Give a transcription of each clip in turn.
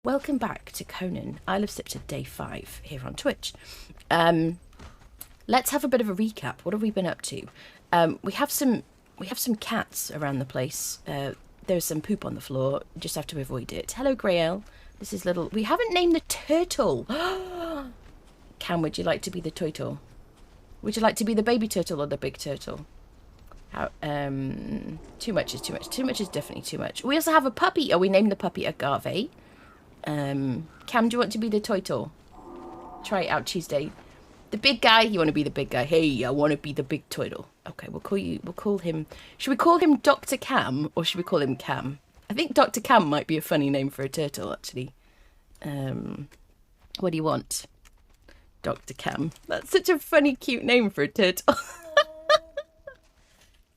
Welcome back to Conan, Isle of Siptah, Day 5, here on Twitch. Let's have a bit of a recap. What have we been up to? We have some cats around the place. There's some poop on the floor. Just have to avoid it. Hello, Grayle. This is little... We haven't named the turtle. Cam, would you like to be the turtle? Would you like to be the baby turtle or the big turtle? How, too much is too much. Too much is definitely too much. We also have a puppy. Oh, we named the puppy Agave. Cam, do you want to be the turtle? Try it out Tuesday. The big guy, you want to be the big guy. Hey, I want to be the big turtle. Okay, we'll call him, should we call him Dr. Cam or should we call him Cam? I think Dr. Cam might be a funny name for a turtle, actually. What do you want? Dr. Cam. That's such a funny, cute name for a turtle.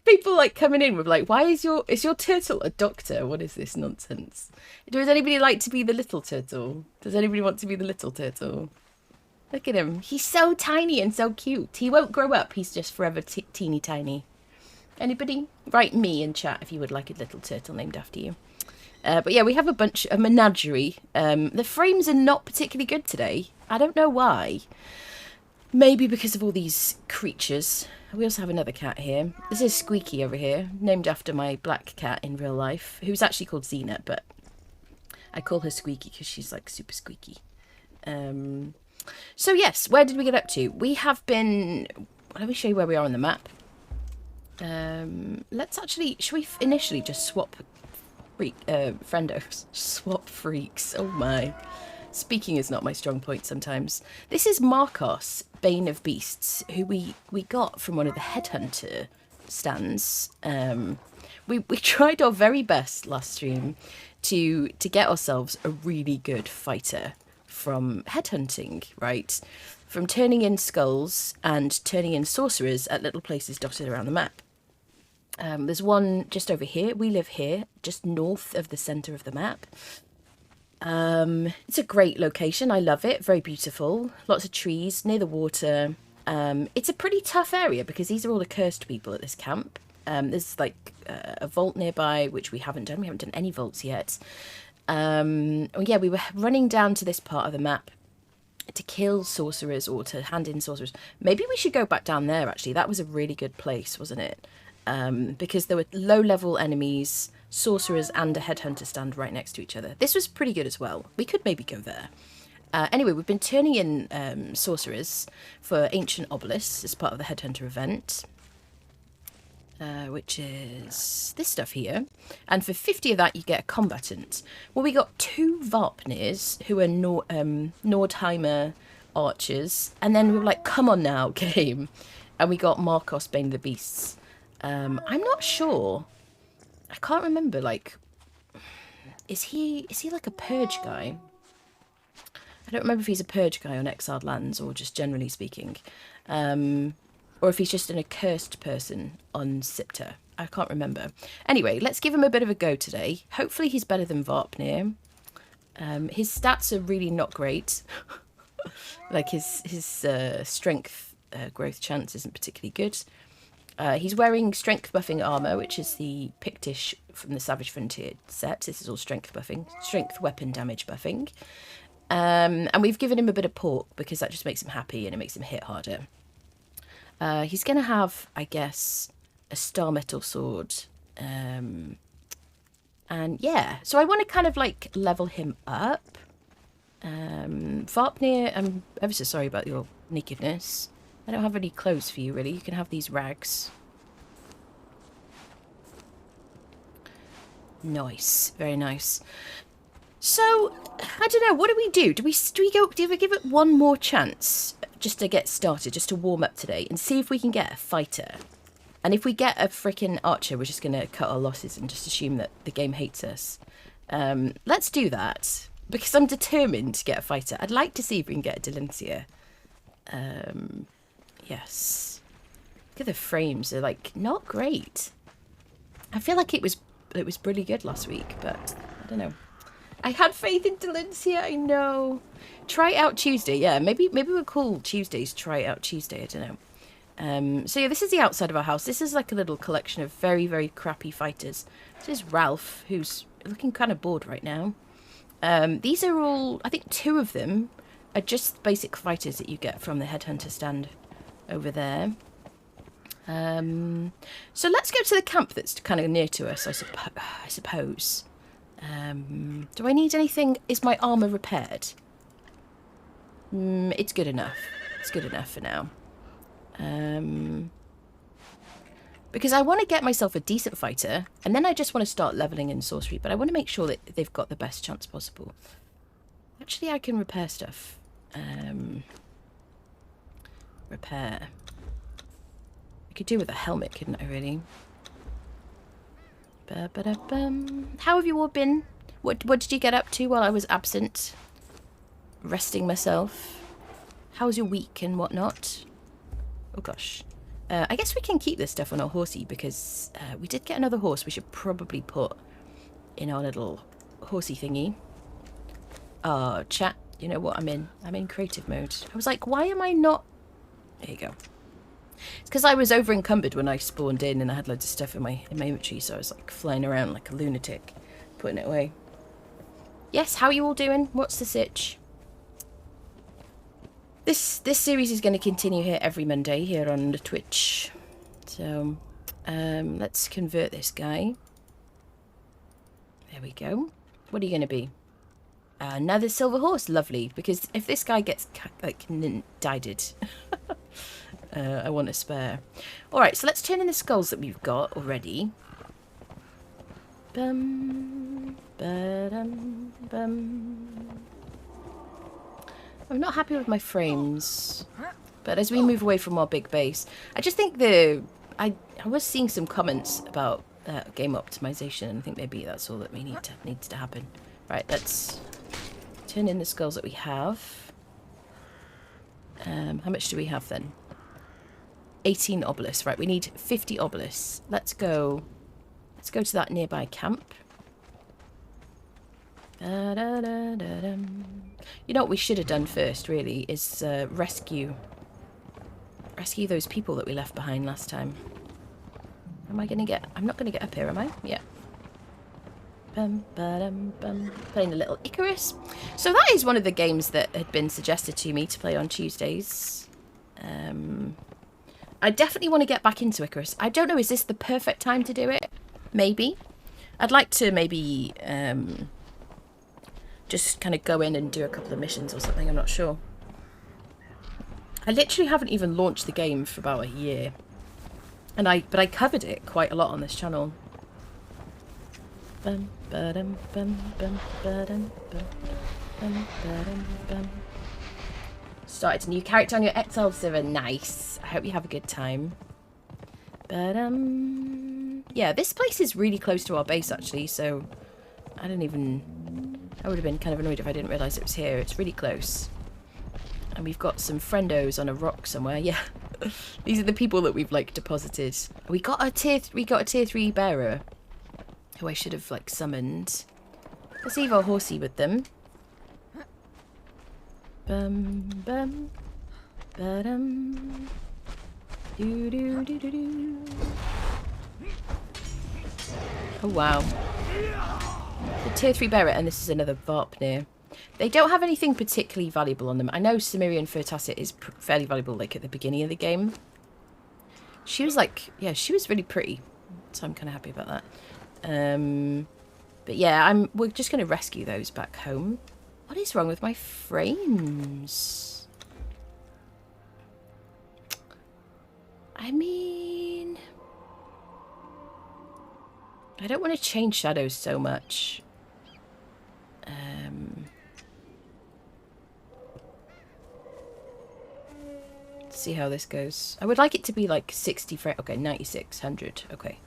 People like coming in with like, why is your turtle a doctor? What is this nonsense? Does anybody like to be the little turtle? Does anybody want to be the little turtle? Look at him. He's so tiny and so cute. He won't grow up. He's just forever teeny tiny. Anybody? Write me in chat if you would like a little turtle named after you. But yeah, we have a menagerie. The frames are not particularly good today. I don't know why. Maybe because of all these creatures. We also have another cat here. This is Squeaky over here, named after my black cat in real life, who's actually called Xena, but I call her Squeaky because she's like super squeaky. So yes, where did we get up to? We have been... Let me show you where we are on the map. Let's actually... Should we initially just swap friendos? Swap freaks. Oh my. Speaking is not my strong point sometimes. This is Marcos, Bane of Beasts, who we got from one of the Headhunter stands. We tried our very best last stream to get ourselves a really good fighter from headhunting, right? From turning in skulls and turning in sorcerers at little places dotted around the map. There's one just over here. We live here, just north of the centre of the map. It's a great location. I love it. Very beautiful. Lots of trees near the water. It's a pretty tough area because these are all the cursed people at this camp. There's like a vault nearby, which we haven't done. We haven't done any vaults yet. Yeah, we were running down to this part of the map to kill sorcerers or to hand in sorcerers. Maybe we should go back down there, actually. That was a really good place, wasn't it? Because there were low-level enemies, sorcerers and a headhunter stand right next to each other. This was pretty good as well. We could maybe go there. Anyway, we've been turning in sorcerers for ancient obelisks as part of the headhunter event, which is this stuff here. And for 50 of that, you get a combatant. Well, we got 2 Varpnirs who are Nordheimer archers, and then we were like, come on now, game. And we got Marcos, Bane of the Beasts. I'm not sure. I can't remember, like, is he like a purge guy? I don't remember if he's a purge guy on Exiled Lands or just generally speaking. Or if he's just an accursed person on Siptah. I can't remember. Anyway, let's give him a bit of a go today. Hopefully he's better than Varpnir. His stats are really not great. Like his strength growth chance isn't particularly good. He's wearing strength buffing armor, which is the Pictish from the Savage Frontier set. This is all strength buffing, strength weapon damage buffing. And we've given him a bit of pork because that just makes him happy and it makes him hit harder. He's going to have, I guess, a star metal sword. And yeah, so I want to kind of like level him up. Varpnir, I'm ever so sorry about your nakedness. I don't have any clothes for you, really. You can have these rags. Nice. Very nice. So, I don't know. What do we do? Do we give it one more chance just to get started, just to warm up today and see if we can get a fighter? And if we get a freaking archer, we're just going to cut our losses and just assume that the game hates us. Let's do that because I'm determined to get a fighter. I'd like to see if we can get a Delencia. Yes. Look at the frames. They're like not great. I feel like it was really good last week, but I don't know. I had faith in Delencia, I know. Try it out Tuesday, yeah. Maybe we'll call Tuesdays Try it out Tuesday, I don't know. So yeah, this is the outside of our house. This is like a little collection of very, very crappy fighters. This is Ralph, who's looking kind of bored right now. These are all, I think 2 of them are just basic fighters that you get from the Headhunter stand over there. So let's go to the camp that's kind of near to us, I suppose. Do I need anything? Is my armour repaired? It's good enough. It's good enough for now. Because I want to get myself a decent fighter, and then I just want to start leveling in sorcery, but I want to make sure that they've got the best chance possible. Actually, I can repair stuff. Repair. I could do with a helmet, couldn't I, really? How have you all been? What did you get up to while I was absent? Resting myself. How was your week and whatnot? Oh, gosh. I guess we can keep this stuff on our horsey because we did get another horse we should probably put in our little horsey thingy. Oh, chat. You know what I'm in? I'm in creative mode. I was like, why am I not... There you go. It's because I was over encumbered when I spawned in and I had loads of stuff in my inventory, so I was like flying around like a lunatic, putting it away. Yes, how are you all doing? What's the sitch? This series is going to continue here every Monday here on the Twitch. So, let's convert this guy. There we go. What are you going to be? Another silver horse. Lovely. Because if this guy gets, like, died, I want a spare. Alright, so let's turn in the skulls that we've got already. Bum, ba-dum, bum. I'm not happy with my frames, but as we move away from our big base, I just think I was seeing some comments about game optimization, and I think maybe that's all that needs to happen. Right, let's turn in the skulls that we have. How much do we have then? 18 obelisks. Right, we need 50 obelisks. Let's go to that nearby camp. You know what we should have done first, really, is rescue those people that we left behind last time. Am I gonna get... I'm not gonna get up here, am I? Yeah. Bum, ba-dum, bum. Playing a little Icarus. So that is one of the games that had been suggested to me to play on Tuesdays. I definitely want to get back into Icarus. I don't know, is this the perfect time to do it? Maybe. I'd like to maybe... just kind of go in and do a couple of missions or something, I'm not sure. I literally haven't even launched the game for about a year. But I covered it quite a lot on this channel. Bum, ba-dum, bum, bum, ba-dum, bum, bum, ba-dum, bum. Started a new character on your Exiles server. Nice. I hope you have a good time. Yeah, this place is really close to our base actually, so I would have been kind of annoyed if I didn't realise it was here. It's really close. And we've got some friendos on a rock somewhere. Yeah. These are the people that we've like deposited. We got a tier 3 bearer who I should have like summoned. Let's leave our horsey with them. Bum bum ba-dum. Do do do do do. Oh wow. The tier 3 bearer, and this is another Varpnir. They don't have anything particularly valuable on them. I know Cimmerian Fertacet is fairly valuable, like at the beginning of the game. She was like, yeah, she was really pretty, so I'm kind of happy about that. But yeah, we're just going to rescue those back home. What is wrong with my frames? I mean, I don't want to change shadows so much. Let's see how this goes. I would like it to be like 60 frames. Okay, 9600. Okay.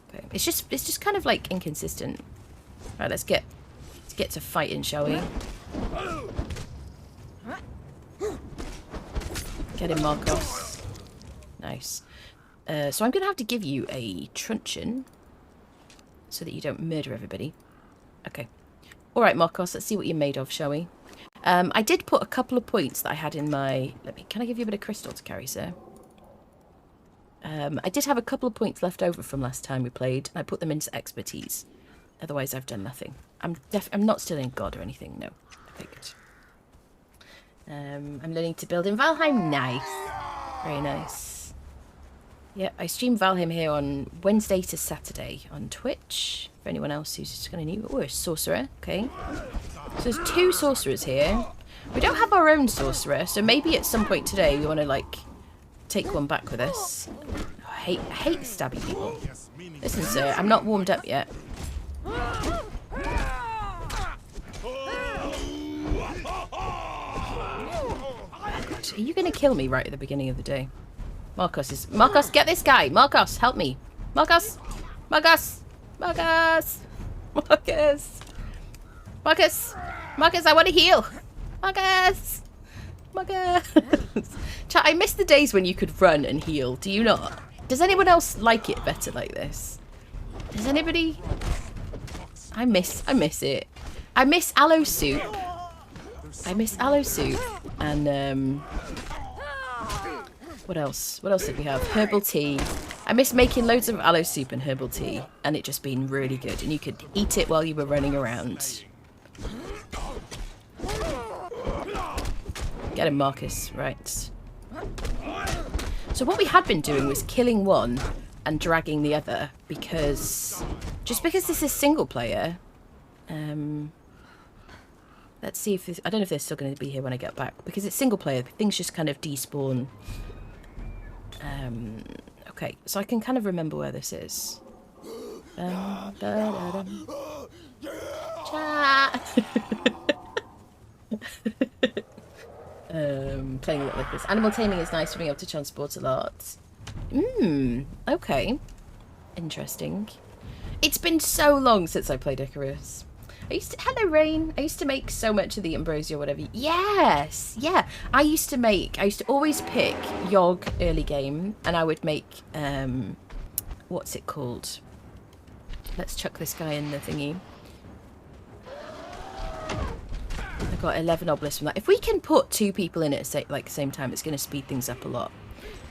Okay. It's just kind of like inconsistent. Right, let's get to fighting, shall we? Get him, Marcos. Nice. So I'm gonna have to give you a truncheon so that you don't murder everybody. Okay. Alright, Marcos, let's see what you're made of, shall we? I did put a couple of points that I had in my... Can I give you a bit of crystal to carry, sir? I did have a couple of points left over from last time we played, and I put them into expertise. Otherwise, I've done nothing. I'm not still in God or anything. No. Okay, good. I'm learning to build in Valheim. Nice. Very nice. Yeah, I stream Valheim here on Wednesday to Saturday on Twitch. For anyone else who's just kind of new. Oh, a sorcerer. Okay. So there's 2 sorcerers here. We don't have our own sorcerer, so maybe at some point today we want to, like, take one back with us. Oh, I hate stabbing people. Listen, sir, I'm not warmed up yet. Are you going to kill me right at the beginning of the day? Marcos, get this guy! Marcos, help me! Marcos! Marcos! Marcos! Marcos! Marcos! Marcos, I want to heal! Marcos! Marcos! Chat, I miss the days when you could run and heal. Do you not? Does anyone else like it better like this? Does anybody? I miss it. I miss aloe soup. I miss aloe soup. And, what else? What else did we have? Herbal tea. I miss making loads of aloe soup and herbal tea. And it just being really good. And you could eat it while you were running around. Get him, Marcus. Right. So what we had been doing was killing one and dragging the other. Because... just because this is single player... let's see if this... I don't know if they're still going to be here when I get back. Because it's single player, things just kind of despawn. Okay, so I can kind of remember where this is. Chat! Playing a lot like this. Animal taming is nice for being able to transport a lot. Okay. Interesting. It's been so long since I played Icarus. Hello, Rain. I used to make so much of the ambrosia or whatever. Yes, yeah. I used to always pick Yogg early game, and I would make, what's it called? Let's chuck this guy in the thingy. I got 11 obelisks from that. If we can put 2 people in at the same time, it's going to speed things up a lot.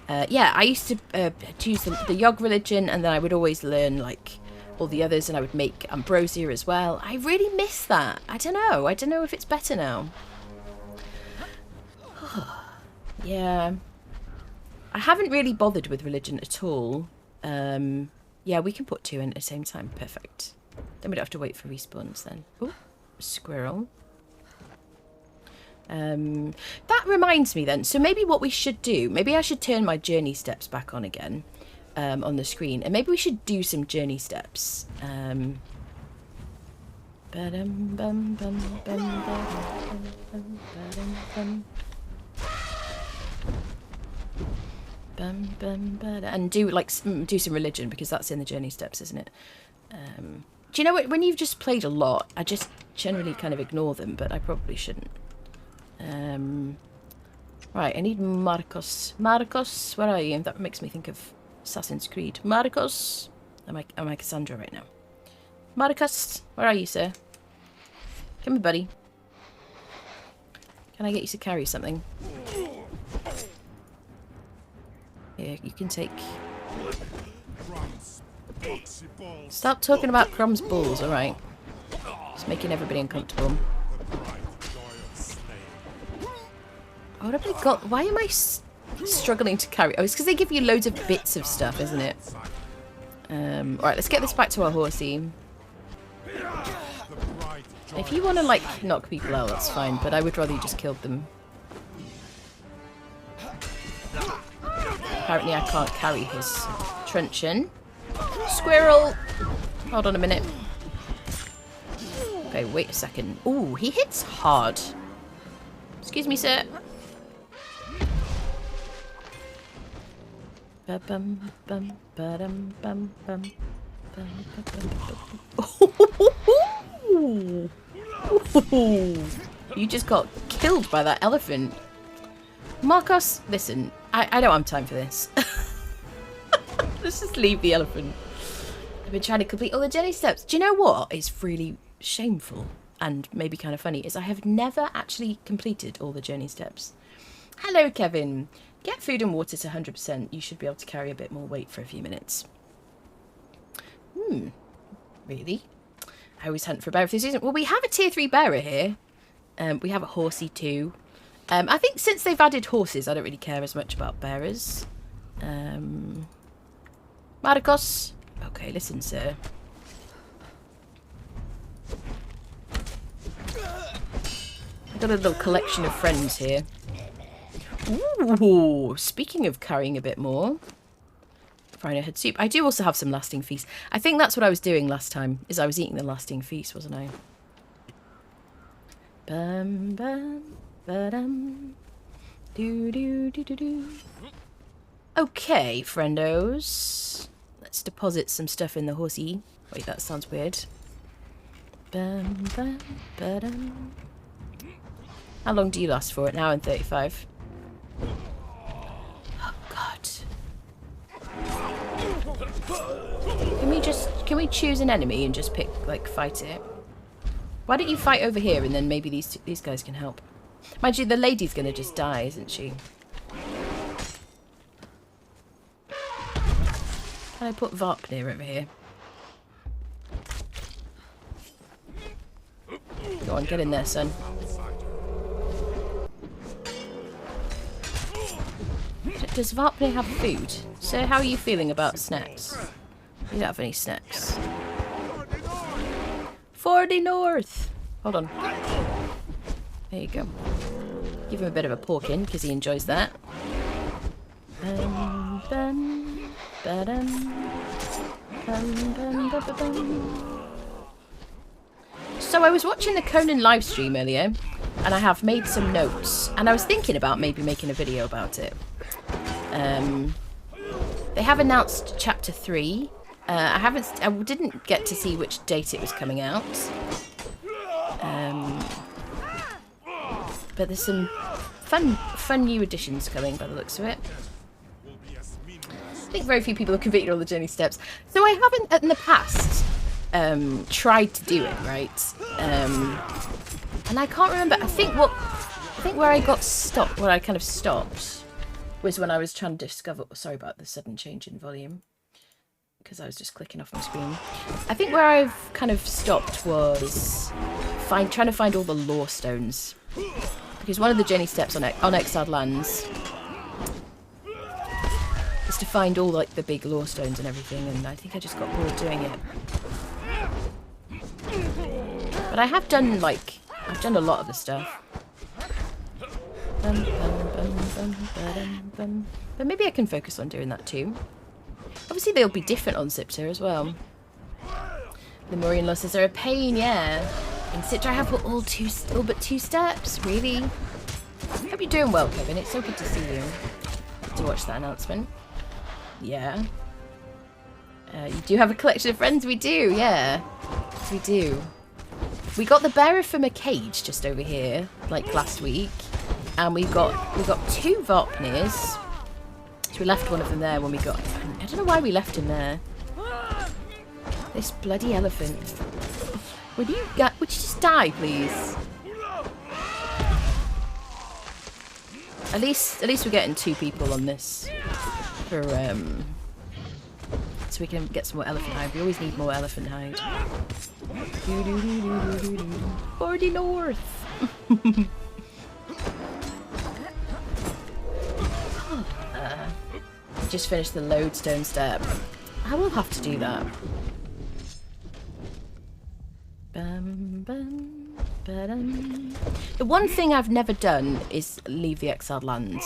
Yeah, I used to choose the Yogg religion, and then I would always learn, like, all the others, and I would make ambrosia as well. I really miss that. I don't know if it's better now. Yeah. I haven't really bothered with religion at all. Yeah, we can put 2 in at the same time. Perfect. Then we don't have to wait for respawns then. Oh, squirrel. That reminds me then. So maybe what we should do, maybe I should turn my journey steps back on again. On the screen, and maybe we should do some journey steps. And do some religion, because that's in the journey steps, isn't it? Do you know what, when you've just played a lot, I just generally kind of ignore them, but I probably shouldn't. Right, I need Marcos. Marcos, where are you? That makes me think of Assassin's Creed. Marcos! Am I Cassandra right now? Marcos! Where are you, sir? Come here, buddy. Can I get you to carry something? Here, you can take... Stop talking about Crumb's balls, alright. It's making everybody uncomfortable. What have I got? Why am I... struggling to carry? Oh, it's because they give you loads of bits of stuff, isn't it? Alright, let's get this back to our horsey. If you want to, like, knock people out, that's fine, but I would rather you just killed them. Apparently I can't carry his truncheon. Squirrel! Hold on a minute. Okay, wait a second. Ooh, he hits hard. Excuse me, sir. You just got killed by that elephant. Marcos, listen, I don't have time for this. Let's just leave the elephant. I've been trying to complete all the journey steps. Do you know what is really shameful and maybe kind of funny is I have never actually completed all the journey steps. Hello, Kevin. Get food and water to 100%. You should be able to carry a bit more weight for a few minutes. Really? I always hunt for a bear this season. Well, we have a tier 3 bearer here. We have a horsey too. I think since they've added horses, I don't really care as much about bearers. Marcos. Okay, listen, sir. I've got a little collection of friends here. Ooh, speaking of carrying a bit more. Rhino head soup. I do also have some lasting feast. I think that's what I was doing last time, is I was eating the lasting feast, wasn't I? Bum, bum, ba-dum. Do, do, do, do, do. Okay, friendos. Let's deposit some stuff in the horsey. Wait, that sounds weird. Bum, bum, ba-dum. How long do you last for? An hour and 35. Oh, God. Can we choose an enemy and just pick, like, fight it? Why don't you fight over here and then maybe these guys can help? Mind you, the lady's gonna just die, isn't she? Can I put Varpnir over here? Go on, get in there, son. Does Varpnir have food? So how are you feeling about snacks? You don't have any snacks. 40 north! Hold on. There you go. Give him a bit of a pork in, because he enjoys that. Bum, bum, ba-dum. Bum, bum, ba, ba, bum. So I was watching the Conan livestream earlier, and I have made some notes, and I was thinking about maybe making a video about it. They have announced chapter 3. I didn't get to see which date it was coming out. But there's some fun new additions coming by the looks of it. I think very few people have completed all the journey steps. So I haven't in the past tried to do it, right? And I can't remember. I think where I got stopped, where I kind of stopped, was when I was trying to discover... Sorry about the sudden change in volume, because I was just clicking off my screen. I think where I've kind of stopped was trying to find all the lore stones. Because one of the journey steps on Exiled Lands is to find all like the big lore stones and everything, and I think I just got bored doing it. But I have done I've done a lot of the stuff. But maybe I can focus on doing that too. Obviously they'll be different on Siptah as well. The Maureen losses are a pain, yeah. In Siptah I have all but two steps, really. Hope you're doing well, Kevin. It's so good to see you. To watch that announcement. Yeah. You do have a collection of friends? We do, yeah. We do. We got the bearer from a cage just over here, like last week. And we got 2 Varpnirs. So we left one of them there when we got... I don't know why we left him there. This bloody elephant. Would you just die, please? At least we're getting 2 people on this. For so we can get some more elephant hide. We always need more elephant hide. 40 north. Just finished the lodestone step. I will have to do that. Bum, bum, ba-dum. The one thing I've never done is leave the Exiled Lands.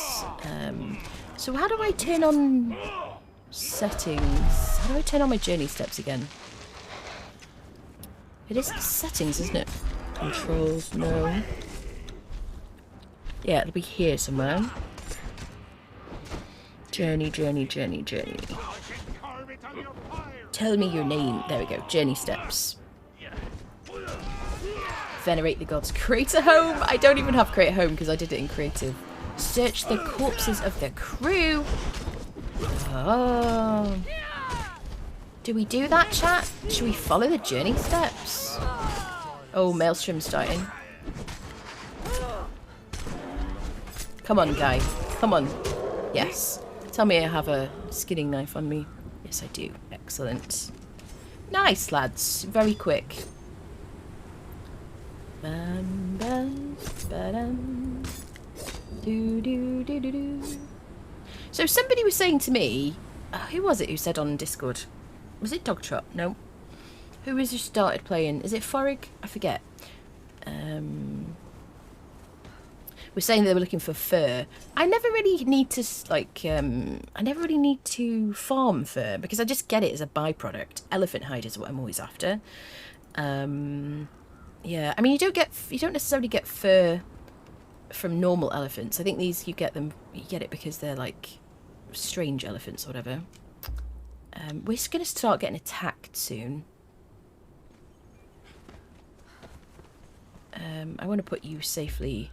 So how do I turn on settings? How do I turn on my journey steps again? It is settings, isn't it? Controls, no. Yeah, it'll be here somewhere. Journey, journey, journey, journey. Tell me your name. There we go. Journey steps. Venerate the gods. Create a home. I don't even have create a home because I did it in creative. Search the corpses of the crew. Oh. Do we do that, chat? Should we follow the journey steps? Oh, Maelstrom's starting. Come on, guy. Come on. Yes. Tell me I have a skinning knife on me. Yes, I do. Excellent. Nice, lads. Very quick. Bam, bam, ba-dum. Do, do, do, do, do. So somebody was saying to me, who was it who said on Discord? Was it Dogtrot? No. Who was who started playing? Is it Forig? I forget. We're saying they were looking for fur. I never really need to I never really need to farm fur because I just get it as a byproduct. Elephant hide is what I'm always after. Yeah, I mean you don't necessarily get fur from normal elephants. I think these you get it because they're like strange elephants or whatever. We're just gonna start getting attacked soon. I want to put you safely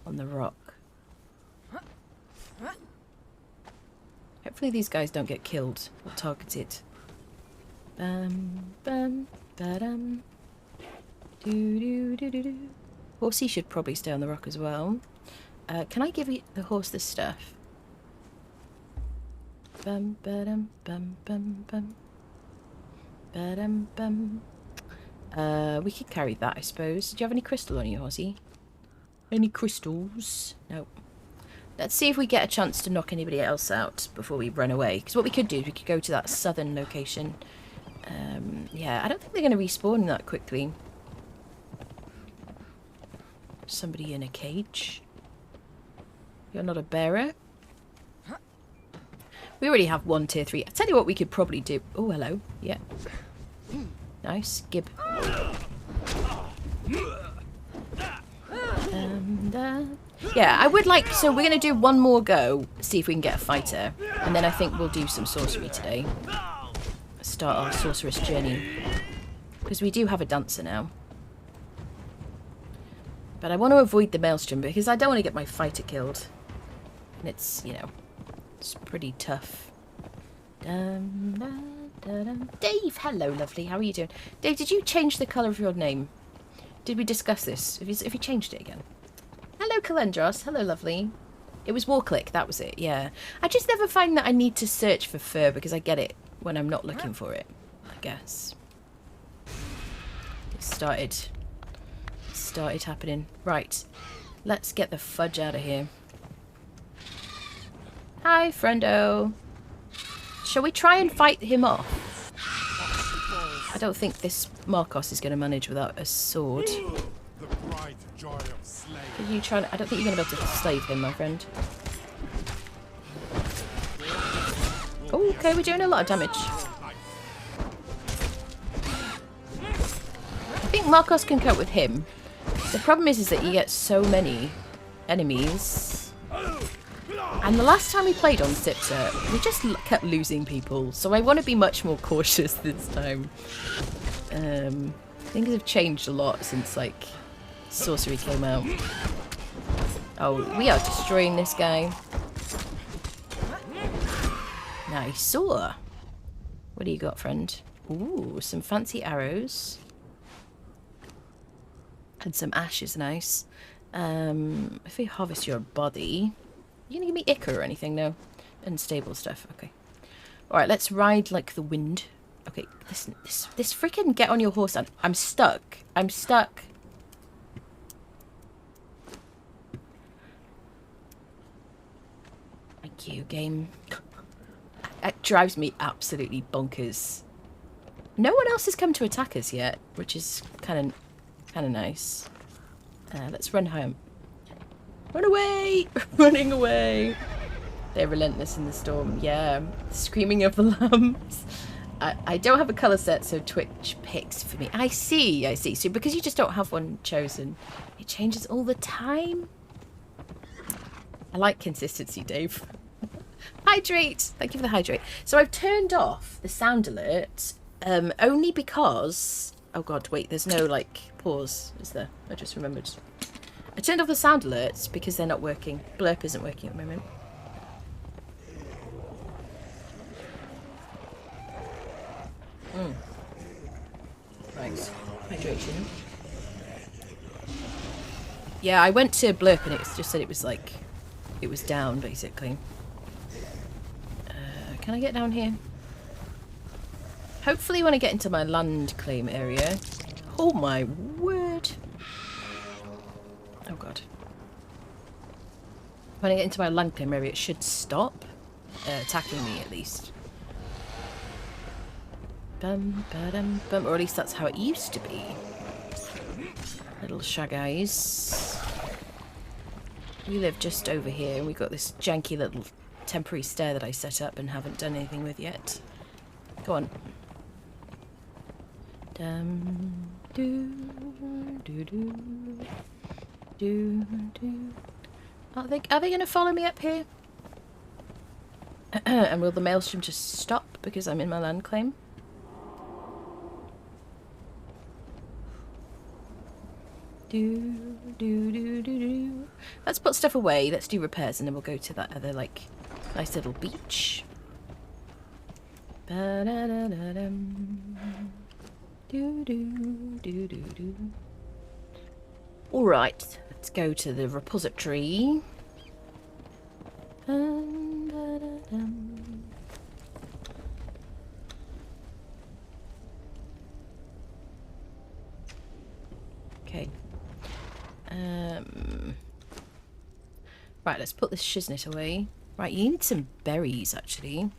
on the rock. Hopefully these guys don't get killed or targeted. Bam, bam, ba-dum. Do, do, do, do, do. Horsey should probably stay on the rock as well. Can I give the horse this stuff? Bum, ba-dum, bum, bum, bum. Ba-dum, bum. We could carry that, I suppose. Do you have any crystal on you, Horsey? Any crystals? No. Let's see if we get a chance to knock anybody else out before we run away. Because what we could do is we could go to that southern location. Yeah, I don't think they're going to respawn that quickly. Somebody in a cage. You're not a bearer. We already have one tier 3. I tell you what we could probably do. Oh, hello. Yeah. Nice. Gib. Yeah, I would like... So we're going to do one more go. See if we can get a fighter. And then I think we'll do some sorcery today. Start our sorceress journey. Because we do have a dancer now. But I want to avoid the maelstrom because I don't want to get my fighter killed. And it's, you know, it's pretty tough. Dum, dum, dum, dum. Dave, hello, lovely. How are you doing? Dave, did you change the colour of your name? Did we discuss this? Have you changed it again? Hello, Kalendros. Hello, lovely. It was Warclick, that was it, yeah. I just never find that I need to search for fur because I get it when I'm not looking for it, I guess. It started happening. Right, let's get the fudge out of here. Hi, friendo. Shall we try and fight him off? I don't think this Marcos is going to manage without a sword. Are you trying? I don't think you're going to be able to slave him, my friend. Oh, okay, we're doing a lot of damage. I think Marcos can cope with him. The problem is that you get so many enemies. And the last time we played on Siptah, we just kept losing people. So I want to be much more cautious this time. Things have changed a lot since, like, Sorcery came out. Oh, we are destroying this guy. Nice. What do you got, friend? Ooh, some fancy arrows. And some ash is nice. If we harvest your body... You gonna give me ichor or anything? No. Unstable stuff. Okay. Alright, let's ride like the wind. Okay, listen. This freaking get on your horse. I'm stuck. I'm stuck. Thank you, game. It drives me absolutely bonkers. No one else has come to attack us yet, which is kind of nice. Let's run home. Run away! Running away! They're relentless in the storm. Yeah. Screaming of the lambs. I don't have a colour set, so Twitch picks for me. I see. So because you just don't have one chosen, it changes all the time. I like consistency, Dave. Hydrate! Thank you for the hydrate. So I've turned off the sound alert only because... Oh god, wait, there's no, like, pause, is there? I just remembered. I turned off the sound alerts because they're not working. Blurp isn't working at the moment. Right. Hydration. Yeah, I went to blurp and it just said it was like... It was down, basically. Can I get down here? Hopefully when I get into my land claim area... Oh my word! When I get into my land claim area, it should stop attacking me, at least. Bum, ba-dum, bum. Or at least that's how it used to be. Little shag eyes. We live just over here, and we've got this janky little temporary stair that I set up and haven't done anything with yet. Go on. Do, do, do, do, do. Are they going to follow me up here? And will the maelstrom just stop because I'm in my land claim? Do, do, do, do, do. Let's put stuff away. Let's do repairs, and then we'll go to that other, like, nice little beach. Ba-da-da-da-dum. Do, do, do, do, do. All right, let's go to the repository. Okay. Right, let's put this shiznit away. Right, you need some berries, actually.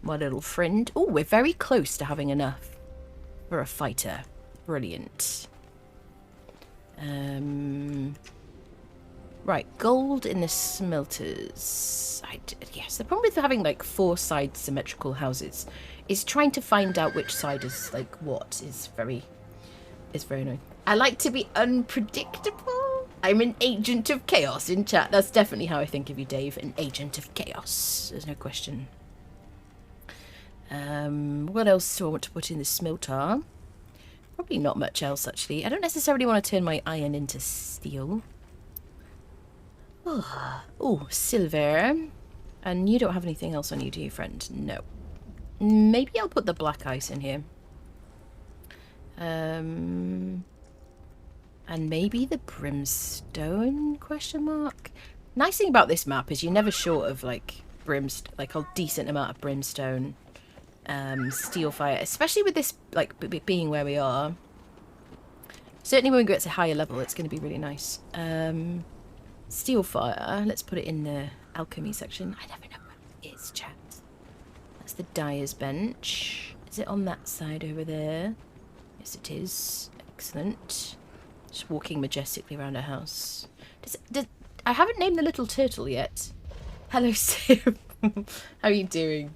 My little friend. Oh, we're very close to having enough for a fighter. Brilliant. Right, gold in the smelters. Yes, the problem with having, like, 4 side symmetrical houses is trying to find out which side is, like, what is very annoying. I like to be unpredictable. I'm an agent of chaos in chat. That's definitely how I think of you, Dave. An agent of chaos. There's no question. What else do I want to put in the smelter? Probably not much else, actually. I don't necessarily want to turn my iron into steel. Oh, silver. And you don't have anything else on you, do you, friend? No. Maybe I'll put the black ice in here. And maybe the brimstone, question mark? Nice thing about this map is you're never short of, like, like a decent amount of brimstone. Steel fire, especially with this, like, being where we are. Certainly when we get to a higher level, it's going to be really nice. Steel fire, let's put it in the alchemy section. I never know what it is, chat. That's the dyer's bench. Is it on that side over there? Yes, it is. Excellent. Just walking majestically around our house. I haven't named the little turtle yet. Hello, Sim. How are you doing?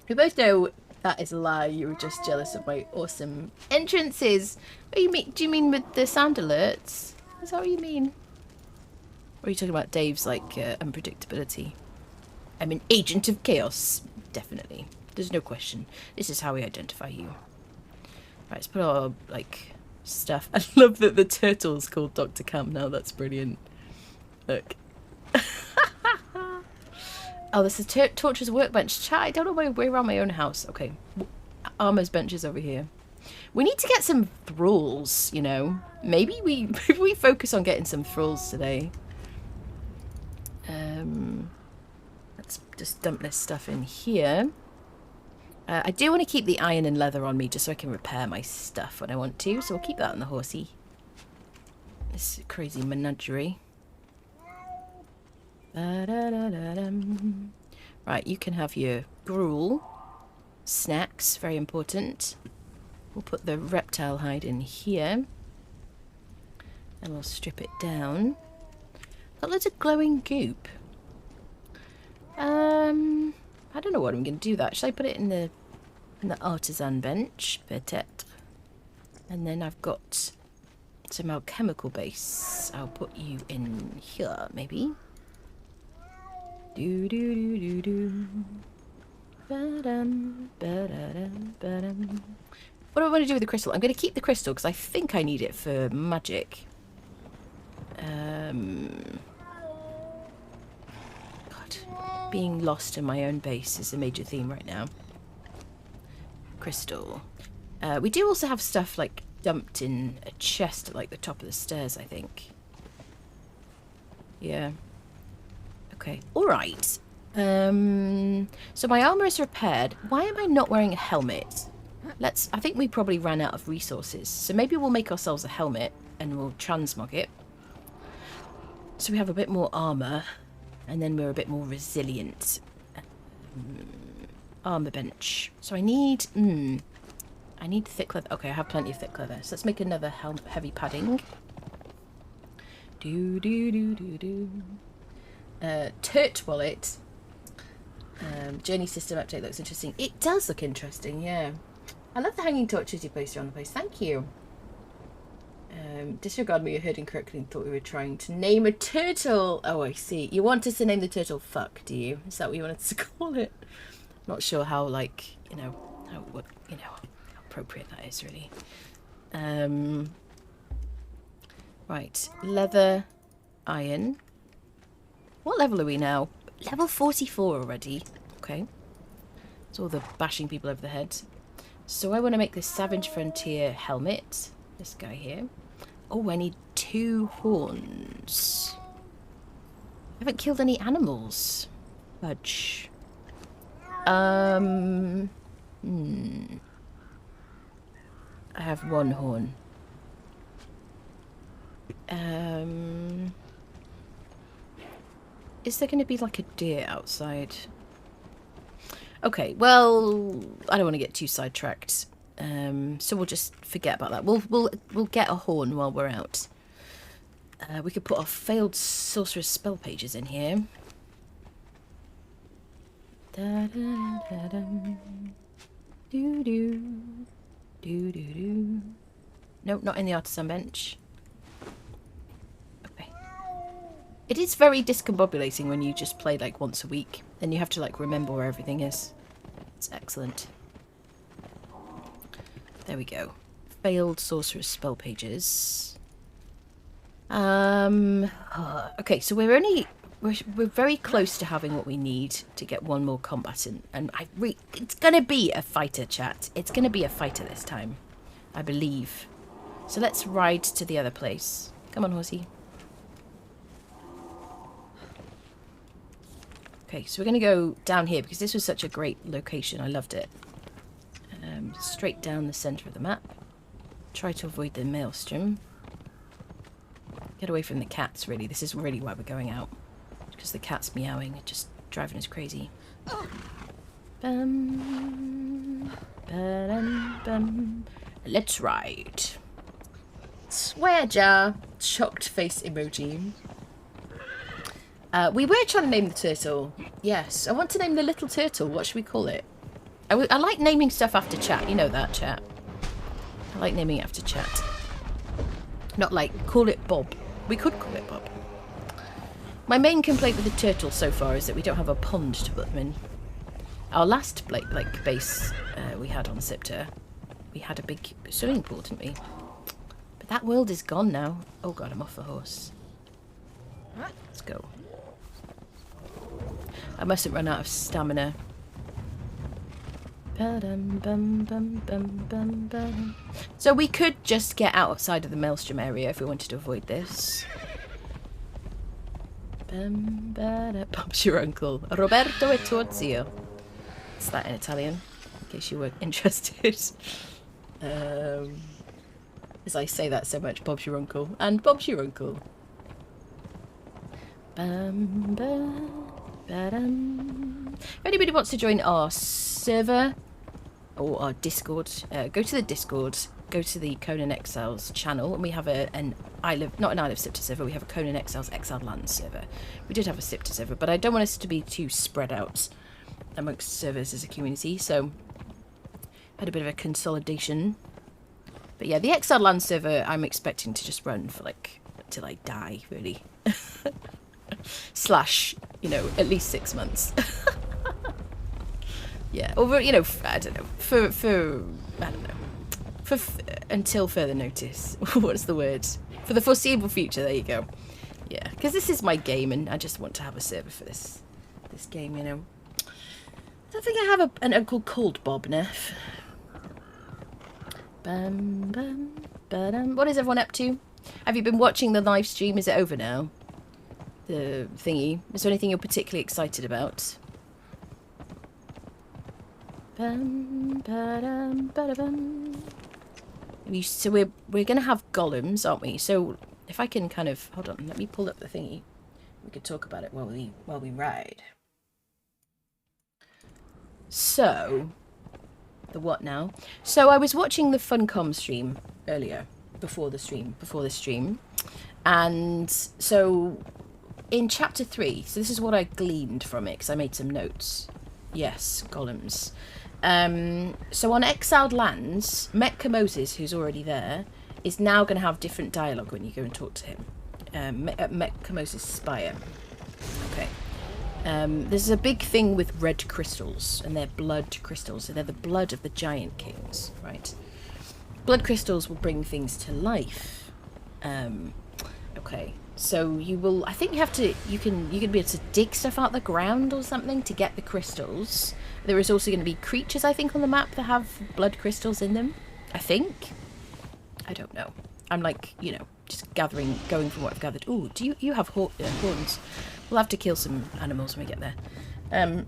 We both know that is a lie. You were just jealous of my awesome entrances. What do you mean? Do you mean with the sound alerts? Is that what you mean? Or are you talking about Dave's, like, unpredictability? I'm an agent of chaos. Definitely. There's no question. This is how we identify you. Right, let's put our, like, stuff. I love that the turtle's called Dr. Camp now. That's brilliant. Look. Oh, this is Torch's workbench. Chat, I don't know why we're around my own house. Okay. Armor's bench is over here. We need to get some thralls, you know. Maybe we focus on getting some thralls today. Let's just dump this stuff in here. I do want to keep the iron and leather on me just so I can repair my stuff when I want to. So we'll keep that on the horsey. This crazy menagerie. Right, you can have your gruel. Snacks, very important. We'll put the reptile hide in here. And we'll strip it down. Got loads of glowing goop. I don't know what I'm going to do with that. Should I put it in the artisan bench? Peut-être. And then I've got some alchemical base. I'll put you in here, maybe. Do do do do do. Ba-dum, ba-da-dum, ba-dum. What do I want to do with the crystal? I'm going to keep the crystal because I think I need it for magic. God, being lost in my own base is a major theme right now. Crystal. We do also have stuff like dumped in a chest at like the top of the stairs, I think. Yeah. Okay. All right. So my armor is repaired. Why am I not wearing a helmet? I think we probably ran out of resources. So maybe we'll make ourselves a helmet and we'll transmog it. So we have a bit more armor. And then we're a bit more resilient. Armor bench. So I need... I need thick leather. Okay, I have plenty of thick leather. So let's make another heavy padding. Turt wallet. Journey system update looks interesting. It does look interesting, yeah. I love the hanging torches you placed around the place. Thank you. Disregard me, you heard incorrectly and thought we were trying to name a turtle. Oh, I see. You want us to name the turtle Fuck, do you? Is that what you wanted us to call it? Not sure how, like, you know, how appropriate that is, really. Right. Leather, iron. What level are we now? Level 44 already. Okay. It's all the bashing people over the head. So I want to make this Savage Frontier helmet. This guy here. Oh, I need 2 horns. I haven't killed any animals. Fudge. I have 1 horn. Is there going to be like a deer outside? Okay, well, I don't want to get too sidetracked. So we'll just forget about that. We'll get a horn while we're out. We could put our failed sorcerer's spell pages in here. Da da da da. Do do do do do. Nope, not in the artisan bench. Okay. It is very discombobulating when you just play like once a week, and you have to like remember where everything is. It's excellent. There we go. Failed sorcerer's spell pages. Okay, so we're very close to having what we need to get 1 more combatant, and it's gonna be a fighter, chat. It's gonna be a fighter this time, I believe. So let's ride to the other place. Come on, horsey. Okay, so we're gonna go down here because this was such a great location. I loved it. Straight down the center of the map. Try to avoid the maelstrom. Get away from the cats, really. This is really why we're going out. Because the cat's meowing and just driving us crazy. Bum, ba-dum, bum. Let's ride. Swear jar. Shocked face emoji. We were trying to name the turtle. Yes, I want to name the little turtle. What should we call it? I like naming stuff after chat. You know that, chat. I like naming it after chat. Not like, call it Bob. We could call it Bob. My main complaint with the turtle so far is that we don't have a pond to put them in. Our last base we had on Siptah, we had a big swimming pool, didn't we? But that world is gone now. Oh god, I'm off the horse. Let's go. I mustn't run out of stamina. So we could just get outside of the maelstrom area if we wanted to avoid this. Bob's your uncle. Roberto è tuo zio. It's that in Italian, in case you were interested. As I say that so much, Bob's your uncle. And Bob's your uncle. If anybody wants to join our server or our Discord, go to the Discord, go to the Conan Exiles channel, and we have an not an Isle of Siptah server, we have a Conan Exiles Exiled Lands server. We did have a Siptah server, but I don't want us to be too spread out amongst servers as a community, so had a bit of a consolidation. But yeah, the Exiled Lands server I'm expecting to just run for like till I die, really. Slash, you know, at least 6 months. Yeah, or, you know, I don't know, for I don't know, until further notice. What's the word? For the foreseeable future, there you go. Yeah, because this is my game and I just want to have a server for this game, you know. I don't think I have an uncle called Bob, Neff. What is everyone up to? Have you been watching the live stream? Is it over now? The thingy. Is there anything you're particularly excited about? So we're gonna have golems, aren't we? So if I can kind of hold on, let me pull up the thingy. we could talk about it while we ride. So, the what now? So I was watching the Funcom stream earlier, before the stream, and so in chapter 3, so this is what I gleaned from it because I made some notes. Yes, golems. So on exiled lands, Metka Moses, who's already there, is now going to have different dialogue when you go and talk to him. At Metka Moses' Spire. Okay. There's a big thing with red crystals, and they're blood crystals. So they're the blood of the giant kings, right? Blood crystals will bring things to life. Okay. So you will, I think you have to, you can be able to dig stuff out the ground or something to get the crystals. There is also going to be creatures, I think, on the map that have blood crystals in them. I think. I don't know. I'm like, you know, just going from what I've gathered. Ooh, do you have horns? We'll have to kill some animals when we get there.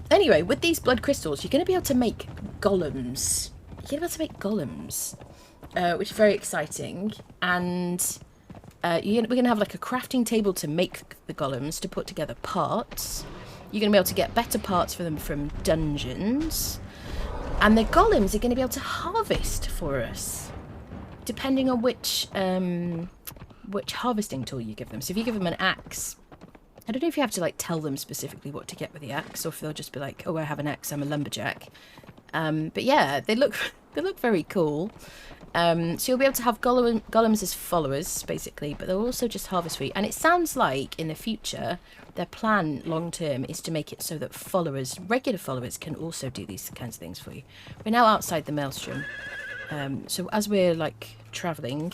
Anyway, with these blood crystals, you're going to be able to make golems. You're going to be able to make golems, which is very exciting. And we're going to have like a crafting table to make the golems, to put together parts. You're going to be able to get better parts for them from dungeons. And the golems are going to be able to harvest for us, depending on which harvesting tool you give them. So if you give them an axe, I don't know if you have to like tell them specifically what to get with the axe, or if they'll just be like, oh, I have an axe, I'm a lumberjack. But yeah, they look very cool. So you'll be able to have golems as followers, basically, but they'll also just harvest for you. And it sounds like in the future, their plan long term is to make it so that followers, regular followers, can also do these kinds of things for you. We're now outside the Maelstrom. So as we're like travelling,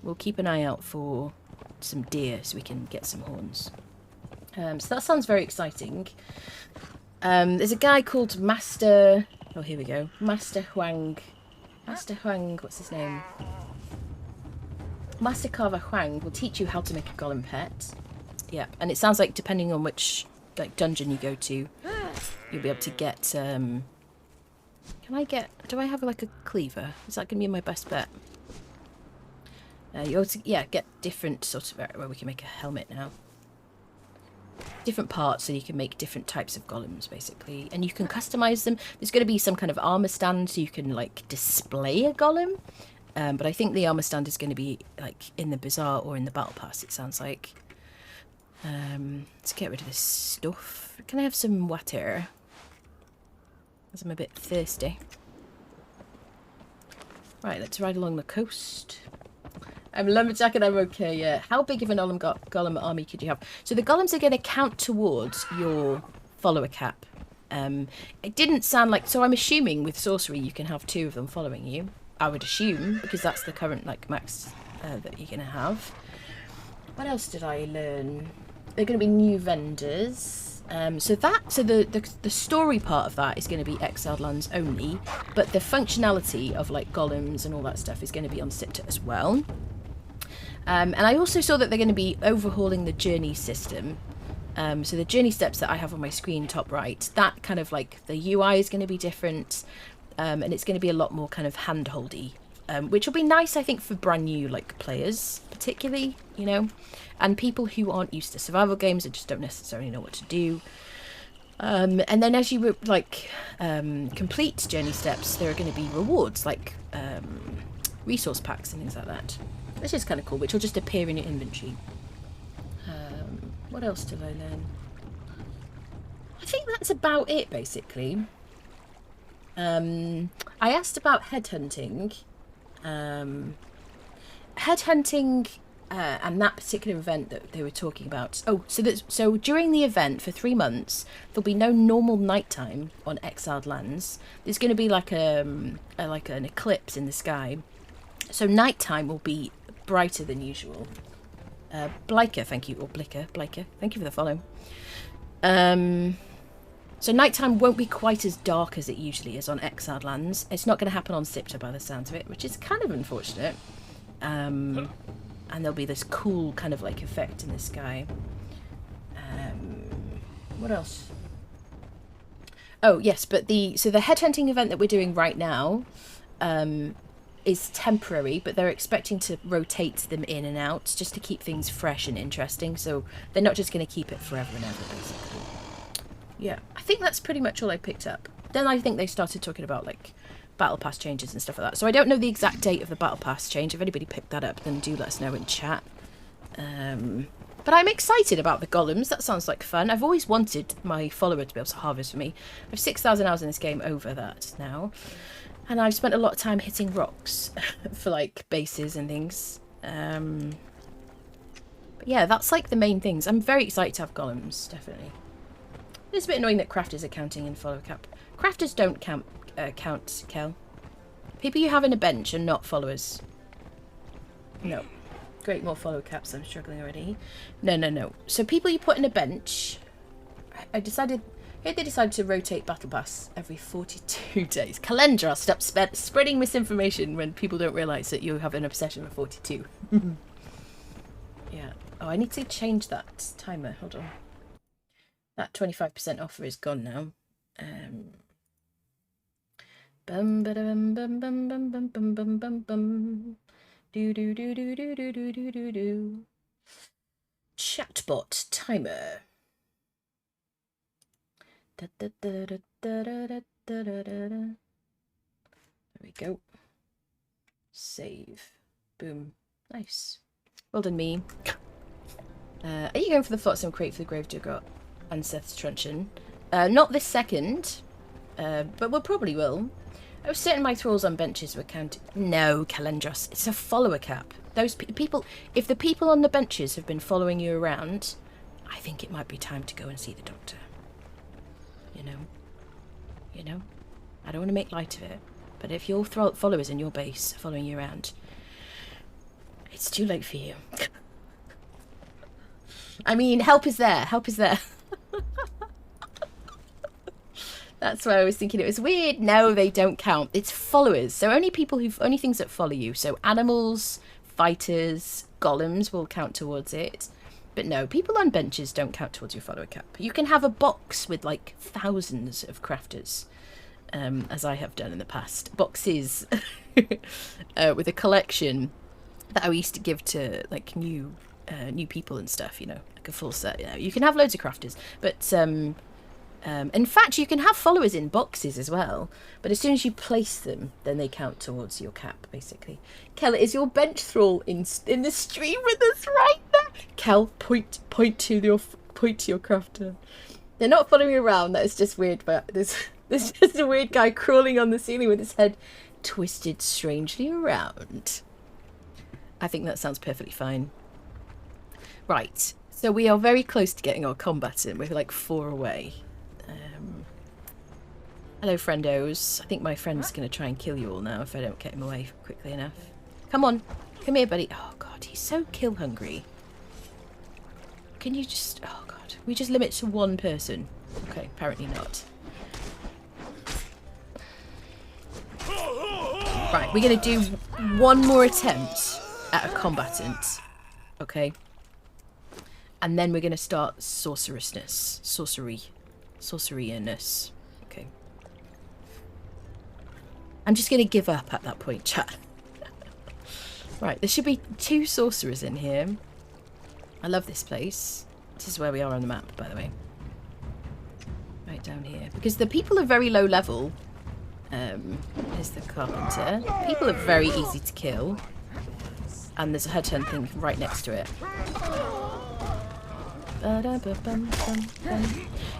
we'll keep an eye out for some deer so we can get some horns. So that sounds very exciting. There's a guy called Master... Oh, here we go. Master Huang. Master Huang, what's his name? Master Carver Huang will teach you how to make a golem pet. Yeah, and it sounds like depending on which like dungeon you go to, you'll be able to get... Can I get... Do I have like a cleaver? Is that going to be my best bet? You also, yeah, get different sort of... Well, we can make a helmet now. Different parts so you can make different types of golems, basically. And you can customize them. There's going to be some kind of armor stand so you can, like, display a golem. But I think the armor stand is going to be, like, in the bazaar or in the battle pass, it sounds like. Let's get rid of this stuff. Can I have some water? Because I'm a bit thirsty. Right, let's ride along the coast. I'm a lumberjack and I'm okay, yeah. How big of an golem army could you have? So the golems are going to count towards your follower cap. It didn't sound like... So I'm assuming with sorcery you can have 2 of them following you. I would assume, because that's the current like max that you're going to have. What else did I learn? There are going to be new vendors. So the story part of that is going to be Exiled Lands only, but the functionality of like golems and all that stuff is going to be on Siptah as well. And I also saw that they're going to be overhauling the journey system. So the journey steps that I have on my screen top right, that kind of like the UI is going to be different, and it's going to be a lot more kind of hand-holdy, which will be nice, I think, for brand new like players, particularly, you know, and people who aren't used to survival games and just don't necessarily know what to do. And then as you like complete journey steps, there are going to be rewards like resource packs and things like that. Which is kind of cool, which will just appear in your inventory. What else did I learn? I think that's about it, basically. I asked about headhunting. Headhunting and that particular event that they were talking about. Oh, so during the event for 3 months, there'll be no normal nighttime on Exiled Lands. There's going to be like an eclipse in the sky. So nighttime will be brighter than usual. Bliker, thank you, or Blicker, thank you for the follow. So nighttime won't be quite as dark as it usually is on Exiled Lands. It's not going to happen on Siptah by the sounds of it, which is kind of unfortunate. And there'll be this cool kind of like effect in the sky. What else? Oh yes, but the headhunting event that we're doing right now, is temporary, but they're expecting to rotate them in and out just to keep things fresh and interesting. So they're not just going to keep it forever and ever, basically. Yeah, I think that's pretty much all I picked up. Then I think they started talking about, like, battle pass changes and stuff like that. So I don't know the exact date of the battle pass change. If anybody picked that up, then do let us know in chat. But I'm excited about the golems. That sounds like fun. I've always wanted my follower to be able to harvest for me. I have 6,000 hours in this game over that now. And I've spent a lot of time hitting rocks for, like, bases and things. But yeah, that's, like, the main things. I'm very excited to have golems, definitely. It's a bit annoying that crafters are counting in follower cap. Crafters don't count, Kel. People you have in a bench are not followers. No. Great, more follower caps. I'm struggling already. No. So people you put in a bench... I decided... Here they decided to rotate Battle Pass every 42 days. Calendra, stop spreading misinformation when people don't realise that you have an obsession with 42. Yeah. Oh, I need to change that timer. Hold on. That 25% offer is gone now. Bum ba dum bum bum bum bum bum bum bum bum. Do do do do do do do do do do. Chatbot timer. Da, da, da, da, da, da, da, da, da, da. There we go. Save. Boom. Nice. Well done, me. Are you going for the Flotsam Crate for the Gravedigger and Seth's Truncheon? Not this second, but we probably will. I was certain my thralls on benches were counted. No, Calendros, it's a follower cap. Those people, if the people on the benches have been following you around, I think it might be time to go and see the doctor. You know, I don't want to make light of it, but if your followers in your base are following you around, it's too late for you. I mean, help is there. That's why I was thinking it was weird. No, they don't count. It's followers. So only things that follow you. So animals, fighters, golems will count towards it. But no, people on benches don't count towards your follower cap. You can have a box with like thousands of crafters, as I have done in the past. Boxes with a collection that I used to give to like new people and stuff, like a full set. You can have loads of crafters, but in fact you can have followers in boxes as well, but as soon as you place them, then they count towards your cap, basically. Kel, is your bench thrall in the stream with us right there? Kel, point to your crafter. They're not following you around. That is just weird, but there's just a weird guy crawling on the ceiling with his head twisted strangely around. I think that sounds perfectly fine. Right, so we are very close to getting our combat in. We're like 4 away. Hello, friendos. I think my friend's going to try and kill you all now if I don't get him away quickly enough. Come on. Come here, buddy. Oh, God. He's so kill hungry. Can you just... Oh, God. We just limit to 1 person. Okay, apparently not. Right, we're going to do 1 more attempt at a combatant. Okay. And then we're going to start sorceressness. Sorceryness. Okay. I'm just going to give up at that point, chat. Right, there should be 2 sorcerers in here. I love this place. This is where we are on the map, by the way. Right down here. Because the people are very low level. Here's the carpenter. People are very easy to kill. And there's a headhunter thing right next to it.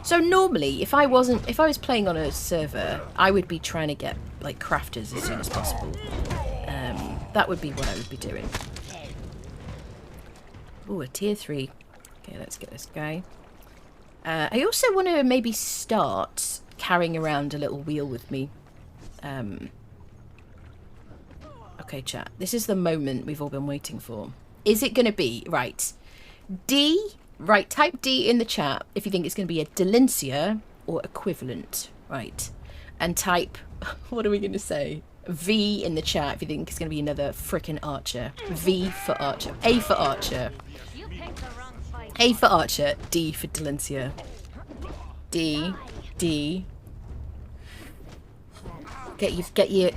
So normally, if I was playing on a server, I would be trying to get like crafters as soon as possible. That would be what I would be doing. Ooh, a tier 3. Okay, let's get this guy. I also want to maybe start carrying around a little wheel with me. Okay, chat. This is the moment we've all been waiting for. Is it going to be right? D. Right, type D in the chat if you think it's going to be a Delincia or equivalent, right? And type, what are we going to say? V in the chat if you think it's going to be another frickin' archer. V for archer. A for archer. A for archer. D for Delincia. D.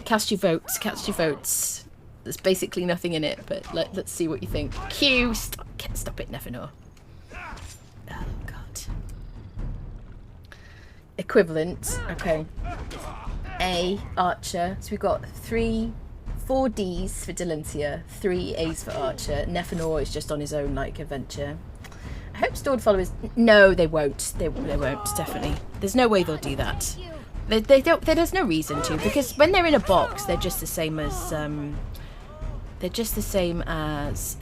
cast your votes. Cast your votes. There's basically nothing in it, but let's see what you think. Q, stop it, never know. Oh god. Equivalent. Okay. A archer. So we've got 4 Ds for Delencia, 3 As for archer. Nephenor is just on his own like adventure. I hope stored followers. No, they won't. They won't. Definitely. There's no way they'll do that. They don't. There's no reason to, because when they're in a box, they're just the same as. They're just the same as.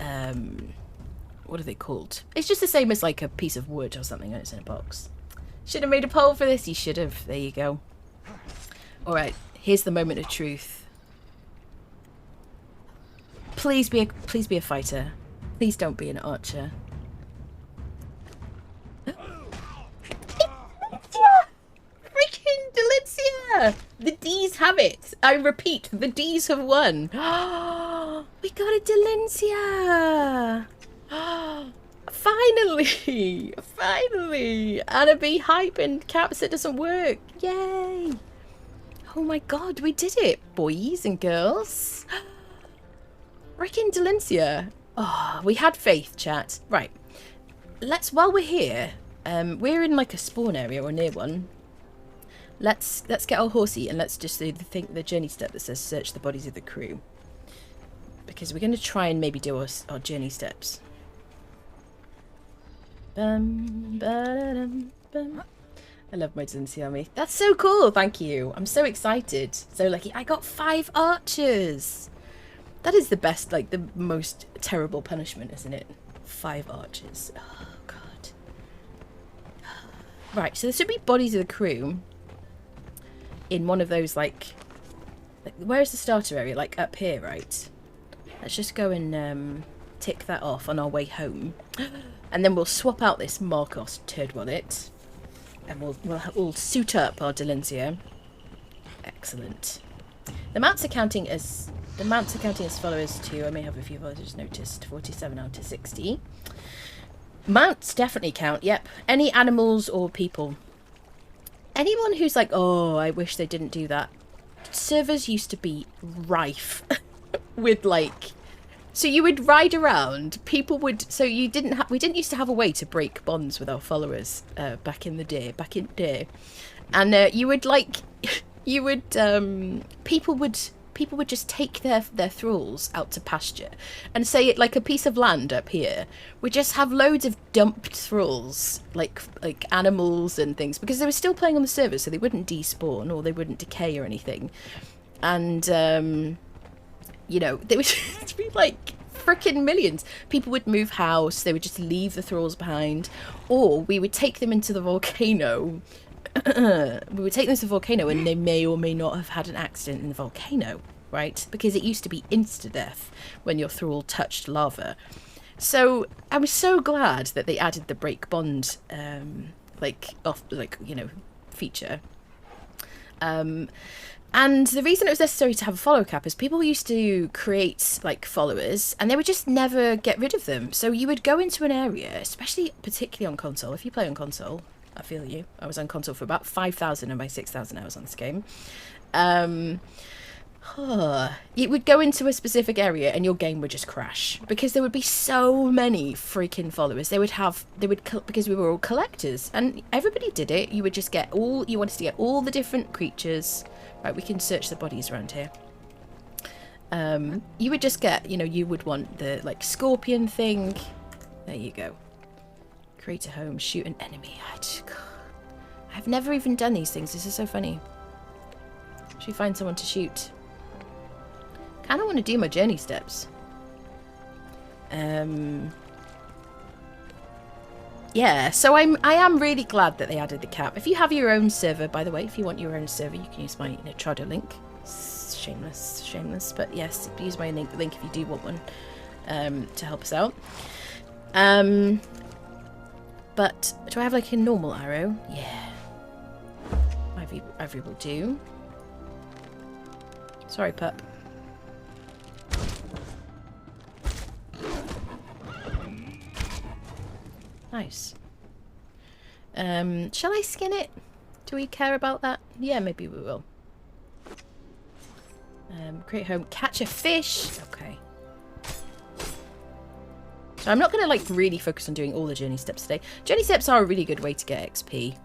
What are they called? It's just the same as like a piece of wood or something when it's in a box. Should have made a poll for this. You should have. There you go. All right. Here's the moment of truth. Please be a fighter. Please don't be an archer. Freaking Delencia! The D's have it. I repeat, the D's have won. We got a Delencia. Finally! Finally! Anna B hype and caps it doesn't work. Yay! Oh my god, we did it, boys and girls. Freaking Delencia. Oh, we had faith, chat. Right. While we're here, we're in like a spawn area or near one. Let's get our horsey and let's just do the journey step that says search the bodies of the crew. Because we're going to try and maybe do our journey steps. Bum, ba-da-dum, bum. I love my Delencia army. That's so cool, thank you. I'm so excited. So lucky. I got 5 archers. That is the best, like the most terrible punishment, isn't it? 5 archers. Oh, God. Right, so there should be bodies of the crew in one of those, like where's the starter area? Like up here, right? Let's just go and tick that off on our way home. And then we'll swap out this Marcos turd wallet. And we'll suit up our Delencia. Excellent. The mounts are counting as followers too. I may have a few villagers noticed. 47 out of 60. Mounts definitely count, yep. Any animals or people. Anyone who's like, oh, I wish they didn't do that. Servers used to be rife with like... So you would ride around, people would... So we didn't used to have a way to break bonds with our followers back in the day. And you would like... People would just take their thralls out to pasture and say, like a piece of land up here would just have loads of dumped thralls, like animals and things, because they were still playing on the server, so they wouldn't despawn or they wouldn't decay or anything. And you know, they would just be like freaking millions. People would move house, they would just leave the thralls behind, or we would take them into the volcano. We would take them to the volcano and they may or may not have had an accident in the volcano, right? Because it used to be insta-death when your thrall touched lava. So I was so glad that they added the break bond feature. And the reason it was necessary to have a follow cap is people used to create like followers and they would just never get rid of them. So you would go into an area, particularly on console. If you play on console, I feel you. I was on console for about 5,000 of my 6,000 hours on this game. It would go into a specific area and your game would just crash because there would be so many freaking followers. Because we were all collectors and everybody did it. You would just get you wanted to get all the different creatures. Right, we can search the bodies around here. You would just get, you would want the like scorpion thing. There you go. Create a home, shoot an enemy. I've never even done these things. This is so funny. Should we find someone to shoot? Kind of want to do my journey steps. Yeah, so I am really glad that they added the cap. If you have your own server, by the way, if you want your own server, you can use my Trado link. Shameless, but yes, use my link if you do want one to help us out. But do I have like a normal arrow? Yeah. Ivory will do. Sorry, pup. Nice. Shall I skin it? Do we care about that? Yeah, maybe we will. Create home. Catch a fish. Okay. So I'm not going to like really focus on doing all the journey steps today. Journey steps are a really good way to get XP.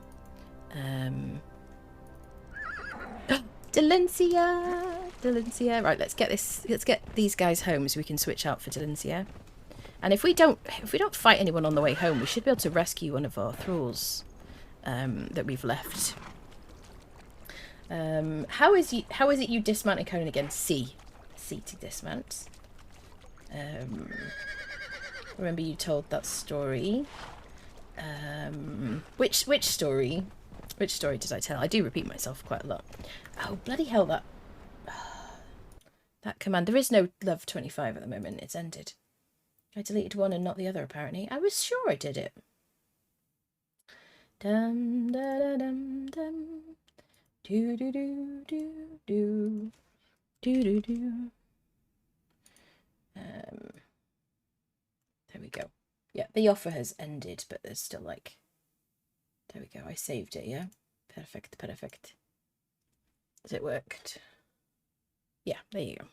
Delencia. Right, let's get these guys home so we can switch out for Delencia. And if we don't fight anyone on the way home, we should be able to rescue one of our thralls that we've left. How is it you dismounted Conan again? C to dismount. Remember you told that story. Which story? Which story did I tell? I do repeat myself quite a lot. Oh, bloody hell, that command. There is no Love 25 at the moment. It's ended. I deleted one and not the other, apparently. I was sure I did it. Dum da da dum dum. Do do do do do. Do do do. There we go. Yeah, the offer has ended, but there's still like... There we go, I saved it, yeah? Perfect. Has it worked? Yeah, there you go.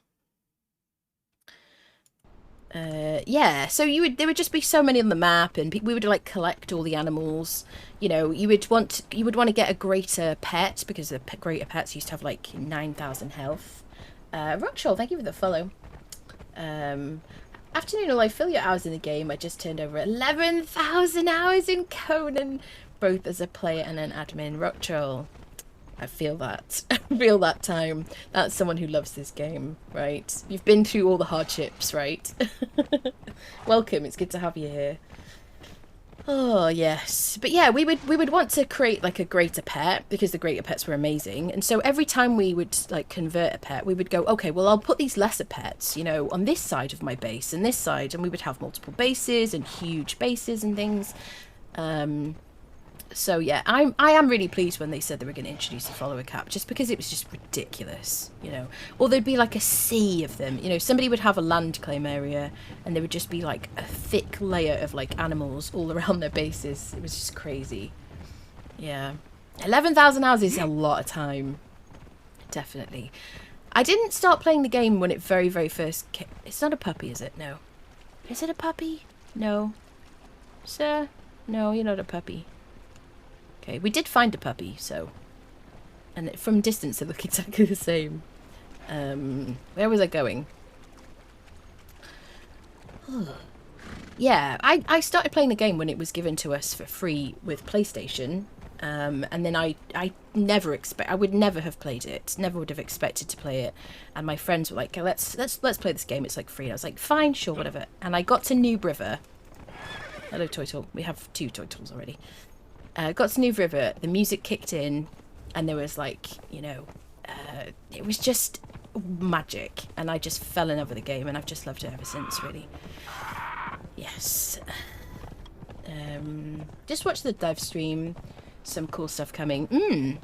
Yeah, so there would just be so many on the map, and we would like collect all the animals. You know, you would want to get a greater pet, because the greater pets used to have like 9,000 health. Rockshall, thank you for the follow. Afternoon all, I fill your hours in the game. I just turned over 11,000 hours in Conan, both as a player and an admin. Rocktroll, I feel that. I feel that time. That's someone who loves this game, right? You've been through all the hardships, right? Welcome, it's good to have you here. Oh, yes. But yeah, we would want to create like a greater pet, because the greater pets were amazing. And so every time we would like convert a pet, we would go, okay, well, I'll put these lesser pets, you know, on this side of my base and this side, and we would have multiple bases and huge bases and things. So yeah, I am really pleased when they said they were going to introduce a follower cap, just because it was just ridiculous, you know. Or there'd be like a sea of them, you know. Somebody would have a land claim area, and there would just be like a thick layer of like animals all around their bases. It was just crazy. Yeah, 11,000 hours is a lot of time, definitely. I didn't start playing the game when it very first came. It's not a puppy, is it? No. Is it a puppy? No. Sir? No, you're not a puppy. Okay, we did find a puppy, so... And from distance, they look exactly the same. Where was I going? Yeah, I started playing the game when it was given to us for free with PlayStation. And then I would never have played it. Never would have expected to play it. And my friends were like, let's play this game. It's like free. And I was like, fine, sure, whatever. And I got to Noob River. Hello, Toytal. We have 2 Toytals already. Got to Noob River, the music kicked in, and there was like, you know, it was just magic, and I just fell in love with the game, and I've just loved it ever since, really. Yes. Just watched the dive stream, some cool stuff coming.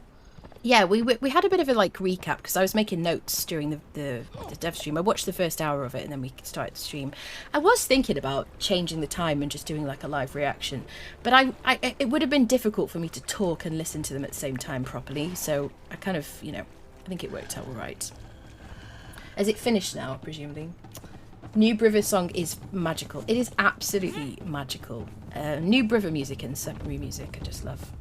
Yeah, we had a bit of a like recap, because I was making notes during the dev stream. I watched the first hour of it, and then we started the stream. I was thinking about changing the time and just doing like a live reaction, but it would have been difficult for me to talk and listen to them at the same time properly. So I kind of, you know, I think it worked out all right. Has it finished now, presumably? Noob River song is magical. It is absolutely magical. Noob River music and Sorcery music, I just love.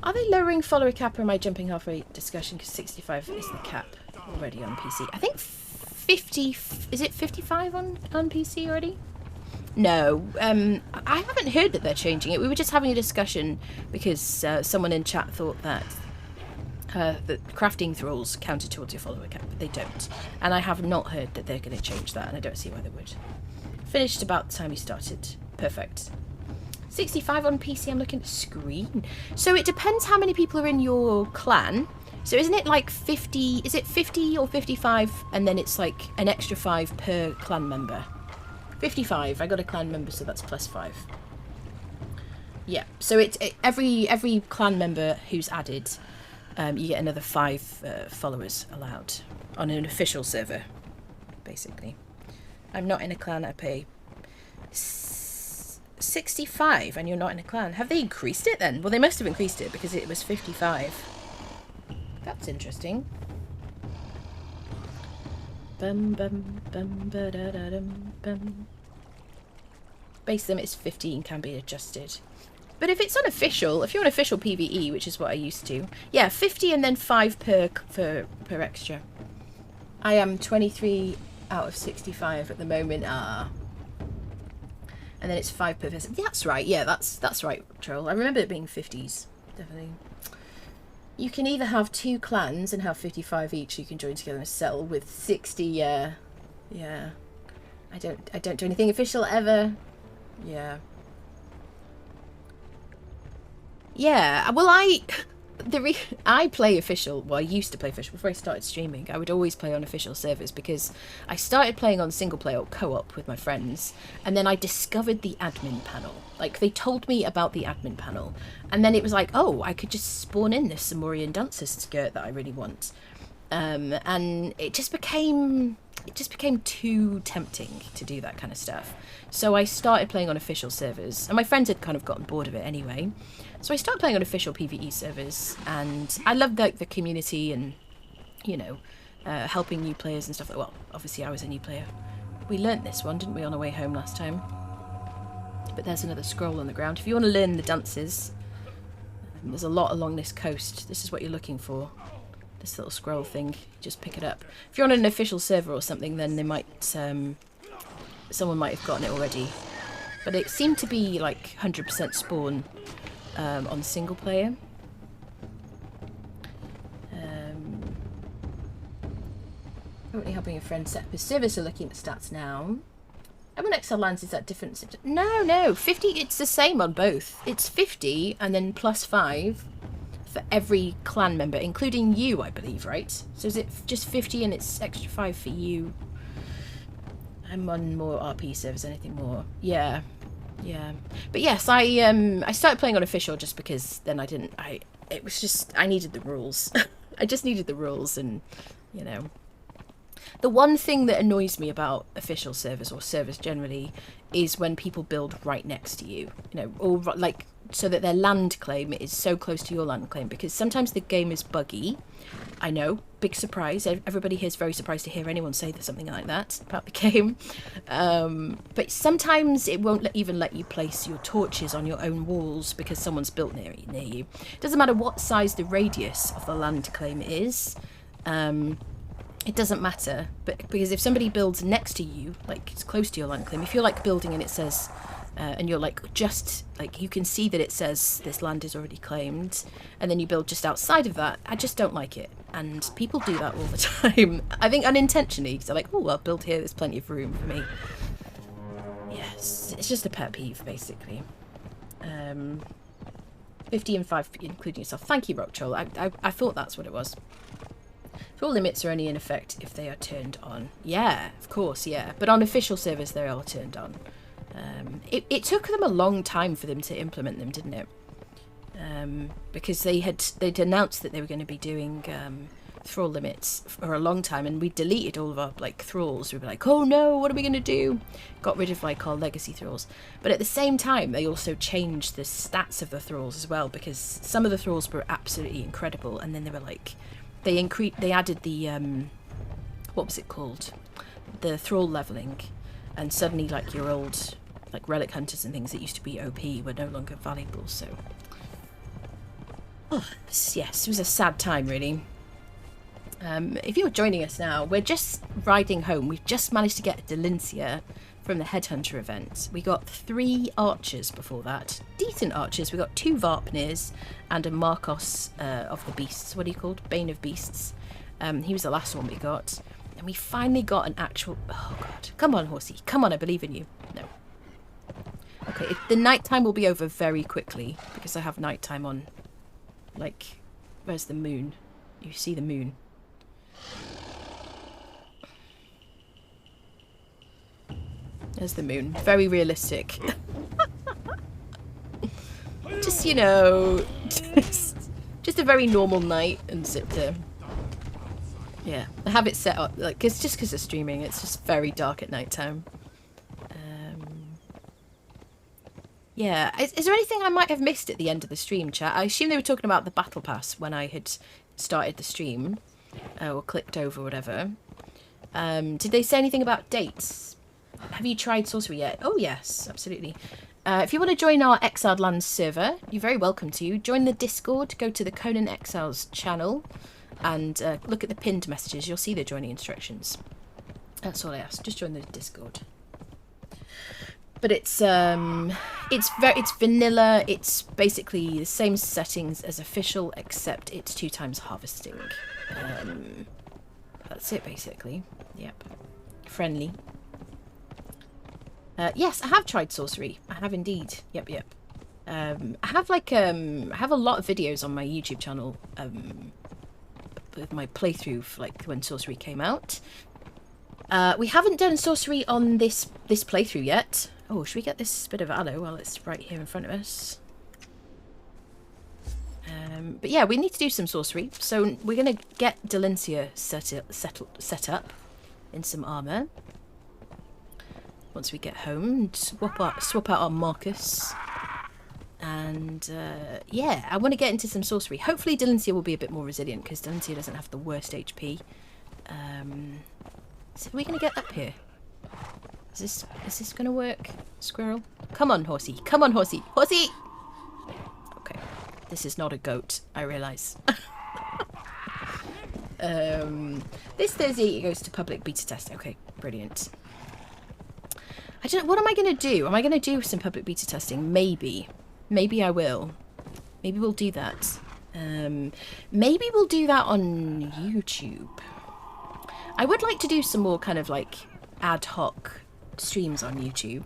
Are they lowering follower cap, or am I jumping halfway discussion, because 65 is the cap already on PC? I think 50, is it 55 on PC already? No, I haven't heard that they're changing it. We were just having a discussion because someone in chat thought that the crafting thralls counted towards your follower cap, but they don't. And I have not heard that they're going to change that, and I don't see why they would. Finished about the time you started. Perfect. 65 on PC, I'm looking at the screen. So it depends how many people are in your clan. So isn't it like 50, is it 50 or 55, and then it's like an extra 5 per clan member? 55, I got a clan member, so that's +5. Yeah, so every clan member who's added, you get another 5 followers allowed on an official server, basically. I'm not in a clan, I pay 65 and you're not in a clan. Have they increased it then? Well, they must have increased it because it was 55. That's interesting. Bum bum bum ba da da dum bum. Base limit is 15, can be adjusted. But if it's unofficial, if you're on official PvE, which is what I used to, yeah, 50 and then 5 per extra. I am 23 out of 65 at the moment. And then it's 5 per visit. That's right. Yeah, that's right, Troll. I remember it being 50s, definitely. You can either have 2 clans and have 55 each. So you can join together and settle with 60. Yeah. I don't do anything official ever. Yeah. Yeah, well, I play official. Well, I used to play official before I started streaming. I would always play on official servers because I started playing on single player or co-op with my friends, and then I discovered the admin panel. Like, they told me about the admin panel, and then it was like, oh, I could just spawn in this Samorian dancer skirt that I really want, and it just became too tempting to do that kind of stuff. So I started playing on official servers, and my friends had kind of gotten bored of it anyway. So I started playing on official PvE servers, and I loved the community and, you know, helping new players and stuff. Well, obviously I was a new player. We learnt this one, didn't we, on our way home last time? But there's another scroll on the ground. If you want to learn the dances, there's a lot along this coast. This is what you're looking for. This little scroll thing, just pick it up. If you're on an official server or something, then they might, someone might have gotten it already. But it seemed to be like 100% spawn on single player. Currently helping a friend set up his server, so looking at the stats now. Conan Exiles lands is that different? No, 50, it's the same on both. It's 50 and then plus 5 for every clan member, including you, I believe, right? So is it just 50 and it's extra 5 for you? I'm on more RP servers, anything more? Yeah. But yes, I started playing on official just because then I needed the rules. I just needed the rules, and, you know. The one thing that annoys me about official servers or servers generally is when people build right next to you, you know, or like so that their land claim is so close to your land claim, because sometimes the game is buggy. I know, big surprise. Everybody here is very surprised to hear anyone say something like that about the game. But sometimes it won't even let you place your torches on your own walls because someone's built near you. It doesn't matter what size the radius of the land claim is. It doesn't matter, but because if somebody builds next to you, like it's close to your land claim, if you're like building and it says, and you're like just like you can see that it says this land is already claimed, and then you build just outside of that, I just don't like it. And people do that all the time. I think unintentionally, because they're like, oh, I'll build here, there's plenty of room for me. Yes, it's just a pet peeve, basically. 50 and 5, including yourself. Thank you, Rock Troll. I thought that's what it was. Thrall limits are only in effect if they are turned on. Yeah, of course, yeah. But on official servers, they are turned on. It took them a long time for them to implement them, didn't it? Because they'd announced that they were going to be doing thrall limits for a long time, and we deleted all of our like thralls. We were like, oh no, what are we going to do? Got rid of like our legacy thralls. But at the same time, they also changed the stats of the thralls as well, because some of the thralls were absolutely incredible, and then they were like, they added the what was it called? The thrall leveling, and suddenly like your old like relic hunters and things that used to be OP were no longer valuable. So yes, it was a sad time, really. If you're joining us now, we're just riding home. We've just managed to get Delincia from the Headhunter event. We got 3 archers before that. Decent archers. We got 2 Varpnirs and a Marcos of the Beasts. What are you called? Bane of Beasts. He was the last one we got. And we finally got an actual... Oh, God. Come on, horsey. Come on, I believe in you. No. Okay, the nighttime will be over very quickly because I have nighttime on. Like, where's the moon? You see the moon. There's the moon. Very realistic. Just, you know, just a very normal night in Siptah. Yeah, I have it set up, like, it's just because of streaming. It's just very dark at night time. Yeah, is there anything I might have missed at the end of the stream, chat? I assume they were talking about the battle pass when I had started the stream, or clicked over, whatever. Did they say anything about dates? Have you tried Sorcery yet? Oh yes, absolutely. If you want to join our Exiled Lands server, you're very welcome to. Join the Discord, go to the Conan Exiles channel, and look at the pinned messages. You'll see the joining instructions. That's all I ask. Just join the Discord. But it's vanilla. It's basically the same settings as official, except it's 2 times harvesting. That's it basically. Yep. Friendly. Yes, I have tried Sorcery. I have indeed. Yep. I have like I have a lot of videos on my YouTube channel with my playthrough for, like, when Sorcery came out. We haven't done Sorcery on this playthrough yet. Oh, should we get this bit of aloe while it's right here in front of us? But yeah, we need to do some Sorcery. So we're going to get Delencia set up in some armour. Once we get home, and swap out our Marcus. And yeah, I want to get into some Sorcery. Hopefully Delencia will be a bit more resilient, because Delencia doesn't have the worst HP. So are we going to get up here? Is this going to work? Squirrel? Come on, horsey. Come on, horsey. Horsey! Okay. This is not a goat, I realise. This Thursday it goes to public beta test. Okay, brilliant. I don't know, what am I going to do? Am I going to do some public beta testing? Maybe. Maybe I will. Maybe we'll do that. Maybe we'll do that on YouTube. I would like to do some more kind of like ad hoc streams on YouTube.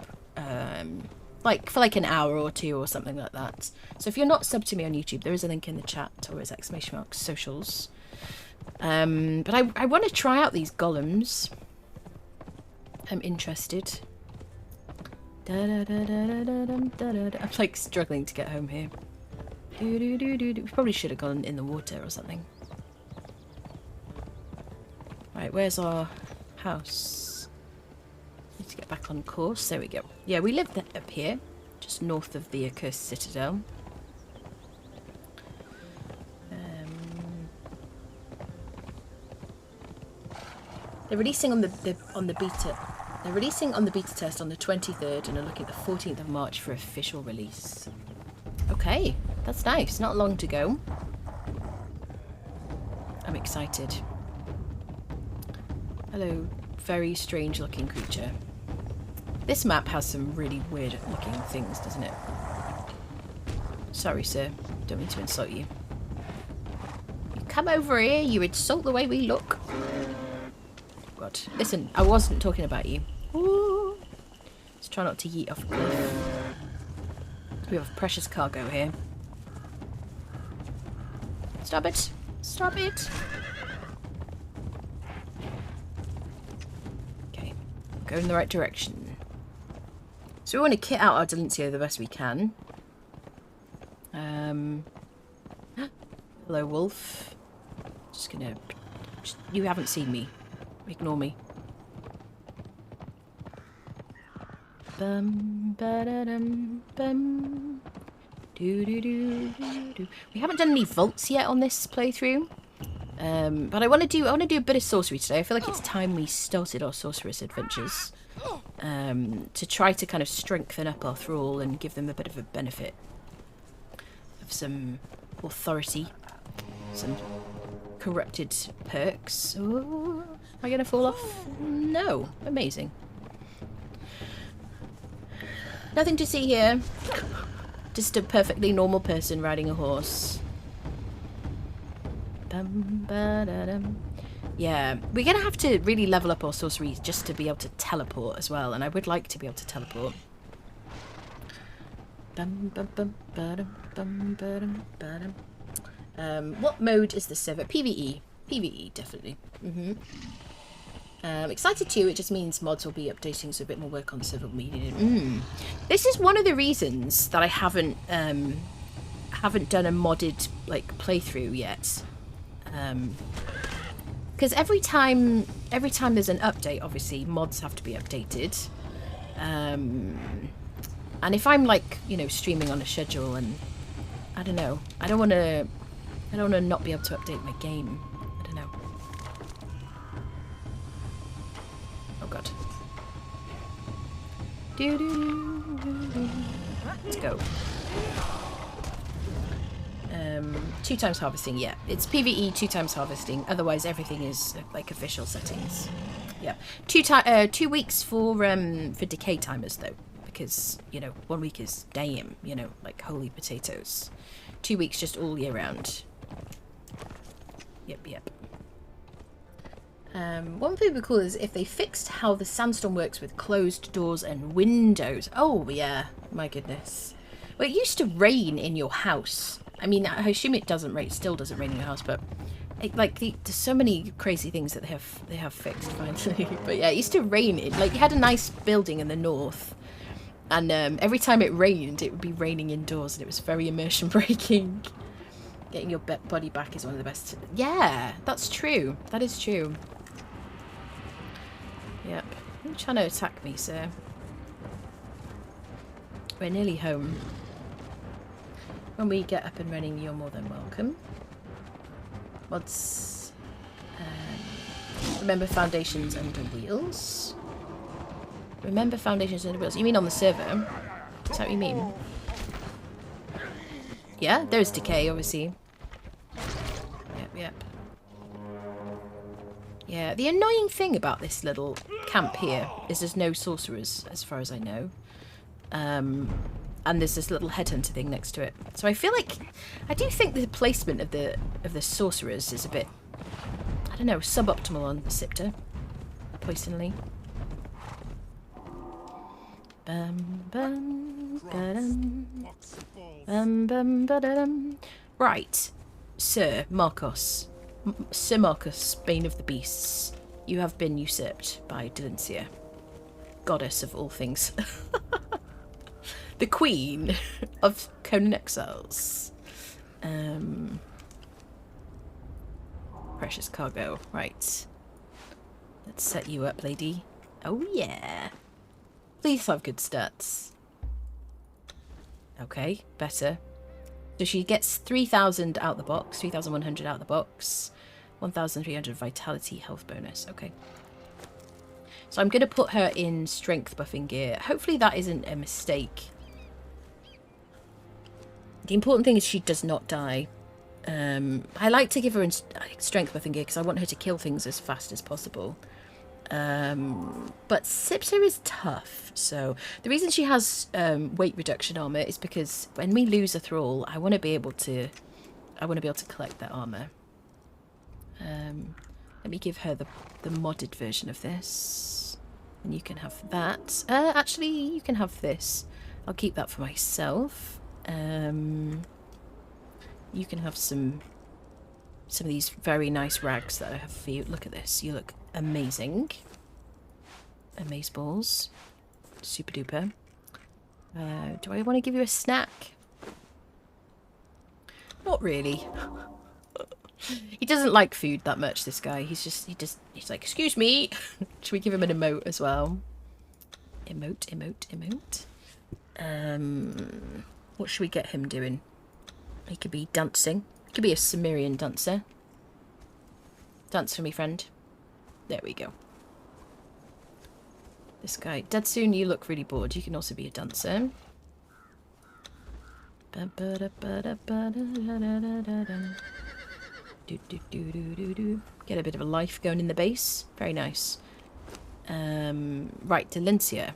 Like for like an hour or 2 or something like that. So if you're not subbed to me on YouTube, there is a link in the chat, or is ! Socials. But I want to try out these golems. I'm interested. I'm like struggling to get home here. We probably should have gone in the water or something. Right, where's our house? Need to get back on course. There we go. Yeah, we live up here, just north of the accursed Citadel. They're releasing on the beta. They're releasing on the beta test on the 23rd and are looking at the 14th of March for official release. Okay, that's nice. Not long to go. I'm excited. Hello, very strange looking creature. This map has some really weird looking things, doesn't it? Sorry, sir. Don't mean to insult you. You come over here, you insult the way we look. God. Listen, I wasn't talking about you. Ooh. Let's try not to yeet off a cliff. We have precious cargo here. Stop it. Stop it. Okay. Go in the right direction. So we want to kit out our Delencia the best we can. Hello, wolf. Just gonna... You haven't seen me. Ignore me. Bum ba da dum bum. Do do do do do. We haven't done any vaults yet on this playthrough. But I want to do a bit of sorcery today. I feel like it's time we started our sorceress adventures. To try to kind of strengthen up our thrall and give them a bit of a benefit of some authority, some corrupted perks. Oh, am I going to fall off? No. Amazing. Nothing to see here. Just a perfectly normal person riding a horse. Bum, ba, da, dum. Yeah, we're going to have to really level up our sorcery just to be able to teleport as well, and I would like to be able to teleport. Bum, bum, bum, ba-dum, bum, ba-dum, ba-dum. What mode is the server? PvE. PvE, definitely. Excited too, it just means mods will be updating, so a bit more work on the server will be needed. This is one of the reasons that I haven't done a modded like playthrough yet. Because every time there's an update, obviously mods have to be updated. And if I'm like, you know, streaming on a schedule, and I don't know, I don't want to not be able to update my game. I don't know. Let's go. 2 times harvesting, yeah. It's PvE 2 times harvesting. Otherwise, everything is like official settings. Yeah. 2 weeks for decay timers though, because you know 1 week is damn, you know, like holy potatoes. 2 weeks just all year round. Yep. One thing would be cool is if they fixed how the sandstone works with closed doors and windows. Oh yeah, my goodness. Well, it used to rain in your house. I mean, I assume it doesn't rain, still doesn't rain in your house, but there's so many crazy things that they have fixed finally. But yeah, it used to rain. Like you had a nice building in the north, and every time it rained, it would be raining indoors, and it was very immersion breaking. Getting your body back is one of the best. Yeah, that's true. That is true. Yep. You're trying to attack me, sir. We're nearly home. When we get up and running, you're more than welcome. What's... remember foundations under wheels? Remember foundations under wheels? You mean on the server? Is that what you mean? Yeah, there's decay, obviously. Yep. Yeah, the annoying thing about this little camp here is there's no sorcerers, as far as I know. And there's this little headhunter thing next to it. So I feel like I do think the placement of the sorcerers is a bit, I don't know, suboptimal on Siptah, personally. Right, Sir Marcos, Bane of the Beasts, you have been usurped by Delincia, goddess of all things. The Queen of Conan Exiles. Precious cargo. Right. Let's set you up, lady. Oh, yeah. Please have good stats. Okay, better. So she gets 3,000 out the box, 3,100 out the box, 1,300 vitality health bonus. Okay. So I'm going to put her in strength buffing gear. Hopefully that isn't a mistake. The important thing is she does not die. I like to give her in strength buffing gear because I want her to kill things as fast as possible. But Siptah is tough. So the reason she has weight reduction armor is because when we lose a thrall, I want to be able to collect that armor. Let me give her the modded version of this, and you can have that. Actually, you can have this. I'll keep that for myself. You can have some of these very nice rags that I have for you. Look at this. You look amazing. Amazeballs. Super duper. Do I want to give you a snack? Not really. He doesn't like food that much, this guy. He's like, excuse me. Should we give him an emote as well? Emote. What should we get him doing? He could be dancing. He could be a Cimmerian dancer. Dance for me, friend. There we go. This guy. Dadsoon, you look really bored. You can also be a dancer. Get a bit of a life going in the base. Very nice. Right, Delincia.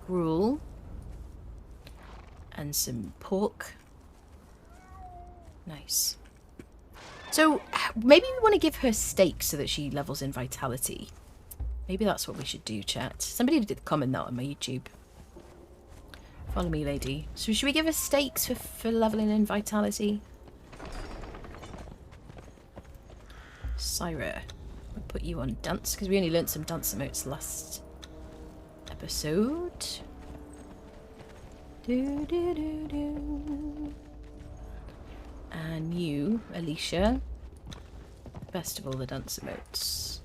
Gruel. And some pork. Nice. So, maybe we want to give her steak so that she levels in vitality. Maybe that's what we should do, chat. Somebody did comment that on my YouTube. Follow me, lady. So should we give her steaks for leveling in vitality? Syra. We'll put you on dance, because we only learnt some dance emotes last episode. And you, Alicia. Best of all the dance emotes.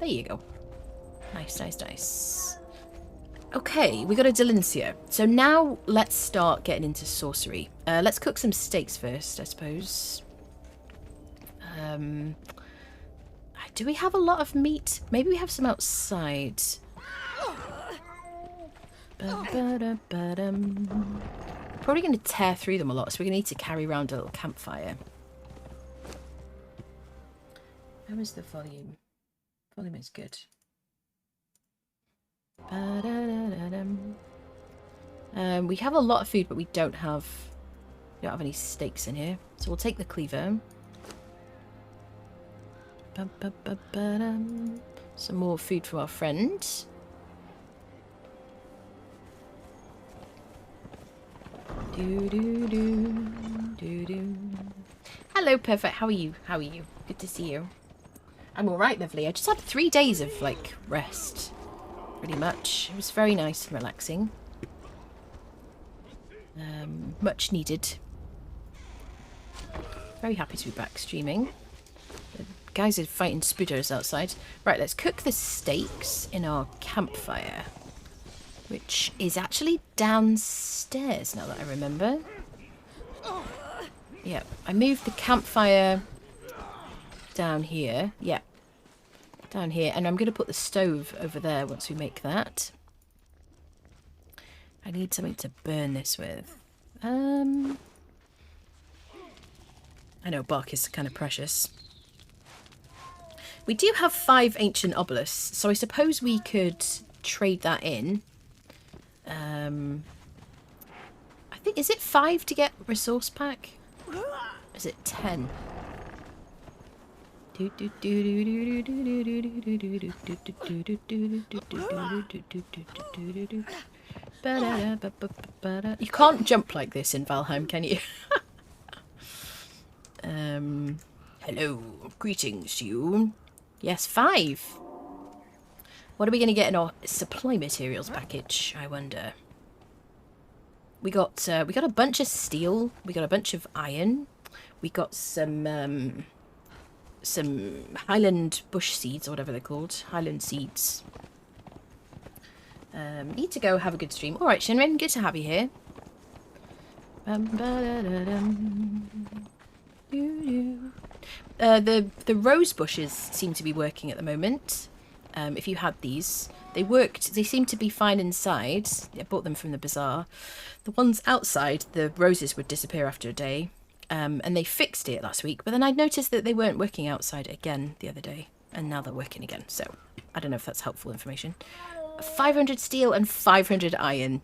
There you go. Nice. Okay, we got a Delincia. So now let's start getting into sorcery. Let's cook some steaks first, I suppose. Do we have a lot of meat? Maybe we have some outside. Ba-da-ba-dum. Probably going to tear through them a lot, so we're going to need to carry around a little campfire. How is the volume? Volume is good. We have a lot of food, but we don't have any steaks in here, so we'll take the cleaver. Some more food from our friend. Hello, Perfect. How are you? How are you? Good to see you. I'm alright, lovely. I just had 3 days of, like, rest. Pretty much. It was very nice and relaxing. Much needed. Very happy to be back streaming. The guys are fighting spooters outside. Right, let's cook the steaks in our campfire, which is actually downstairs now that I remember. Yeah, I moved the campfire down here. Yeah, down here. And I'm going to put the stove over there once we make that. I need something to burn this with. I know bark is kind of precious. We do have 5 ancient obelisks, so I suppose we could trade that in. I think, is it 5 to get resource pack? Is it 10? You can't jump like this in Valheim, can you? Hello, greetings to you. Yes, 5. What are we going to get in our supply materials package, I wonder? We got a bunch of steel. We got a bunch of iron. We got some Highland bush seeds, or whatever they're called. Highland seeds. Need to go have a good stream. All right, Shinrin, good to have you here. The rose bushes seem to be working at the moment. If you had these, they worked. They seem to be fine inside. I bought them from the bazaar. The ones outside, the roses would disappear after a day. And they fixed it last week, but then I noticed that they weren't working outside again the other day, and now they're working again. So I don't know if that's helpful information. 500 steel and 500 iron.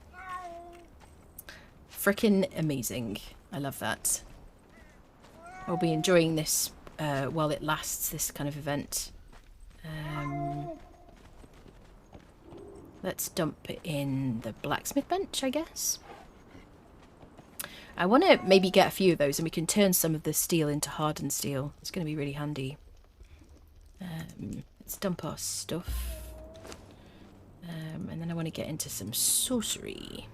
Frickin' amazing. I love that. I'll be enjoying this while it lasts, this kind of event. Let's dump it in the blacksmith bench, I guess. I want to maybe get a few of those and we can turn some of the steel into hardened steel. It's going to be really handy. Let's dump our stuff. And then I want to get into some sorcery.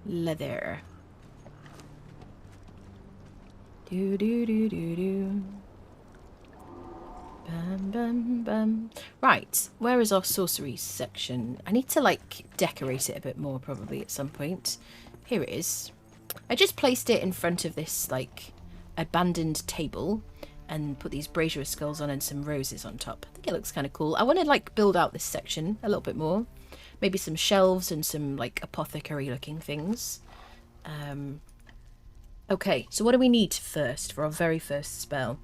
Leather. Bum, bum, bum. Right, where is our sorcery section? I need to, like, decorate it a bit more probably at some point. Here it is. I just placed it in front of this, like, abandoned table and put these brazier skulls on and some roses on top. I think it looks kind of cool. I want to, like, build out this section a little bit more. Maybe some shelves and some, like, apothecary-looking things. Okay, so what do we need first for our very first spell?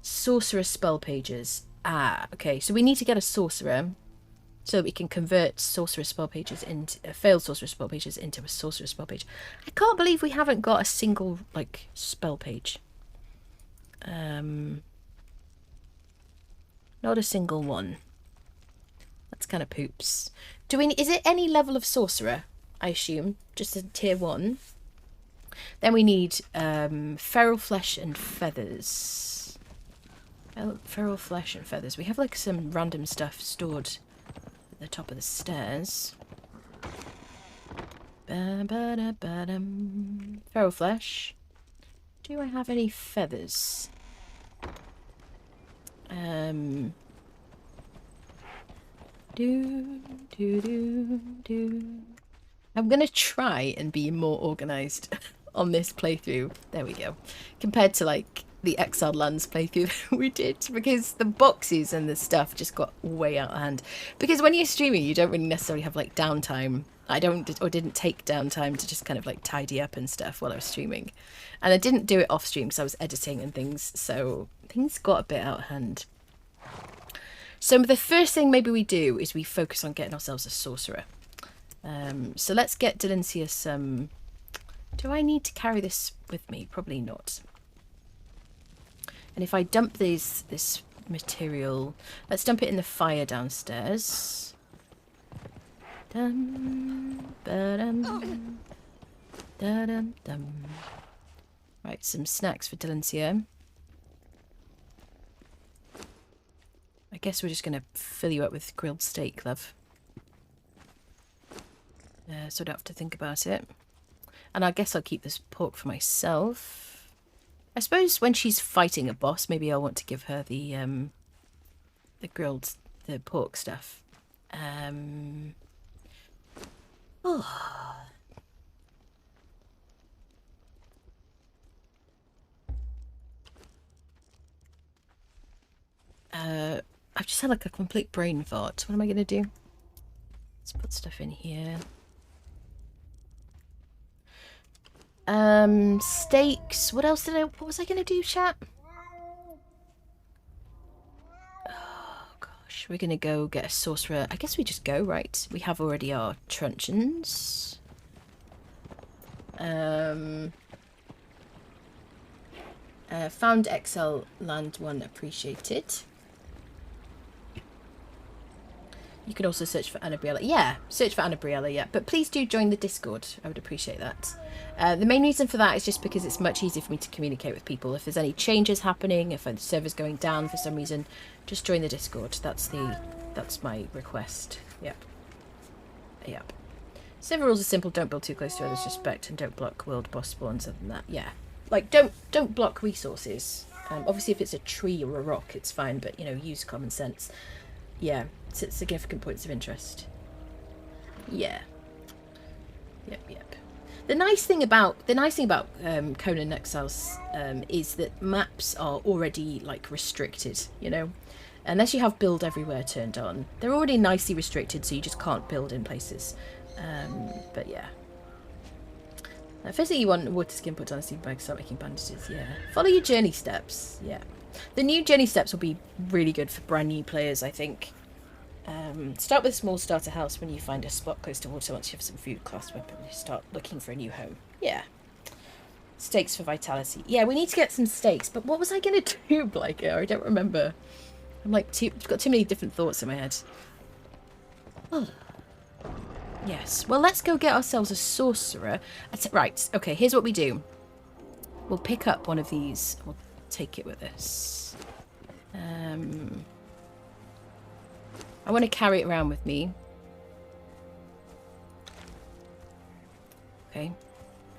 Sorcerer spell pages. Ah, okay. So we need to get a sorcerer so that we can convert sorcerer spell pages into failed sorcerer spell pages into a sorcerer spell page. I can't believe we haven't got a single like spell page. Not a single one. That's kind of poops. Do we? Is it any level of sorcerer? I assume just a tier 1. Then we need feral flesh and feathers. Feral flesh and feathers. We have like some random stuff stored at the top of the stairs. Feral flesh. Do I have any feathers? I'm gonna try and be more organised on this playthrough. There we go. Compared to like the Exiled Lands playthrough that we did, because the boxes and the stuff just got way out of hand. Because when you're streaming, you don't really necessarily have like downtime. I didn't take downtime to just kind of like tidy up and stuff while I was streaming. And I didn't do it off stream because I was editing and things, so things got a bit out of hand. So the first thing maybe we do is we focus on getting ourselves a sorcerer. So let's get Delincia some... Do I need to carry this with me? Probably not. And if I dump this material... Let's dump it in the fire downstairs. Dum, ba-dum, da-dum, dum. Right, some snacks for Delincia. I guess we're just going to fill you up with grilled steak, love. So I don't have to think about it. And I guess I'll keep this pork for myself. I suppose when she's fighting a boss, maybe I'll want to give her the pork stuff. Oh. I've just had like a complete brain fart. What am I going to do? Let's put stuff in here. Steaks. What else what was I going to do, chat? Oh, gosh. We're going to go get a sorcerer. I guess we just go, right? We have already our truncheons. Found Exile Land 1 appreciated. You can also search for Annabriella. Yeah, search for Annabriella, yeah. But please do join the Discord. I would appreciate that. The main reason for that is just because it's much easier for me to communicate with people. If there's any changes happening, if the server's going down for some reason, just join the Discord. That's my request. Yep. Yep. Server rules are simple. Don't build too close to others' respect, and don't block world boss spawns. Other than that, yeah. Like, don't block resources. Obviously, if it's a tree or a rock, it's fine. But, you know, use common sense. Yeah. Significant points of interest. Yeah. Yep. The nice thing about Conan Exiles is that maps are already like restricted, you know, unless you have build everywhere turned on. They're already nicely restricted, so you just can't build in places. But yeah. First thing you want water skin put on a sleeping bag, start making bandages. Yeah. Follow your journey steps. Yeah. The new journey steps will be really good for brand new players, I think. Start with a small starter house. When you find a spot close to water, once you have some food, class weapon, you start looking for a new home. Yeah. Steaks for vitality. Yeah, we need to get some steaks. But what was I going to do, Blake? I don't remember. I'm like, got too many different thoughts in my head. Oh. Yes. Well, let's go get ourselves a sorcerer. Right. Okay, here's what we do. We'll pick up one of these. We'll take it with us. I want to carry it around with me. Okay.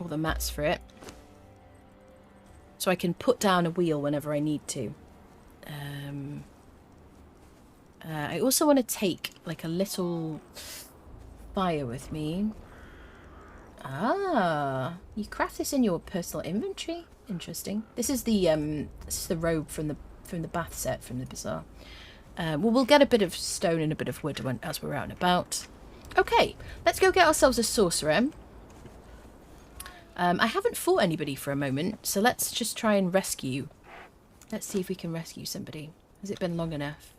All the mats for it. So I can put down a wheel whenever I need to. I also want to take like a little fire with me. Ah, you craft this in your personal inventory. Interesting. This is the robe from the bath set from the bazaar. Well, we'll get a bit of stone and a bit of wood as we're out and about. Okay, let's go get ourselves a sorcerer. I haven't fought anybody for a moment, so let's just try and rescue. Let's see if we can rescue somebody. Has it been long enough?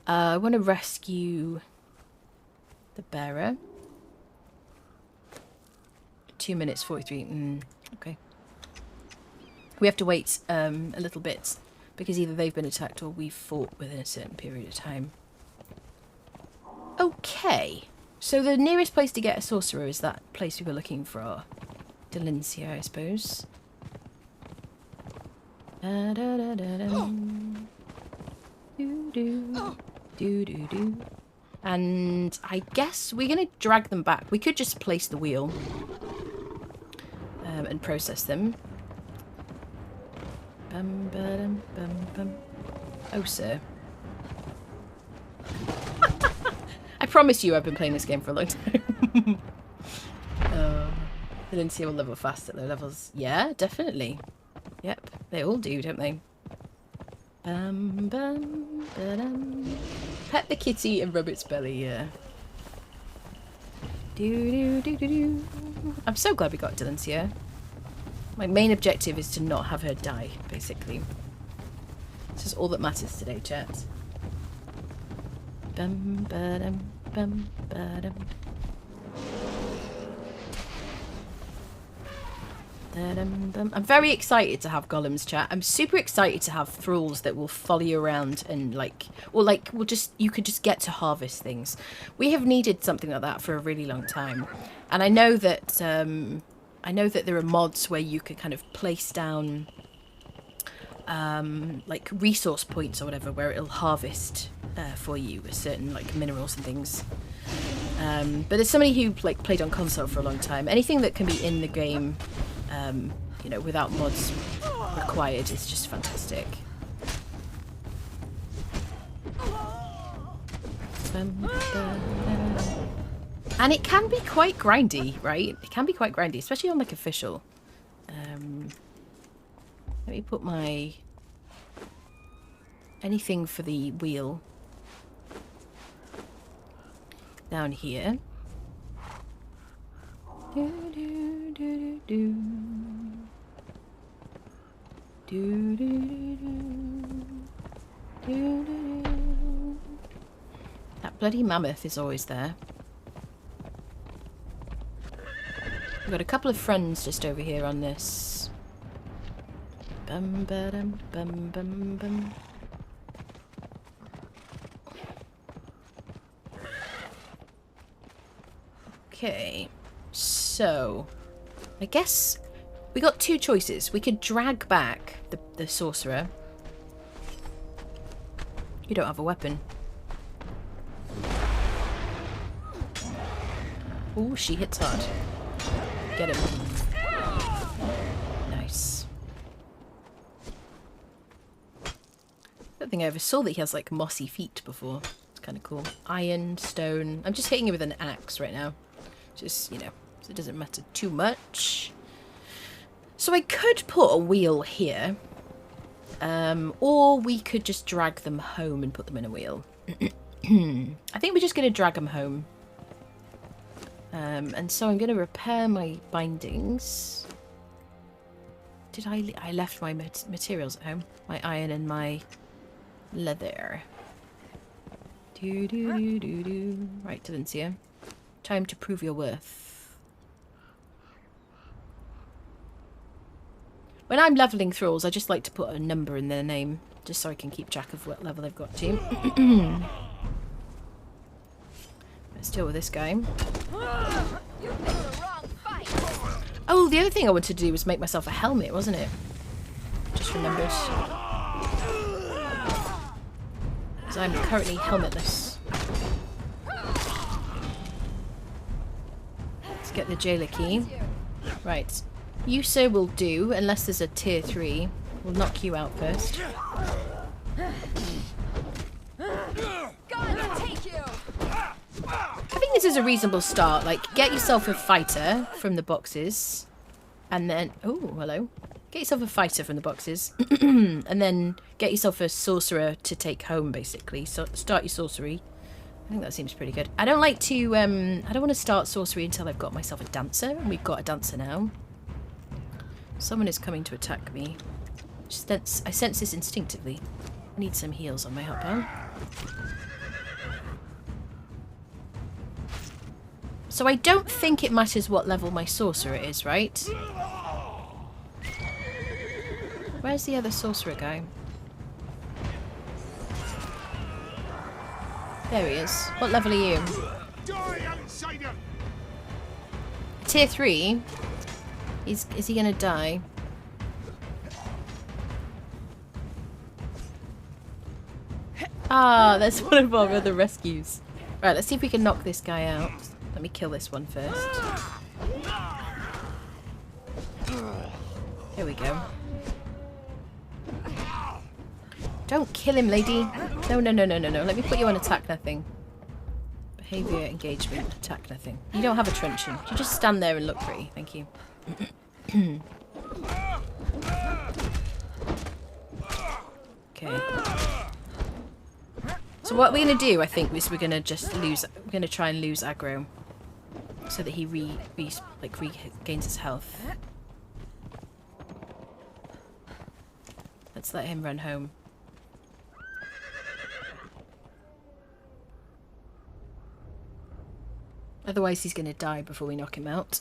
I want to rescue the bearer. 2 minutes 43. Okay. We have to wait a little bit, because either they've been attacked or we've fought within a certain period of time. Okay. So the nearest place to get a sorcerer is that place we were looking for. Delincia, I suppose. Da, da, da, da, da. Do, do. Do, do, do. And I guess we're going to drag them back. We could just place the wheel and process them. Bum, ba-dum, bum, bum. Oh, sir. I promise you I've been playing this game for a long time. Delincia will level fast at low levels. Yeah, definitely. Yep. They all do, don't they? Bum, bum, ba-dum. Pet the kitty and rub its belly, yeah. Do. I'm so glad we got Dylan's here. My main objective is to not have her die, basically. This is all that matters today, chat. Bum, ba-dum, bum, ba-dum. I'm very excited to have golems, chat. I'm super excited to have thralls that will follow you around and you could just get to harvest things. We have needed something like that for a really long time, and I know that there are mods where you could kind of place down like resource points or whatever, where it'll harvest for you with certain like minerals and things. But as somebody who like played on console for a long time, anything that can be in the game, you know, without mods required is just fantastic. And it can be quite grindy, right? It can be quite grindy, especially on like official. Let me put my anything for the wheel down here. That bloody mammoth is always there. We've got a couple of friends just over here on this. Bum ba dum bum bum bum. Okay, so I guess we got two choices. We could drag back the sorcerer. You don't have a weapon. Oh, she hits hard. Get him. Nice. I don't think I ever saw that he has like mossy feet before. It's kind of cool. Iron, stone. I'm just hitting him with an axe right now. Just, you know, so it doesn't matter too much. So I could put a wheel here. Or we could just drag them home and put them in a wheel. I think we're just going to drag them home. And so I'm going to repair my bindings. Did I left my materials at home? My iron and my leather. Right, Delencia. Time to prove your worth. When I'm leveling thralls, I just like to put a number in their name, just so I can keep track of what level they've got to. Let's deal with this guy. Oh, the other thing I wanted to do was make myself a helmet, wasn't it? Just remembered. Because I'm currently helmetless. Let's get the jailer key. Right. You, sir, will do, unless there's a tier 3. We'll knock you out first. I think this is a reasonable start. Like, get yourself a fighter from the boxes. And then... Oh, hello. Get yourself a fighter from the boxes. And then get yourself a sorcerer to take home, basically. So start your sorcery. I think that seems pretty good. I don't like to... I don't want to start sorcery until I've got myself a dancer. And we've got a dancer now. Someone is coming to attack me. I sense this instinctively. I need some heals on my hotbar. So I don't think it matters what level my sorcerer is, right? Where's the other sorcerer guy? There he is. What level are you? Tier 3? Is he gonna die? Ah, that's one of our other rescues. Right, let's see if we can knock this guy out. Let me kill this one first. Here we go. Don't kill him, lady. No, no, no, no, no, no. Let me put you on attack nothing. Behavior, engagement, attack nothing. You don't have a truncheon. You just stand there and look pretty. Thank you. Okay. So what we're going to do, I think, is we're going to just lose... We're going to try and lose aggro. So that he regains his health. Let's let him run home. Otherwise he's going to die before we knock him out.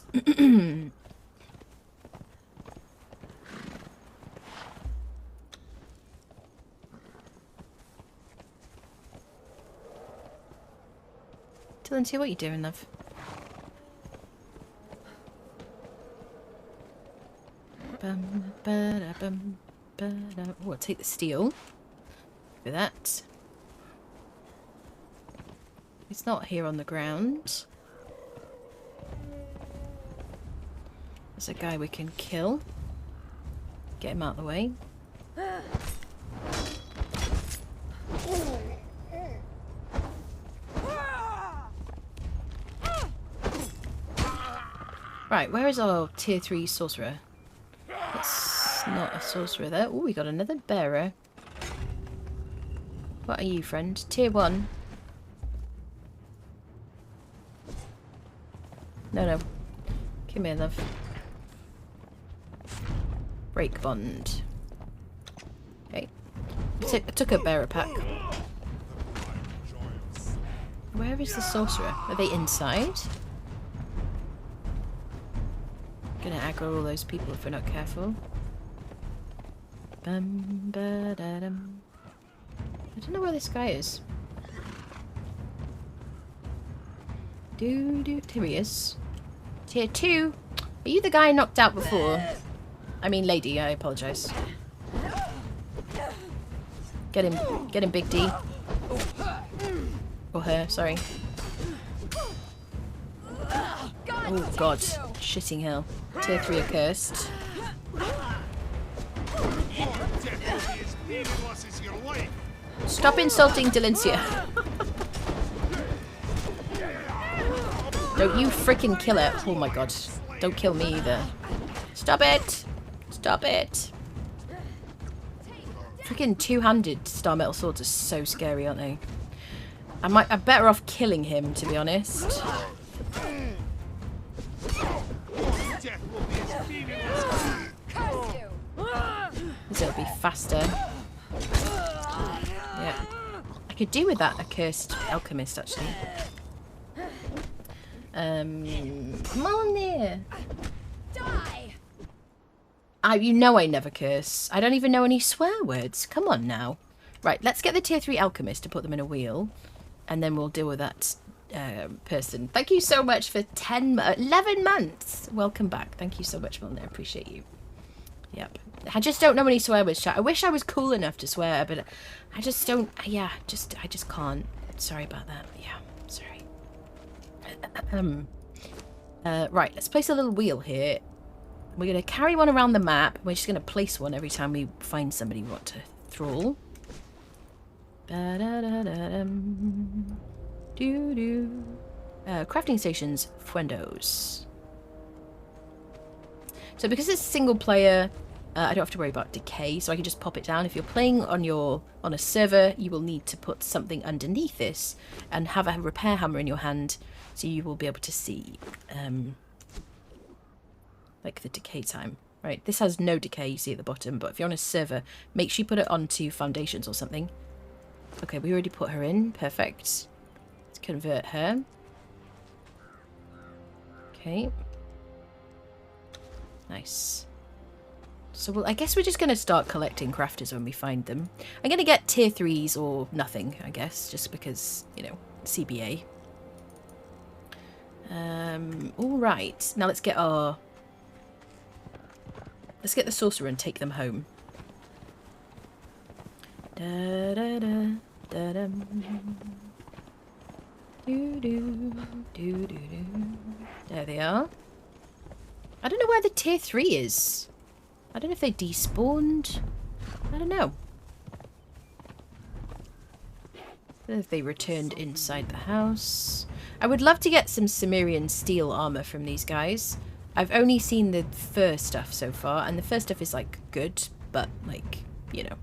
Dylan, what are you doing, love? Oh, I'll take the steel for that. It's not here on the ground. There's a guy we can kill. Get him out of the way. Right, where is our tier 3 sorcerer? That's not a sorcerer there. Oh, we got another bearer. What are you, friend? Tier 1. No. Come here, love. Break bond. Okay. I took a bearer pack. Where is the sorcerer? Are they inside? Gonna aggro all those people if we're not careful. Bum, ba, da, dum. I don't know where this guy is. Here he is. Tier 2. Are you the guy I knocked out before? I mean lady, I apologise. Get him, Big D. Or her, sorry. Oh god, shitting hell. Tier 3 accursed. Stop insulting Delencia. Don't you freaking kill it. Oh my god. Don't kill me either. Stop it. Stop it. Freaking two-handed star metal swords are so scary, aren't they? I'm better off killing him, to be honest. Because it'll be faster. Yeah. I could do with that accursed alchemist, actually. Come on there. Die. You know I never curse. I don't even know any swear words. Come on now. Right, let's get the tier 3 alchemist to put them in a wheel. And then we'll deal with that person. Thank you so much for 11 months. Welcome back. Thank you so much, Milner. I appreciate you. Yep. I just don't know any swear words, chat. I wish I was cool enough to swear, but I just don't. Yeah, I just can't. Sorry about that. Yeah, sorry. Right, let's place a little wheel here. We're going to carry one around the map. We're just going to place one every time we find somebody we want to thrall. Crafting stations, Fuendos. So because it's single player, I don't have to worry about decay, so I can just pop it down. If you're playing on a server, you will need to put something underneath this and have a repair hammer in your hand, so you will be able to see like the decay time. Right, this has no decay, you see at the bottom, but if you're on a server, make sure you put it onto foundations or something. Okay, we already put her in. Perfect. Let's convert her. Okay. Nice. So I guess we're just going to start collecting crafters when we find them. I'm going to get tier 3s or nothing, I guess, just because, you know, CBA. All right. Now let's get the sorcerer and take them home. Da da da da dum. Do do do do do. There they are. I don't know where the tier 3 is. I don't know if they despawned. I don't know. I don't know if they returned inside the house. I would love to get some Cimmerian steel armor from these guys. I've only seen the fur stuff so far, and the fur stuff is like good, but like, you know,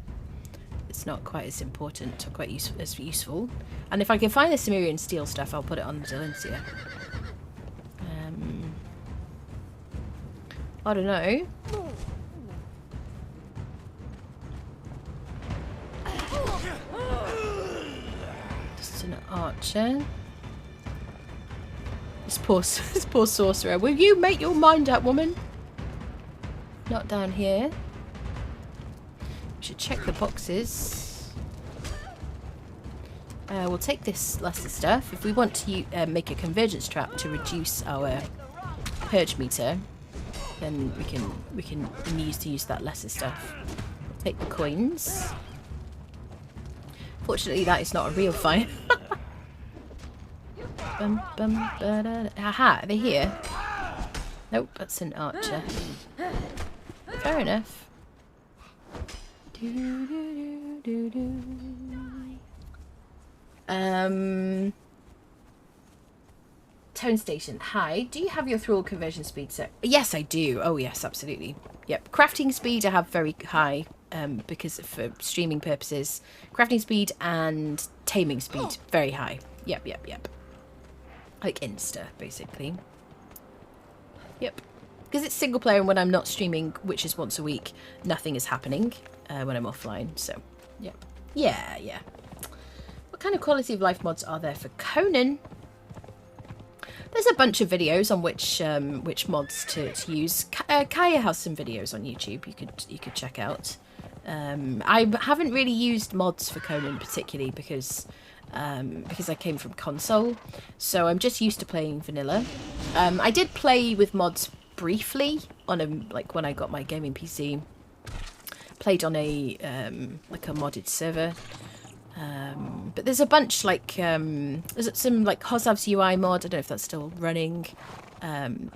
it's not quite as important or quite as useful. And if I can find the Sumerian steel stuff, I'll put it on the Delencia. I don't know. Just an archer. This poor sorcerer. Will you make your mind up, woman? Not down here. We should check the boxes. We'll take this lesser stuff. If we want to make a convergence trap to reduce our purge meter, then we can use that lesser stuff. Take the coins. Fortunately, that is not a real fire. Aha, are they here? Nope, that's an archer. Fair enough. Tone Station. Hi, do you have your thrall conversion speed set? Yes, I do. Oh yes, absolutely. Yep. Crafting speed I have very high because for streaming purposes. Crafting speed and taming speed very high. Yep. Like Insta, basically. Yep. Because it's single player and when I'm not streaming, which is once a week, nothing is happening when I'm offline. So, yep. Yeah. What kind of quality of life mods are there for Conan? There's a bunch of videos on which mods to use. Kaya has some videos on YouTube you could check out. I haven't really used mods for Conan particularly because I came from console, so I'm just used to playing vanilla. I did play with mods briefly on when I got my gaming PC. Played on a modded server. But there's a bunch there's some like Hozav's UI mod, I don't know if that's still running.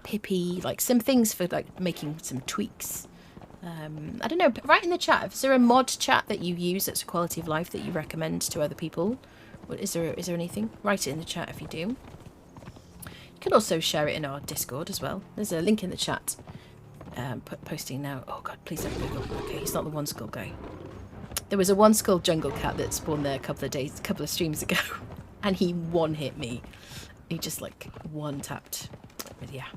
Pippi, like some things for like making some tweaks. I don't know, write in the chat, is there a mod chat that you use that's a quality of life that you recommend to other people? Is there anything? Write it in the chat if you do. You can also share it in our Discord as well. There's a link in the chat. Posting now. Oh god, please don't Google. Okay, he's not the one skull guy. There was a one skull jungle cat that spawned there a couple of streams ago, and he one hit me. He just like one tapped. But yeah,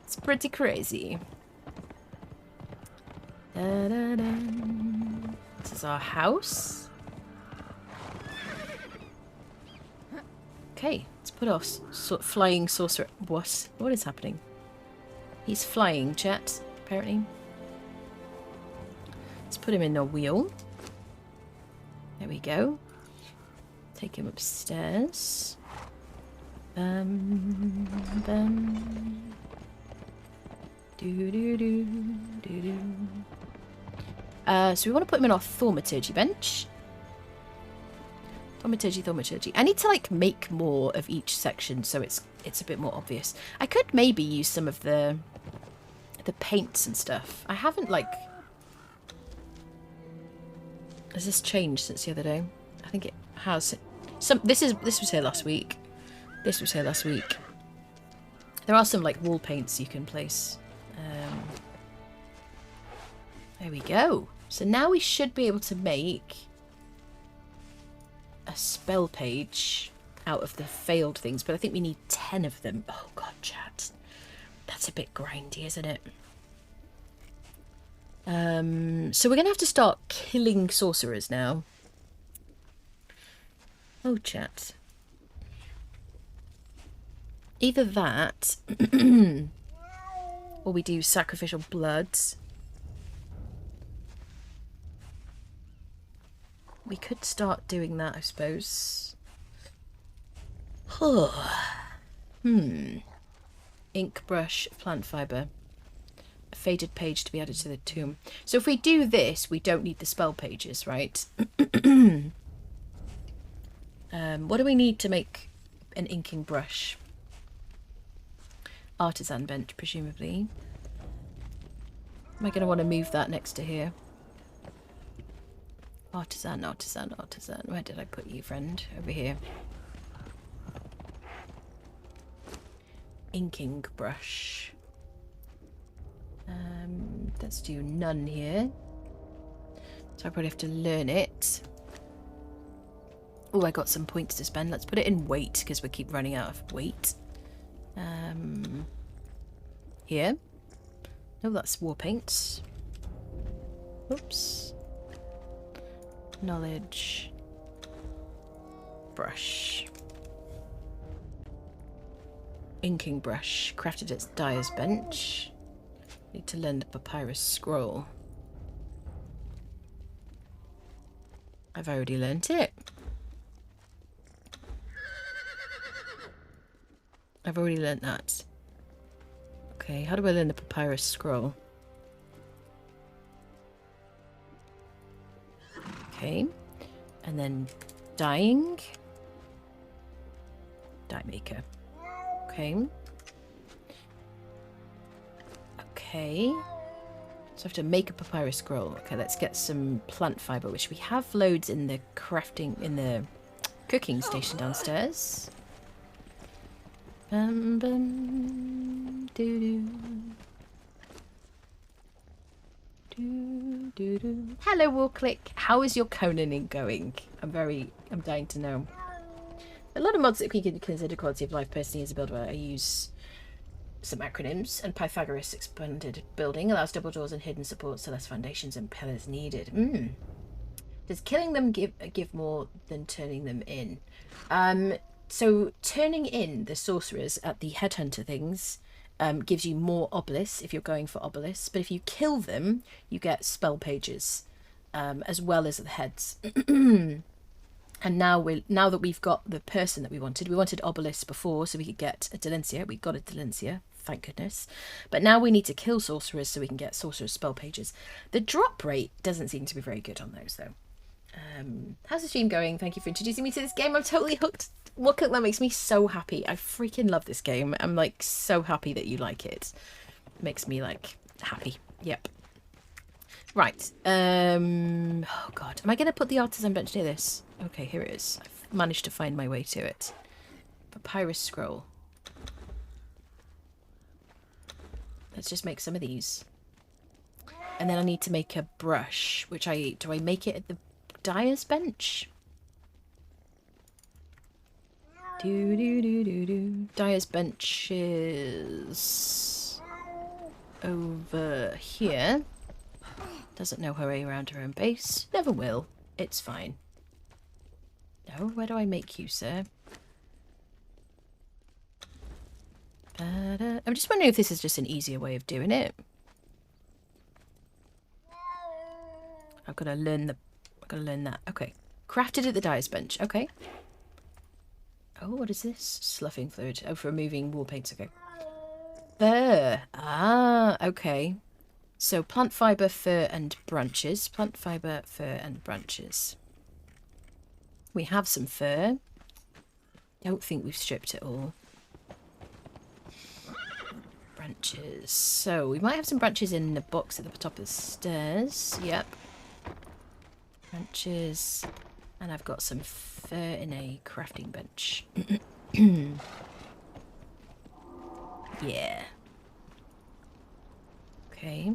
it's pretty crazy. This is our house. Okay, let's put our flying sorcerer. What is happening? He's flying, chat. Apparently. Let's put him in the wheel. There we go. Take him upstairs. So we want to put him in our thaumaturgy bench. Thaumaturgy. I need to like make more of each section so it's a bit more obvious. I could maybe use some of the paints and stuff. I haven't like. Has this changed since the other day? I think it has. This was here last week. This was here last week. There are some like wall paints you can place. There we go. So now we should be able to make a spell page out of the failed things, but I think we need 10 of them. Oh god, chat. That's a bit grindy, isn't it? So we're gonna have to start killing sorcerers now. Oh, chat. Either that, or we do sacrificial bloods. We could start doing that, I suppose. Ink brush, plant fibre. A faded page to be added to the tomb. So if we do this, we don't need the spell pages, right? What do we need to make an inking brush? Artisan bench, presumably. Am I going to want to move that next to here? Artisan. Where did I put you, friend? Over here. Inking brush. Let's do none here. So I probably have to learn it. Oh, I got some points to spend. Let's put it in weight because we keep running out of weight. Here. No, that's war paint. Oops. Knowledge. Brush. Inking brush. Crafted at dyer's bench. Need to learn the papyrus scroll. I've already learnt it. I've already learnt that. Okay, how do I learn the papyrus scroll? Okay. And then dyeing. Dye maker. Okay. Okay. So I have to make a papyrus scroll. Okay, let's get some plant fiber, which we have loads in the crafting, in the cooking station downstairs. Bum, bum, doo doo. Doo doo doo. Hello, Warclick. How is your Conan going? I'm dying to know. A lot of mods that we can consider quality of life personally as a builder. I use some acronyms, and Pythagoras expanded building allows double doors and hidden supports, so less foundations and pillars needed. Does killing them give more than turning them in? So turning in the sorcerers at the Headhunter things gives you more obelisks if you're going for obelisks, but if you kill them, you get spell pages as well as the heads. And now that we've got the person that we wanted obelisks before so we could get a Delencia. We got a Delencia, thank goodness. But now we need to kill sorcerers so we can get sorcerer's spell pages. The drop rate doesn't seem to be very good on those though. How's the stream going? Thank you for introducing me to this game. I'm totally hooked. That makes me so happy. I freaking love this game. I'm like so happy that you like it. Makes me like happy. Yep. Right. Oh god. Am I gonna put the artisan bench near this? Okay, here it is. I've managed to find my way to it. Papyrus scroll. Let's just make some of these. And then I need to make a brush, which do I make it at the dyer's bench? Dyer's bench is over here. Doesn't know her way around her own base. Never will. It's fine. No, where do I make you, sir? I'm just wondering if this is just an easier way of doing it. I've got to learn that. Okay. Crafted at the dyer's bench. Okay. Oh, what is this? Sloughing fluid. Oh, for removing wall paints. Okay. Fur. Ah, okay. So plant fiber, fur, and branches. Plant fiber, fur, and branches. We have some fur. Don't think we've stripped it all. Branches. So we might have some branches in the box at the top of the stairs. Yep. Branches. And I've got some fur in a crafting bench. Yeah. Okay.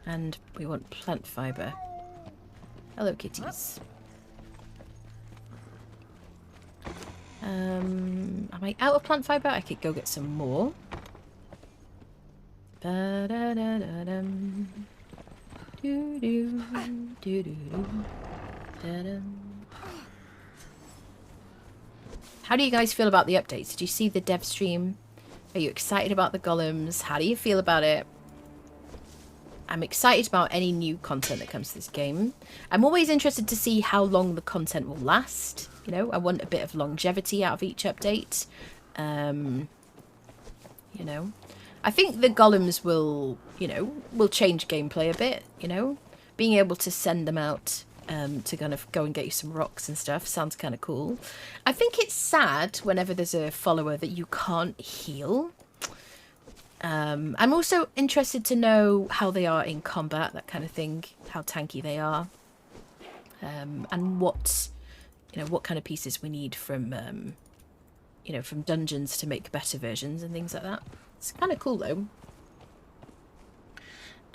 And we want plant fiber. Hello, kitties. Am I out of plant fiber? I could go get some more. Ba-da-da-da-dum. Do-do, do-do, da-dum. How do you guys feel about the updates? Did you see the dev stream? Are you excited about the golems? How do you feel about it? I'm excited about any new content that comes to this game. I'm always interested to see how long the content will last. You know, I want a bit of longevity out of each update. You know, I think the golems will, will change gameplay a bit, Being able to send them out to kind of go and get you some rocks and stuff sounds kind of cool. I think it's sad whenever there's a follower that you can't heal. I'm also interested to know how they are in combat, that kind of thing, how tanky they are, and what kind of pieces we need from, from dungeons to make better versions and things like that. It's kind of cool though.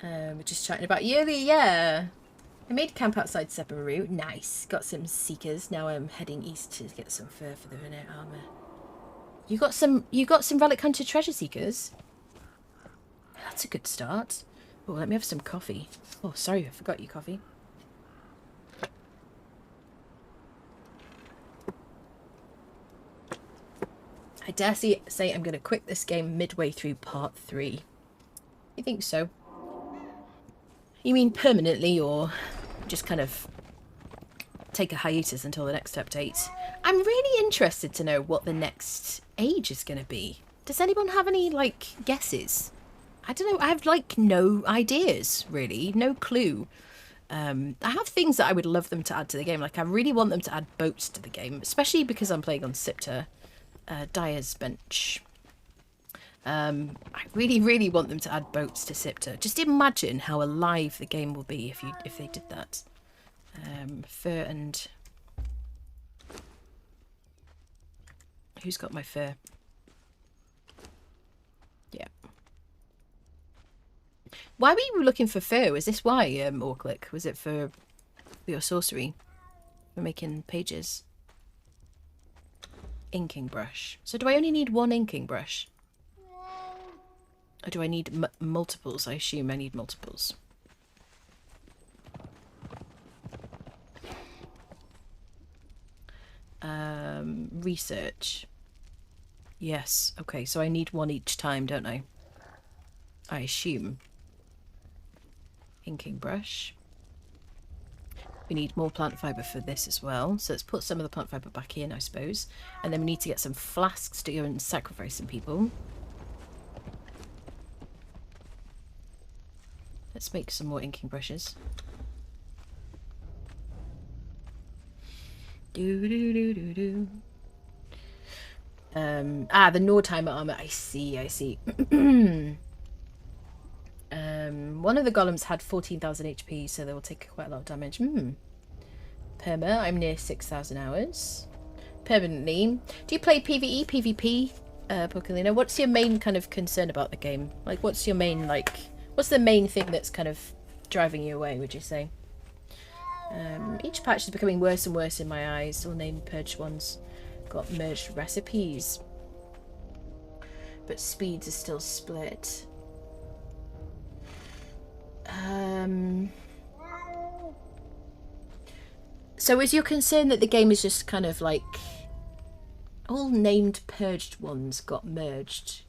We're just chatting about yearly, yeah. I made camp outside Sepamaru. Nice. Got some seekers. Now I'm heading east to get some fur for the Renault armor. You got some relic hunter treasure seekers? That's a good start. Oh, let me have some coffee. Oh, sorry, I forgot your coffee. I dare say I'm going to quit this game midway through part 3. You think so? You mean permanently, or just kind of take a hiatus until the next update? I'm really interested to know what the next age is going to be. Does anyone have any, like, guesses? I don't know. I have, like, no ideas, really. No clue. I have things that I would love them to add to the game. Like, I really want them to add boats to the game, especially because I'm playing on Siptah. Dyer's Bench. I really, really want them to add boats to Siptah. Just imagine how alive the game will be if they did that. Fur and... Who's got my fur? Yeah. Why were you looking for fur? Was this why, Orclick? Was it for your sorcery? For making pages? Inking brush. So do I only need one inking brush? Or do I need multiples? I assume I need multiples. Research. Yes. Okay, so I need one each time, don't I? I assume. Inking brush. We need more plant fibre for this as well. So let's put some of the plant fibre back in, I suppose. And then we need to get some flasks to go and sacrifice some people. Let's make some more inking brushes. The Nordheimer armor. I see. One of the golems had 14,000 HP, so they will take quite a lot of damage. Perma, I'm near 6,000 hours. Permanently. Do you play PvE, PvP, Pocolino? What's your main kind of concern about the game? Like, what's your main, like... What's the main thing that's kind of driving you away, would you say? Each patch is becoming worse and worse in my eyes. All named purged ones got merged recipes. But speeds are still split. So is your concern that the game is just kind of like all named purged ones got merged?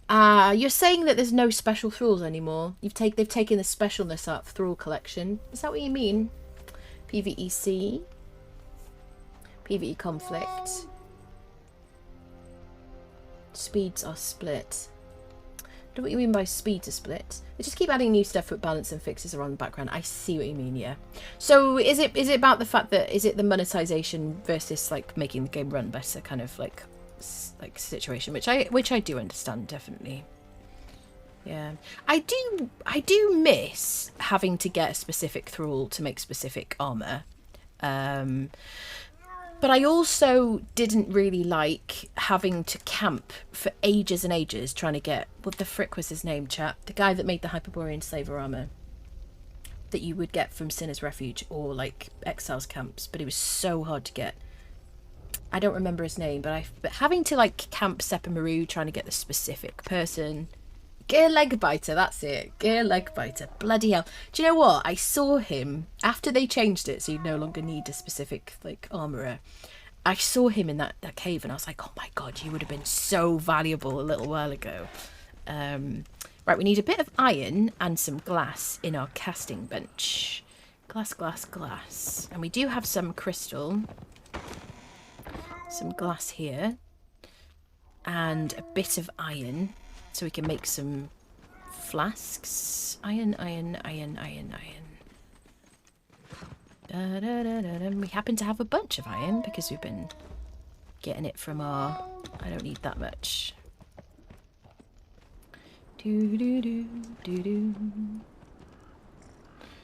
You're saying that there's no special thralls anymore. They've taken the specialness out of Thrall collection. Is that what you mean? PvEC, PvE conflict. Speeds are split. I don't know what you mean by speeds are split. They just keep adding new stuff with balance and fixes are on the background. I see what you mean, yeah. So is it about the fact that is it the monetization versus like making the game run better kind of like situation, which I do understand, definitely. Yeah, I do miss having to get a specific thrall to make specific armor, but I also didn't really like having to camp for ages and ages trying to get, what the frick was his name, chap? The guy that made the Hyperborean slaver armor that you would get from Sinner's Refuge or like Exiles camps, but it was so hard to get. I don't remember his name, but having to like camp Sepamaru trying to get the specific person. Gear Legbiter, that's it. Gear Legbiter. Bloody hell. Do you know what? I saw him after they changed it so you no longer need a specific like armourer. I saw him in that cave and I was like, oh my god, you would have been so valuable a little while ago. Right, we need a bit of iron and some glass in our casting bench. Glass. And we do have some crystal. Some glass here. And a bit of iron. So we can make some flasks. Iron. We happen to have a bunch of iron because we've been getting it from our... I don't need that much.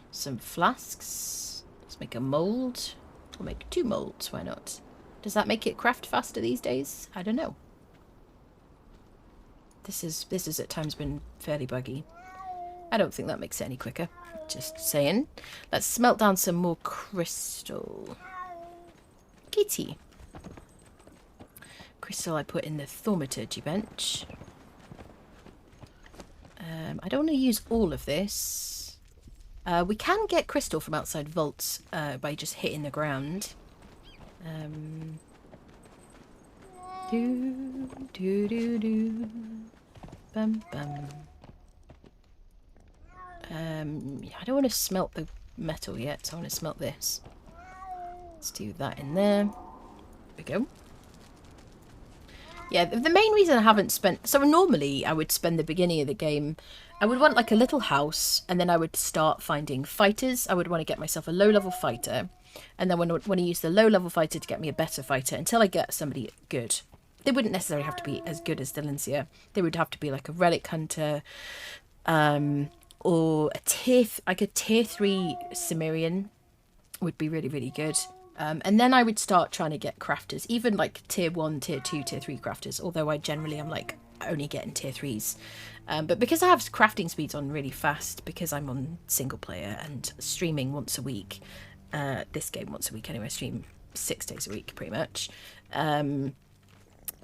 Some flasks. Let's make a mould. We'll make 2 moulds, why not? Does that make it craft faster these days? I don't know. This has at times been fairly buggy. I don't think that makes it any quicker. Just saying. Let's smelt down some more crystal. Kitty. Crystal I put in the thaumaturgy bench. I don't want to use all of this. We can get crystal from outside vaults by just hitting the ground. Do do do do. Bum bum. I don't want to smelt the metal yet, so I want to smelt this. Let's do that in there. There we go. Yeah, the main reason I haven't spent... So normally I would spend the beginning of the game... I would want like a little house, and then I would start finding fighters. I would want to get myself a low-level fighter, and then I want to use the low-level fighter to get me a better fighter until I get somebody good. They wouldn't necessarily have to be as good as Delancia. They would have to be like a relic hunter, or a tier 3 Cimmerian would be really, really good. And then I would start trying to get crafters, even like tier 1, tier 2, tier 3 crafters, although I generally am like only getting tier 3s. But because I have crafting speeds on really fast, because I'm on single player and streaming once a week, this game once a week anyway, I stream 6 days a week pretty much,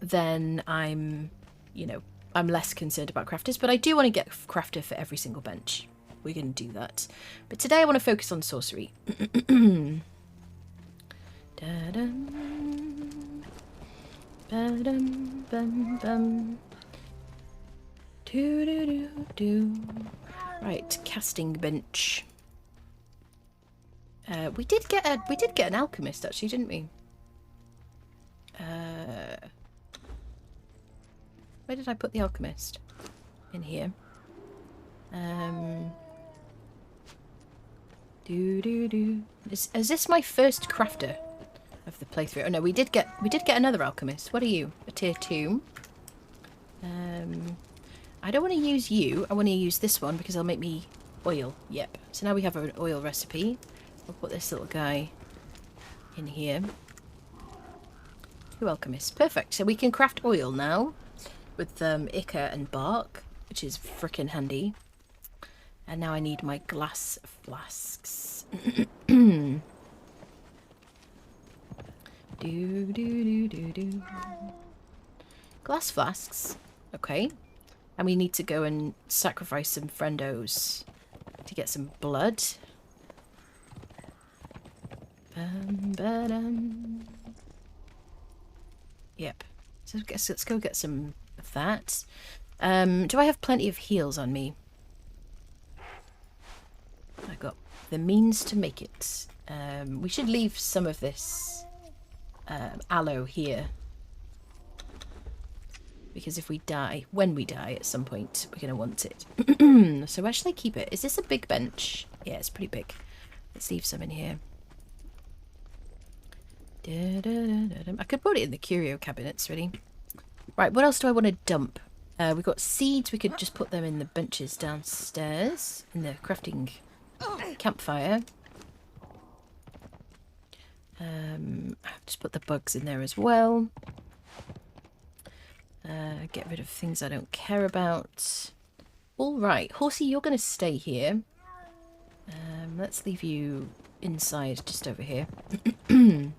then I'm, you know, I'm less concerned about crafters, but I do want to get a crafter for every single bench. We're going to do that. But today I want to focus on sorcery. Da-dum, ba-dum, bum, bum. Do-do-do-do. Right, casting bench. We did get an alchemist actually, didn't we? Where did I put the alchemist? In here. Is this my first crafter of the playthrough? Oh no, we did get another alchemist. What are you? A tier 2. I don't want to use you. I want to use this one because it'll make me oil. Yep. So now we have an oil recipe. We'll put this little guy in here. 2 alchemists. Perfect. So we can craft oil now with ichor and bark, which is frickin' handy. And now I need my glass flasks. do do do do do. Glass flasks. Okay. And we need to go and sacrifice some friendos to get some blood. Yep. So let's go get some of that. Do I have plenty of heals on me? I got the means to make it. We should leave some of this aloe here. Because if we die, when we die at some point, we're going to want it. So where should I keep it? Is this a big bench? Yeah, it's pretty big. Let's leave some in here. I could put it in the curio cabinets, really. Right, what else do I want to dump? We've got seeds. We could just put them in the benches downstairs in the crafting campfire. Just put the bugs in there as well. Get rid of things I don't care about. All right, Horsey, you're going to stay here. Let's leave you inside, just over here. I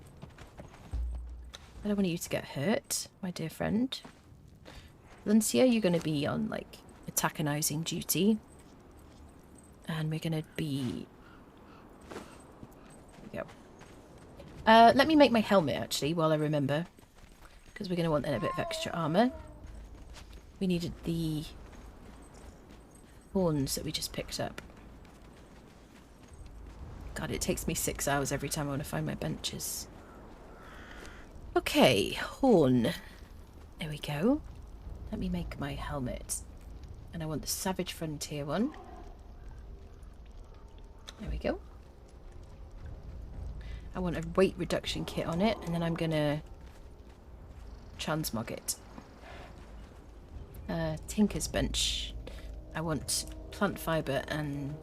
don't want you to get hurt, my dear friend. Lancia, you're going to be on, like, antagonizing duty. And we're going to be... There we go. Let me make my helmet, actually, while I remember. Because we're going to want a bit of extra armour. We needed the horns that we just picked up. God, it takes me 6 hours every time I want to find my benches. Okay, horn. There we go. Let me make my helmet. And I want the Savage Frontier one. There we go. I want a weight reduction kit on it, and then I'm going to transmog it. Tinker's Bench. I want plant fibre and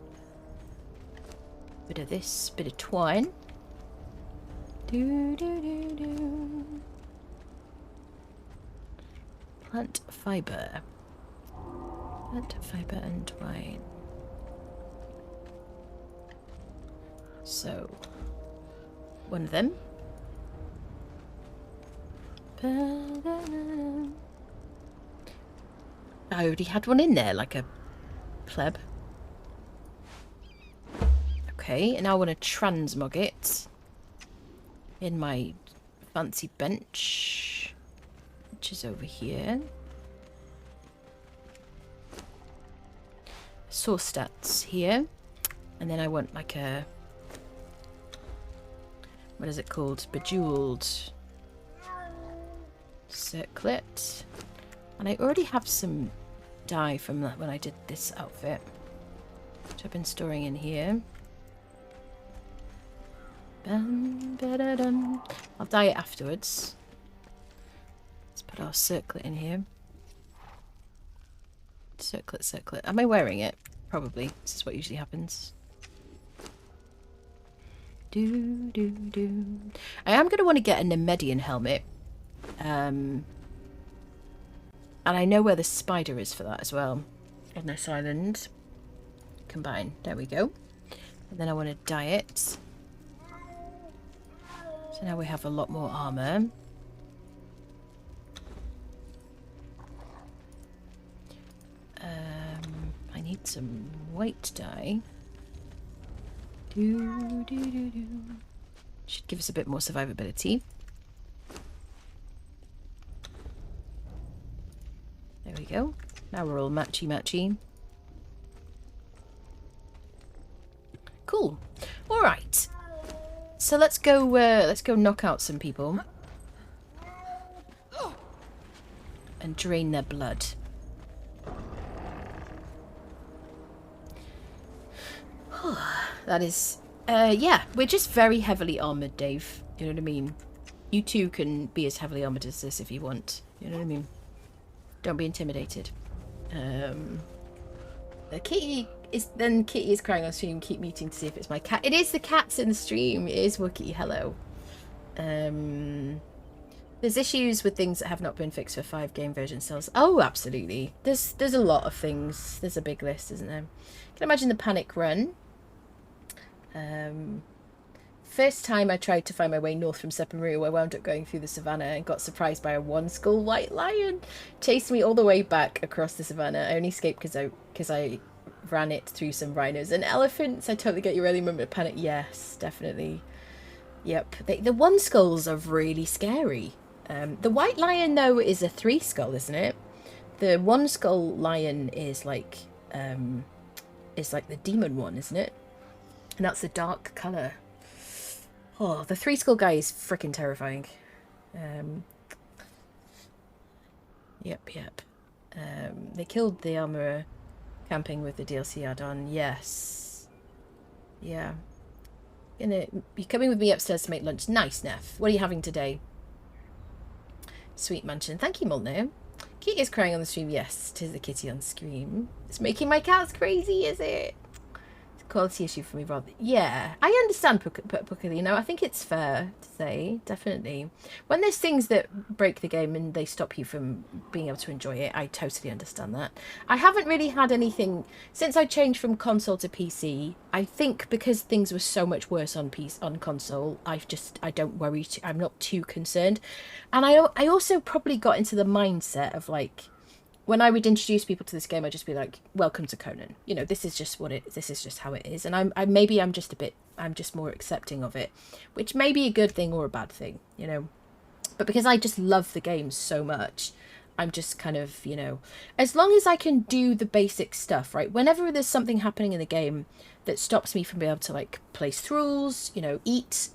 a bit of this, bit of twine. Plant fibre. Plant fibre and twine. So, one of them. I already had one in there, like a pleb. Okay, and now I want to transmog it in my fancy bench, which is over here. Source stats here. And then I want like a... what is it called? Bejeweled circlet. And I already have some dye from that when I did this outfit, which I've been storing in here. I'll dye it afterwards. Let's put our circlet in here. Circlet, circlet. Am I wearing it? Probably. This is what usually happens. I am going to want to get a Nemedian helmet. And I know where the spider is for that as well. On this island. Combine. There we go. And then I want to dye it. So now we have a lot more armour. I need some white dye. Should give us a bit more survivability. There we go. Now we're all matchy-matchy. Cool. All right. So let's go knock out some people and drain their blood. That is, yeah, we're just very heavily armoured, Dave. You know what I mean? You too can be as heavily armoured as this if you want. You know what I mean? Don't be intimidated. Kitty is crying on stream. Keep muting to see if it's my cat. It is the cats in the stream. It is Wookie. Hello. There's issues with things that have not been fixed for 5 game version sales. Oh, absolutely. There's a lot of things. There's a big list, isn't there? Can imagine the panic run. First time I tried to find my way north from Sepamaru, I wound up going through the savannah and got surprised by a 1-skull white lion. Chased me all the way back across the savannah. I only escaped because I ran it through some rhinos and elephants. I totally get your early moment of panic. Yes, definitely. Yep. The 1-skulls are really scary. The white lion, though, is a 3-skull, isn't it? The 1-skull lion is like the demon one, isn't it? And that's the dark colour. Oh, the 3-skull guy is freaking terrifying. Yep. They killed the armourer camping with the DLC add-on. Yes. Yeah. You're coming with me upstairs to make lunch. Nice, Neff. What are you having today? Sweet mansion. Thank you, Molno. Kitty is crying on the stream. Yes, 'tis the kitty on scream. It's making my cats crazy, is it? Quality issue for me, rather. Yeah, I understand, Puka, you know, I think it's fair to say, definitely. When there's things that break the game and they stop you from being able to enjoy it, I totally understand that. I haven't really had anything since I changed from console to PC. I think because things were so much worse on console, I don't worry. I'm not too concerned, and I also probably got into the mindset of like, when I would introduce people to this game, I'd just be like, welcome to Conan. You know, this is just this is just how it is. And I'm just more accepting of it, which may be a good thing or a bad thing, you know. But because I just love the game so much, I'm just kind of, you know, as long as I can do the basic stuff, right? Whenever there's something happening in the game that stops me from being able to like place thralls, you know, eat,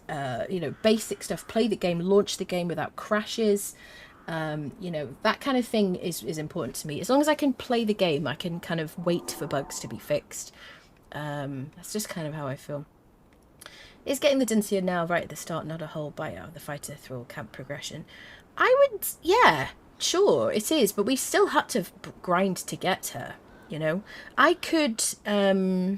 you know, basic stuff, play the game, launch the game without crashes, you know, that kind of thing is important to me. As long as I can play the game, I can kind of wait for bugs to be fixed. That's just kind of how I feel. Is getting the Dinsia now right at the start not a whole bite out of the fighter thrall camp progression? I would, yeah, sure it is, but we still had to grind to get her, you know. I could, yeah,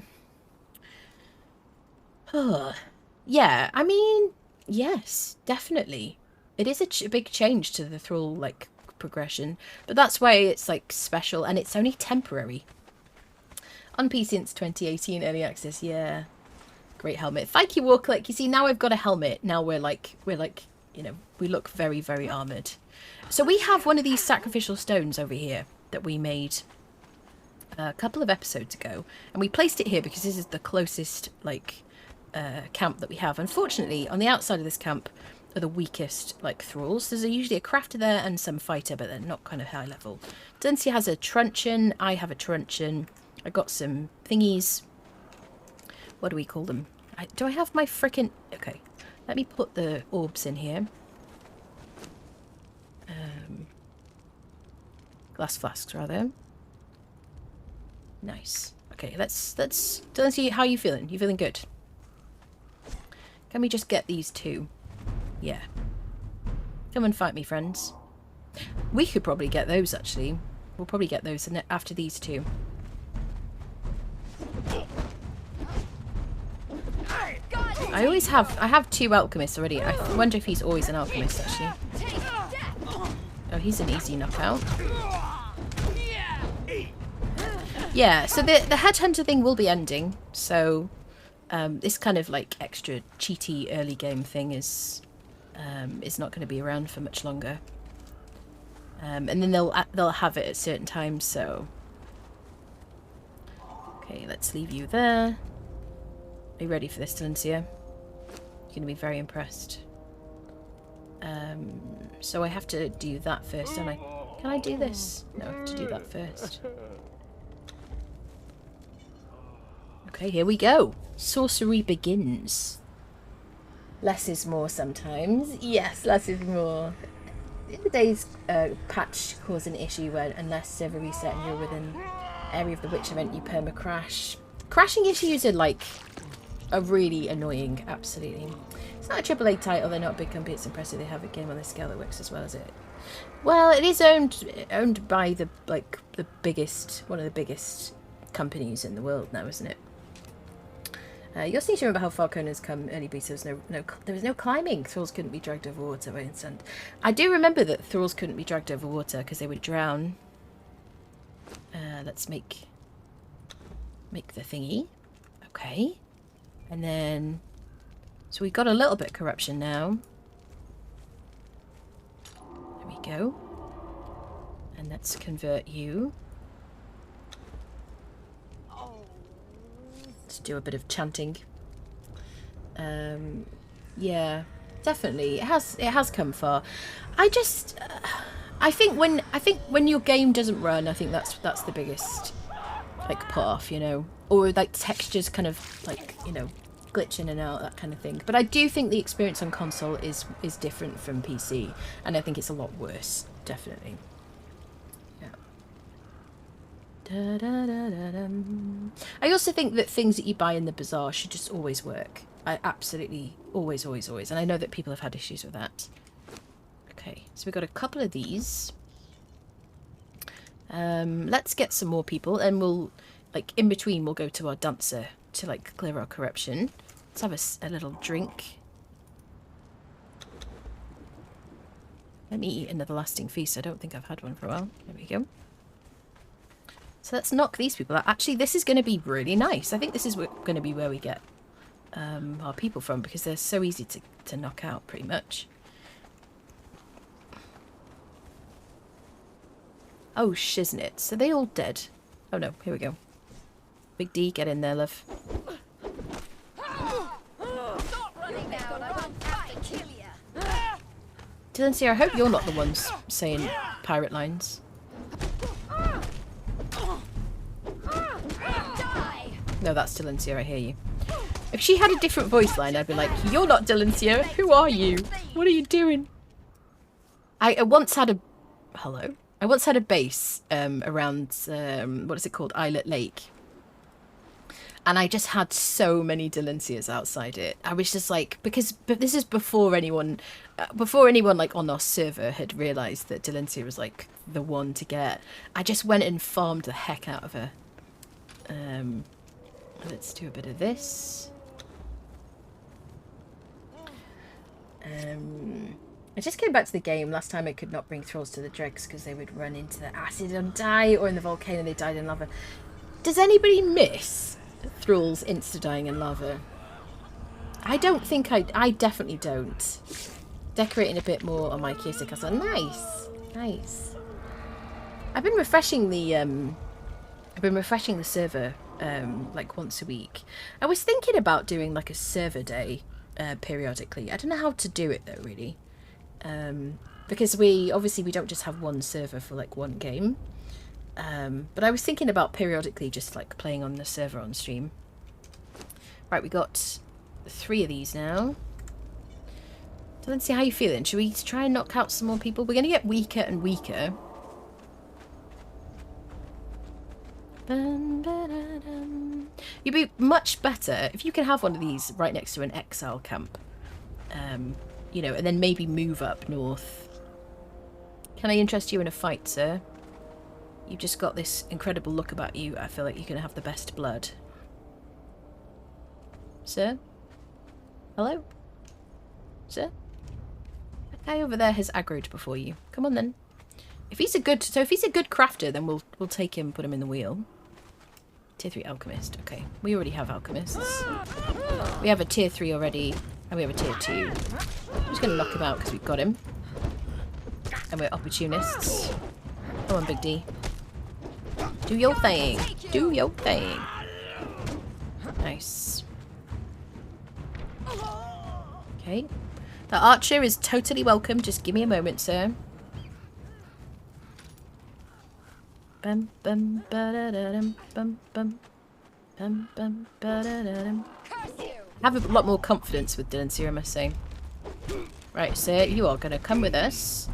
I mean, yes, definitely. It is a big change to the thrall like progression, but that's why it's like special, and it's only temporary. On PC since 2018 early access, yeah. Great helmet. Thank you, Warclick. You see, now I've got a helmet. Now we're like, you know, we look very, very armoured. So we have one of these sacrificial stones over here that we made a couple of episodes ago. And we placed it here because this is the closest, like, camp that we have. Unfortunately, on the outside of this camp are the weakest, like, thralls. There's usually a crafter there and some fighter, but they're not kind of high level. Delancia has a truncheon. I have a truncheon. I got some thingies. What do we call them? Do I have my frickin'... Okay, let me put the orbs in here. Glass flasks, rather. Nice. Okay, let's see, how are you feeling? You feeling good? Can we just get these two? Yeah. Come and fight me, friends. We could probably get those, actually. We'll probably get those after these two. I have two alchemists already. I wonder if he's always an alchemist, actually. Oh, he's an easy knockout. Yeah, so the Headhunter thing will be ending. So this kind of like extra cheaty early game thing is not going to be around for much longer. And then they'll have it at certain times. So okay, let's leave you there. Are you ready for this, Delancia? You're going to be very impressed. So I have to do that first, don't I? Can I do this? No, I have to do that first. Okay, here we go. Sorcery begins. Less is more sometimes. Yes, less is more. In the day's patch caused an issue where unless server reset and you're within area of the witch event, you perma-crash. Crashing issues are like... are really annoying, absolutely. It's not a AAA title, they're not a big company, it's impressive they have a game on this scale that works as well as it. Well, it is owned by the biggest, one of the biggest companies in the world now, isn't it? You also need to remember how far Conan's come. Early beta, there was no climbing. Thralls couldn't be dragged over water by instant. I do remember that thralls couldn't be dragged over water because they would drown. Let's make the thingy. Okay. And then, so we've got a little bit of corruption now. There we go. And let's convert you. Let's do a bit of chanting. Yeah, definitely. It has come far. I think when your game doesn't run, I think that's the biggest like put off, you know. Or like textures kind of like, you know, glitch in and out, that kind of thing. But I do think the experience on console is different from PC, and I think it's a lot worse, definitely. Yeah. Da, da, da, da, dum. I also think that things that you buy in the bazaar should just always work. I absolutely always. And I know that people have had issues with that. Okay, so we've got a couple of these. Let's get some more people, and we'll, like, in between, we'll go to our dancer to, like, clear our corruption. Let's have a little drink. Let me eat another lasting feast. I don't think I've had one for a while. There we go. So let's knock these people out. Actually, this is going to be really nice. I think this is going to be where we get our people from, because they're so easy to knock out, pretty much. Oh, shiznit. So they all dead. Oh no, here we go. Big D, get in there, love. Delancia, I hope you're not the ones saying pirate lines. No, that's Delancia, I hear you. If she had a different voice line, I'd be like, you're not Delancia, who are you? What are you doing? I once had a... Hello? I once had a base around, what is it called? Islet Lake. And I just had so many Delancias outside it. I was just like, but this is before anyone like on our server had realised that Delancia was like the one to get. I just went and farmed the heck out of her. Let's do a bit of this. I just came back to the game. Last time I could not bring thralls to the dregs because they would run into the acid and die, or in the volcano they died in lava. Does anybody miss thralls insta-dying in lava? I don't think I definitely don't. Decorating a bit more on my Kyoto castle. Nice. Nice. I've been refreshing the server like once a week. I was thinking about doing like a server day periodically. I don't know how to do it though, really. Because we don't just have one server for like one game. But I was thinking about periodically just like playing on the server on stream. Right, we got 3 of these now. So let's see how you're feeling. Should we try and knock out some more people? We're going to get weaker and weaker. You'd be much better if you can have one of these right next to an exile camp. You know, and then maybe move up north. Can I interest you in a fight, sir? You've just got this incredible look about you. I feel like you're going to have the best blood. Sir? Hello? Sir? That guy over there has aggroed before you. Come on then. If he's a good crafter, then we'll take him, put him in the wheel. Tier 3 alchemist. Okay, we already have alchemists. We have a tier 3 already, and we have a tier 2. I'm just going to knock him out because we've got him. And we're opportunists. Come on, Big D. Do your thing. Do your thing. Nice. Okay. The archer is totally welcome. Just give me a moment, sir. Bum bum ba-da-da-dum, bum bum bum bum ba-da-da-dum. I have a lot more confidence with Dylan here, I must say. Right, sir, you are going to come with us.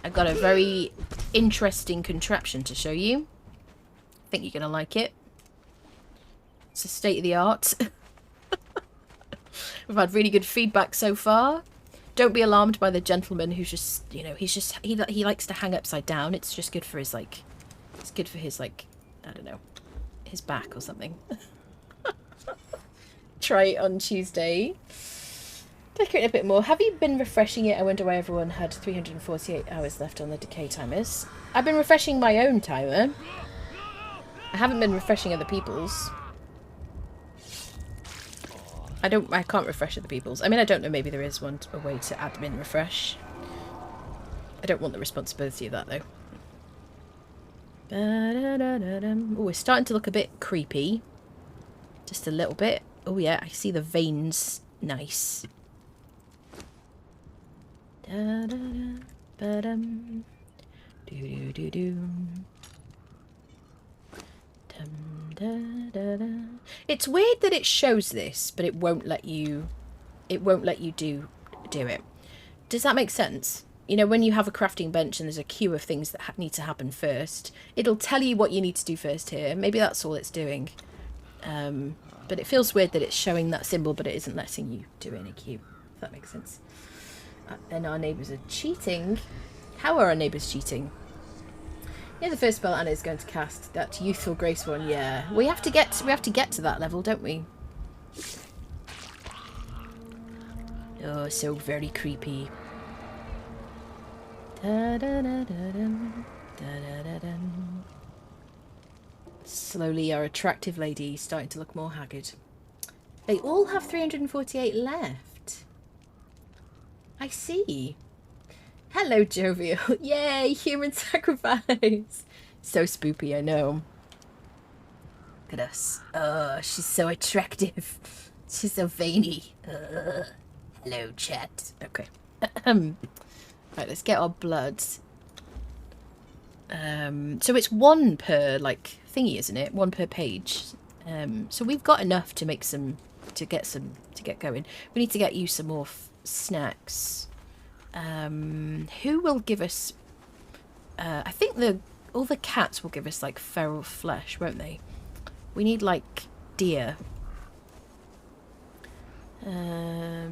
I've got a very interesting contraption to show you. I think you're going to like it. It's a state of the art. We've had really good feedback so far. Don't be alarmed by the gentleman who's just, you know, he likes to hang upside down. It's just good for his, like, it's good for his, like, I don't know, his back or something. Try it on Tuesday. Decorate a bit more. Have you been refreshing it? I wonder why everyone had 348 hours left on the decay timers. I've been refreshing my own timer. I haven't been refreshing other people's. I can't refresh other people's. I mean, I don't know, maybe there is a way to admin refresh. I don't want the responsibility of that, though. Oh, it's starting to look a bit creepy. Just a little bit. Oh, yeah, I see the veins. Nice. It's weird that it shows this, but it won't let you. It won't let you do it. Does that make sense? You know, when you have a crafting bench and there's a queue of things that need to happen first, it'll tell you what you need to do first here. Maybe that's all it's doing. But it feels weird that it's showing that symbol, but it isn't letting you do it in a queue. If that makes sense. And our neighbours are cheating. How are our neighbours cheating? Yeah, the first spell Anna is going to cast, that youthful grace one. Yeah, we have to get to that level, don't we? Oh, so very creepy. Slowly, our attractive lady starting to look more haggard. They all have 348 left. I see. Hello, Jovial. Yay, human sacrifice. So spoopy, I know. Look at us. Oh, she's so attractive. She's so veiny. Hello, chat. Okay. Right, let's get our blood. So it's 1 per, like, thingy, isn't it? 1 per page. So we've got enough to make some, to get going. We need to get you some more snacks. Who will give us... I think all the cats will give us, like, feral flesh, won't they? We need, like, deer. I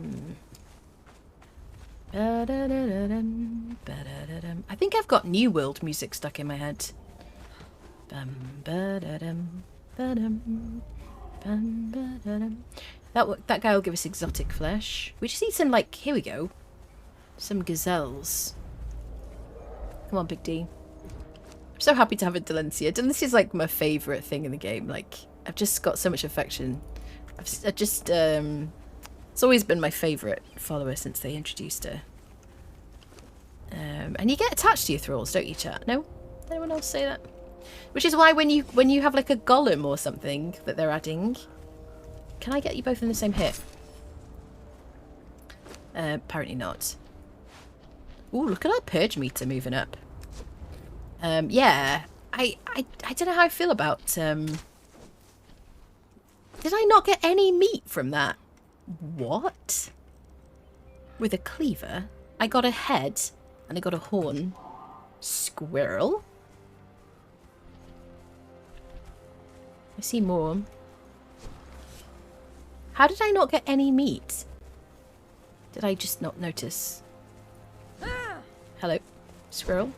think I've got New World music stuck in my head. That guy will give us exotic flesh. We just need some, like, here we go. Some gazelles. Come on, Big D. I'm so happy to have a Delencia. Delencia's like my favourite thing in the game. Like, I've just got so much affection. I just It's always been my favourite follower since they introduced her. And you get attached to your thralls, don't you, chat? No? Anyone else say that? Which is why when you have like a golem or something that they're adding... Can I get you both in the same hit? Apparently not. Ooh, look at our purge meter moving up. Yeah. I don't know how I feel about... Did I not get any meat from that? What? With a cleaver? I got a head and I got a horn. Squirrel? I see more. How did I not get any meat? Did I just not notice? Hello, squirrel.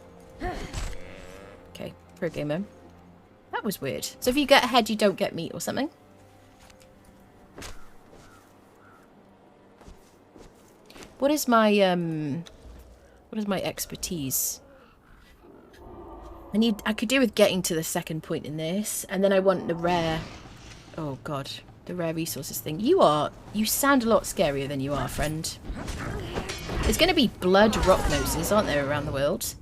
Okay, pro gamer. That was weird. So if you get a head, you don't get meat or something? What is my expertise? I could do with getting to the second point in this, and then I want the rare... Oh god, the rare resources thing. You sound a lot scarier than you are, friend. There's going to be blood rock noses, aren't there, around the world?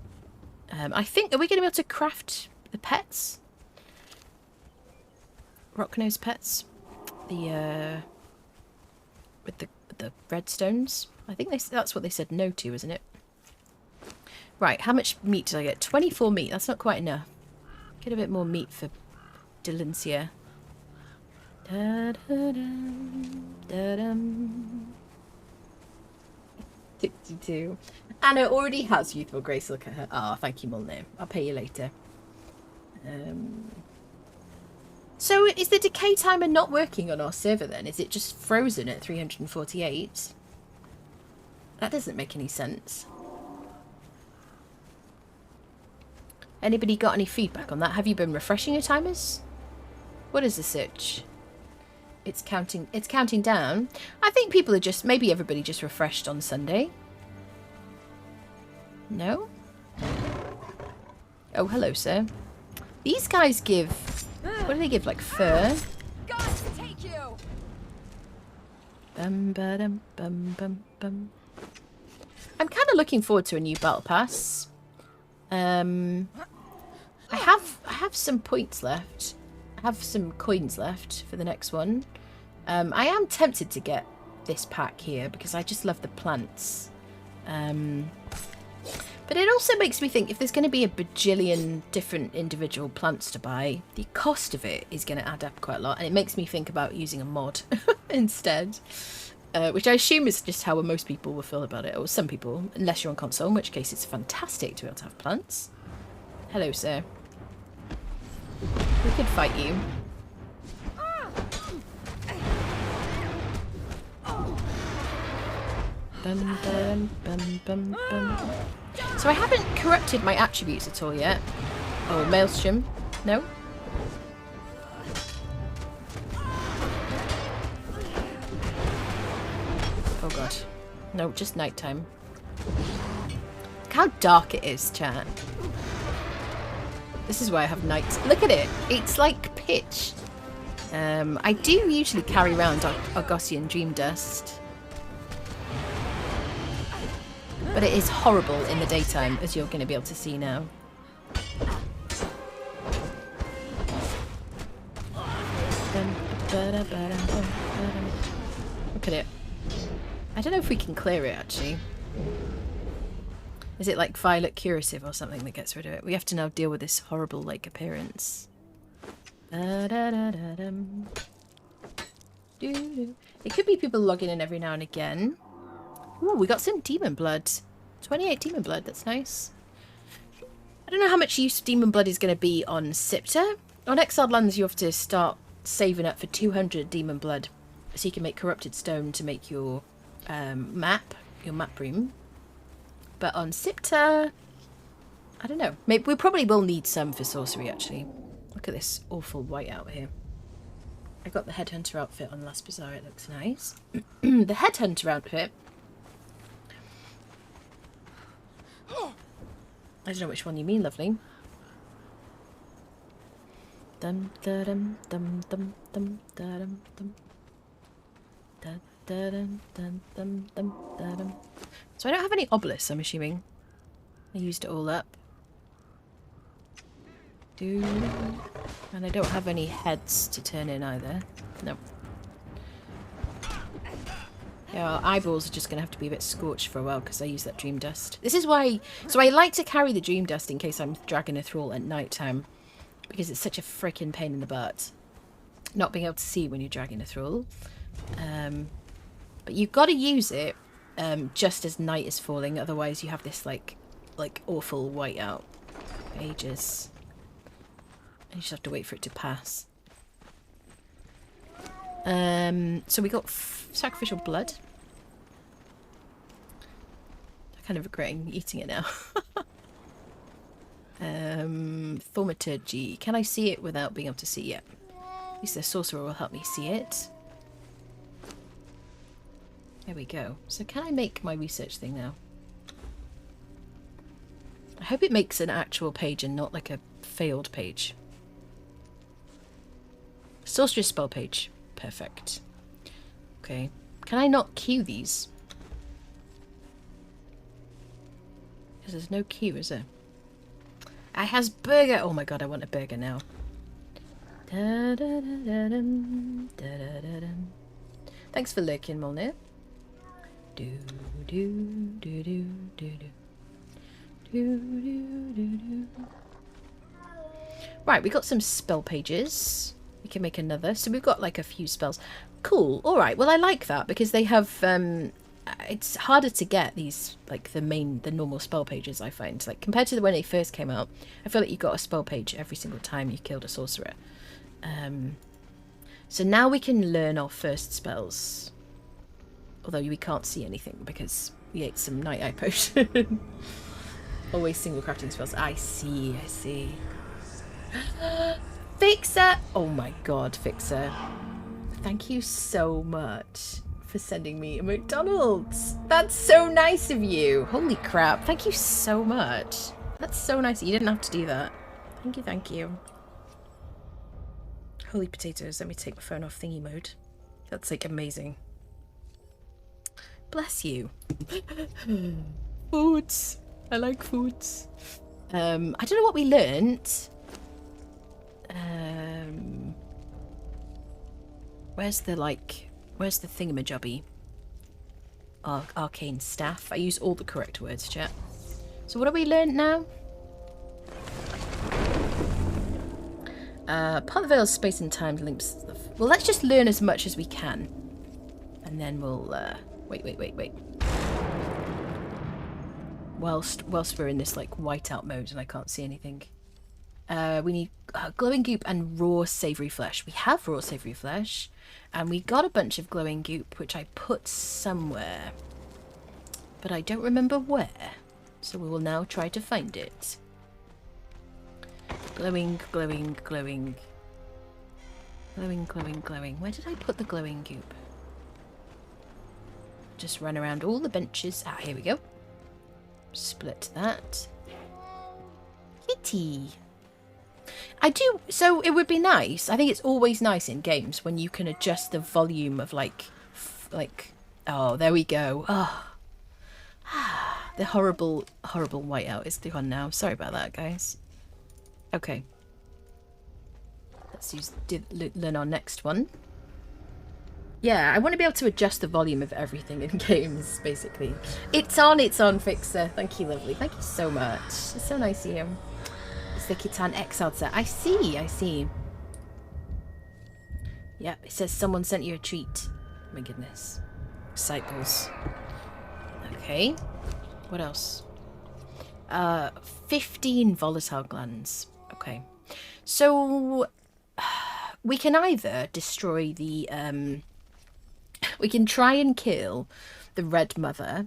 I think, are we going to be able to craft the pets? Rock nose pets? The, with the redstones? I think that's what they said no to, isn't it? Right, how much meat did I get? 24 meat. That's not quite enough. Get a bit more meat for Delencia. Da-da-dum, da-dum. 62. Anna already has Youthful Grace. Look at her. Ah, oh, thank you, Molyneux. I'll pay you later. So is the decay timer not working on our server then? Is it just frozen at 348? That doesn't make any sense. Anybody got any feedback on that? Have you been refreshing your timers? What is the search? It's counting down. I think people are just, maybe everybody just refreshed on Sunday. No? Oh, hello, sir. These guys give, what do they give, like fur? Gods take you. Bum, ba-dum, bum, bum, bum. I'm kind of looking forward to a new battle pass. I have some points left. I have some coins left for the next one. I am tempted to get this pack here because I just love the plants. But it also makes me think if there's going to be a bajillion different individual plants to buy, the cost of it is going to add up quite a lot. And it makes me think about using a mod instead. Which I assume is just how most people will feel about it. Or some people, unless you're on console, in which case it's fantastic to be able to have plants. Hello, sir. We could fight you. Bum, bum, bum, bum, bum. So I haven't corrupted my attributes at all yet. Oh, Maelstrom. No? Oh god. No, just nighttime. Look how dark it is, chat. This is why I have nights. Look at it. It's like pitch. I do usually carry around Argosian Dream Dust. But it is horrible in the daytime, as you're going to be able to see now. Look at it. I don't know if we can clear it, actually. Is it like Violet Curative or something that gets rid of it? We have to now deal with this horrible, like, appearance. It could be people logging in every now and again. Ooh, we got some demon blood. 28 demon blood, that's nice. I don't know how much use demon blood is going to be on Siptah. On Exiled Lands, you have to start saving up for 200 demon blood. So you can make corrupted stone to make your map room. But on Siptah, I don't know. Maybe we probably will need some for sorcery, actually. Look at this awful white out here. I got the Headhunter outfit on Last Bazaar. It looks nice. The Headhunter outfit. I don't know which one you mean, lovely. Dum da dum dum dum dum da dum dum da dun, dun, dun, dun, dun, dun. So I don't have any obelisks, I'm assuming. I used it all up. And I don't have any heads to turn in either. Nope. Yeah, our eyeballs are just going to have to be a bit scorched for a while because I use that dream dust. This is why... So I like to carry the dream dust in case I'm dragging a thrall at night time. Because it's such a freaking pain in the butt. Not being able to see when you're dragging a thrall. But you've got to use it just as night is falling. Otherwise you have this like awful whiteout. Ages. And you just have to wait for it to pass. So we got sacrificial blood. I'm kind of regretting eating it now. Thaumaturgy. Can I see it without being able to see it? At least the sorcerer will help me see it. There we go. So can I make my research thing now? I hope it makes an actual page and not like a failed page. Sorcerer's spell page. Perfect. Okay. Can I not queue these? Because there's no queue, is there? I has burger. Oh my god, I want a burger now. Da, da, da, da, dum, da, da, da, dum. Thanks for lurking, Molnir. Do do do do do do do do do do. Right, we got some spell pages. We can make another. So we've got like a few spells. Cool. All right. Well, I like that because they have. It's harder to get these like the normal spell pages. I find like compared to when they first came out. I feel like you got a spell page every single time you killed a sorcerer. So now we can learn our first spells. Although we can't see anything because we ate some night eye potion. Always single crafting spells. I see. I see. Fixer! Oh my god, Fixer. Thank you so much for sending me a McDonald's. That's so nice of you. Holy crap. Thank you so much. That's so nice. You didn't have to do that. Thank you, thank you. Holy potatoes. Let me take my phone off thingy mode. That's like amazing. Bless you. Foods. I like foods. I don't know what we learnt. Where's the thingamajobby? Arcane staff. I use all the correct words, chat. So what have we learned now? Part of the veil's space and time links. Well, let's just learn as much as we can. And then we'll, wait. Whilst we're in this, like, whiteout mode and I can't see anything. We need glowing goop and raw savoury flesh. We have raw savoury flesh. And we got a bunch of glowing goop, which I put somewhere. But I don't remember where. So we will now try to find it. Glowing, glowing, glowing. Glowing, glowing, glowing. Where did I put the glowing goop? Just run around all the benches. Ah, here we go. Split that. Kitty. I do, so it would be nice. I think it's always nice in games when you can adjust the volume of like, oh, there we go. Oh, the horrible whiteout is gone now. Sorry about that, guys. Okay. Let's learn our next one. Yeah, I want to be able to adjust the volume of everything in games, basically. It's on, Fixer. Thank you, lovely. Thank you so much. It's so nice of you. It's the Conan Exiles set. I see. Yep, it says someone sent you a treat. My goodness. Cycles. Okay. What else? 15 volatile glands. Okay. So we can either destroy the we can try and kill the Red Mother,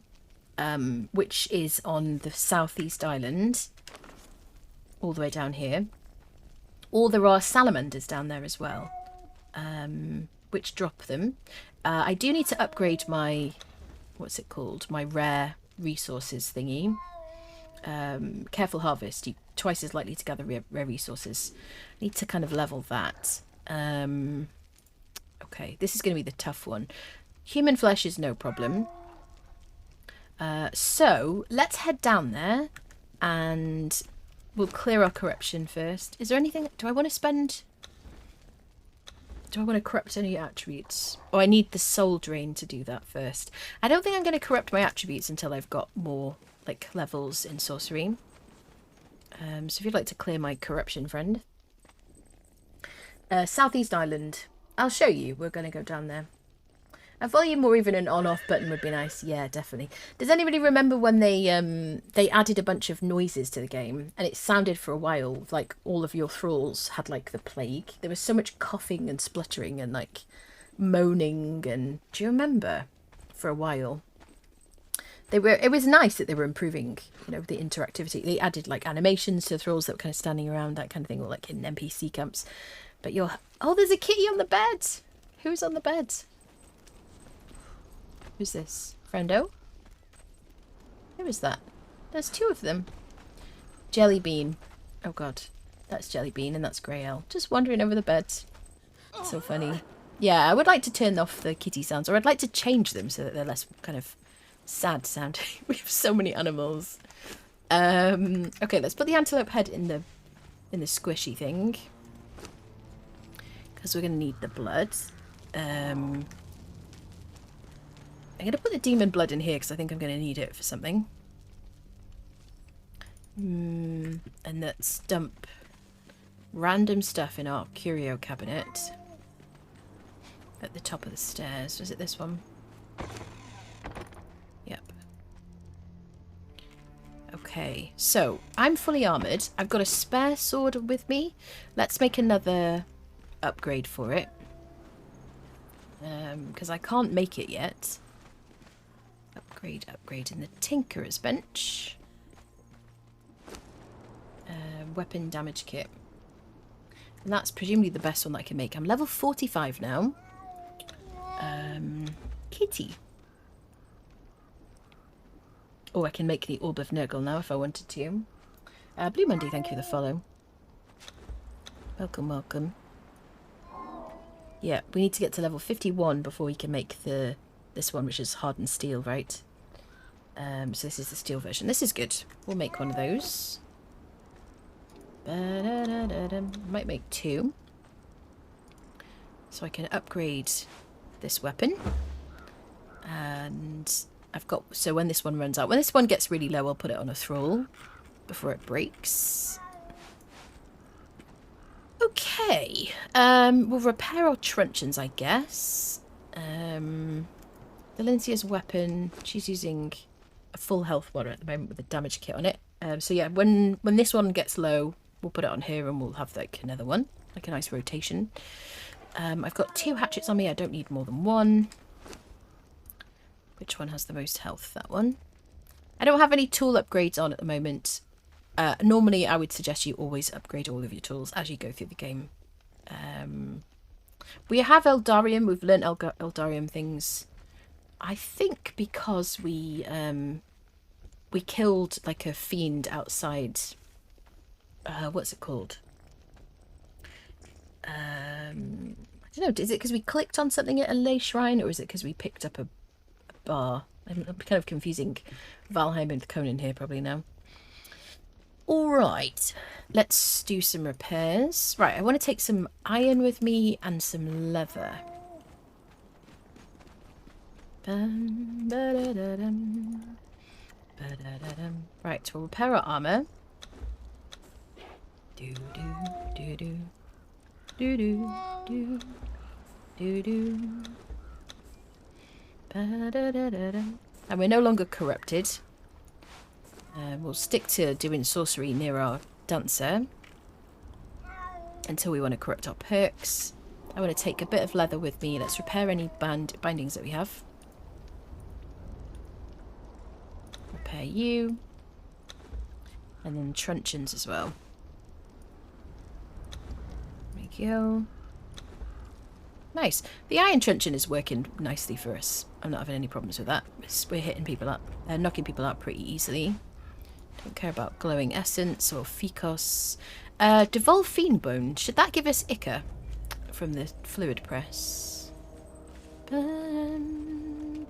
which is on the southeast island, all the way down here. Or there are salamanders down there as well, which drop them. I do need to upgrade my, what's it called? My rare resources thingy. Careful harvest. You're twice as likely to gather rare resources. Need to kind of level that. Okay, this is going to be the tough one. Human flesh is no problem. So let's head down there and we'll clear our corruption first. Is there anything... Do I want to corrupt any attributes? Oh, I need the soul drain to do that first. I don't think I'm going to corrupt my attributes until I've got more like levels in sorcery. So if you'd like to clear my corruption, friend. Southeast Island. I'll show you. We're going to go down there. A volume or even an on-off button would be nice. Yeah, definitely. Does anybody remember when they added a bunch of noises to the game and it sounded for a while like all of your thralls had like the plague? There was so much coughing and spluttering and like moaning and... Do you remember? For a while. It was nice that they were improving, you know, the interactivity. They added like animations to the thralls that were kind of standing around, that kind of thing, or like in NPC camps. But oh, there's a kitty on the bed. Who's on the bed? Who's this? Friendo? Who is that? There's two of them. Jellybean. Oh god. That's Jellybean and that's Grey Owl. Just wandering over the bed. So funny. Yeah, I would like to turn off the kitty sounds, or I'd like to change them so that they're less kind of sad sounding. We have so many animals. Okay, let's put the antelope head in the squishy thing. Because we're going to need the blood. I'm going to put the demon blood in here because I think I'm going to need it for something. And let's dump random stuff in our curio cabinet. At the top of the stairs. Was it this one? Yep. Okay, so I'm fully armoured. I've got a spare sword with me. Let's make another upgrade for it. Because I can't make it yet. Upgrade in the Tinkerer's Bench. Weapon damage kit. And that's presumably the best one that I can make. I'm level 45 now. Kitty. Oh, I can make the Orb of Nurgle now if I wanted to. Blue Monday, thank you for the follow. Welcome, welcome. Yeah, we need to get to level 51 before we can make this one, which is hardened steel, right? So this is the steel version. This is good. We'll make one of those. Might make two. So I can upgrade this weapon. And I've got... So when this one runs out... When this one gets really low, I'll put it on a thrall before it breaks. Okay. We'll repair our truncheons, I guess. Valencia's weapon. She's using a full health one at the moment with a damage kit on it. So yeah, when this one gets low, we'll put it on here and we'll have like another one. Like a nice rotation. I've got 2 hatchets on me. I don't need more than one. Which one has the most health? That one. I don't have any tool upgrades on at the moment. Normally, I would suggest you always upgrade all of your tools as you go through the game. We have Eldarium. We've learnt Eldarium things. I think because we killed like a fiend outside. What's it called? I don't know. Is it because we clicked on something at a lay shrine, or is it because we picked up a bar? I'm kind of confusing Valheim and Conan here probably now. Alright, let's do some repairs. Right, I want to take some iron with me and some leather. Right, we'll repair our armour. And we're no longer corrupted. We'll stick to doing sorcery near our dancer until we want to corrupt our perks. I want to take a bit of leather with me. Let's repair any bindings that we have. Repair you. And then truncheons as well. There we go. Nice. The iron truncheon is working nicely for us. I'm not having any problems with that. We're hitting people up, knocking people out pretty easily. Don't care about glowing essence or ficus. Devolve fiend bone. Should that give us ichor from the fluid press?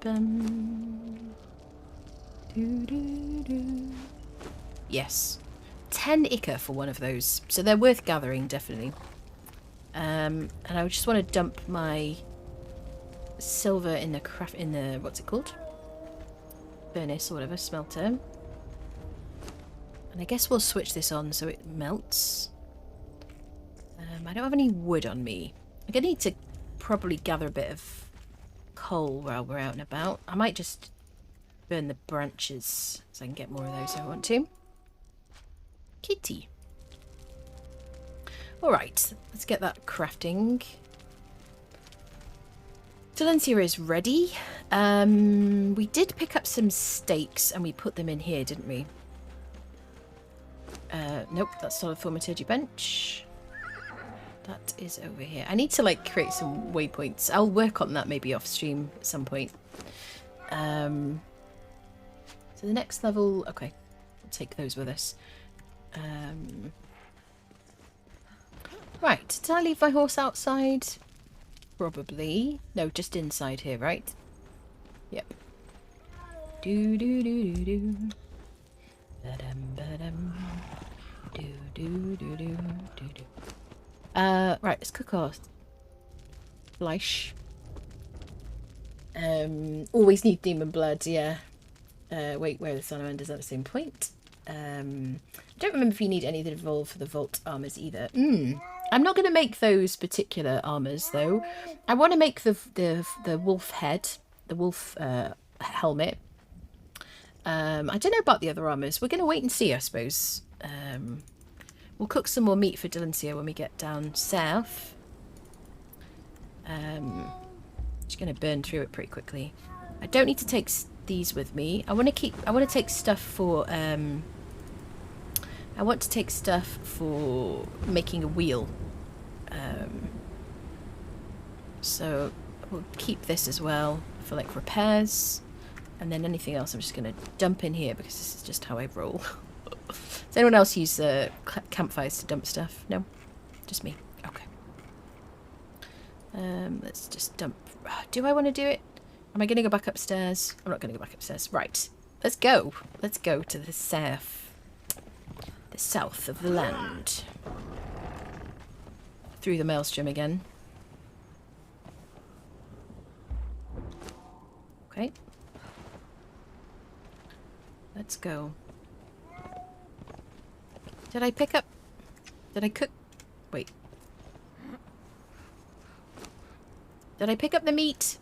bum. Doo, doo, doo. Yes. 10 ichor for one of those. So they're worth gathering, definitely. And I just want to dump my silver in the what's it called? Furnace or whatever, smelter. And I guess we'll switch this on so it melts. I don't have any wood on me. I'm going to need to probably gather a bit of coal while we're out and about. I might just burn the branches so I can get more of those if I want to. Kitty. Alright, let's get that crafting. Delencia is ready. We did pick up some stakes and we put them in here, didn't we? Nope, that's not a thaumaturgy bench. That is over here. I need to like create some waypoints. I'll work on that maybe off stream at some point. So the next level, okay, we'll take those with us. Right, did I leave my horse outside? Probably. No, just inside here, right? Yep. Do do do do do. Ba-dum ba-dum. Do do do do do do. Right, let's cook our flesh. Always need demon blood, yeah. Wait, where are the salamanders at the same point? Don't remember if you need any that evolve for the vault armors either. I'm not going to make those particular armors though. I want to make the wolf head, the wolf helmet. I don't know about the other armors. We're going to wait and see, I suppose. We'll cook some more meat for Delencia when we get down south. Just going to burn through it pretty quickly. I don't need to take these with me. I want to take stuff for I want to take stuff for making a wheel. So we'll keep this as well for like repairs, and then anything else I'm just going to dump in here because this is just how I roll. Does anyone else use campfires to dump stuff? No? Just me. Okay. Let's just dump. Do I want to do it? Am I going to go back upstairs? I'm not going to go back upstairs. Right. Let's go. Let's go to the south. The south of the land. Through the maelstrom again. Okay. Let's go. Did I pick up... Did I cook... Wait. Did I pick up the meat?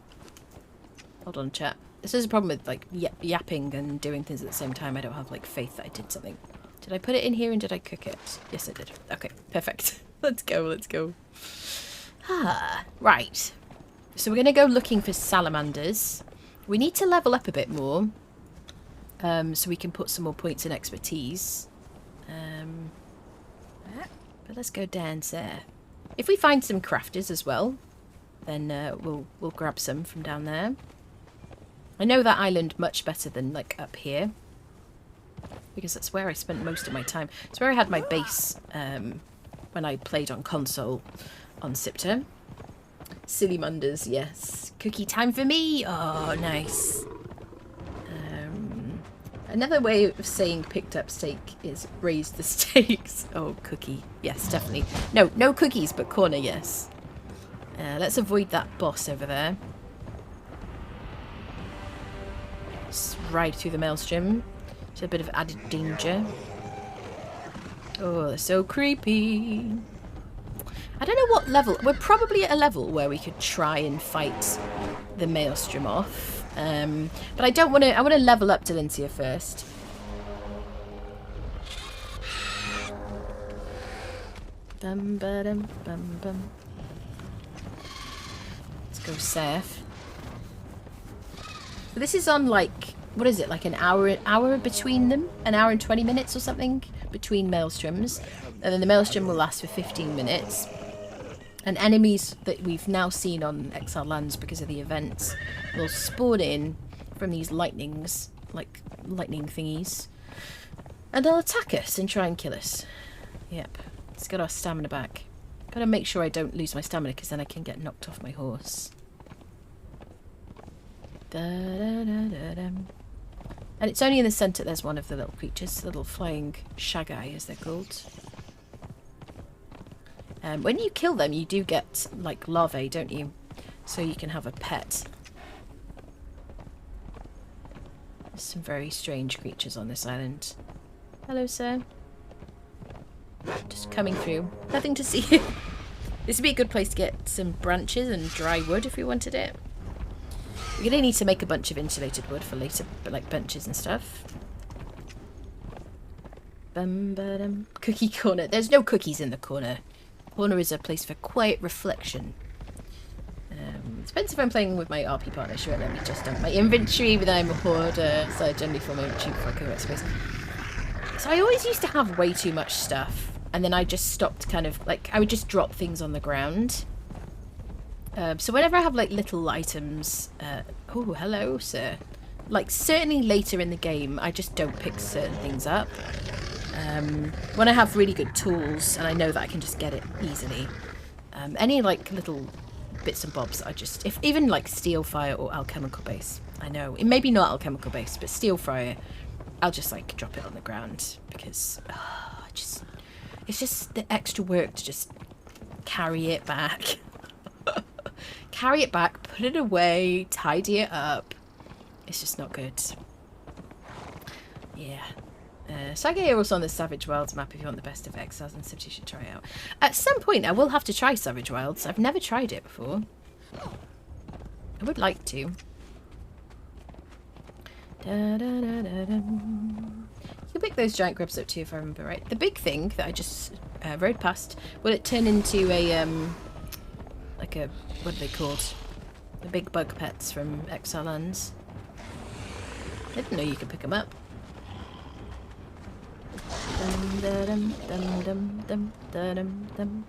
Hold on, chat. This is a problem with, like, yapping and doing things at the same time. I don't have, like, faith that I did something. Did I put it in here and did I cook it? Yes, I did. Okay, perfect. Let's go, let's go. Right. So we're going to go looking for salamanders. We need to level up a bit more. So we can put some more points in expertise. But let's go down there. If we find some crafters as well, then we'll grab some from down there. I know that island much better than like up here, because that's where I spent most of my time. It's where I had my base when I played on console on Siptah. Silly munders, yes. Cookie time for me. Oh, nice. Another way of saying picked up steak is raised the stakes. Oh, cookie. Yes, definitely. No, no cookies, but corner, yes. Let's avoid that boss over there. Just ride through the maelstrom. It's a bit of added danger. Oh, they're so creepy. I don't know what level. We're probably at a level where we could try and fight the maelstrom off. But I don't want to. I want to level up Delencia first. Bum ba-dum bum bum. Let's go south. But this is on like, what is it? Like an hour between them, an hour and 20 minutes or something between maelstroms, and then the maelstrom will last for 15 minutes. And enemies that we've now seen on Exile Lands because of the events will spawn in from these lightnings, like lightning thingies. And they'll attack us and try and kill us. Yep. Let's get our stamina back. Gotta make sure I don't lose my stamina because then I can get knocked off my horse. Da-da-da-da-dum. And it's only in the centre there's one of the little creatures, the little flying shagai as they're called. When you kill them, you do get like larvae, don't you? So you can have a pet. There's some very strange creatures on this island. Hello, sir. Just coming through. Nothing to see here. This would be a good place to get some branches and dry wood if we wanted it. We're going to need to make a bunch of insulated wood for later, but like benches and stuff. Bum-ba-dum. Cookie corner. There's no cookies in the corner. Corner is a place for quiet reflection. Depends if I'm playing with my RP partner. She won't let me just dump my inventory, but I'm a hoarder, so I generally fill my inventory before I go to space. So I always used to have way too much stuff, and then I just stopped kind of, like, I would just drop things on the ground. So whenever I have, like, little items... oh, hello, sir. Like, certainly later in the game, I just don't pick certain things up. When I have really good tools, and I know that I can just get it easily. Any, like, little bits and bobs, I just... if even, like, steel fire or alchemical base, I know. It may be not alchemical base, but steel fire, I'll just, like, drop it on the ground. Because, it's just the extra work to just carry it back. Carry it back, put it away, tidy it up. It's just not good. Yeah. Sage also on the Savage Wilds map if you want the best of Exiles and Siptah, you should try it out. At some point I will have to try Savage Wilds. I've never tried it before. I would like to. Da, da, da, da, da. You can pick those giant grubs up too if I remember right. The big thing that I just rode past, will it turn into a like a, what are they called? The big bug pets from Exile Lands. I didn't know you could pick them up. Dum, da, dum, dum, dum, dum, da, dum, dum.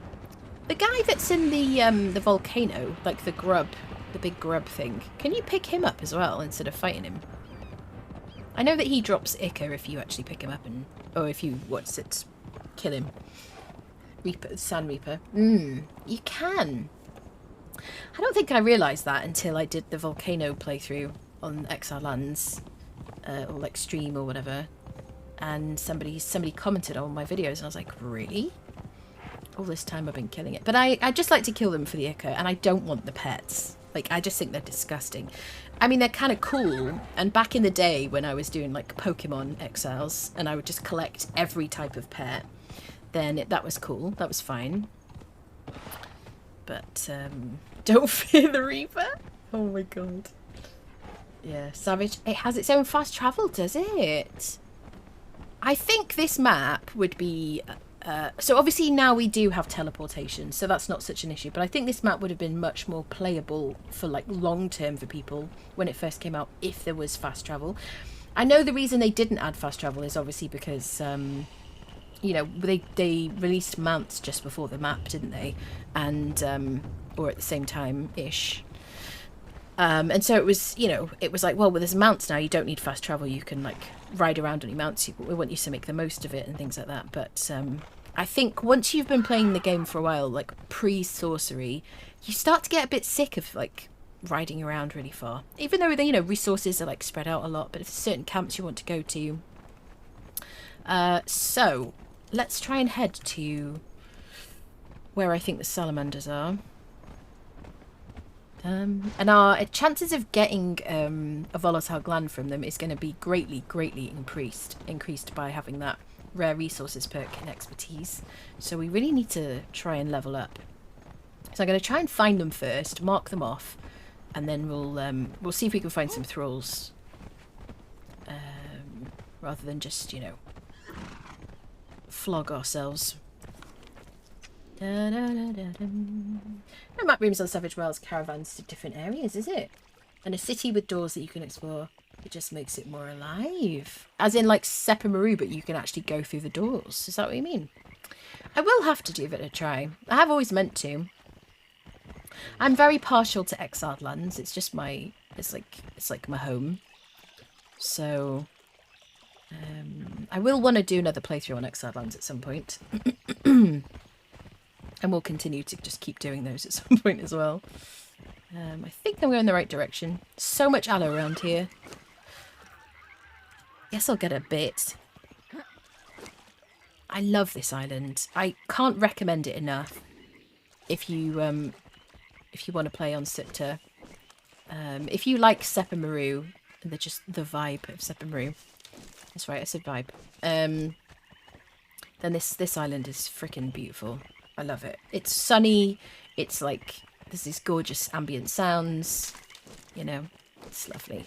The guy that's in the volcano, like the grub, the big grub thing, can you pick him up as well instead of fighting him? I know that he drops Ichor if you actually pick him up, and or if you kill him. Reaper, Sand Reaper. You can. I don't think I realised that until I did the volcano playthrough on Exile Lands, or like stream or whatever, and somebody commented on my videos, and I was like, really? All this time I've been killing it, but I just like to kill them for the Ichor, and I don't want the pets. Like, I just think they're disgusting. I mean, they're kind of cool, and back in the day when I was doing like Pokemon Exiles, and I would just collect every type of pet, then that was cool. That was fine. But don't fear the Reaper. Oh my god. Yeah, Savage. It has its own fast travel, does it? I think this map would be... so obviously now we do have teleportation, so that's not such an issue. But I think this map would have been much more playable for like long term for people when it first came out if there was fast travel. I know the reason they didn't add fast travel is obviously because... you know, they released mounts just before the map, didn't they? And or at the same time-ish. And so it was, you know, it was like, well, there's mounts now, you don't need fast travel, you can like ride around on your mounts. We want you to make the most of it and things like that. But I think once you've been playing the game for a while, like pre-sorcery, you start to get a bit sick of like riding around really far. Even though, you know, resources are like spread out a lot, but if there's certain camps you want to go to. So let's try and head to where I think the salamanders are. And our chances of getting a volatile gland from them is going to be greatly increased by having that rare resources perk and expertise. So we really need to try and level up. So I'm going to try and find them first, mark them off, and then we'll see if we can find some thralls. Rather than just, you know, flog ourselves. No map rooms on Savage Wilds caravans to different areas, is it? And a city with doors that you can explore. It just makes it more alive. As in like Seppa Maru, but you can actually go through the doors. Is that what you mean? I will have to give it a try. I have always meant to. I'm very partial to Exiled Lands. It's just my... It's like my home. So... I will want to do another playthrough on Exiled Lands at some point. And we'll continue to just keep doing those at some point as well. I think I'm going in the right direction. So much aloe around here. Guess I'll get a bit. I love this island. I can't recommend it enough. If you want to play on Siptah. If you like Seppa Maru, and the vibe of Seppa Maru. That's right, I said vibe. Then this island is freaking beautiful. I love it. It's sunny. It's like there's these gorgeous ambient sounds. You know, it's lovely.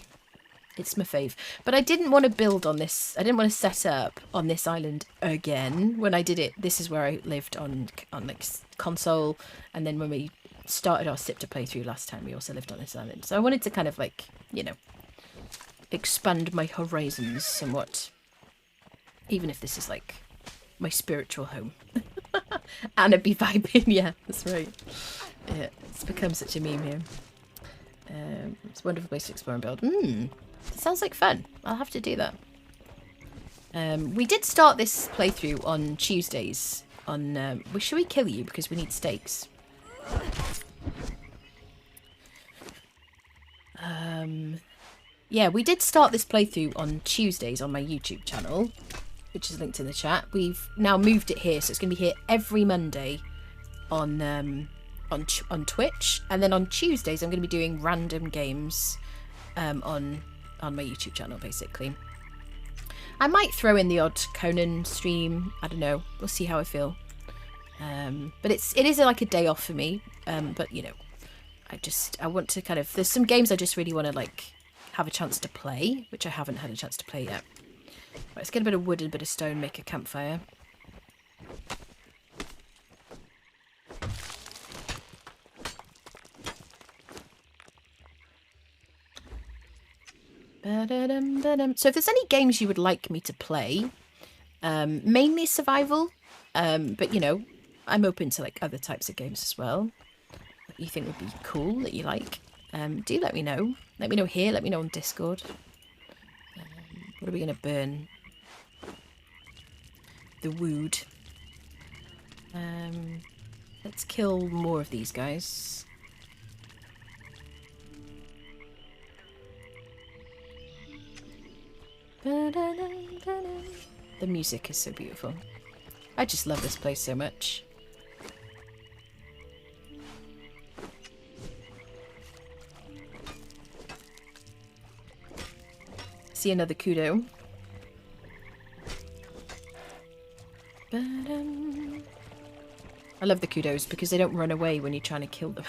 It's my fave. But I didn't want to build on this. I didn't want to set up on this island again. When I did it, this is where I lived on like console. And then when we started our Siptah playthrough last time, we also lived on this island. So I wanted to kind of like, you know, expand my horizons somewhat. Even if this is like my spiritual home. Anna be vibing. Yeah, that's right. Yeah, it's become such a meme here. It's a wonderful place to explore and build. It sounds like fun. I'll have to do that. We did start this playthrough on Tuesdays. Should we kill you because we need steaks? Yeah, we did start this playthrough on Tuesdays on my YouTube channel, which is linked in the chat. We've now moved it here, so it's going to be here every Monday on Twitch, and then on Tuesdays I'm going to be doing random games on my YouTube channel, basically. I might throw in the odd Conan stream. I don't know. We'll see how I feel. But it is like a day off for me. But you know, I want to kind of. There's some games I just really want to like have a chance to play, which I haven't had a chance to play yet. Right, let's get a bit of wood and a bit of stone, make a campfire. So if there's any games you would like me to play, mainly survival, but you know, I'm open to like other types of games as well that you think would be cool, that you like. Do let me know. Let me know here, let me know on Discord. What are we going to burn? The wood. Let's kill more of these guys. The music is so beautiful. I just love this place so much. See another kudo. I love the kudos because they don't run away when you're trying to kill them.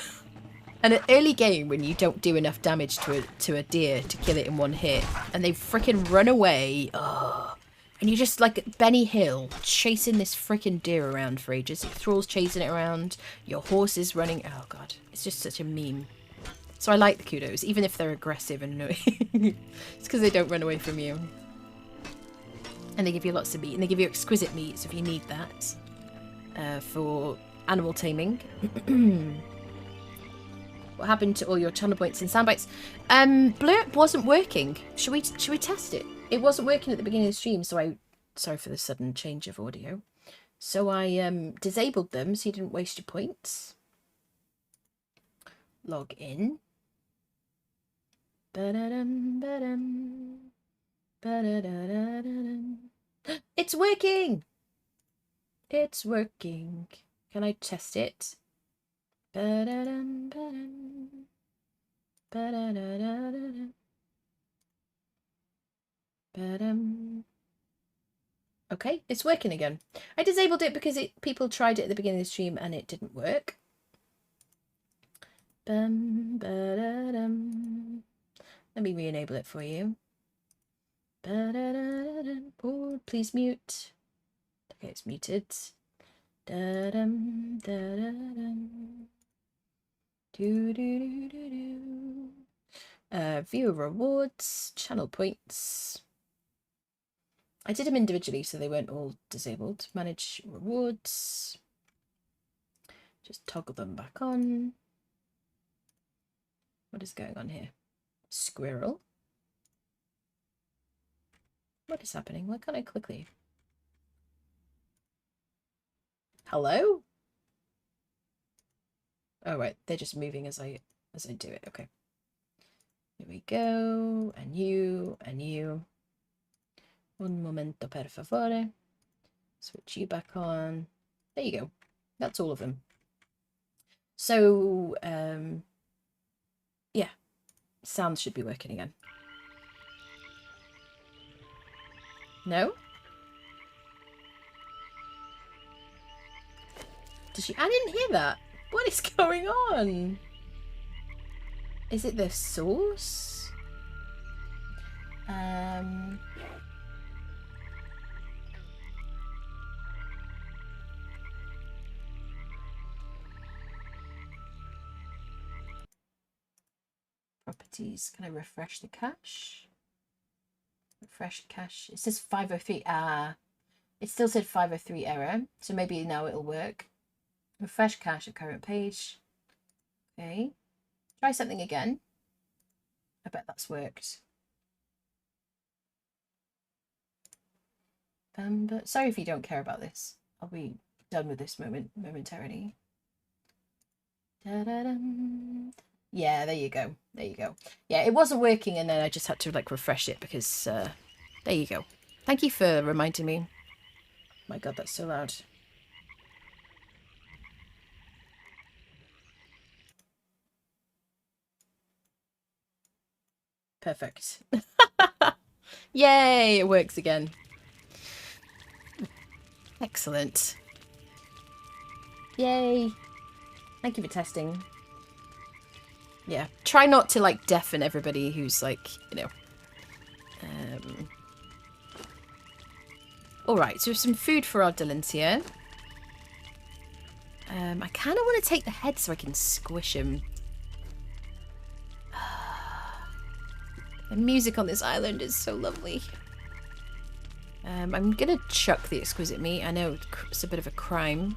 And an early game when you don't do enough damage to a deer to kill it in one hit, and they freaking run away. Oh. And you just like Benny Hill chasing this freaking deer around for ages. Your thralls chasing it around. Your horse is running. Oh god, it's just such a meme. So I like the kudos, even if they're aggressive and annoying. It's because they don't run away from you. And they give you lots of meat, and they give you exquisite meat, so if you need that for animal taming. What happened to all your channel points and soundbites? Blurp wasn't working. Should we test it? It wasn't working at the beginning of the stream, so sorry for the sudden change of audio. So I disabled them so you didn't waste your points. Log in. It's working! It's working. Can I test it? Okay, it's working again. I disabled it because people tried it at the beginning of the stream and it didn't work. Let me re-enable it for you. Oh, please mute. Okay, it's muted. View rewards, channel points. I did them individually so they weren't all disabled. Manage rewards. Just toggle them back on. What is going on here? Squirrel. What is happening? Why can't I click leave? Hello? Oh, right. They're just moving as I as I do it. Okay. Here we go. And you, and you. Un momento, per favore. Switch you back on. There you go. That's all of them. So, yeah. Sounds should be working again. No? Did she? I didn't hear that. What is going on? Is it the source? Properties. Can I refresh the cache? Refresh cache. It says 503. It still said 503 error. So maybe now it'll work. Refresh cache at current page. Okay. Try something again. I bet that's worked. But sorry if you don't care about this. I'll be done with this momentarily. Da-da-dum. Yeah, there you go. There you go. Yeah, it wasn't working, and then I just had to like refresh it because there you go. Thank you for reminding me. My God, that's so loud. Perfect. Yay, it works again. Excellent. Yay. Thank you for testing. Yeah, try not to like deafen everybody who's like, you know. Alright, so some food for our Dylans here. I kind of want to take the head so I can squish him. The music on this island is so lovely. I'm going to chuck the exquisite meat. I know it's a bit of a crime.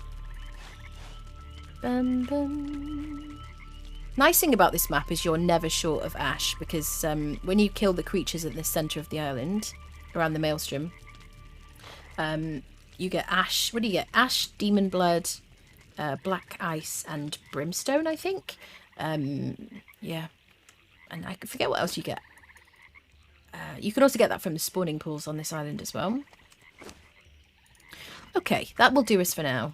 Bum, bum. Nice thing about this map is you're never short of ash, because when you kill the creatures at the centre of the island, around the maelstrom, you get ash. What do you get? Ash, demon blood, black ice, and brimstone, I think. Yeah. And I forget what else you get. You can also get that from the spawning pools on this island as well. Okay, that will do us for now.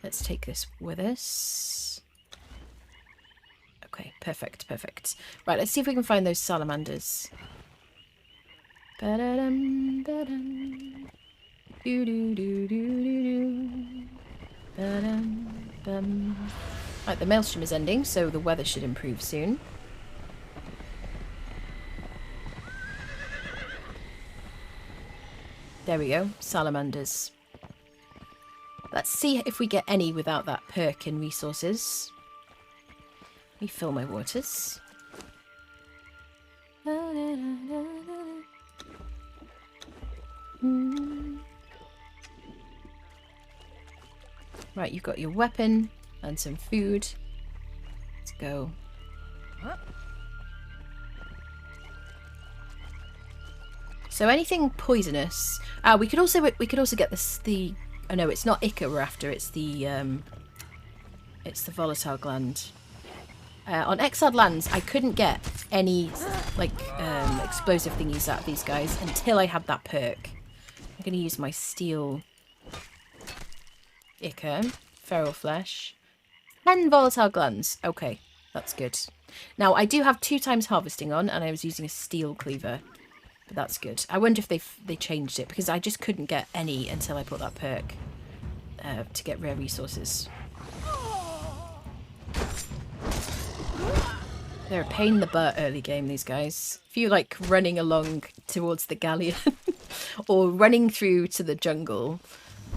Let's take this with us. Okay, perfect, perfect. Right, let's see if we can find those salamanders. Ba-da-dum, ba-dum. Do-do-do-do-do-do. Ba-dum, bum. Right, the maelstrom is ending, so the weather should improve soon. There we go, salamanders. Let's see if we get any without that perk in resources. Refill my waters. Right, you've got your weapon and some food. Let's go. So anything poisonous. We could also get this oh no, it's not Ica we're after, it's the volatile gland. On exiled lands, I couldn't get any like explosive thingies out of these guys until I had that perk. I'm gonna use my steel Ica, feral flesh. 10 volatile glands. Okay, that's good. Now I do have 2 times harvesting on, and I was using a steel cleaver. But that's good. I wonder if they changed it, because I just couldn't get any until I put that perk to get rare resources. They're a pain in the butt early game, these guys. If you like running along towards the galleon or running through to the jungle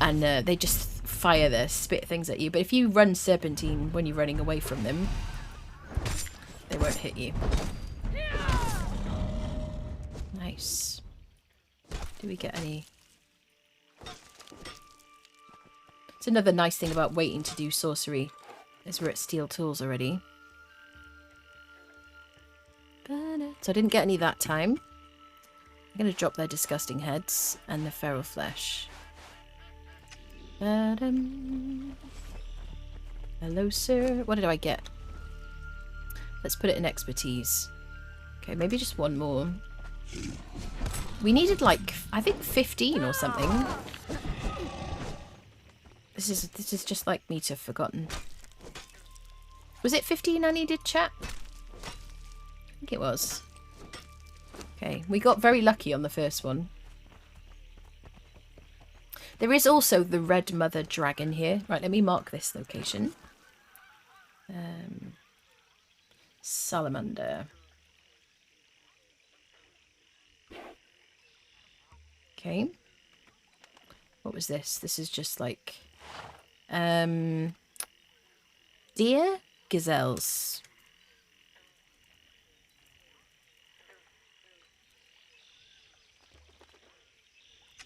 and they just fire their spit things at you. But if you run serpentine when you're running away from them, they won't hit you. Nice. Do we get any? It's another nice thing about waiting to do sorcery, is we're at steel tools already. So I didn't get any that time. I'm going to drop their disgusting heads and the feral flesh. Hello, sir. What did I get? Let's put it in expertise. Okay, maybe just one more. We needed like, I think 15 or something. This is just like me to have forgotten. Was it 15 I needed, chat? I think it was. Okay, we got very lucky on the first one. There is also the Red Mother Dragon here. Right, let me mark this location. Salamander. Okay. What was this? This is just like... deer? Gazelles.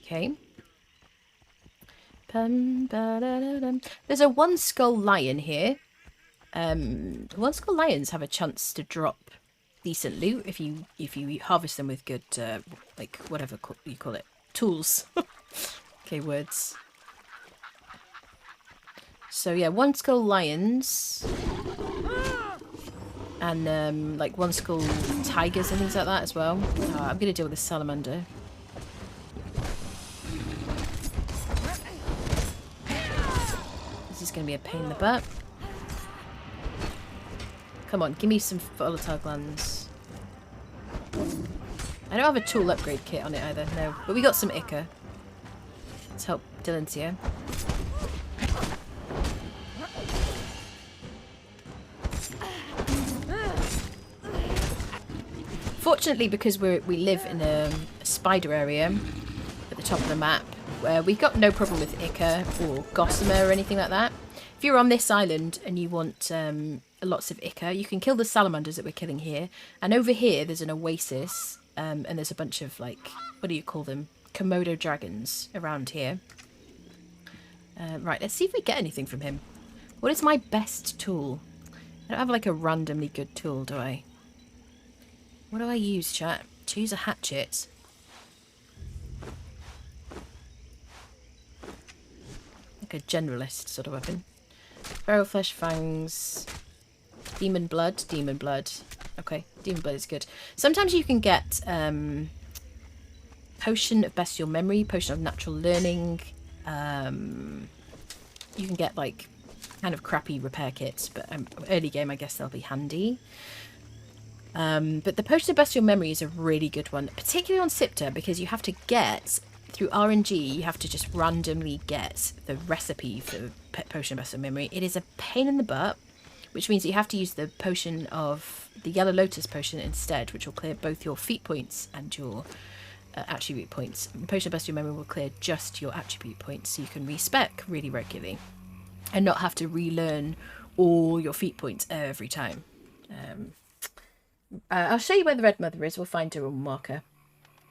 Okay. There's a one skull lion here. One skull lions have a chance to drop decent loot if you harvest them with good like whatever you call it, tools. Okay, words. So yeah, one skull lions and like one skull tigers and things like that as well. I'm gonna deal with this salamander. This is gonna be a pain in the butt. Come on, give me some volatile glands. I don't have a tool upgrade kit on it either, no. But we got some ichor. Let's help Dylan's here. Fortunately, because we live in a spider area at the top of the map, where we've got no problem with ichor or gossamer or anything like that. If you're on this island and you want lots of ichor, you can kill the salamanders that we're killing here. And over here, there's an oasis, and there's a bunch of, like, what do you call them? Komodo dragons around here. Right, let's see if we get anything from him. What is my best tool? I don't have, like, a randomly good tool, do I? What do I use, chat? Choose a hatchet. Like a generalist sort of weapon. Feral flesh, fangs... Demon blood, demon blood. Okay, demon blood is good. Sometimes you can get potion of bestial memory, potion of natural learning. You can get like kind of crappy repair kits, but early game I guess they'll be handy. But the potion of bestial memory is a really good one, particularly on Siptah, because you have to get through RNG. You have to just randomly get the recipe for potion of bestial memory. It is a pain in the butt. Which means you have to use the potion of the Yellow Lotus potion instead, which will clear both your feat points and your attribute points. The potion of bestial memory will clear just your attribute points, so you can respec really regularly and not have to relearn all your feat points every time. I'll show you where the Red Mother is. We'll find her on marker.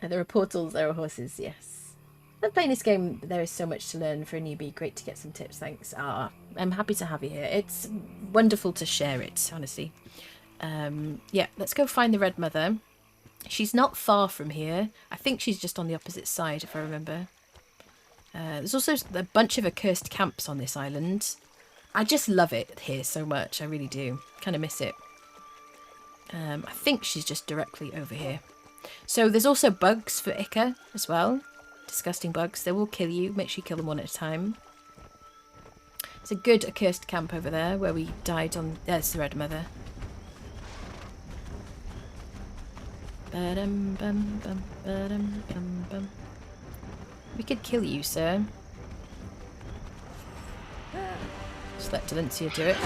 There are portals, there are horses, yes. But playing this game, there is so much to learn for a newbie. Great to get some tips, thanks. I'm happy to have you here. It's wonderful to share it, honestly. Yeah, let's go find the Red Mother. She's not far from here. I think she's just on the opposite side, if I remember. There's also a bunch of accursed camps on this island. I just love it here so much. I really do. Kind of miss it. I think she's just directly over here. So there's also bugs for ichor as well. Disgusting bugs. They will kill you. Make sure you kill them one at a time. It's a good accursed camp over there where we died on... There's the Red Mother. We could kill you, sir. Just let Delencia do it.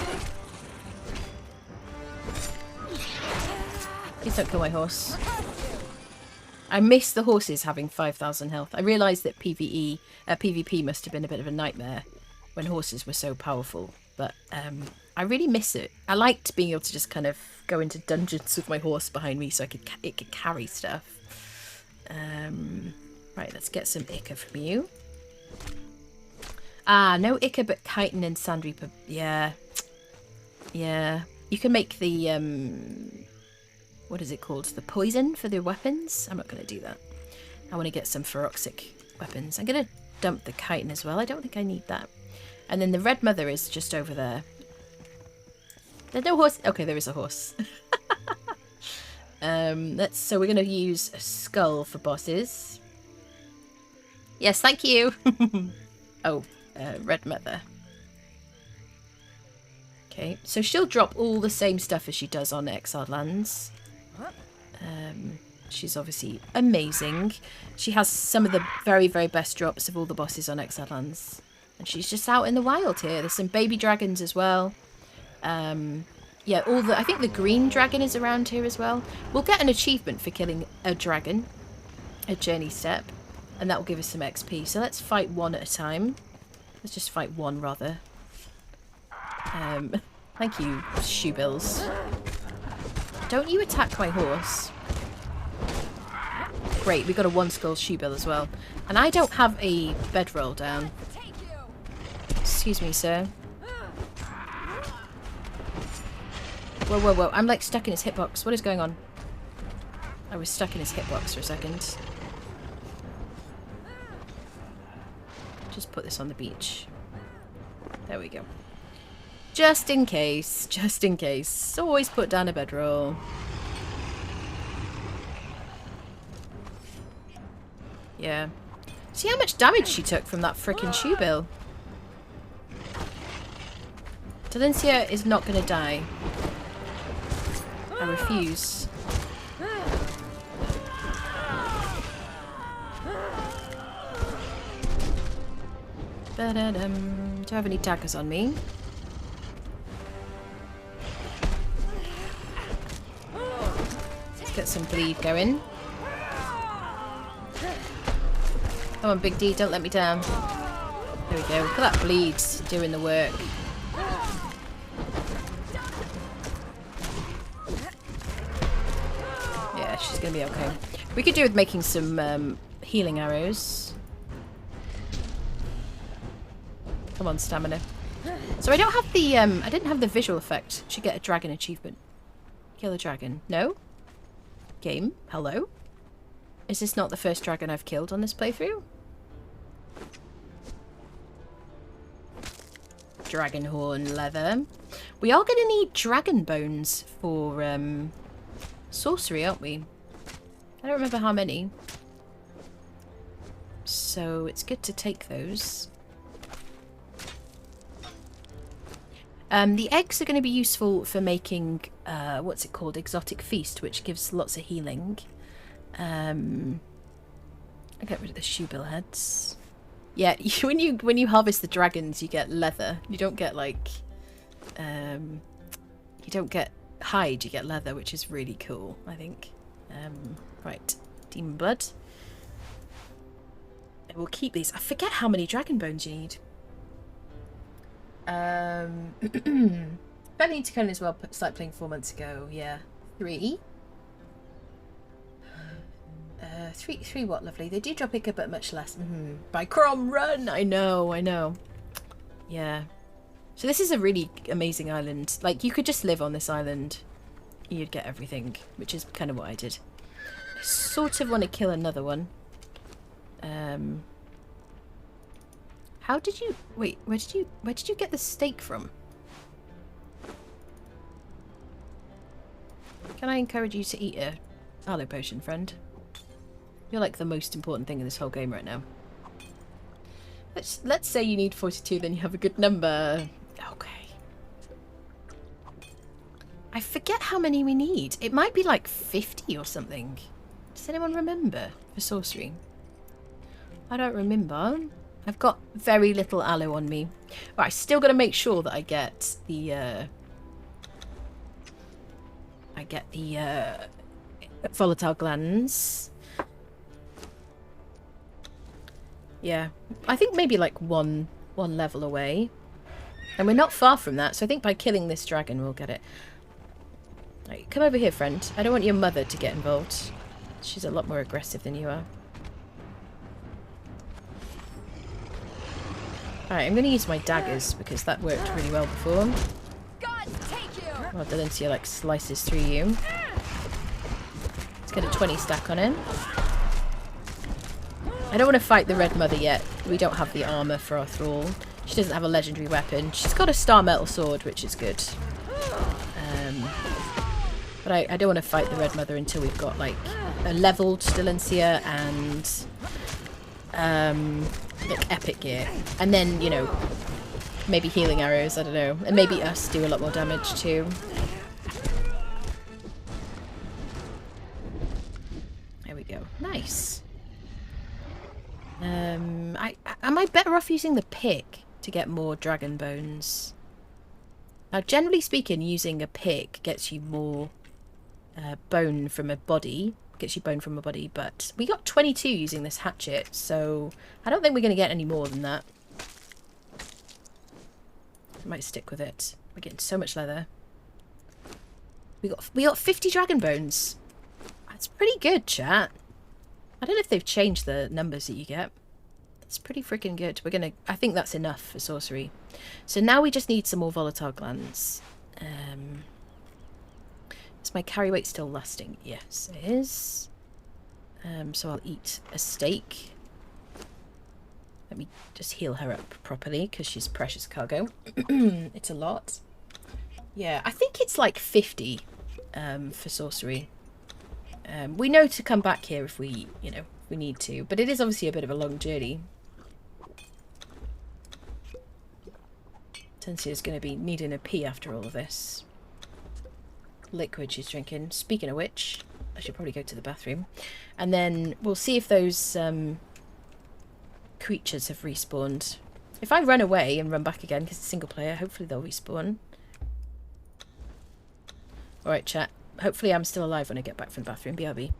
Please don't kill my horse. I miss the horses having 5,000 health. I realised that PvP must have been a bit of a nightmare when horses were so powerful. But I really miss it. I liked being able to just kind of go into dungeons with my horse behind me so it could carry stuff. Right, let's get some ichor from you. No ichor but chitin and sand reaper. Yeah. Yeah. You can make the... what is it called? The poison for the weapons? I'm not going to do that. I want to get some feroxic weapons. I'm going to dump the chitin as well. I don't think I need that. And then the Red Mother is just over there. There's no horse. Okay, there is a horse. So we're gonna use a skull for bosses. Yes, thank you. Oh, red mother. Okay, so she'll drop all the same stuff as she does on Exiled Lands. She's obviously amazing. She has some of the very, very best drops of all the bosses on Exiled Lands. And she's just out in the wild here. There's some baby dragons as well. Yeah, I think the green dragon is around here as well. We'll get an achievement for killing a dragon. A journey step. And that will give us some XP. So let's fight one at a time. Let's just fight one, rather. Thank you, shoebills. Don't you attack my horse. Great, we got a one-skull shoebill as well. And I don't have a bedroll down. Excuse me, sir. Whoa, whoa, whoa. I'm like stuck in his hitbox. What is going on? I was stuck in his hitbox for a second. Just put this on the beach. There we go. Just in case. Just in case. Always put down a bedroll. Yeah. See how much damage she took from that frickin' shoebill. Delencia is not going to die. I refuse. Ba-da-dum. Do I have any daggers on me? Let's get some bleed going. Come on, Big D, don't let me down. There we go. Look at that bleed doing the work. Yeah, she's gonna be okay. We could do with making some healing arrows. Come on, stamina. So I don't have the I didn't have the visual effect to get a dragon achievement. Kill a dragon. No? Game? Hello? Is this not the first dragon I've killed on this playthrough? Dragon horn leather. We are going to need dragon bones for sorcery, aren't we? I don't remember how many. So it's good to take those. The eggs are going to be useful for making, what's it called? Exotic Feast, which gives lots of healing. I get rid of the shoebill heads. Yeah, when you harvest the dragons, you get leather. You don't get like, you don't get hide. You get leather, which is really cool, I think. Right, demon blood. And we'll keep these. I forget how many dragon bones you need. I need to Conan as well. Started playing 4 months ago. Yeah, 3. 3 what, lovely? They do drop Ica, but much less. By Crom Run! I know. Yeah. So this is a really amazing island. Like, you could just live on this island. You'd get everything, which is kind of what I did. I sort of want to kill another one. How did you... Wait, where did you get the steak from? Can I encourage you to eat a aloe potion, friend? You're like the most important thing in this whole game right now. Let's say you need 42, then you have a good number. Okay. I forget how many we need. It might be like 50 or something. Does anyone remember for sorcery? I don't remember. I've got very little aloe on me. Right, still got to make sure that I get the volatile glands. Yeah, I think maybe like one level away. And we're not far from that, so I think by killing this dragon we'll get it. Right, come over here, friend. I don't want your mother to get involved. She's a lot more aggressive than you are. Alright, I'm going to use my daggers because that worked really well before. Well, Delencia like slices through you. Let's get a 20 stack on him. I don't want to fight the Red Mother yet. We don't have the armour for our Thrall. She doesn't have a legendary weapon. She's got a star metal sword, which is good. But I don't want to fight the Red Mother until we've got, like, a leveled Stilencia and, like, epic gear. And then, you know, maybe healing arrows, I don't know. And maybe us do a lot more damage, too. There we go. Nice. Am I better off using the pick to get more dragon bones? Now, generally speaking, using a pick gets you more bone from a body. Gets you bone from a body, but we got 22 using this hatchet, so I don't think we're going to get any more than that. I might stick with it. We're getting so much leather. We got 50 dragon bones. That's pretty good, chat. I don't know if they've changed the numbers that you get. That's pretty freaking good. I think that's enough for sorcery. So now we just need some more volatile glands. Is my carry weight still lasting? Yes, it is. So I'll eat a steak. Let me just heal her up properly because she's precious cargo. It's a lot. Yeah, I think it's like 50 for sorcery. We know to come back here if we, you know, we need to. But it is obviously a bit of a long journey. Tensia's going to be needing a pee after all of this. Liquid she's drinking. Speaking of which, I should probably go to the bathroom. And then we'll see if those creatures have respawned. If I run away and run back again, because it's single player, hopefully they'll respawn. Alright, chat. Hopefully I'm still alive when I get back from the bathroom. BRB.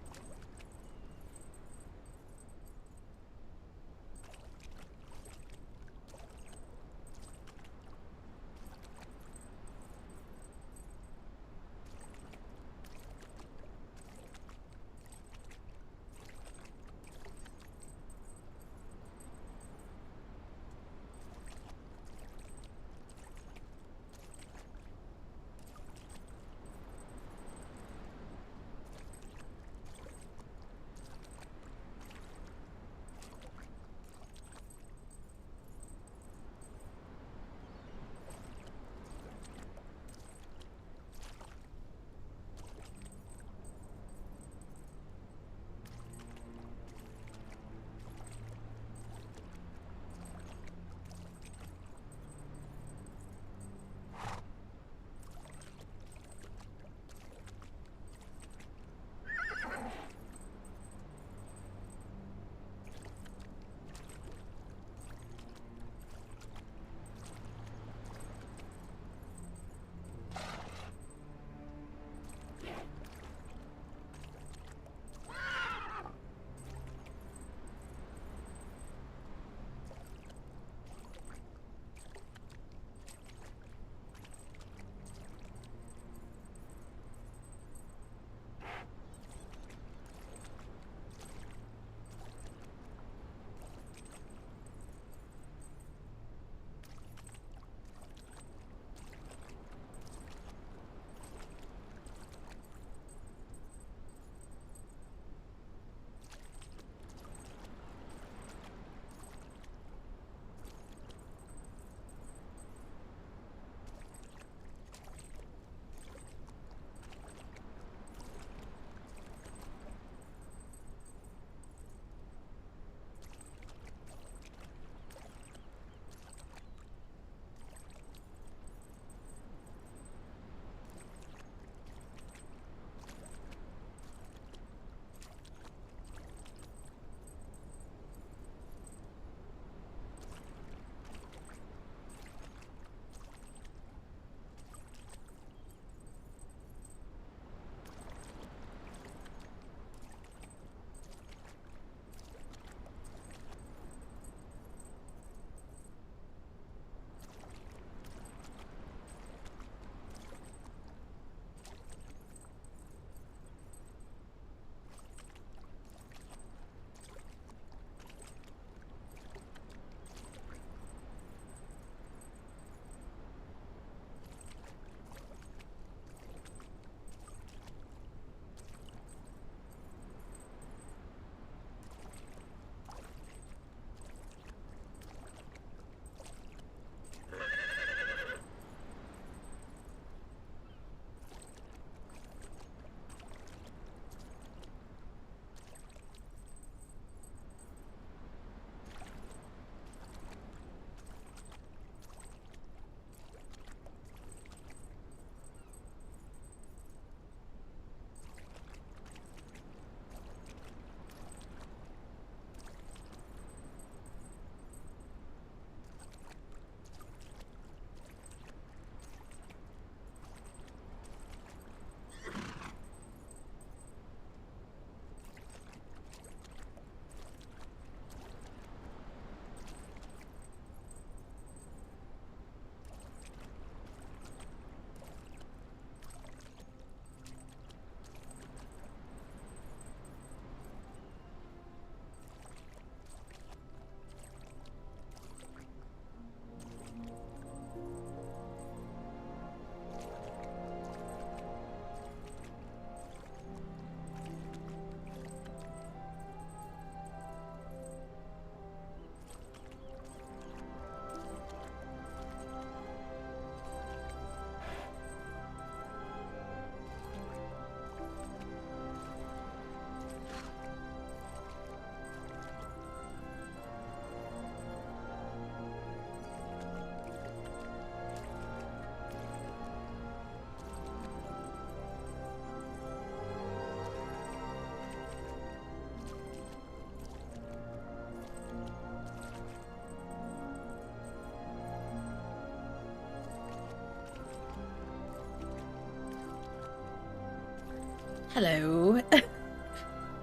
Hello.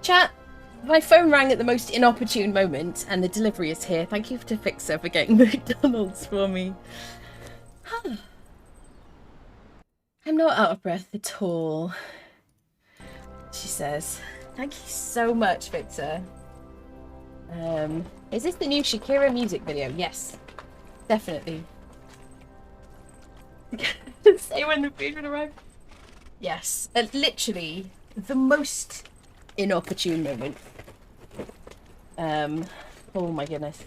Chat, my phone rang at the most inopportune moment and the delivery is here. Thank you to Fixer for getting McDonald's for me. I'm not out of breath at all, she says. Thank you so much, Victor. Is this the new Shakira music video? Yes, definitely. Say when the food will arrive. Yes, literally the most inopportune moment. Oh my goodness.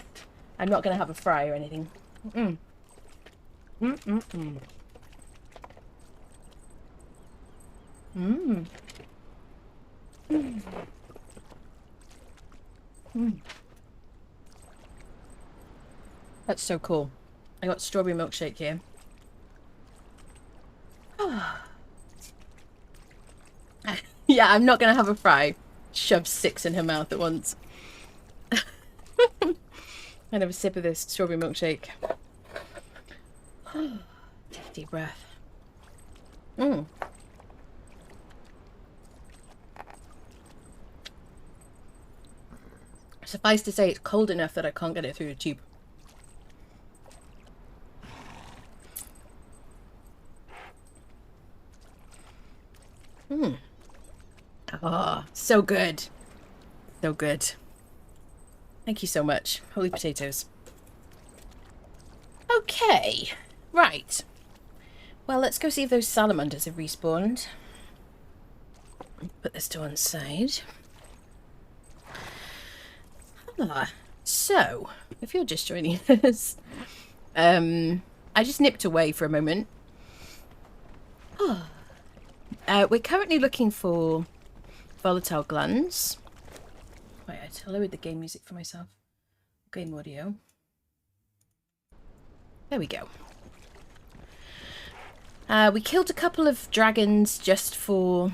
I'm not going to have a fry or anything. That's so cool. I got strawberry milkshake here. Yeah, I'm not going to have a fry. Shove 6 in her mouth at once. And have a sip of this strawberry milkshake. Take a deep breath. Suffice to say, it's cold enough that I can't get it through the tube. Oh, so good. So good. Thank you so much. Holy potatoes. Okay. Right. Well, let's go see if those salamanders have respawned. Put this to one side. So, if you're just joining us, I just nipped away for a moment. We're currently looking for volatile glands. Wait, I lowered the game music for myself. Game audio. There we go. We killed a couple of dragons just for...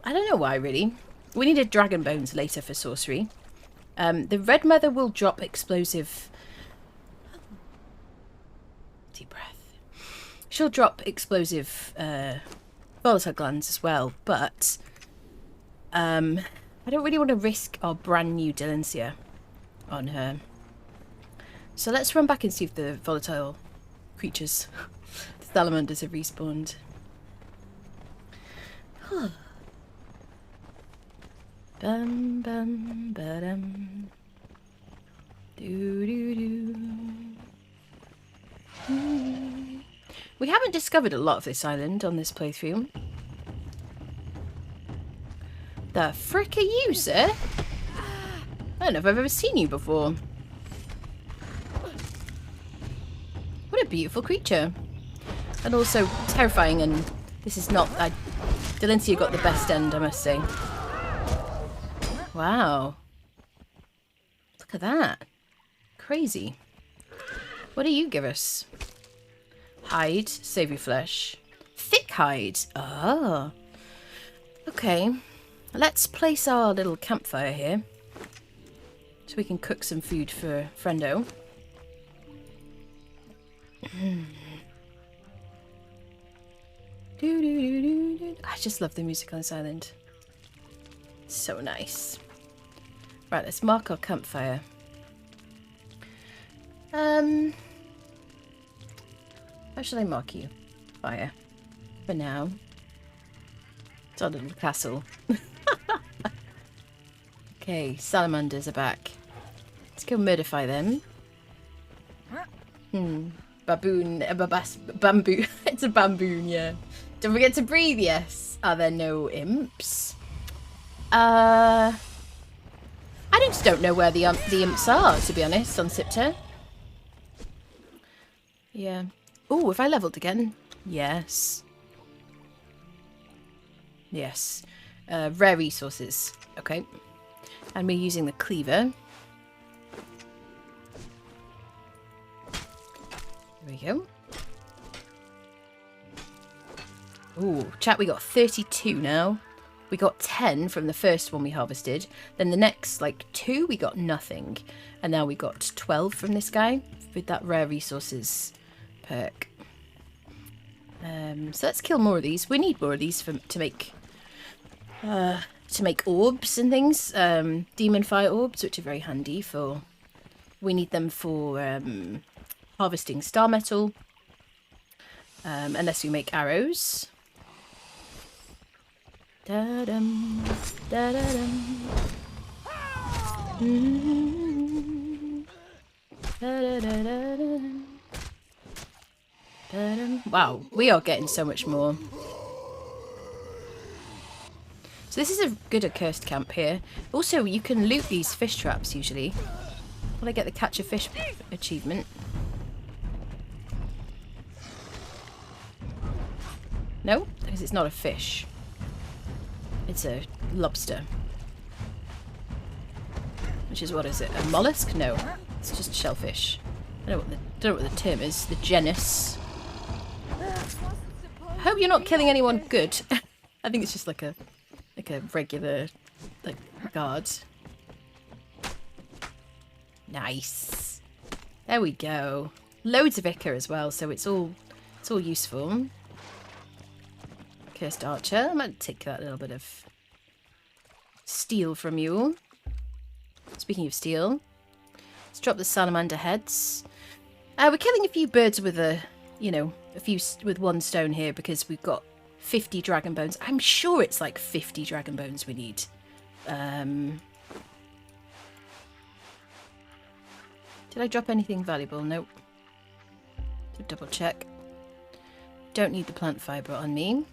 I don't know why, really. We needed dragon bones later for sorcery. The red mother will drop explosive... Deep breath. She'll drop explosive volatile glands as well, but I don't really want to risk our brand new Delencia on her. So let's run back and see if the volatile creatures, the salamanders, have respawned. Bum bum ba-dum. Do do do. We haven't discovered a lot of this island on this playthrough. The frick are you, sir? I don't know if I've ever seen you before. What a beautiful creature. And also terrifying, and this is not... Delencia got the best end, I must say. Wow. Look at that. Crazy. What do you give us? Hide, savoury flesh. Thick hide. Ah. Okay. Let's place our little campfire here. So we can cook some food for Friendo. I just love the music on this island. So nice. Right, let's mark our campfire. How should I mark you? Fire. For now. It's our little castle. Okay, salamanders are back. Let's go murderify them. Baboon, bamboo. It's a bamboon, yeah. Don't forget to breathe, yes. Are there no imps? I just don't know where the imps are, to be honest, on Siptah. Yeah. Oh, have I leveled again? Yes. Yes. Rare resources. Okay. And we're using the cleaver. There we go. Ooh, chat, we got 32 now. We got 10 from the first one we harvested. Then the next, like, 2, we got nothing. And now we got 12 from this guy with that rare resources perk. So let's kill more of these. We need more of these to make to make orbs and things. Demon fire orbs, which are very handy for... We need them for harvesting star metal. Unless we make arrows. Da-dum, da-da-dum. Mm-hmm. Da-da-da-da-da. Da-dum. Wow, we are getting so much more. So this is a good accursed camp here. Also, you can loot these fish traps usually. Will I get the catch a fish achievement? No, because it's not a fish. It's a lobster. Which is, what is it? A mollusk? No, it's just shellfish. I don't know what the term is. The genus. I hope you're not killing anyone good. I think it's just like a regular guard. Nice. There we go. Loads of ichor as well, so it's all useful. Cursed archer. I might take that little bit of steel from you. Speaking of steel, let's drop the salamander heads. We're killing a few birds with with one stone here because we've got 50 dragon bones. I'm sure it's like 50 dragon bones we need. Did I drop anything valuable? Nope. So double check. Don't need the plant fibre on me.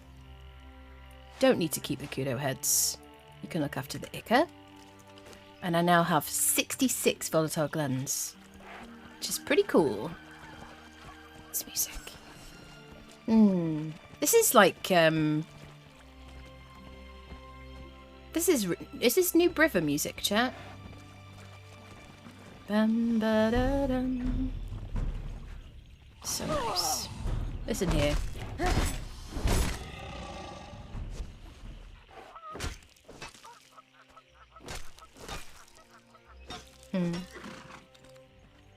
Don't need to keep the kudo heads. You can look after the ichor. And I now have 66 volatile glands, which is pretty cool. It's music. This is like is this New Briver music, chat? Bum, ba, da, dum. So nice. Listen here.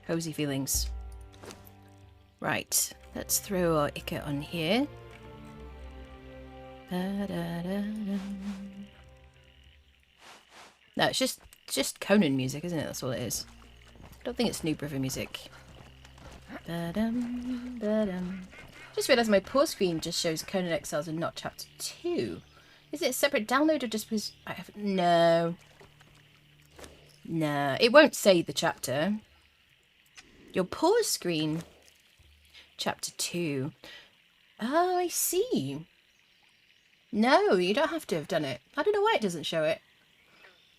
Cozy feelings. Right, let's throw our ichor on here. Da, da, da, da. No, it's just Conan music, isn't it? That's all it is. I don't think it's New Briver music. Ba-dum, ba-dum. Just realised my pause screen just shows Conan Exiles and not Chapter 2. Is it a separate download or just because I have... No. No, it won't say the chapter. Your pause screen. Chapter 2. Oh, I see. No, you don't have to have done it. I don't know why it doesn't show it.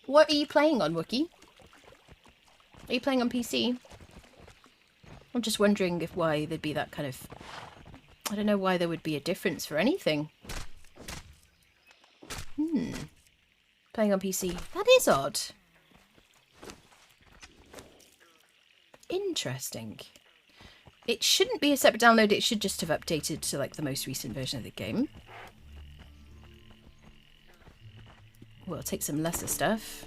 What are you playing on, Wookie? Are you playing on PC? I'm just wondering why there'd be that kind of... I don't know why there would be a difference for anything. Playing on PC. That is odd. Interesting. It shouldn't be a separate download. It should just have updated to like the most recent version of the game. We'll take some lesser stuff.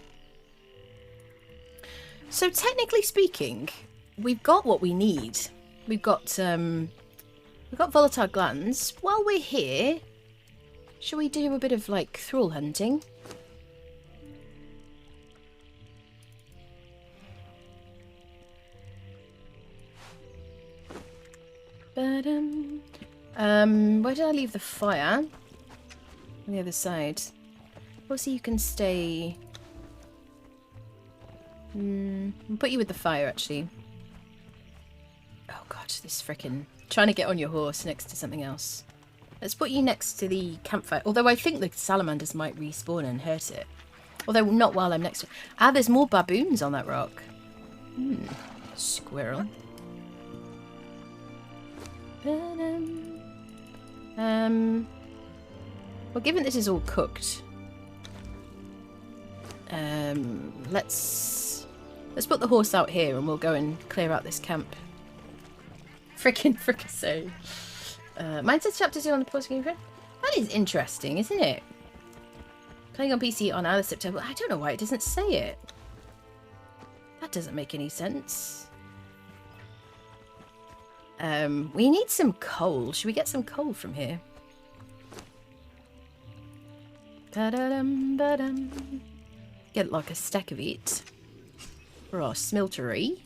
So technically speaking, we've got what we need. We've got volatile glands. While we're here, shall we do a bit of like thrall hunting? Where did I leave the fire? On the other side. We'll see, you can stay. I'll put you with the fire, actually. Oh god, this frickin' trying to get on your horse next to something else. Let's put you next to the campfire. Although I think the salamanders might respawn and hurt it. Although not while I'm next to it. Ah, there's more baboons on that rock. Squirrel. Well, given this is all cooked, let's put the horse out here and we'll go and clear out this camp. Frickin' fricassee. Mine says chapter 2 on the pause screen. That is interesting, isn't it? Playing on PC on Isle of Siptah, but I don't know why it doesn't say it. That doesn't make any sense. We need some coal. Should we get some coal from here? Da-da-dum, ba-dum. Get like a stack of it for our smeltery.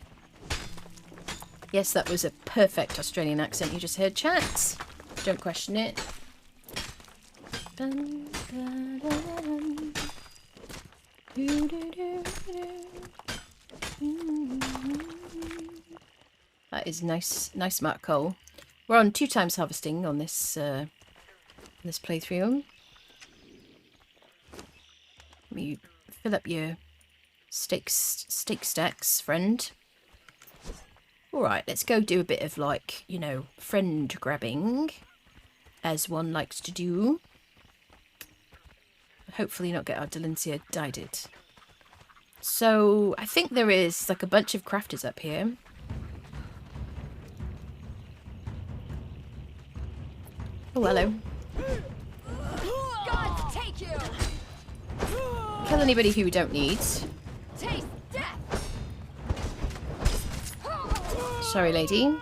Yes, that was a perfect Australian accent you just heard, chat. Don't question it. Dun, dun, dun, dun. That is nice mark coal. We're on 2 times harvesting on this playthrough. Let me fill up your steak stacks, friend. Alright, let's go do a bit of, like, you know, friend grabbing, as one likes to do. Hopefully not get our Delencia dyed. So, I think there is, like, a bunch of crafters up here. Oh, hello. Gods take you. Kill anybody who we don't need. Taste death. Sorry, lady.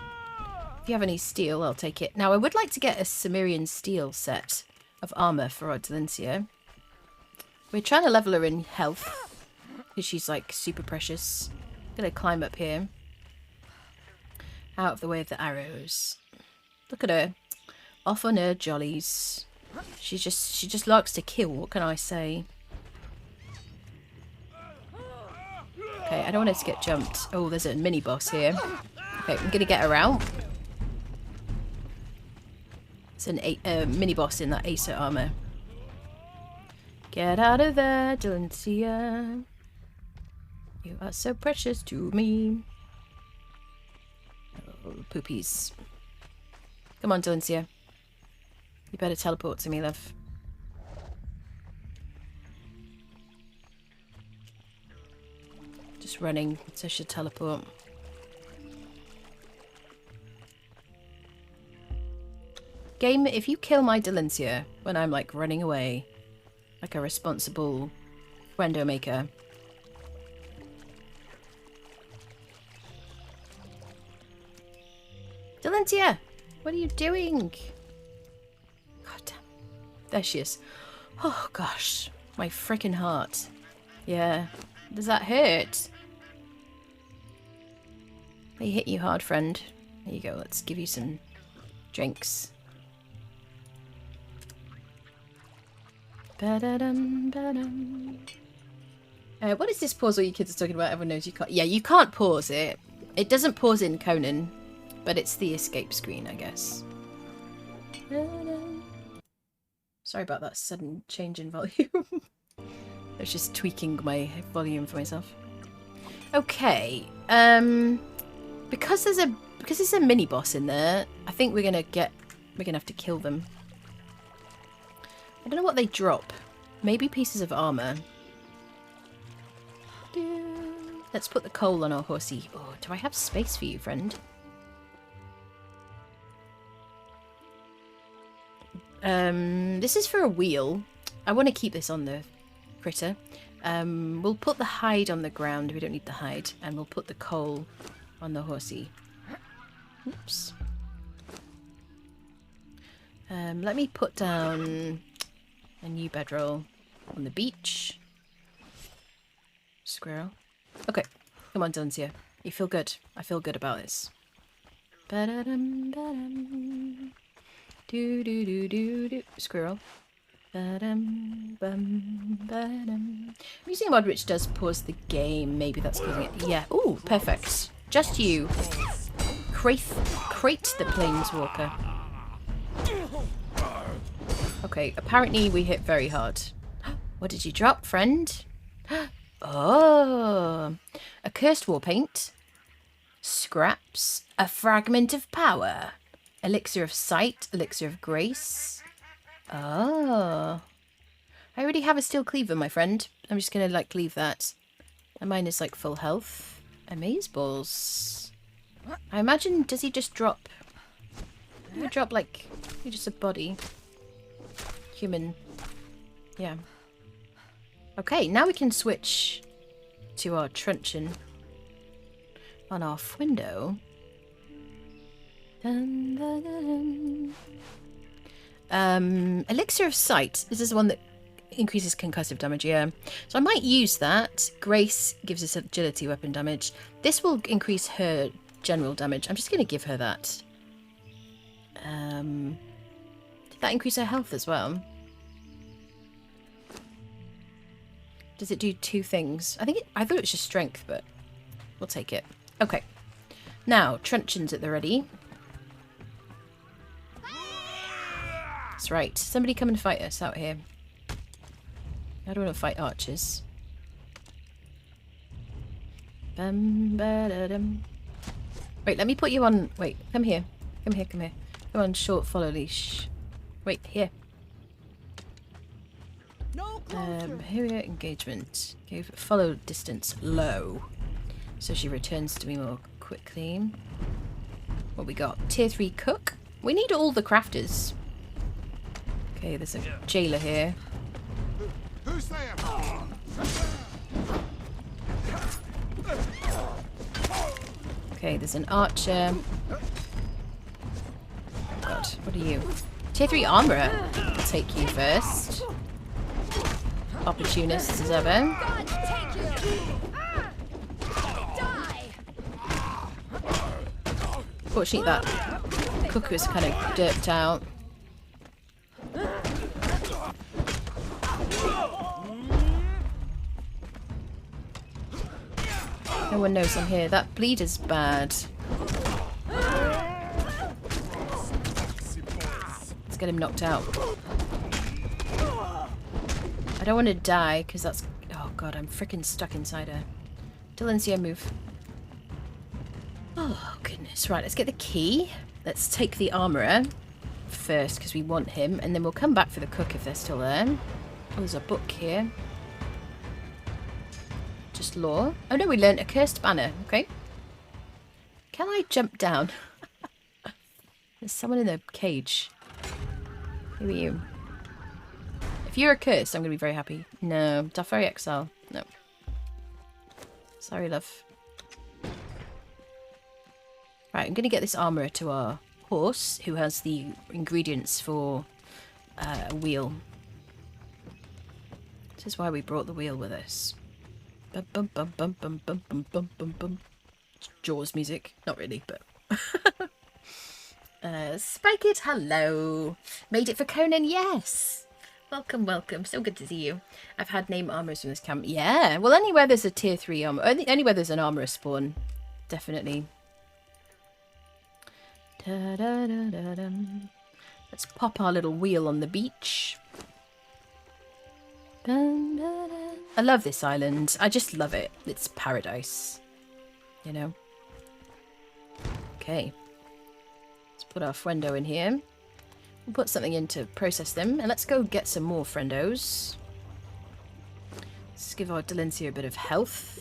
If you have any steel, I'll take it. Now, I would like to get a Cimmerian steel set of armor for our Delencia. We're trying to level her in health, because she's, like, super precious. I'm gonna climb up here. Out of the way of the arrows. Look at her. Off on her jollies. She just likes to kill, what can I say? Okay, I don't want her to get jumped. Oh, there's a mini-boss here. Okay, I'm gonna get her out. It's an mini-boss in that Acer armor. Get out of there, Delencia. You are so precious to me. Oh, poopies. Come on, Delencia. You better teleport to me, love. Just running, so I should teleport. Game, if you kill my Delencia when I'm, like, running away, like a responsible friendo maker. Delencia! What are you doing? God damn. There she is. Oh, gosh. My freaking heart. Yeah. Does that hurt? They hit you hard, friend. There you go. Let's give you some drinks. Ba-da-dum, ba-dum. What is this pause all you kids are talking about? Everyone knows you can't. Yeah, you can't pause it. It doesn't pause in Conan, but it's the escape screen, I guess. Sorry about that sudden change in volume. I was just tweaking my volume for myself. Okay. Because there's a mini boss in there, I think we're gonna have to kill them. I don't know what they drop. Maybe pieces of armor. Let's put the coal on our horsey. Oh, do I have space for you, friend? This is for a wheel. I want to keep this on the critter. We'll put the hide on the ground. We don't need the hide. And we'll put the coal on the horsey. Oops. Let me put down a new bedroll on the beach. Squirrel. Okay. Come on, Delencia. You feel good. I feel good about this. Ba-da-dum, ba-dum. Do-do-do-do-do. Squirrel. Ba-dum, bum, ba-dum. I'm using a mod which does pause the game. Maybe that's causing it. Yeah. Ooh, perfect. Just you. Crate the planeswalker. Okay, apparently we hit very hard. What did you drop, friend? Oh, a cursed war paint, scraps, a fragment of power, elixir of sight, elixir of grace. Oh, I already have a steel cleaver, my friend. I'm just gonna like leave that. And mine is like full health. Amazeballs. I imagine, does he just drop? He drop like he's just a body. Human. Yeah. Okay, now we can switch to our truncheon on our window. Dun, dun, dun. Elixir of Sight. This is the one that increases concussive damage, yeah. So I might use that. Grace gives us agility weapon damage. This will increase her general damage. I'm just going to give her that. Did that increase her health as well? Does it do two things? I thought it was just strength, but we'll take it. Okay. Now, truncheons at the ready. That's right. Somebody come and fight us out here. I don't want to fight archers. Bum-ba-da-dum. Wait, let me put you on... Wait, come here. Come here, come here. Come on, short follow leash. Wait, here. Here, engagement. Okay, follow distance low. So she returns to me more quickly. What we got? Tier 3 cook. We need all the crafters. Okay, there's a jailer here. Who's there? Okay, there's an archer. God, what are you? Tier 3 armorer. I'll take you first. Opportunists as ever. God, take you. Die. Fortunately, that cook was kind of derped out. No one knows I'm here. That bleeder's bad. Let's get him knocked out. I don't want to die because that's... Oh god, I'm freaking stuck inside her. Delencia, move. Oh goodness. Right, let's get the key. Let's take the armourer first because we want him, and then we'll come back for the cook if they're still there. Oh, there's a book here. Just lore. Oh no, we learnt a cursed banner. Okay. Can I jump down? There's someone in the cage. Who are you? If you're a curse, I'm going to be very happy. No. Darfari Exile. No. Sorry, love. Right, I'm going to get this armourer to our horse, who has the ingredients for a wheel. This is why we brought the wheel with us. Bum, bum, bum, bum, bum, bum, bum, bum, bum, bum. Jaws music. Not really, but... Spike it, hello. Made it for Conan, yes. Welcome, welcome. So good to see you. I've had name armors from this camp. Yeah, well, anywhere there's a tier 3 armor, anywhere there's an armorer spawn, definitely. Da, da, da, da, da. Let's pop our little wheel on the beach. Dun, da, da. I love this island. I just love it. It's paradise, you know. Okay. Let's put our friendo in here. We'll put something in to process them, and let's go get some more friendos. Let's give our Delencia a bit of health.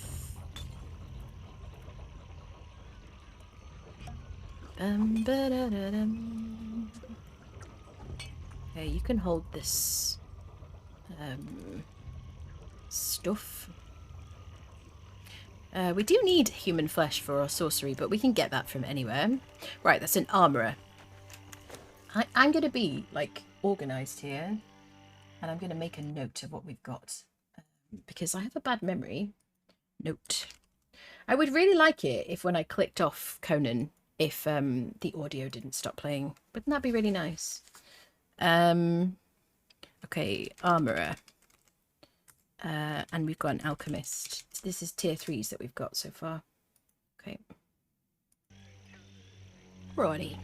Ba-da-da-dum. Okay, you can hold this stuff. We do need human flesh for our sorcery, but we can get that from anywhere. Right, that's an armourer. I'm going to be, like, organised here, and I'm going to make a note of what we've got, because I have a bad memory. Note. I would really like it if when I clicked off Conan, if the audio didn't stop playing. Wouldn't that be really nice? Okay, armourer. And we've got an alchemist. This is tier 3s that we've got so far. Okay. Righty.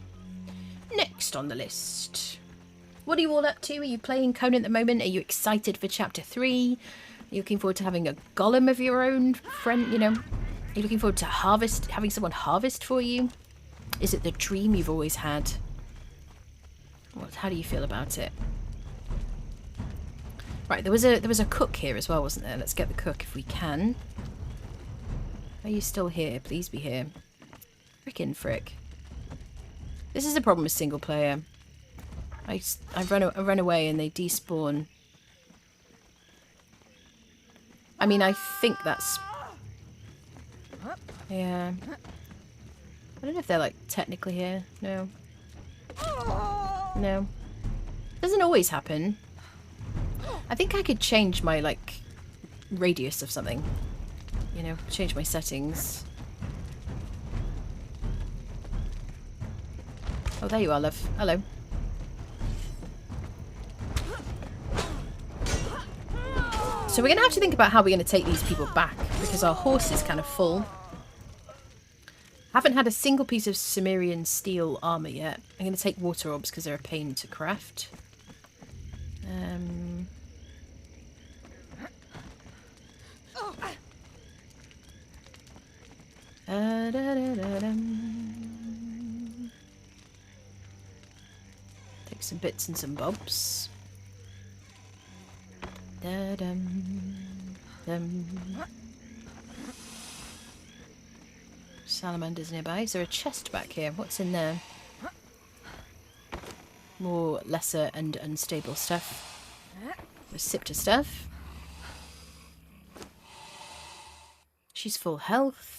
Next on the list. What are you all up to? Are you playing Conan at the moment? Are you excited for chapter 3? Are you looking forward to having a golem of your own friend, you know? Are you looking forward to having someone harvest for you? Is it the dream you've always had? How do you feel about it? Right, there was a cook here as well, wasn't there? Let's get the cook if we can. Are you still here? Please be here. Frickin' frick. This is the problem with single player. I run away and they despawn. I mean, I think that's... Yeah. I don't know if they're, like, technically here. No. No. Doesn't always happen. I think I could change my, like, radius of something. You know, change my settings. Oh, there you are, love. Hello. So we're going to have to think about how we're going to take these people back, because our horse is kind of full. Haven't had a single piece of Cimmerian steel armour yet. I'm going to take water orbs because they're a pain to craft. Take some bits and some bobs. Salamanders nearby. Is there a chest back here? What's in there? More lesser and unstable stuff. The Siptah stuff. She's full health.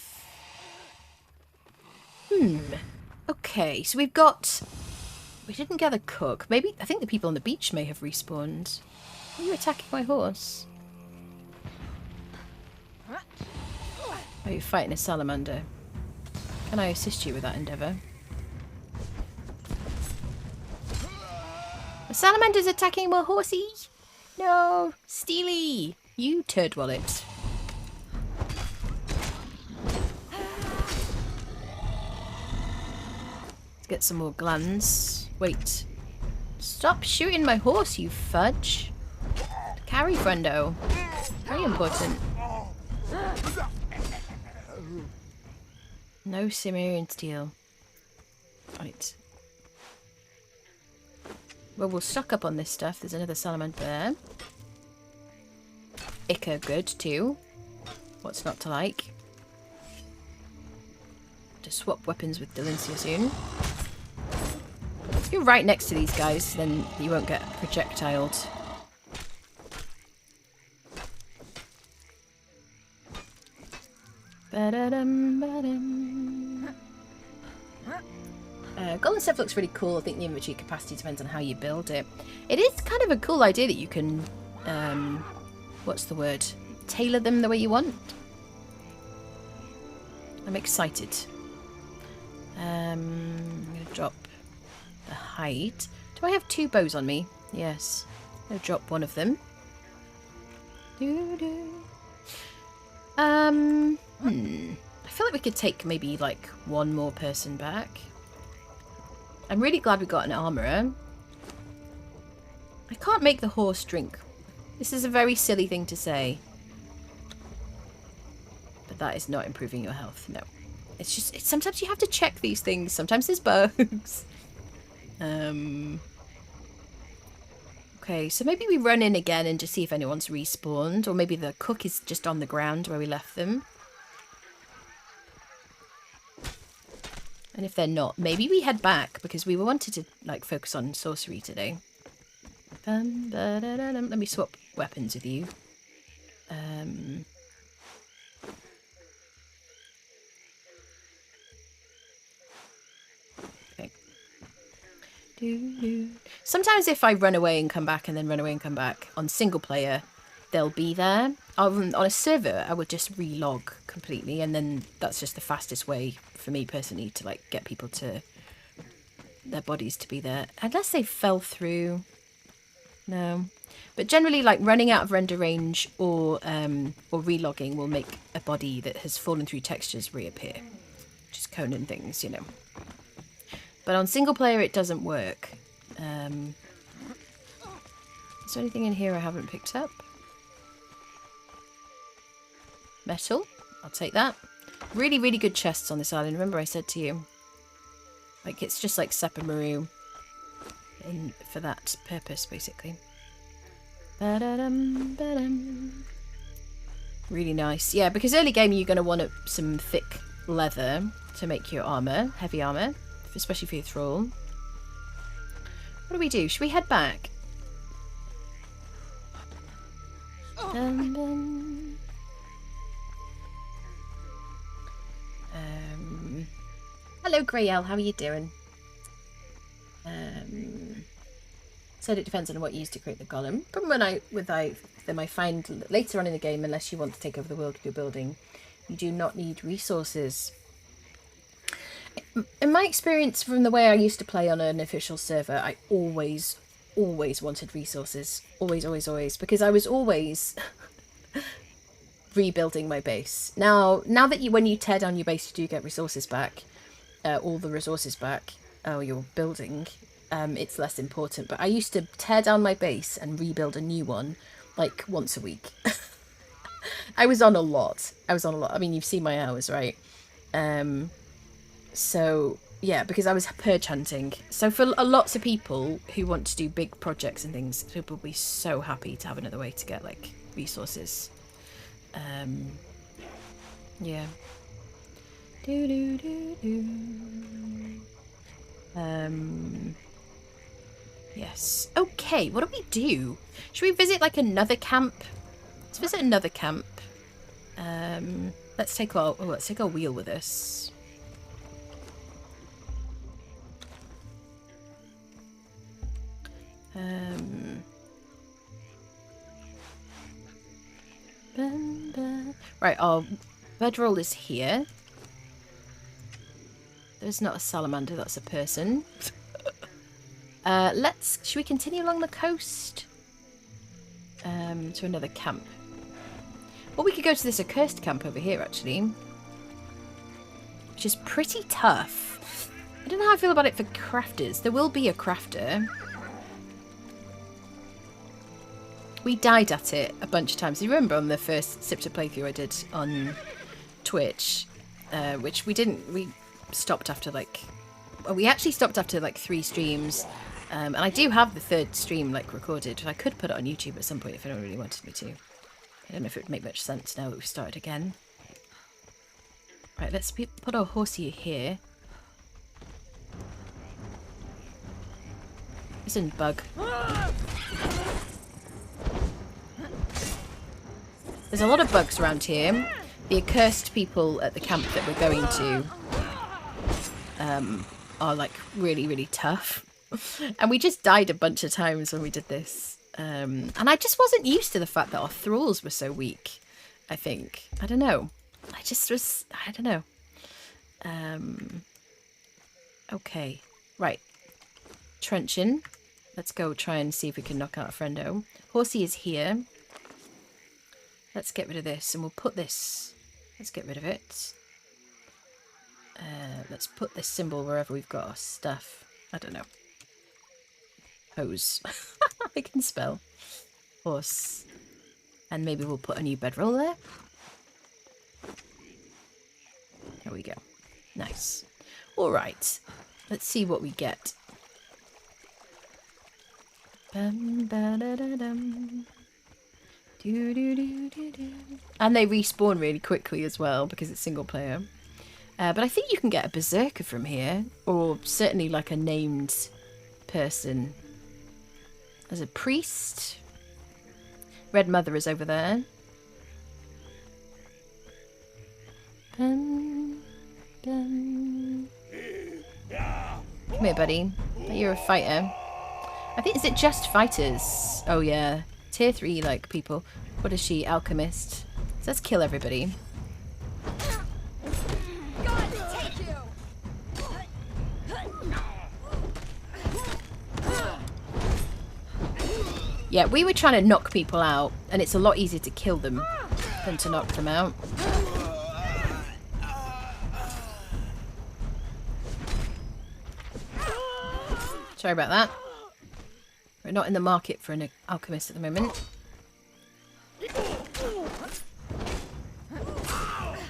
Okay, so we've got... We didn't gather cook. Maybe... I think the people on the beach may have respawned. Are you attacking my horse? Are you fighting a salamander? Can I assist you with that endeavour? The salamander's attacking my horsey! No! Steely! You turd wallet. Let's get some more glands. Wait. Stop shooting my horse, you fudge. Carry, friendo. Very important. No Cimmerian steel. Right. Well, we'll stock up on this stuff. There's another salamander there. Ica good too. What's not to like? To swap weapons with Delincia soon. Let's go right next to these guys, then you won't get projectiled. Golden stuff looks really cool. I think the inventory capacity depends on how you build it. It is kind of a cool idea that you can, what's the word? Tailor them the way you want. I'm excited. I'm going to drop the hide. Do I have 2 bows on me? Yes. I'll drop one of them. I feel like we could take maybe like one more person back. I'm really glad we got an armourer. I can't make the horse drink. This is a very silly thing to say. But that is not improving your health, no. It's just, sometimes you have to check these things. Sometimes there's bugs. Okay, so maybe we run in again and just see if anyone's respawned. Or maybe the cook is just on the ground where we left them. And if they're not, maybe we head back because we wanted to like focus on sorcery today. Let me swap weapons with you. Okay. Sometimes if I run away and come back and then run away and come back on single player, they'll be there. On a server, I would just relog completely, and then that's just the fastest way for me personally to like get people to their bodies to be there, unless they fell through. No, but generally, like running out of render range or relogging will make a body that has fallen through textures reappear, which is Conan things, you know. But on single player, it doesn't work. Is there anything in here I haven't picked up? Metal. I'll take that. Really, really good chests on this island. Remember I said to you. Like, it's just like Sepamaru for that purpose, basically. Really nice. Yeah, because early game you're going to want some thick leather to make your armour. Heavy armour. Especially for your thrall. What do we do? Should we head back? Hello, Grayel. How are you doing? Said it depends on what you use to create the golem. Problem with them I find later on in the game, unless you want to take over the world with your building, you do not need resources. In my experience from the way I used to play on an official server, I always wanted resources. Always. Because I was always rebuilding my base. Now that when you tear down your base, you do get resources back. All the resources back. You're building. It's less important. But I used to tear down my base and rebuild a new one, like, once a week. I was on a lot. I mean, you've seen my hours, right? So, yeah, because I was purge hunting. So for lots of people who want to do big projects and things, people will be so happy to have another way to get, like, resources. Yeah. Yes. Okay, what do we do? Should we visit, like, another camp? Let's visit another camp. Let's take our wheel with us. Right, our bedroll is here. There's not a salamander, that's a person. Should we continue along the coast? To another camp. Or we could go to this accursed camp over here, actually. Which is pretty tough. I don't know how I feel about it for crafters. There will be a crafter. We died at it a bunch of times. You remember on the first Siptah playthrough I did on Twitch, which we stopped after like... Well, we actually stopped after like 3 streams. And I do have the 3rd stream like recorded. I could put it on YouTube at some point if anyone really wanted me to. I don't know if it would make much sense now that we've started again. Right, let's put our horsey here. Listen, bug. There's a lot of bugs around here. The accursed people at the camp that we're going to are like really tough. And we just died a bunch of times when we did this. And I just wasn't used to the fact that our thralls were so weak, I think. I don't know. I don't know. Okay. Right. Truncheon. Let's go try and see if we can knock out a friendo. Horsey is here. Let's get rid of this and we'll put this. Let's get rid of it. Let's put this symbol wherever we've got our stuff. I don't know. Hose. I can spell. Horse. And maybe we'll put a new bedroll there. There we go. Nice. Alright. Let's see what we get. And they respawn really quickly as well because it's single player. But I think you can get a berserker from here. Or certainly like a named person. There's a priest. Red Mother is over there. Come here, buddy. You're a fighter. I think, is it just fighters? Oh, yeah. Tier 3, like, people. What is she? Alchemist. So let's kill everybody. God, take you! Yeah, we were trying to knock people out, and it's a lot easier to kill them than to knock them out. Sorry about that. We're not in the market for an alchemist at the moment.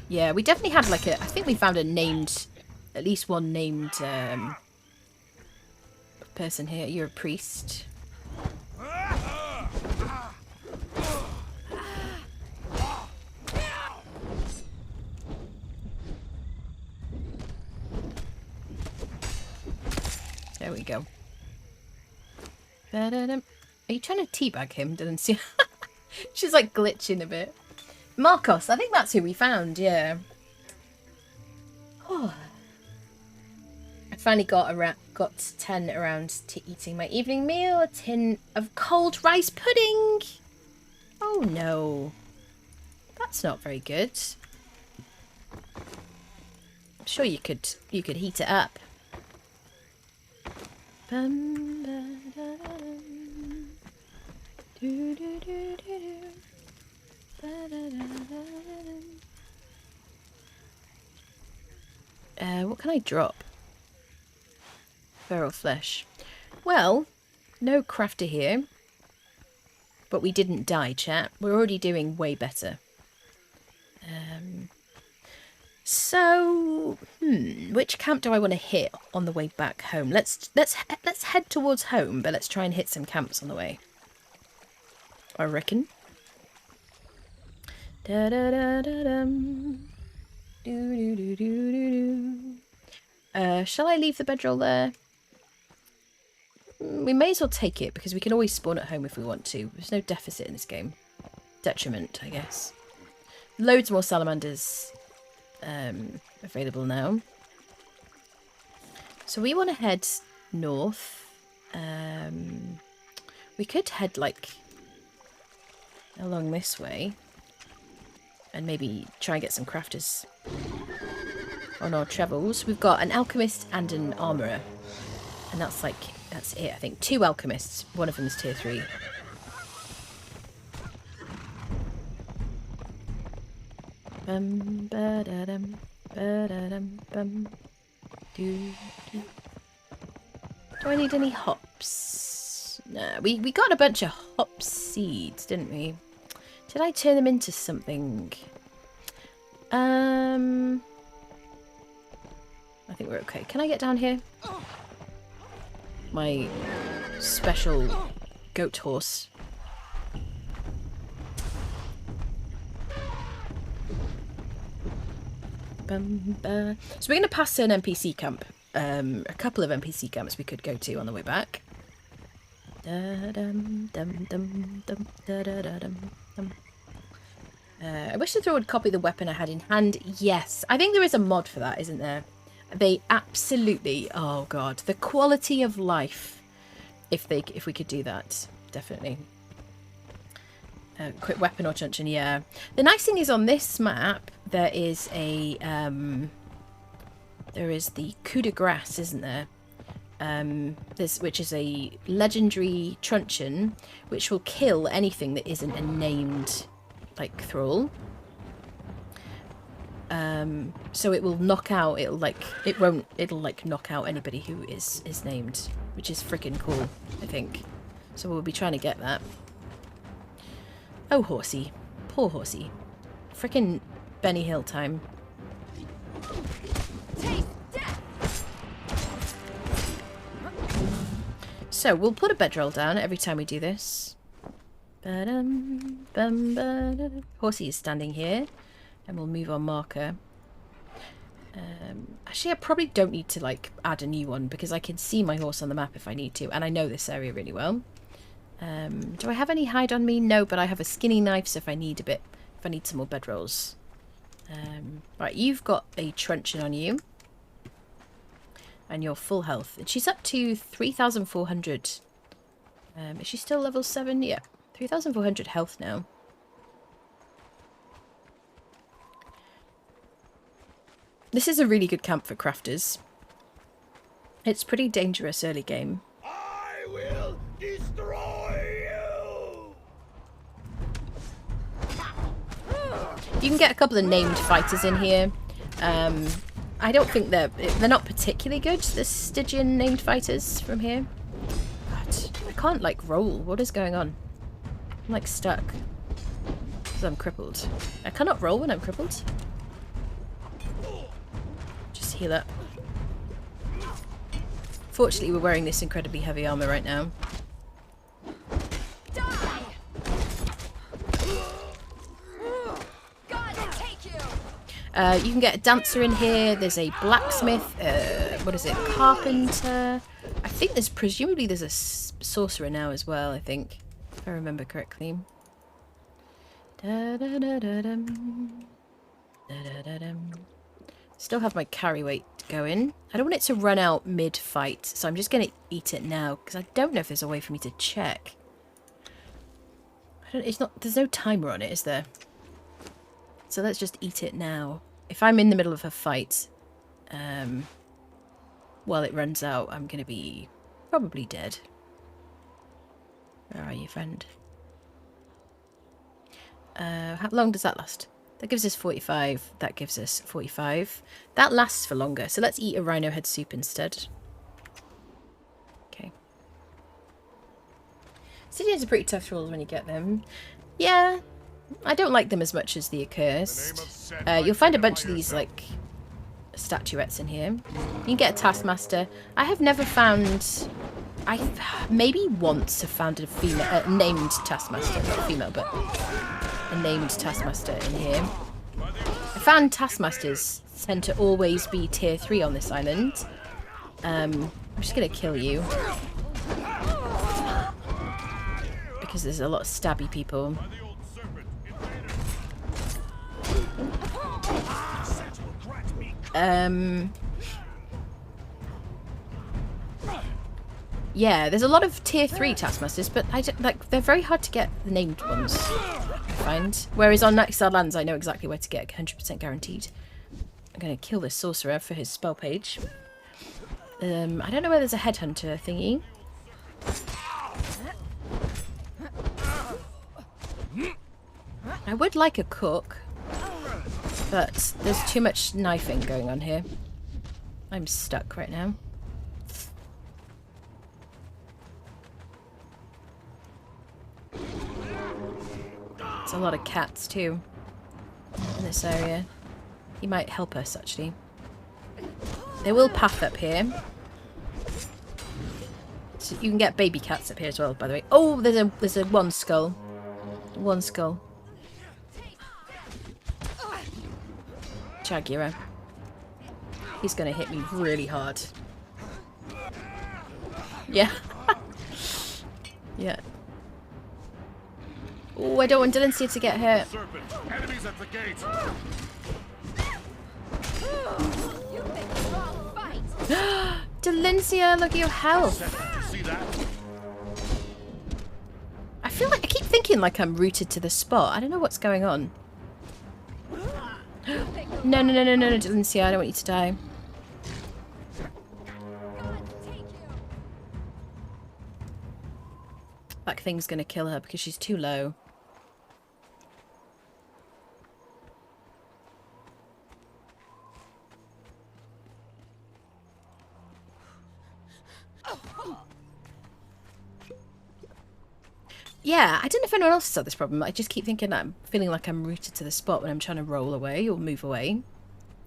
Yeah, we definitely had like a... I think we found a named... At least one named person here. You're a priest. There we go. Are you trying to teabag him? Didn't see. She's like glitching a bit. Marcos, I think that's who we found, yeah. Oh. I finally got 10 around to eating my evening meal. A tin of cold rice pudding. Oh no, that's not very good. I'm sure you could heat it up. Bum, ba, da, dum. Do, do, do, do, do. Ba, da, da, da, dum. What can I drop? Feral flesh. Well, no crafter here. But we didn't die, chat. We're already doing way better. So, which camp do I want to hit on the way back home? Let's head towards home, but let's try and hit some camps on the way. I reckon. Da da da da dum. Do do do do do do. Shall I leave the bedroll there? We may as well take it because we can always spawn at home if we want to. There's no deficit in this game. Detriment, I guess. Loads more salamanders available now. So we want to head north. We could head like along this way and maybe try and get some crafters on our travels. We've got an alchemist and an armourer, and that's it, I think. 2 alchemists. One of them is tier 3. Bum, ba, da, dum, ba, da, dum, bum. Do I need any hops? No, we got a bunch of hop seeds, didn't we? Did I turn them into something? I think we're okay. Can I get down here? My special goat horse. So we're going to pass an NPC camp. A couple of NPC camps we could go to on the way back. I wish the Thrall would copy the weapon I had in hand. Yes, I think there is a mod for that, isn't there? They absolutely, oh god, the quality of life if we could do that, definitely. Quick weapon or truncheon, yeah. The nice thing is on this map there is a there is the coup de grace, isn't there? Which is a legendary truncheon which will kill anything that isn't a named like thrall. So it will knock out, it'll knock out anybody who is named, which is freaking cool, I think. So we'll be trying to get that. Oh, horsey. Poor horsey. Frickin' Benny Hill time. So we'll put a bedroll down every time we do this. Horsey is standing here. And we'll move our marker. Actually, I probably don't need to like add a new one because I can see my horse on the map if I need to. And I know this area really well. Do I have any hide on me? No, but I have a skinny knife, so if I need some more bedrolls. Right, you've got a truncheon on you. And you're full health. And she's up to 3,400. Is she still level 7? Yeah, 3,400 health now. This is a really good camp for crafters. It's pretty dangerous early game. I will destroy you! You can get a couple of named fighters in here. I don't think they're not particularly good, the Stygian named fighters from here. God, I can't like roll. What is going on? I'm like stuck. Because I'm crippled. I cannot roll when I'm crippled. Just heal up. Fortunately, we're wearing this incredibly heavy armor right now. You can get a dancer in here. There's a blacksmith. What is it? Carpenter. I think presumably there's a sorcerer now as well, I think. If I remember correctly. Still have my carry weight going. I don't want it to run out mid-fight, so I'm just going to eat it now, because I don't know if there's a way for me to check. There's no timer on it, is there? So let's just eat it now. If I'm in the middle of a fight, while it runs out, I'm going to be probably dead. Where are you, friend? How long does that last? That gives us 45. That gives us 45. That lasts for longer, so let's eat a rhino head soup instead. Okay. Obsidians are pretty tough thralls when you get them. Yeah, I don't like them as much as the accursed. You'll find a bunch of these, like, statuettes in here. You can get a taskmaster. I have never found... I maybe once have found a female, named taskmaster. Not a female, but a named taskmaster in here. I found taskmasters tend to always be tier 3 on this island. I'm just going to kill you. Because there's a lot of stabby people. Yeah, there's a lot of tier 3 taskmasters, but they're very hard to get the named ones, I find. Whereas on Exiled Lands, I know exactly where to get 100% guaranteed. I'm going to kill this sorcerer for his spell page. I don't know where there's a headhunter thingy. I would like a cook, but there's too much knifing going on here. I'm stuck right now. There's a lot of cats too in this area. He might help us actually. They will path up here. So you can get baby cats up here as well, by the way. Oh, there's a one skull. One skull. Jaguar. He's gonna hit me really hard. Yeah. Yeah. Oh, I don't want Delencia to get hurt. Enemies at the gate. Delencia, look at your health. See that? I feel like I keep thinking like I'm rooted to the spot. I don't know what's going on. No, Delencia, I don't want you to die. That thing's gonna kill her because she's too low. Yeah, I don't know if anyone else has had this problem. I just keep thinking that I'm feeling like I'm rooted to the spot when I'm trying to roll away or move away.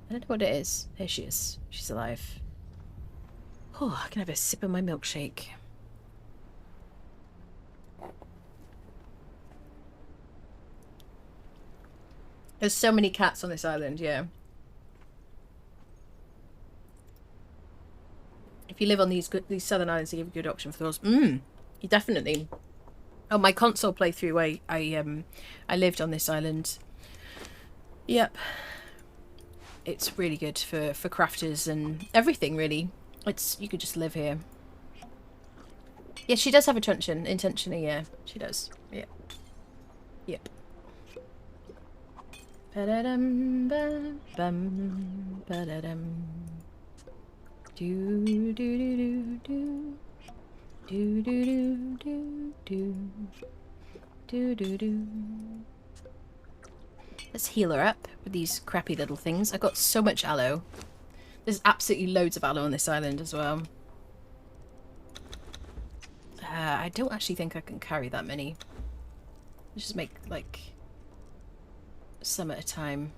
I don't know what it is. Here she is. She's alive. Oh, I can have a sip of my milkshake. There's so many cats on this island, yeah. If you live on these southern islands, they give a good option for those. You definitely. Oh, my console playthrough, I lived on this island. Yep. It's really good for crafters and everything, really. You could just live here. Yeah, she does have a truncheon, intentionally, yeah. She does. Yeah. Yep. Ba-da-dum, ba-bum, ba-da-dum. Do-do-do-do-do. Do-do-do-do-do. Let's heal her up with these crappy little things. I've got so much aloe. There's absolutely loads of aloe on this island as well. I don't actually think I can carry that many. Let's just make, like, some at a time.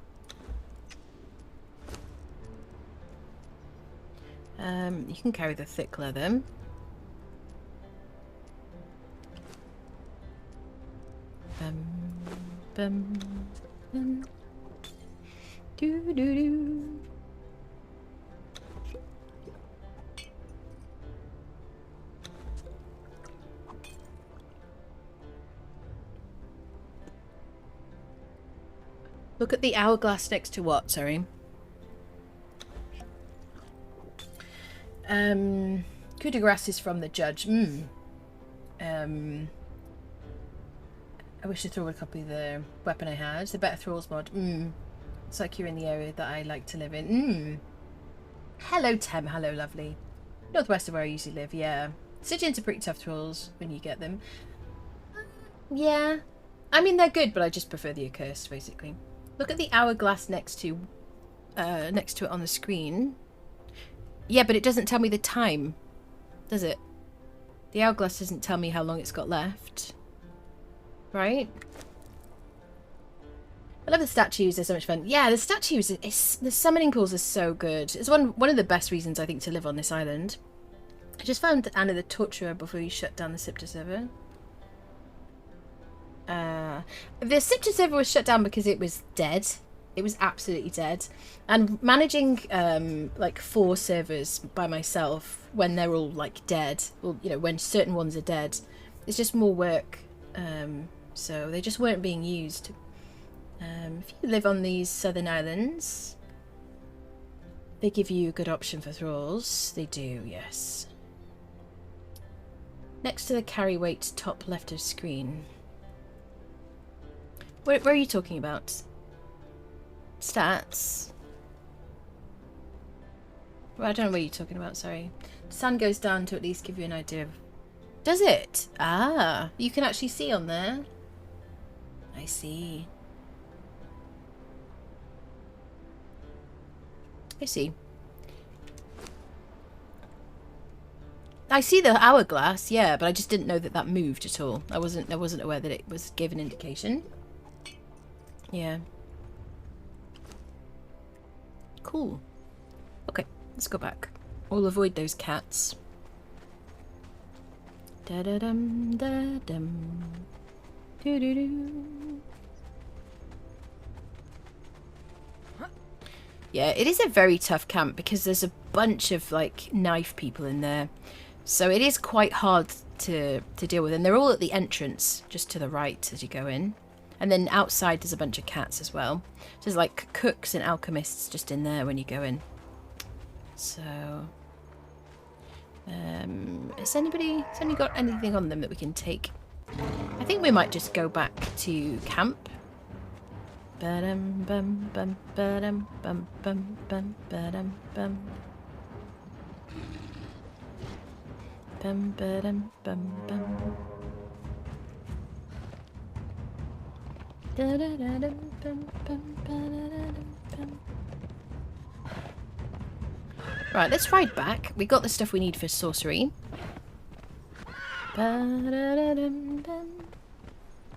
You can carry the thick leather. Bum, bum. Do do do. Look at the hourglass next to what, sorry? Coup de grace is from the judge. I wish the Thrall would copy the weapon I had. The better Thralls mod. It's like you're in the area that I like to live in. Hello, Tem. Hello, lovely. Northwest of where I usually live, yeah. Stygians are pretty tough Thralls when you get them. Yeah. I mean, they're good, but I just prefer the accursed, basically. Look at the hourglass next to it on the screen. Yeah, but it doesn't tell me the time, does it? The hourglass doesn't tell me how long it's got left. Right? I love the statues, they're so much fun. Yeah, the statues, the summoning pools are so good. It's one of the best reasons, I think, to live on this island. I just found Anna the Torturer before you shut down the Siptah server. The Siptah server was shut down because it was dead. It was absolutely dead. And managing, like, 4 servers by myself when they're all, like, dead, or, you know, when certain ones are dead, it's just more work. So they just weren't being used. If you live on these southern islands, they give you a good option for thralls. They do, yes. Next to the carry weight, top left of screen. Where are you talking about? Stats? Well, I don't know what you're talking about, sorry. The sun goes down to at least give you an idea of... Does it? Ah, you can actually see on there. I see. I see. I see the hourglass, yeah, but I just didn't know that that moved at all. I wasn't aware that it was gave an indication. Yeah. Cool. Okay, let's go back. We'll avoid those cats. Da da dum da dum. Do do do. Yeah, it is a very tough camp because there's a bunch of like knife people in there. So it is quite hard to deal with. And they're all at the entrance, just to the right as you go in. And then outside there's a bunch of cats as well. So there's like cooks and alchemists just in there when you go in. So... has anybody got anything on them that we can take? I think we might just go back to camp. Ba-dum bum bum ba-dum bum bum bum ba-dum bum. Bum ba-dum bum bum. Da-da-da-dum bum bum ba-da-da-dum bum. Right, let's ride back. We got the stuff we need for sorcery. Ba-da-da-dum bum.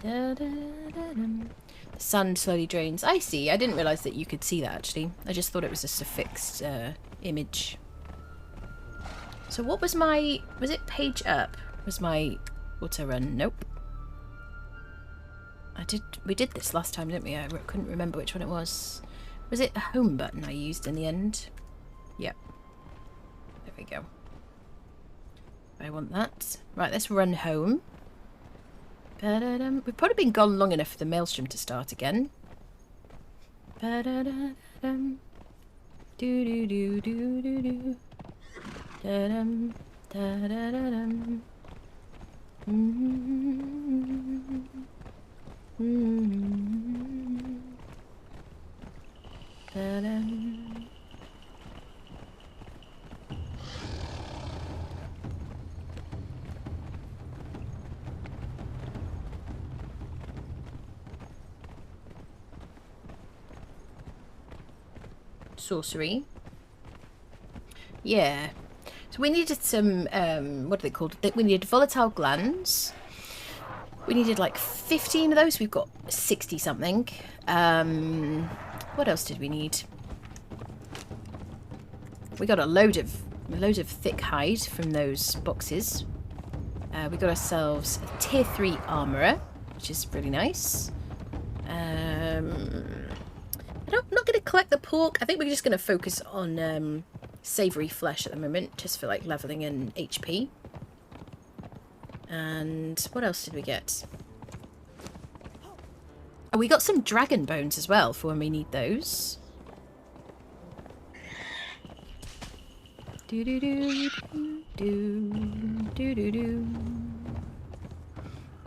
Da-da-da-dum. The sun slowly drains. I see. I didn't realise that you could see that, actually. I just thought it was just a fixed image. So what was my... Was it page up? Was my auto run? Nope. We did this last time, didn't we? I couldn't remember which one it was. Was it a home button I used in the end? Yep. There we go. I want that. Right, let's run home. Ba-da-dum. We've probably been gone long enough for the maelstrom to start again. Ba-da-da-dum. Do-do-do-do-do-do. Da-dum. Da-da-da-dum. Mm-hmm. Mm-hmm. Da-dum. Sorcery. Yeah. So we needed some, what are they called? We needed volatile glands. We needed like 15 of those. We've got 60 something. What else did we need? We got a load of thick hide from those boxes. We got ourselves a tier 3 armourer, which is really nice. I'm not going to collect the pork. I think we're just going to focus on savoury flesh at the moment, just for like levelling and HP. And what else did we get? Oh, we got some dragon bones as well for when we need those. Do do do do do do do.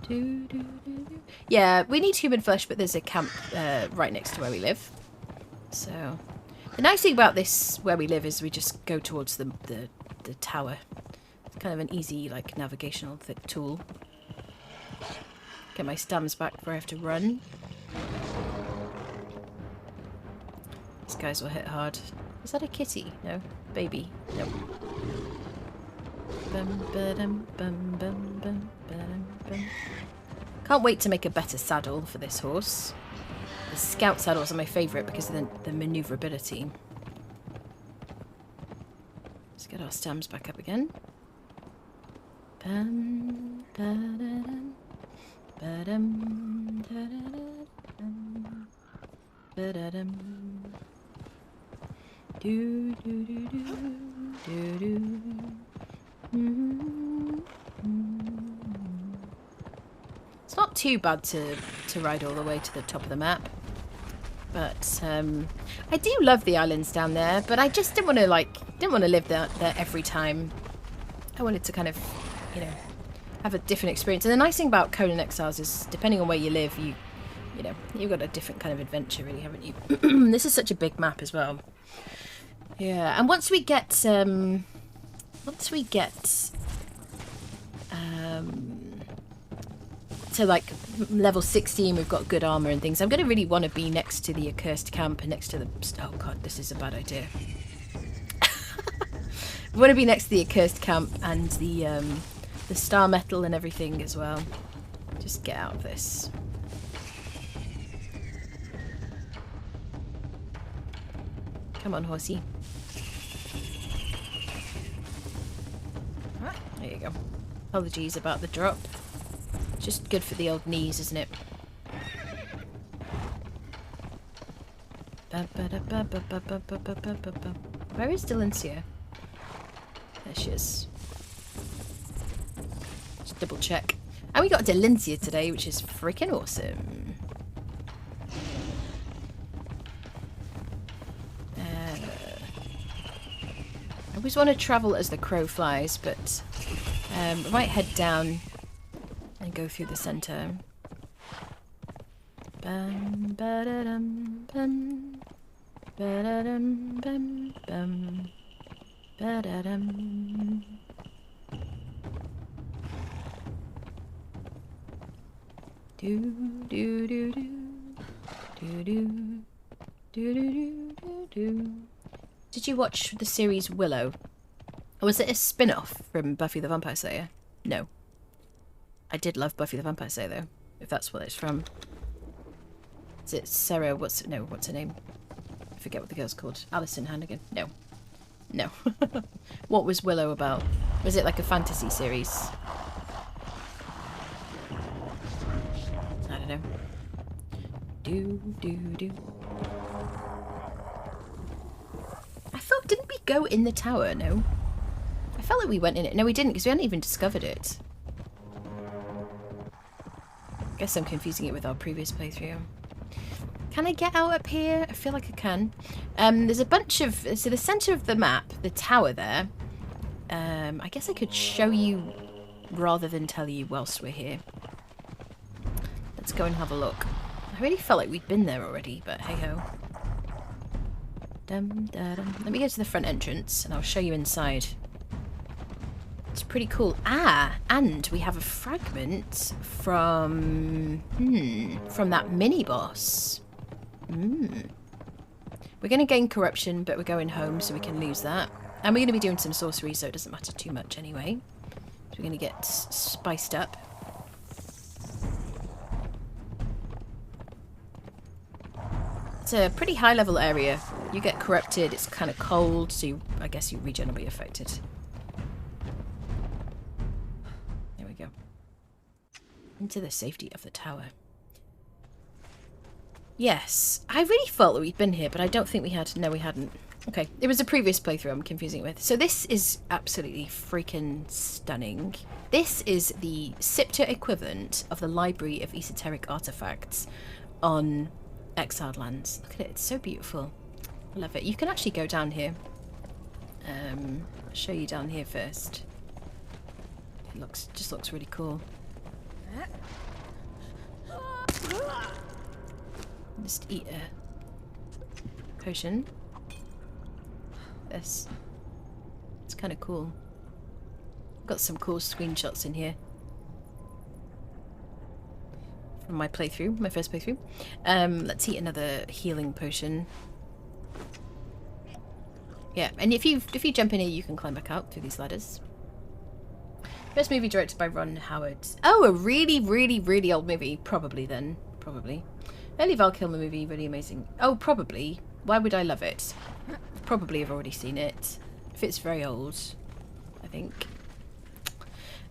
Do, do, do, do. Yeah, we need human flesh, but there's a camp right next to where we live. So, the nice thing about this, where we live, is we just go towards the tower. It's kind of an easy, like, navigational tool. Get my stamina back before I have to run. These guys will hit hard. Is that a kitty? No. Baby? No. Bum, ba-dum, bum, bum, bum, ba-dum, bum. Can't wait to make a better saddle for this horse. The scout saddles are my favourite because of the manoeuvrability. Let's get our stems back up again. Bum, ba-da-dum, ba-dum, da-da-da-dum, ba-da-dum. Do, do, do, do, do, do. It's not too bad to ride all the way to the top of the map, but I do love the islands down there. But I just didn't want to live there every time. I wanted to kind of, you know, have a different experience. And the nice thing about Conan Exiles is, depending on where you live, you know, you've got a different kind of adventure, really, haven't you? This is such a big map as well. Yeah, and once we get to like level 16, we've got good armor and things. I'm going to really want to be next to the accursed camp and next to the... Oh god, this is a bad idea. I want to be next to the accursed camp and the star metal and everything as well. Just get out of this. Come on, horsey. There you go. Apologies about the drop. Just good for the old knees, isn't it? Where is Delencia? There she is. Just double check. And we got Delencia today, which is freaking awesome. I always want to travel as the crow flies, but I might head down and go through the centre. Bum, ba-da-dum, bum, ba-da-dum, bum, bum, ba-da-dum. Do do do do do do do do do do. Did you watch the series Willow? Or was it a spin-off from Buffy the Vampire Slayer? No. I did love Buffy the Vampire Slayer, though, if that's what it's from. Is it Sarah? What's her name? I forget what the girl's called. Alison Hannigan? No. No. What was Willow about? Was it like a fantasy series? I don't know. Do, do, do. I thought, didn't we go in the tower? No. I felt like we went in it. No, we didn't, because we hadn't even discovered it. Guess I'm confusing it with our previous playthrough. Can I get out up here? I feel like I can. There's a bunch of... So the centre of the map, the tower there. I guess I could show you rather than tell you whilst we're here. Let's go and have a look. I really felt like we'd been there already, but hey-ho. Dum, da, dum. Let me go to the front entrance and I'll show you inside. It's pretty cool. Ah, and we have a fragment from that mini boss. We're going to gain corruption, but we're going home, so we can lose that. And we're going to be doing some sorcery, so it doesn't matter too much anyway. So we're going to get spiced up. It's a pretty high level area. You get corrupted, it's kind of cold, so I guess your regen will be affected. There we go. Into the safety of the tower. Yes, I really felt that we'd been here, but I don't think we had. No, we hadn't. Okay, it was a previous playthrough I'm confusing it with. So this is absolutely freaking stunning. This is the Siptah equivalent of the Library of Esoteric Artifacts on Exiled Lands. Look at it, it's so beautiful. I love it. You can actually go down here. I'll show you down here first. It just looks really cool. Just eat a potion. It's kind of cool. Got some cool screenshots in here from my playthrough, my first playthrough. Let's eat another healing potion. Yeah, and if you jump in here, you can climb back out through these ladders. First movie directed by Ron Howard. Oh, a really, really, really old movie. Probably then. Probably. Early Val Kilmer movie, really amazing. Oh, probably. Why would I love it? Probably have already seen it. If it's very old, I think.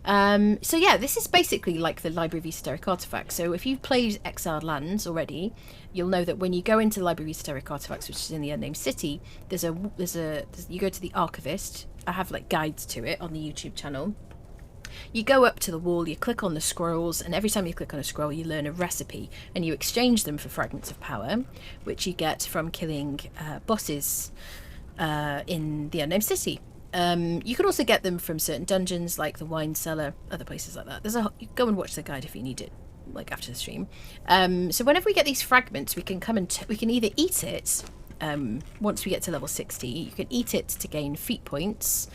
So yeah, this is basically like the Library of Esoteric Artifacts. So if you've played Exiled Lands already, you'll know that when you go into the Library of Esoteric Artifacts, which is in the Unnamed City, you go to the Archivist. I have like guides to it on the YouTube channel. You go up to the wall, you click on the scrolls, and every time you click on a scroll, you learn a recipe, and you exchange them for fragments of power, which you get from killing bosses in the Unnamed City. You can also get them from certain dungeons, like the wine cellar, other places like that. You go and watch the guide if you need it, like after the stream. So whenever we get these fragments, we can come and we can either eat it. Once we get to level 60, you can eat it to gain feat points.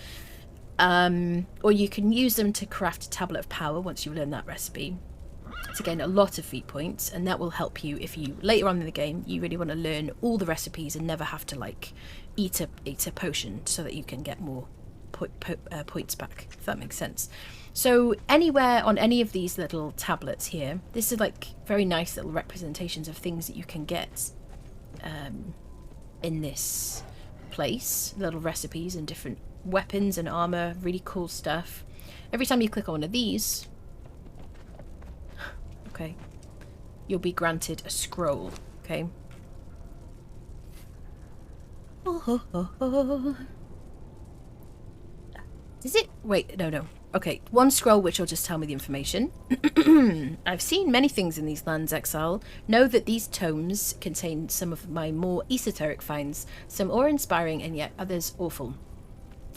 Or you can use them to craft a tablet of power once you learn that recipe to gain a lot of feat points, and that will help you if you later on in the game you really want to learn all the recipes and never have to like eat a potion, so that you can get more points back, if that makes sense. So anywhere on any of these little tablets here, this is like very nice little representations of things that you can get in this place, little recipes and different weapons and armor, really cool stuff. Every time you click on one of these, okay, you'll be granted a scroll, okay? Is it? Wait, no. Okay, one scroll which will just tell me the information. I've seen many things in these lands, Exile. Know that these tomes contain some of my more esoteric finds, some awe-inspiring and yet others awful.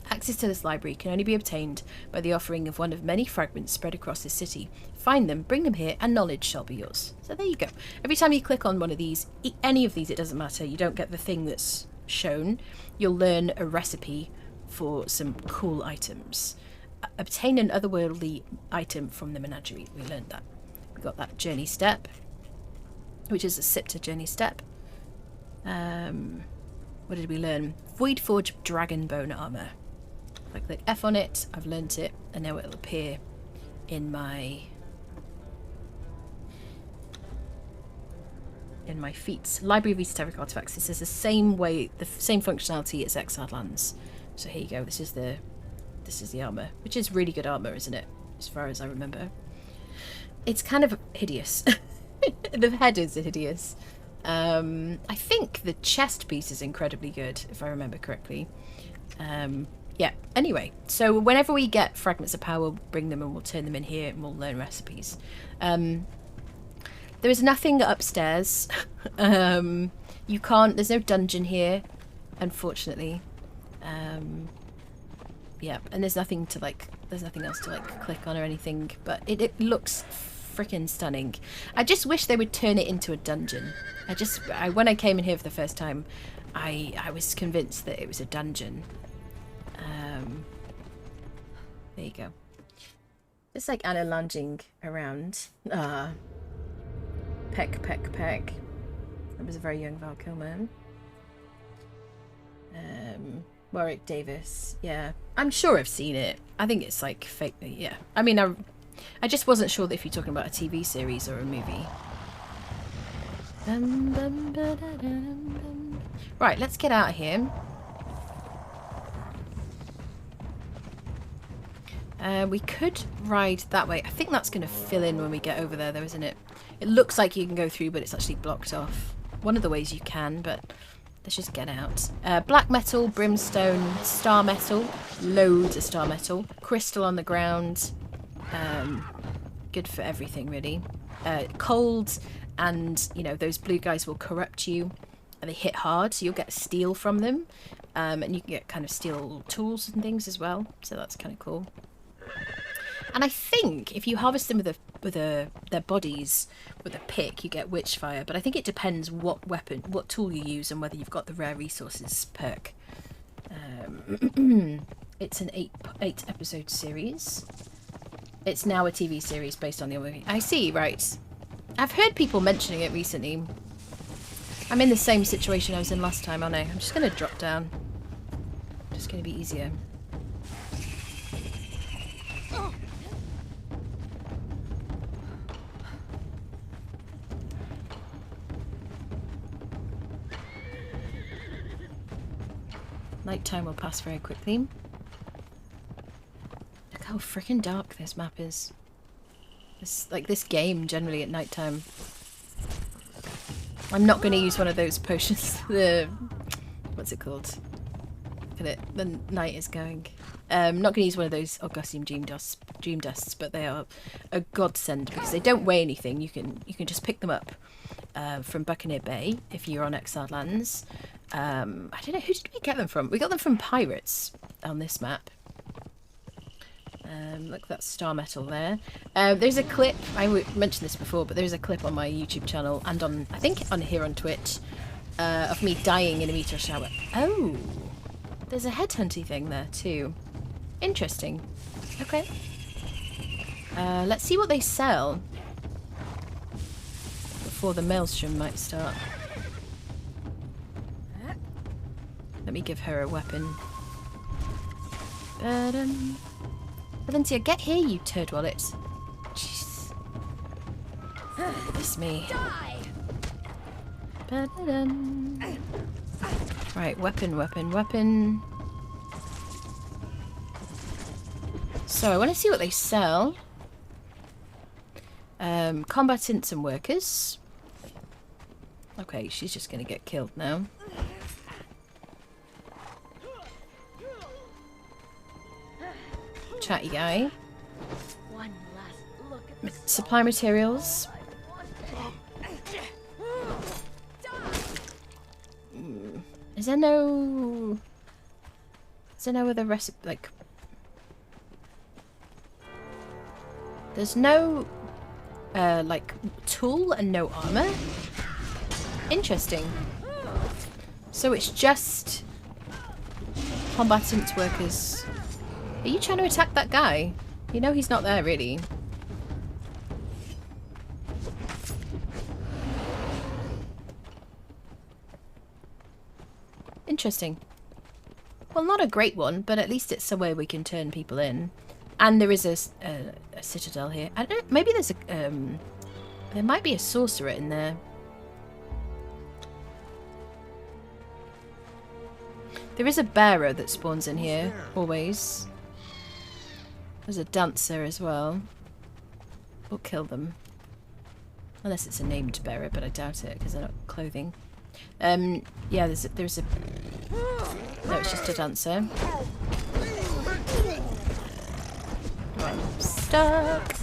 Access to this library can only be obtained by the offering of one of many fragments spread across this city. Find them, bring them here, and knowledge shall be yours. So there you go. Every time you click on one of these, any of these, it doesn't matter. You don't get the thing that's shown. You'll learn a recipe for some cool items. Obtain an otherworldly item from the menagerie. We learned that. We got that journey step, which is a Siptah journey step. What did we learn? Void Forge dragon bone armor. If I click F on it, I've learnt it, and now it'll appear in my feats. Library of Esoteric Artifacts. This is the same way, the same functionality as Exiled Lands. So here you go. This is the armor, which is really good armor, isn't it? As far as I remember, it's kind of hideous. The head is hideous. I think the chest piece is incredibly good, if I remember correctly. Yeah, anyway, so whenever we get fragments of power, we'll bring them and we'll turn them in here and we'll learn recipes. There is nothing upstairs. You can't, there's no dungeon here, unfortunately. Yeah, and there's nothing to there's nothing else to click on or anything, but it looks freaking stunning. I just wish they would turn it into a dungeon. When I came in here for the first time, I was convinced that it was a dungeon. There you go. Just like Anna lounging around. Peck, peck, peck. That was a very young Val Kilmer. Warwick Davis. Yeah, I'm sure I've seen it. I think it's like fake. Yeah, I mean, I just wasn't sure that if you're talking about a TV series or a movie. Right, let's get out of here. We could ride that way. I think that's going to fill in when we get over there, though, isn't it? It looks like you can go through, but it's actually blocked off. One of the ways you can, but let's just get out. Black metal, brimstone, star metal, loads of star metal, crystal on the ground. Good for everything, really. Cold, and you know those blue guys will corrupt you, and they hit hard, so you'll get steel from them. And you can get kind of steel tools and things as well, so that's kind of cool. And I think if you harvest them with their bodies with a pick, you get witch fire. But I think it depends what tool you use, and whether you've got the rare resources perk. It's an eight episode series. It's now a TV series based on the movie. I see, right. I've heard people mentioning it recently. I'm in the same situation I was in last time, aren't I? I'm just going to drop down. Just going to be easier. Nighttime will pass very quickly. Look how freaking dark this map is. This game generally at nighttime. I'm not going to use one of those potions. What's it called? Look at it. The night is going. I'm not going to use one of those Augustium dream dusts, but they are a godsend because they don't weigh anything. You can just pick them up from Buccaneer Bay if you're on Exiled Lands. I don't know, who did we get them from? We got them from pirates on this map. Look, that's star metal there. There's a clip, I mentioned this before, but there's a clip on my YouTube channel and on, I think on here on Twitch, of me dying in a meteor shower. Oh, there's a headhunting thing there too. Interesting. Okay. Let's see what they sell before the maelstrom might start. Let me give her a weapon. Valencia, get here, you turd wallet. Jeez. Miss me. Right, weapon. So, I want to see what they sell. Combatants and workers. Okay, she's just going to get killed now. Chatty guy. One last look at Supply materials. Is there no other recipe? Like, there's no like tool and no armor. Interesting. So it's just combatant workers. Are you trying to attack that guy? You know he's not there, really. Interesting. Well, not a great one, but at least it's somewhere we can turn people in. And there is a citadel here. I don't know, maybe there's a... there might be a sorcerer in there. There is a bearer that spawns in here, always. There's a dancer as well. We'll kill them. Unless it's a named bearer, but I doubt it because they're not clothing. Yeah, there's a... No, it's just a dancer. Right, I'm stuck.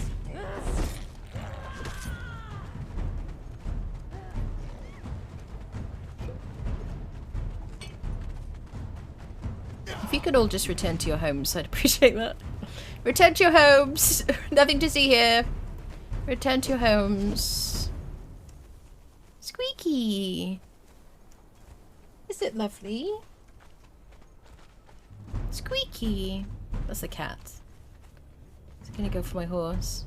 If you could all just return to your homes, I'd appreciate that. Return to your homes! Nothing to see here. Return to your homes. Squeaky! Is it lovely? Squeaky! That's the cat. It's gonna go for my horse.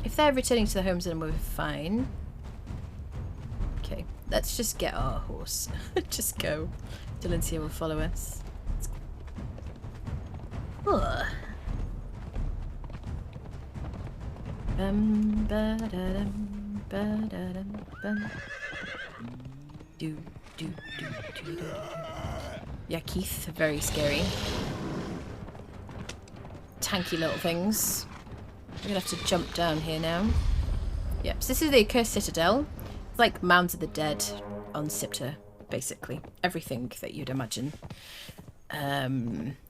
If they're returning to their homes, then we're fine. Okay, let's just get our horse. Just go. Delencia will follow us. Ugh. Yeah, Keith, very scary. Tanky little things. We're gonna have to jump down here now. Yep, so this is the Accursed Citadel. It's like Mounds of the Dead on Siptah, basically. Everything that you'd imagine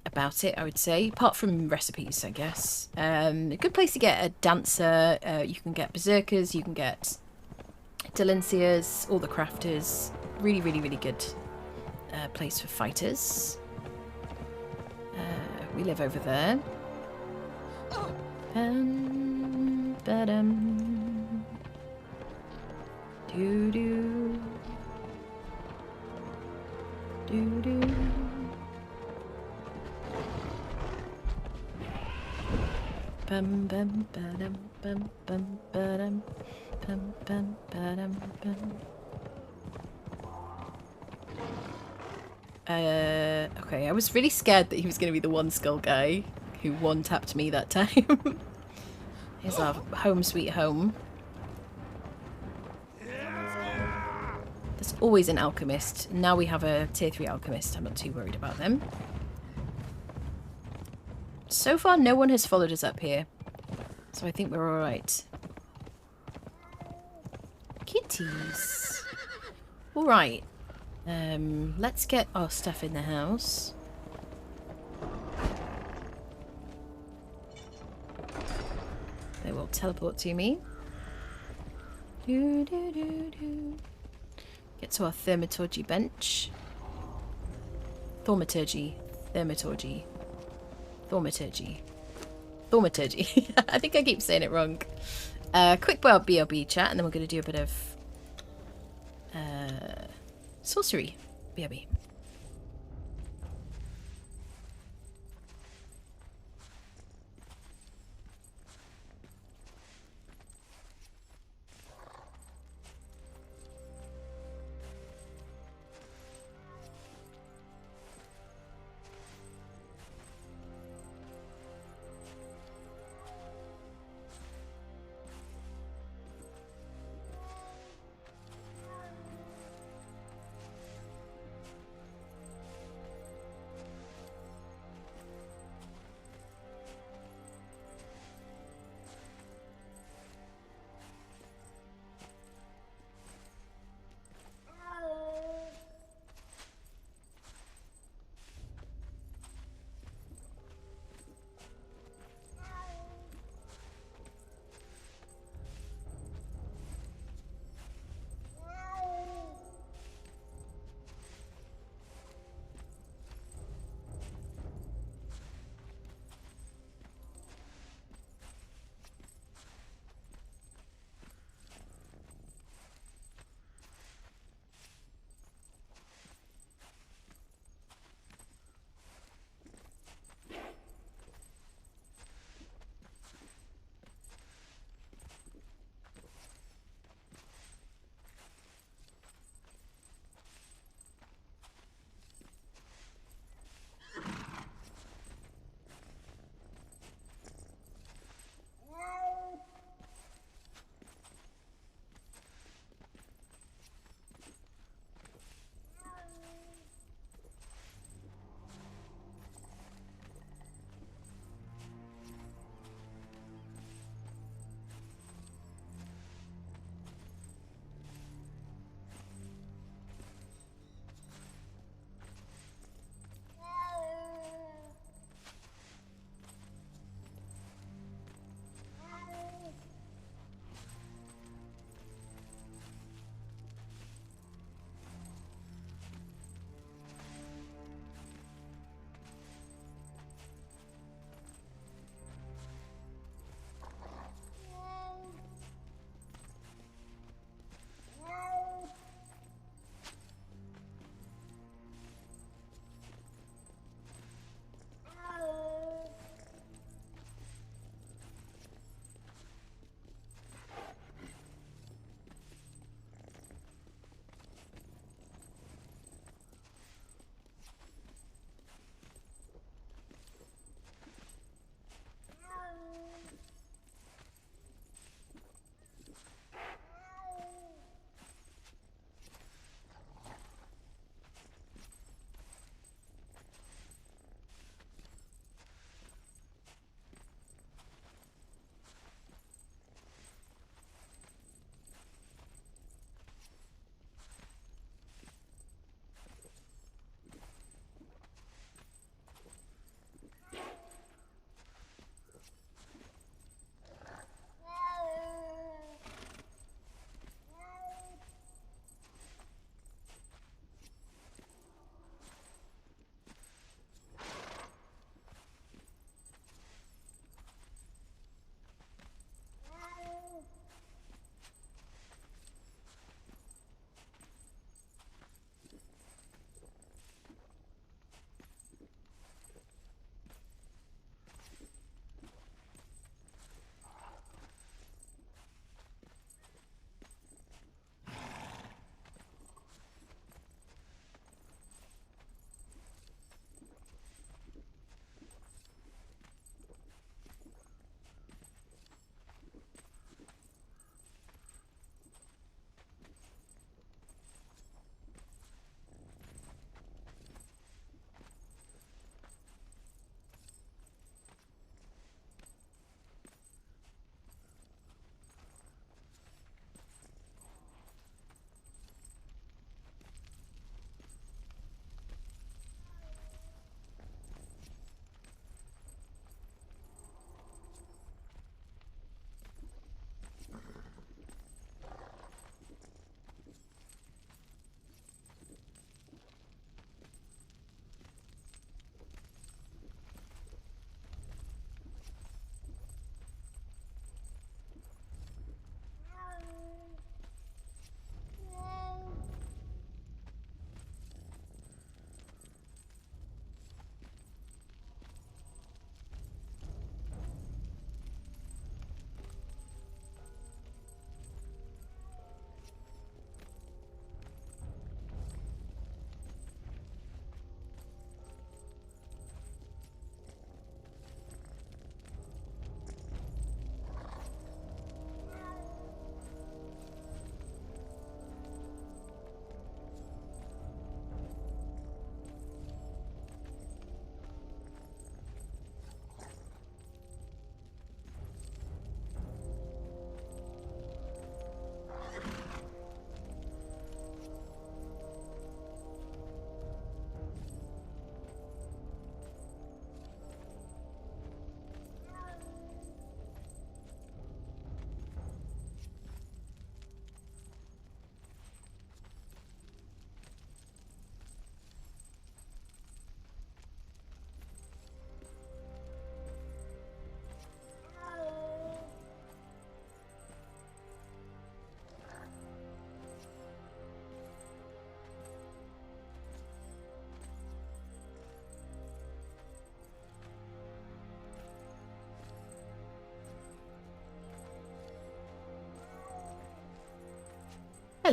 about it, I would say. Apart from recipes, I guess. A good place to get a dancer. You can get berserkers, you can get Delencias, all the crafters. Really, really, really good. place for fighters. We live over there. Ba-dum. Doo-doo. Doo-doo. Bum bum ba-dum bum bum ba-dum bum bum ba-dum bum. Okay, I was really scared that he was going to be the one skull guy who one-tapped me that time. Here's our home sweet home. There's always an alchemist. Now we have a tier 3 alchemist. I'm not too worried about them. So far, no one has followed us up here. So I think we're alright. Kitties. Alright. Let's get our stuff in the house. They will teleport to me. Get to our thaumaturgy bench. Thaumaturgy. Thaumaturgy. Thaumaturgy. Thaumaturgy. I think I keep saying it wrong. Quick BRB chat, and then we're going to do a bit of sorcery BRB.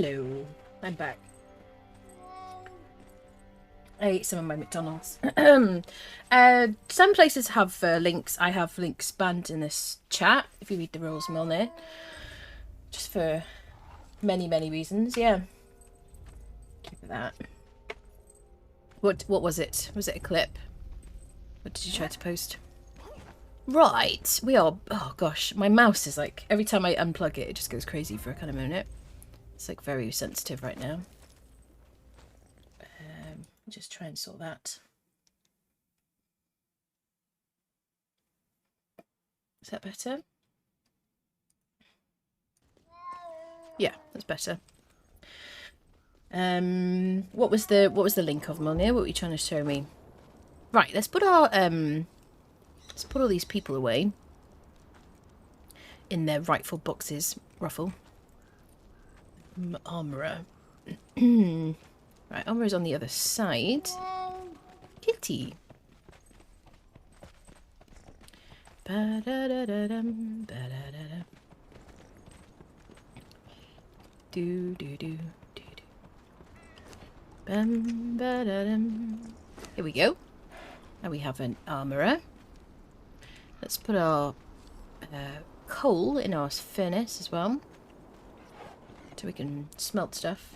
Hello. I'm back. I ate some of my McDonald's. Some places have links. I have links banned in this chat if you read the rules, Milner. Just for many, many reasons. Yeah. Keep that. What was it? Was it a clip? What did you try to post? Right. We are... Oh, gosh. My mouse is like... Every time I unplug it, it just goes crazy for a kind of minute. It's like very sensitive right now. Just try and sort that. Is that better? Yeah, that's better. What was the link of, Molnir? What were you trying to show me? Right, let's put our let's put all these people away in their rightful boxes. Ruffle. Armourer. Right, Armourer's on the other side. Kitty. Ba-da-da-da-dum, ba-da-da-da. Do do do do do. Bum ba-da-dum. Here we go. Now we have an armourer. Let's put our coal in our furnace as well, so we can smelt stuff.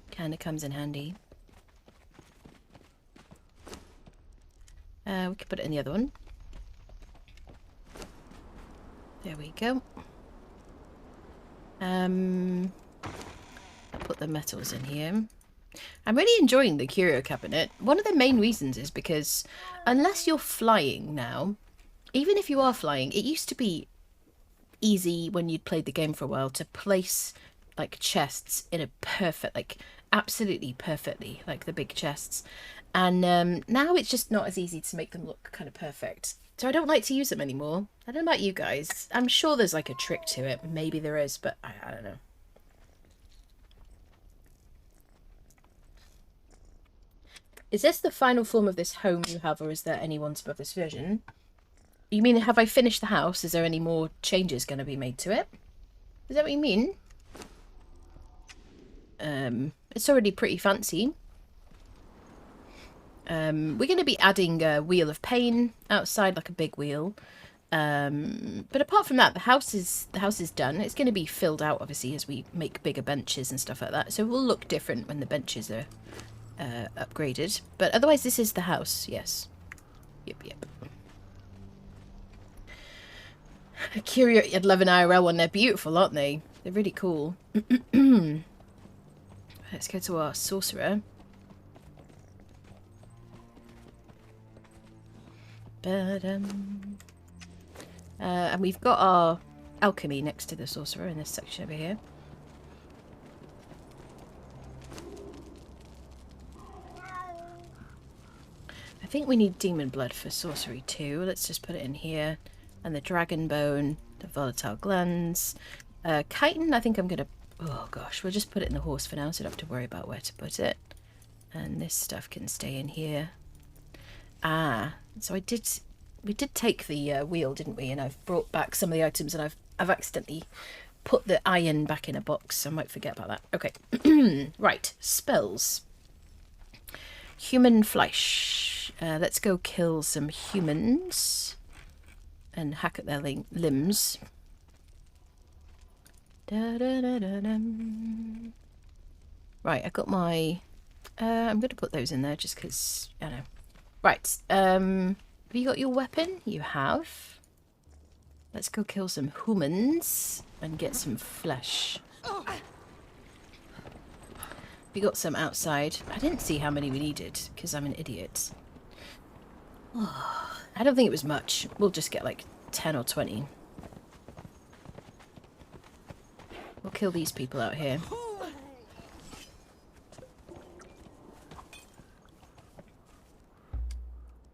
Kinda comes in handy. We could put it in the other one. There we go. I'll put the metals in here. I'm really enjoying the curio cabinet. One of the main reasons is because unless you're flying now, even if you are flying, it used to be easy when you'd played the game for a while to place like chests in a perfect, like absolutely perfectly, like the big chests. And now it's just not as easy to make them look kind of perfect. So I don't like to use them anymore. I don't know about you guys. I'm sure there's like a trick to it. Maybe there is, but I don't know. Is this the final form of this home you have, or is there any ones above this version? You mean, have I finished the house? Is there any more changes going to be made to it? Is that what you mean? It's already pretty fancy. We're going to be adding a wheel of pain outside, like a big wheel. But apart from that, the house is done. It's going to be filled out, obviously, as we make bigger benches and stuff like that. So it will look different when the benches are upgraded. But otherwise, this is the house. Yes. Yep. Curio, I'd love an IRL one. They're beautiful, aren't they? They're really cool. Let's go to our sorcerer. And we've got our alchemy next to the sorcerer in this section over here. I think we need demon blood for sorcery too. Let's just put it in here. And the dragon bone, the volatile glands. Chitin, I think I'm going to... Oh gosh, we'll just put it in the horse for now, so I don't have to worry about where to put it. And this stuff can stay in here. Ah, so we did take the wheel, didn't we? And I've brought back some of the items, and I've accidentally put the iron back in a box, so I might forget about that. Okay, right, spells. Human flesh. Let's go kill some humans and hack at their limbs. Right, I got my... I'm going to put those in there just because, I don't know. Right, have you got your weapon? You have. Let's go kill some humans and get some flesh. We got some outside. I didn't see how many we needed because I'm an idiot. I don't think it was much. We'll just get like 10 or 20. We'll kill these people out here.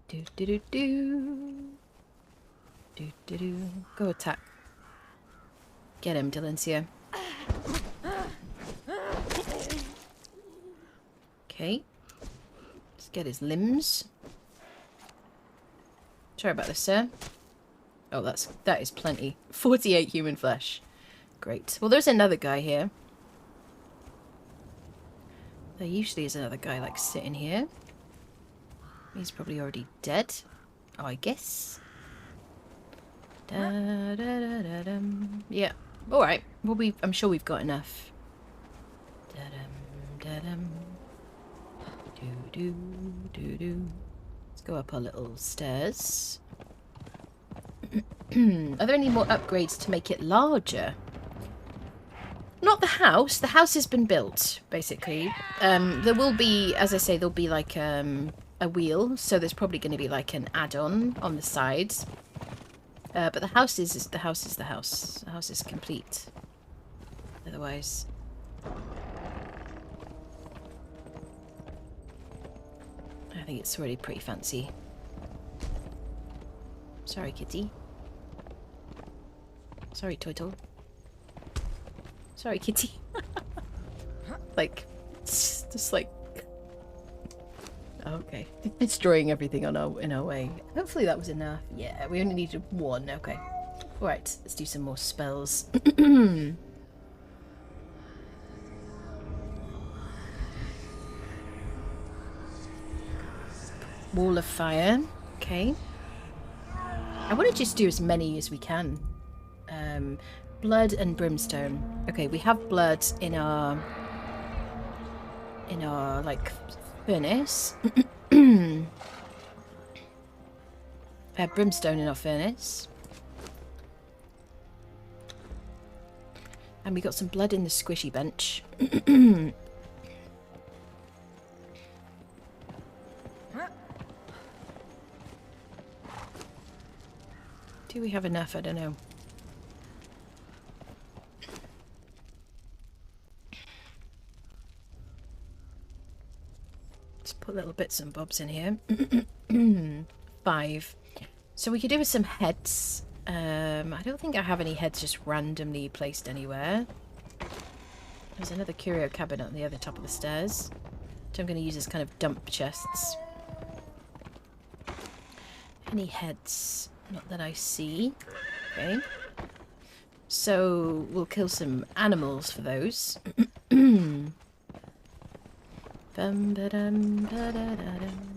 Do do do do. Do do do. Go attack. Get him, Delencia. Okay. Let's get his limbs. Sorry about this, sir. Oh, that is plenty. 48 human flesh. Great. Well, there's another guy here. There usually is another guy like sitting here. He's probably already dead, I guess. Da, da, da, da, dum. Yeah. All right. Well, I'm sure we've got enough. Da, dum, da, dum. Do, do, do, do. Let's go up our little stairs. Are there any more upgrades to make it larger? Not the house. The house has been built, basically. There will be, as I say, there'll be like a wheel, so there's probably going to be like an add-on on the sides. But the house is the house is the house. The house is complete. Otherwise, I think it's already pretty fancy. Sorry, kitty. Sorry, Turtle. Sorry, kitty. Like, it's just like... Okay. Destroying everything in our way. Hopefully that was enough. Yeah, we only needed one. Okay. Alright, let's do some more spells. Wall of fire. Okay. I want to just do as many as we can. Blood and brimstone. Okay, we have blood in our like furnace. Brimstone in our furnace. And we got some blood in the squishy bench. Do we have enough? I don't know. Let's put little bits and bobs in here. 5. So we could do with some heads. I don't think I have any heads just randomly placed anywhere. There's another curio cabinet on the other top of the stairs, which I'm going to use as kind of dump chests. Any heads? Not that I see. Okay. So we'll kill some animals for those. Bum, ba-dum, da-da-da-dum.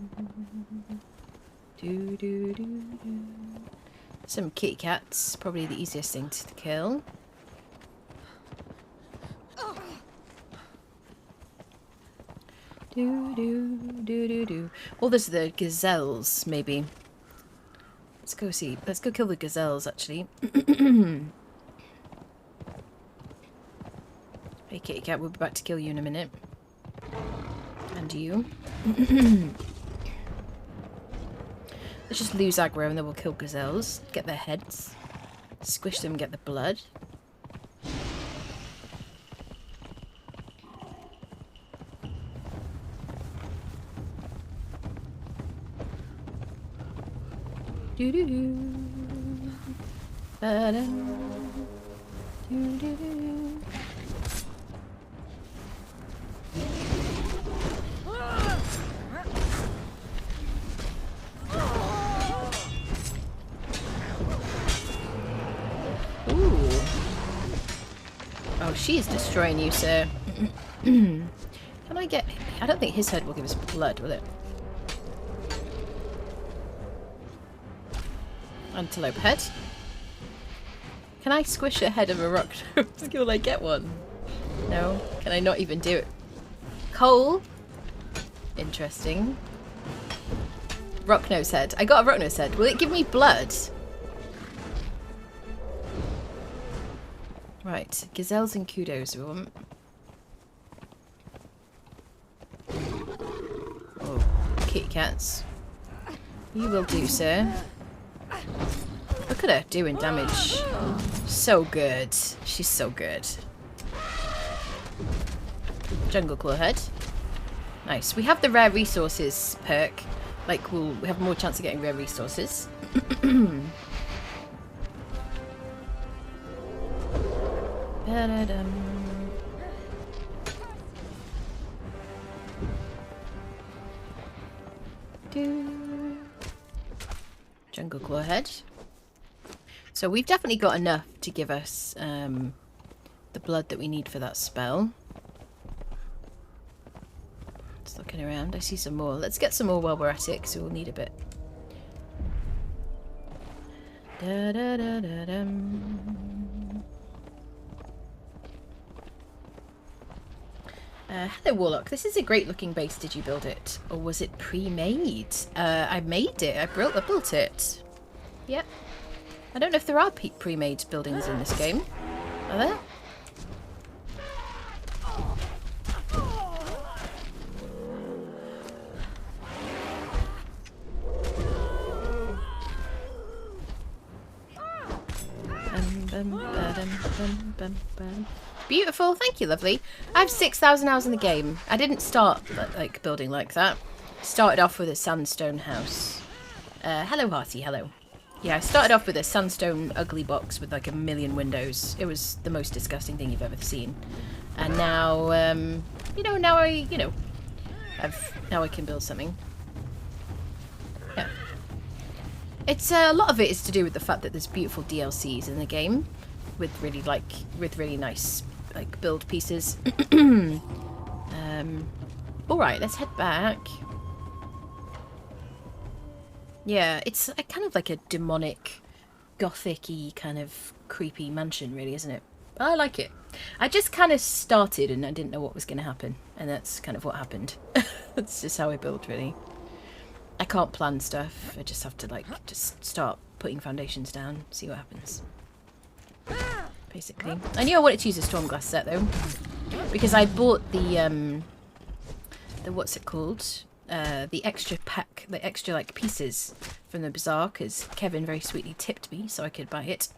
Do, do, do, do. Some kitty cats, probably the easiest thing to kill. Do, do, do, do, do. Well, there's the gazelles, maybe. Let's go see. Let's go kill the gazelles, actually. Hey, kitty cat, we'll be back to kill you in a minute. And you. Let's just lose aggro and then we'll kill gazelles. Get their heads. Squish them, get the blood. Do do do. Ba da. Do do do. Oh, she's destroying you, sir. Can I get... I don't think his head will give us blood, will it? Antelope head. Can I squish a head of a rock nose? Will I get one? No? Can I not even do it? Coal? Interesting. Rock nose head. I got a rock nose head. Will it give me blood? Right, gazelles and kudos we want. Oh, kitty cats. You will do, sir. Look at her doing damage. So good. She's so good. Jungle claw head. Nice. We have the rare resources perk. Like, we have more chance of getting rare resources. Jungle claw head. So we've definitely got enough to give us the blood that we need for that spell. Just looking around. I see some more. Let's get some more while we're at it, because we'll need a bit. Da, da, da, da, dum. Hello, Warlock. This is a great looking base. Did you build it? Or was it pre-made? I made it. I built it. Yep. I don't know if there are pre-made buildings in this game. Are there? Beautiful, thank you, lovely. I have 6,000 hours in the game. I didn't start like building like that. Started off with a sandstone house. Hello, Hearty, hello. Yeah, I started off with a sandstone ugly box with like 1,000,000 windows. It was the most disgusting thing you've ever seen. And now, now I can build something. Yeah. It's a lot of it is to do with the fact that there's beautiful DLCs in the game with really nice like build pieces. All right, let's head back. Yeah, it's kind of like a demonic, gothic-y kind of creepy mansion, really, isn't it? I like it. I just kind of started and I didn't know what was going to happen, and that's kind of what happened. That's just how I build, really. I can't plan stuff. I just have to like just start putting foundations down, see what happens. Basically, I knew I wanted to use a Stormglass set though, because I bought the what's it called? The extra pack, the extra like pieces from the bazaar, because Kevin very sweetly tipped me so I could buy it.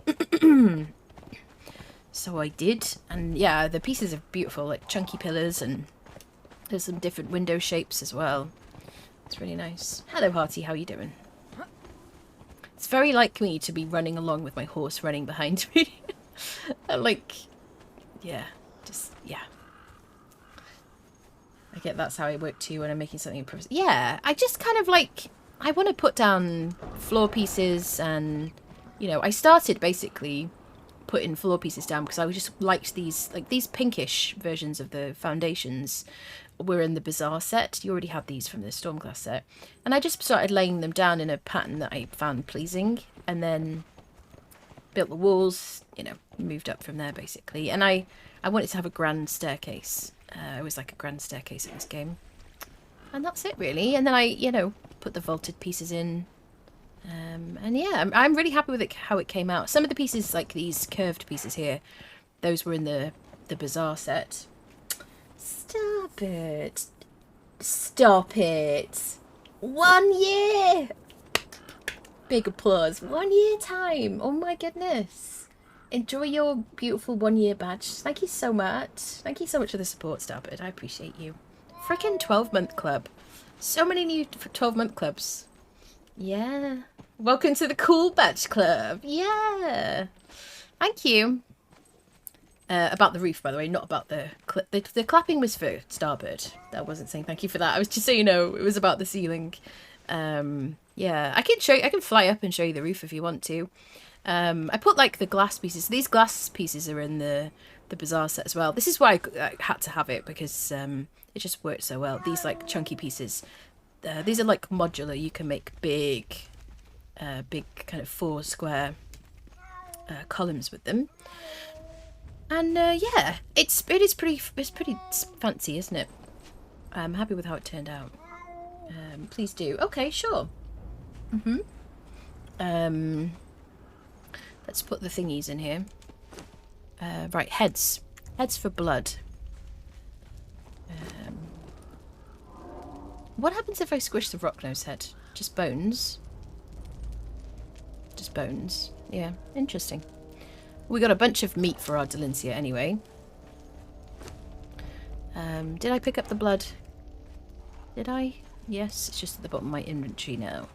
So I did, and yeah, the pieces are beautiful, like chunky pillars, and there's some different window shapes as well. It's really nice. Hello, Hearty, how are you doing? It's very like me to be running along with my horse running behind me. Like, yeah, just, yeah. I get that's how I work too when I'm making something. Yeah, I just kind of like, I want to put down floor pieces, and, you know, I started basically putting floor pieces down because I just liked these, like these pinkish versions of the foundations were in the Bazaar set. You already had these from the Stormglass set. And I just started laying them down in a pattern that I found pleasing, and then built the walls, you know, moved up from there basically. And I wanted to have a grand staircase. It was like a grand staircase in this game. And that's it really. And then I, you know, put the vaulted pieces in. And yeah, I'm really happy with it, how it came out. Some of the pieces, like these curved pieces here, those were in the Bazaar set. Stop it. Stop it. 1 year. Big applause. 1 year time. Oh my goodness. Enjoy your beautiful 1 year badge. Thank you so much. Thank you so much for the support, Starbird. I appreciate you. Frickin' 12-month club. So many new 12-month clubs. Yeah. Welcome to the Cool Badge Club. Yeah. Thank you. About the roof, by the way, not about the clapping was for Starbird. I wasn't saying thank you for that. I was just so you know, it was about the ceiling. Yeah, I can fly up and show you the roof if you want to. I put like the glass pieces. These glass pieces are in the Bazaar set as well. This is why I had to have it, because it just worked so well. These like chunky pieces. These are like modular. You can make big kind of 4 square columns with them. And yeah, it's pretty fancy, isn't it? I'm happy with how it turned out. Please do. Okay, sure. Let's put the thingies in here. Right, heads. Heads for blood. What happens if I squish the Rocknose head? Just bones? Just bones. Yeah, interesting. We got a bunch of meat for our Delincia anyway. Did I pick up the blood? Did I? Yes, it's just at the bottom of my inventory now.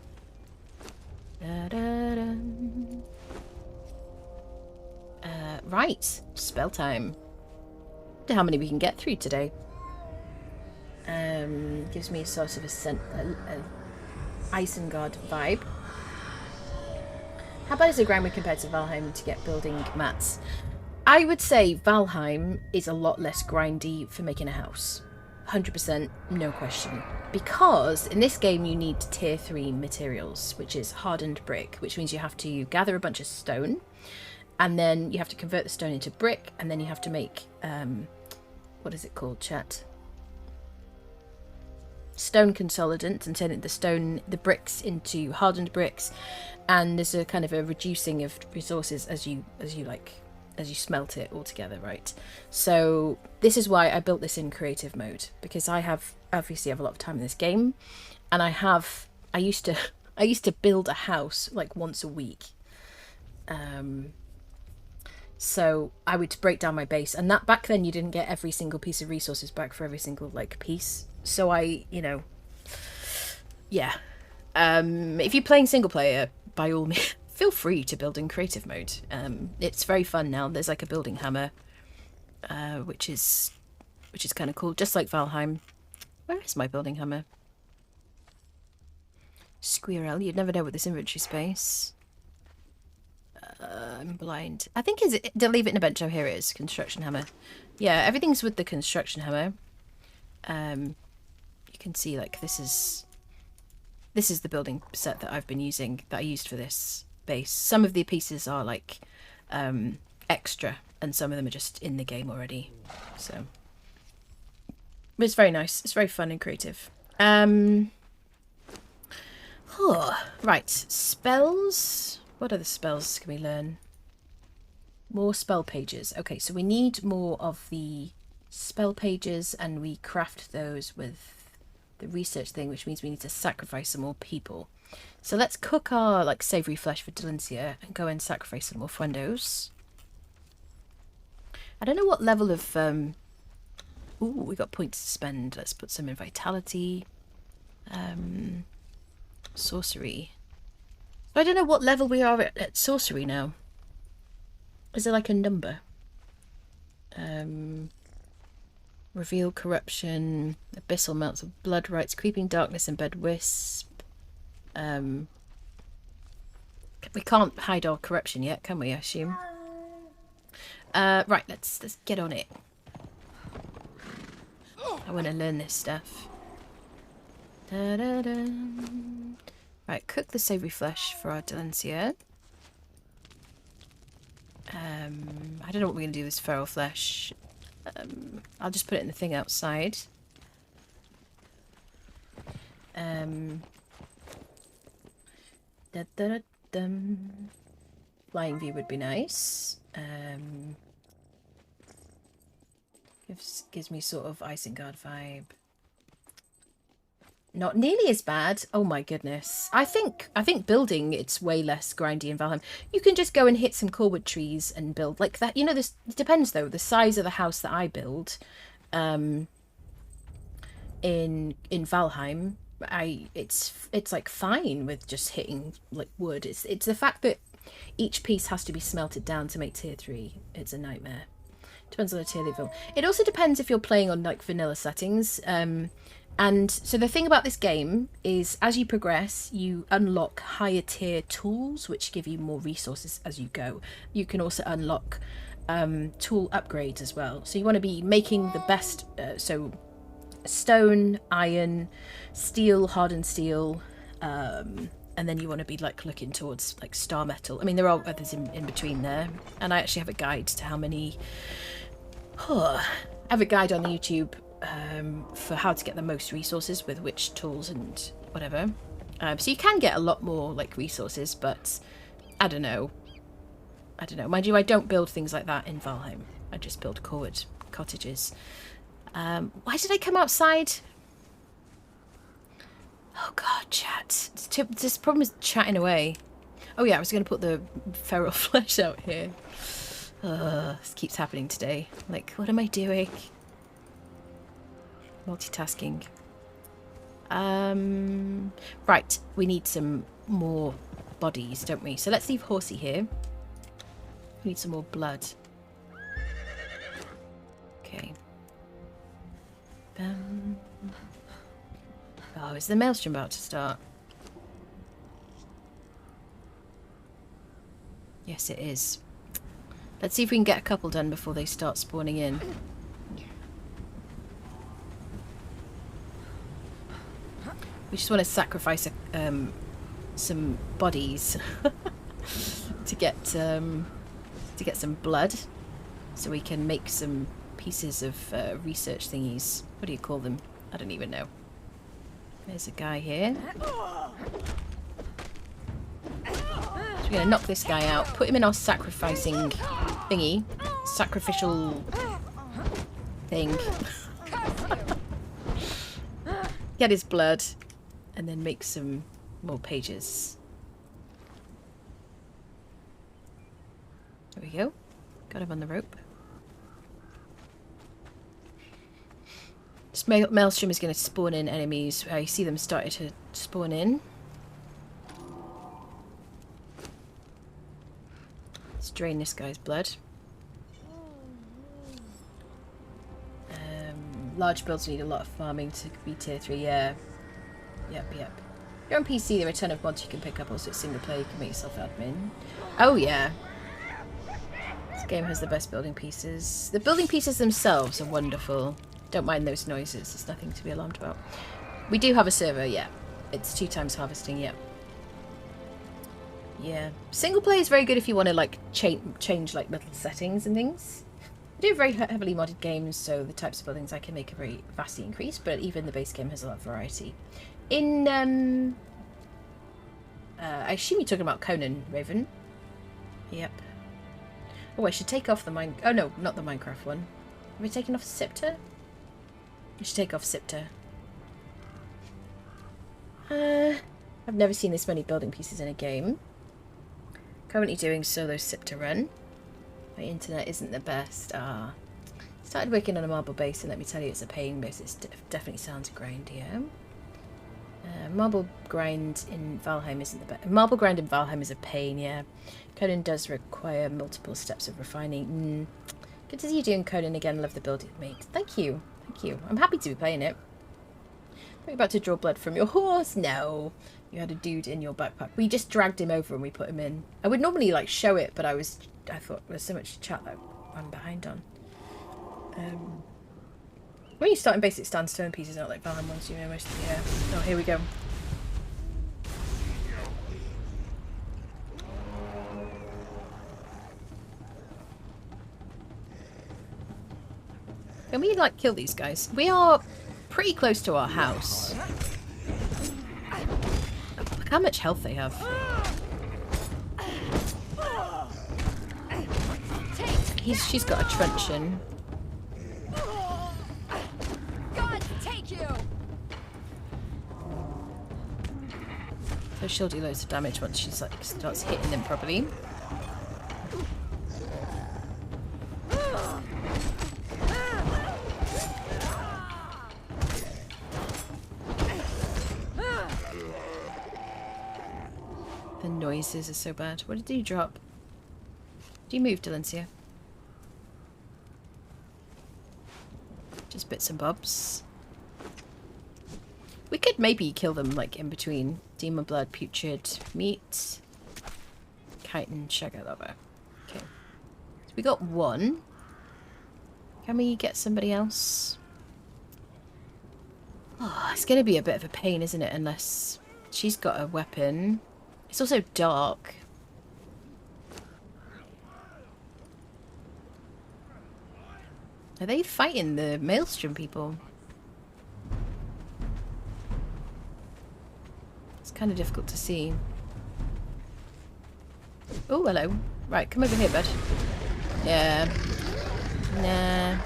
Right, spell time. Wonder how many we can get through today. Gives me a sort of a Isengard vibe. How bad is the ground we compared to Valheim to get building mats? I would say Valheim is a lot less grindy for making a house. 100%, no question. Because in this game you need tier 3 materials, which is hardened brick, which means you have to gather a bunch of stone, and then you have to convert the stone into brick, and then you have to make, what is it called, chat? Stone consolidant, and turn the bricks into hardened bricks, and there's a kind of a reducing of resources as you smelt it all together, right? So this is why I built this in creative mode, because I obviously have a lot of time in this game, and I used to build a house like once a week. So I would break down my base, and that back then you didn't get every single piece of resources back for every single like piece. So yeah. If you're playing single player, by all means, feel free to build in creative mode. It's very fun now. There's like a building hammer, which is kind of cool, just like Valheim. Where is my building hammer? Squirrel, you'd never know with this inventory space. I'm blind. I think they'll leave it in a bench. Oh, here it is. Construction hammer. Yeah, everything's with the construction hammer. You can see like this is the building set that I've been using, that I used for this base. Some of the pieces are like extra, and some of them are just in the game already. So but it's very nice. It's very fun and creative. Right, spells. What other spells can we learn? More spell pages. Okay, so we need more of the spell pages, and we craft those with the research thing, which means we need to sacrifice some more people. So let's cook our like savoury flesh for Delencia and go and sacrifice some more friendos. I don't know what level of... Ooh, we got points to spend. Let's put some in vitality. Sorcery. I don't know what level we are at sorcery now. Is there like a number? Reveal corruption, abyssal melts of blood rites, creeping darkness, and bed wisp. We can't hide our corruption yet, can we? I assume. Right, let's get on it. I want to learn this stuff. Da -da -da. Right, cook the savoury flesh for our Delencia. I don't know what we're going to do with this feral flesh. I'll just put it in the thing outside. Flying view would be nice. Gives me sort of Isengard vibe. Not nearly as bad. Oh my goodness. I think building, it's way less grindy in Valheim. You can just go and hit some corewood trees and build like that. You know, this it depends though. The size of the house that I build in Valheim, it's like fine with just hitting like wood. It's the fact that each piece has to be smelted down to make tier 3. It's a nightmare. Depends on the tier level. It also depends if you're playing on like vanilla settings. And so the thing about this game is as you progress, you unlock higher tier tools, which give you more resources as you go. You can also unlock tool upgrades as well. So you want to be making the best, so stone, iron, steel, hardened steel, and then you want to be like looking towards like star metal. I mean, there are others in between there. And I actually have a guide to how many... I have a guide on YouTube for how to get the most resources with which tools and whatever. So you can get a lot more like resources, but I don't know. Mind you, I don't build things like that in Valheim. I just build corewood cottages. Why did I come outside? Oh god, chat. This problem is chatting away. Oh yeah, I was going to put the feral flesh out here. This keeps happening today. Like, what am I doing? Multitasking. Right, we need some more bodies, don't we? So let's leave Horsey here. We need some more blood. Okay. Oh, is the maelstrom about to start? Yes, it is. Let's see if we can get a couple done before they start spawning in. We just want to sacrifice some bodies to get some blood, so we can make some pieces of research thingies. What do you call them? I don't even know. There's a guy here. So we're going to knock this guy out, put him in our sacrificing thingy. Sacrificial thing. Get his blood, and then make some more pages. There we go. Got him on the rope. This maelstrom is going to spawn in enemies. I see them started to spawn in. Let's drain this guy's blood. Large builds need a lot of farming to be tier 3, yeah. Yep. You're on PC, there are a ton of mods you can pick up. Also, it's single player, you can make yourself admin. Oh, yeah. This game has the best building pieces. The building pieces themselves are wonderful. Don't mind those noises, there's nothing to be alarmed about. We do have a server, yeah. It's 2 times harvesting, yeah. Yeah. Single player is very good if you want to, like, change like, little settings and things. I do very heavily modded games, so the types of buildings I can make are very vastly increased, but even the base game has a lot of variety. In, I assume you're talking about Conan, Raven. Yep. Oh, I should take off the oh no, not the Minecraft one. Have we taken off Siptah? I should take off Siptah. I've never seen this many building pieces in a game. Currently doing solo Siptah run. My internet isn't the best. Started working on a marble base, and let me tell you, it's a pain, but it definitely sounds grindier. Marble grind in Valheim isn't the best. Marble grind in Valheim is a pain, yeah. Conan does require multiple steps of refining. Good to see you doing Conan again. Love the build it makes. Thank you. I'm happy to be playing it. Are you about to draw blood from your horse? No. You had a dude in your backpack. We just dragged him over and we put him in. I would normally like show it, but I thought there's so much chat that I'm behind on. When you start in basic sandstone pieces, not like Valheim ones, you know most of the oh, here we go. Can we like kill these guys? We are pretty close to our house. Look how much health they have. She's got a truncheon. God, take you. So she'll do loads of damage once she like starts hitting them properly. The noises are so bad. What did you drop? Do you move, Delencia? Just bits and bobs. We could maybe kill them like in between. Demon blood, putrid meat, chitin, sugar lover. Okay. So we got one. Can we get somebody else? Oh, it's going to be a bit of a pain, isn't it? Unless she's got a weapon. It's also dark. Are they fighting the Maelstrom people? It's kind of difficult to see. Oh, hello. Right, come over here, bud. Yeah. Nah.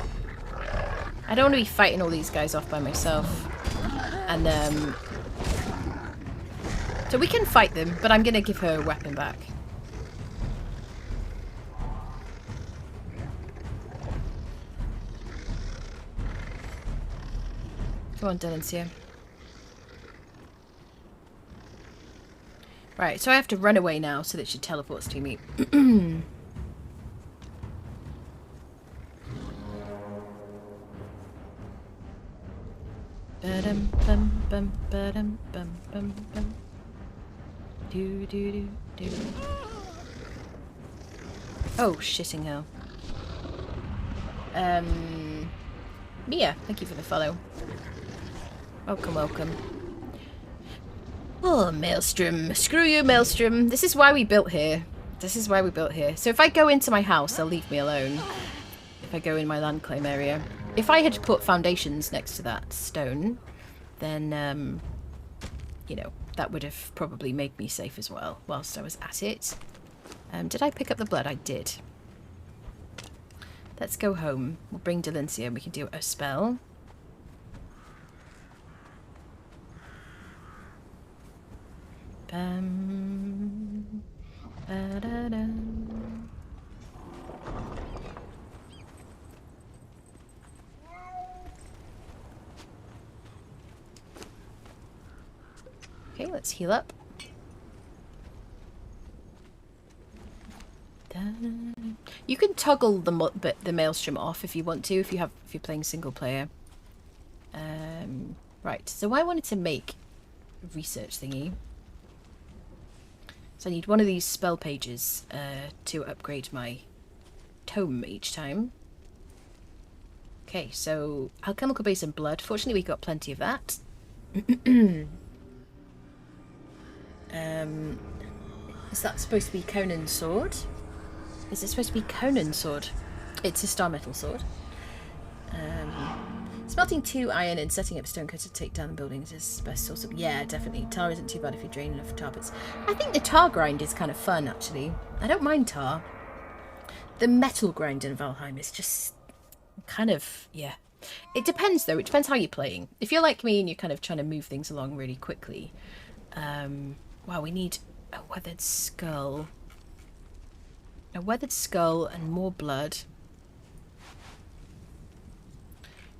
I don't want to be fighting all these guys off by myself. And, so we can fight them, but I'm going to give her a weapon back. Come on, Dylan's here. Right, so I have to run away now so that she teleports to me. Ba-dum, bum, bum, ba-dum, bum, bum, bum. Do, do, do, do. Oh, shitting hell. Mia, thank you for the follow. Welcome, welcome. Oh, Maelstrom. Screw you, Maelstrom. This is why we built here. This is why we built here. So if I go into my house, they'll leave me alone. If I go in my land claim area. If I had put foundations next to that stone, then, you know, that would have probably made me safe as well whilst I was at it. Did I pick up the blood? I did. Let's go home. We'll bring Delencia and we can do a spell. Ba-da-da. Okay, let's heal up. You can toggle the maelstrom off if you want to, if you're playing single player. Right, so I wanted to make a research thingy. So I need one of these spell pages to upgrade my tome each time. Okay, so alchemical base and blood. Fortunately, we got plenty of that. Is that supposed to be Conan's sword? Is it supposed to be Conan's sword? It's a star metal sword. Smelting 2 iron and setting up stone cutter to take down the buildings is the best source of... Yeah, definitely. Tar isn't too bad if you drain enough tar bits. I think the tar grind is kind of fun, actually. I don't mind tar. The metal grind in Valheim is just kind of... Yeah. It depends, though. It depends how you're playing. If you're like me and you're kind of trying to move things along really quickly... wow, we need a weathered skull. A weathered skull and more blood.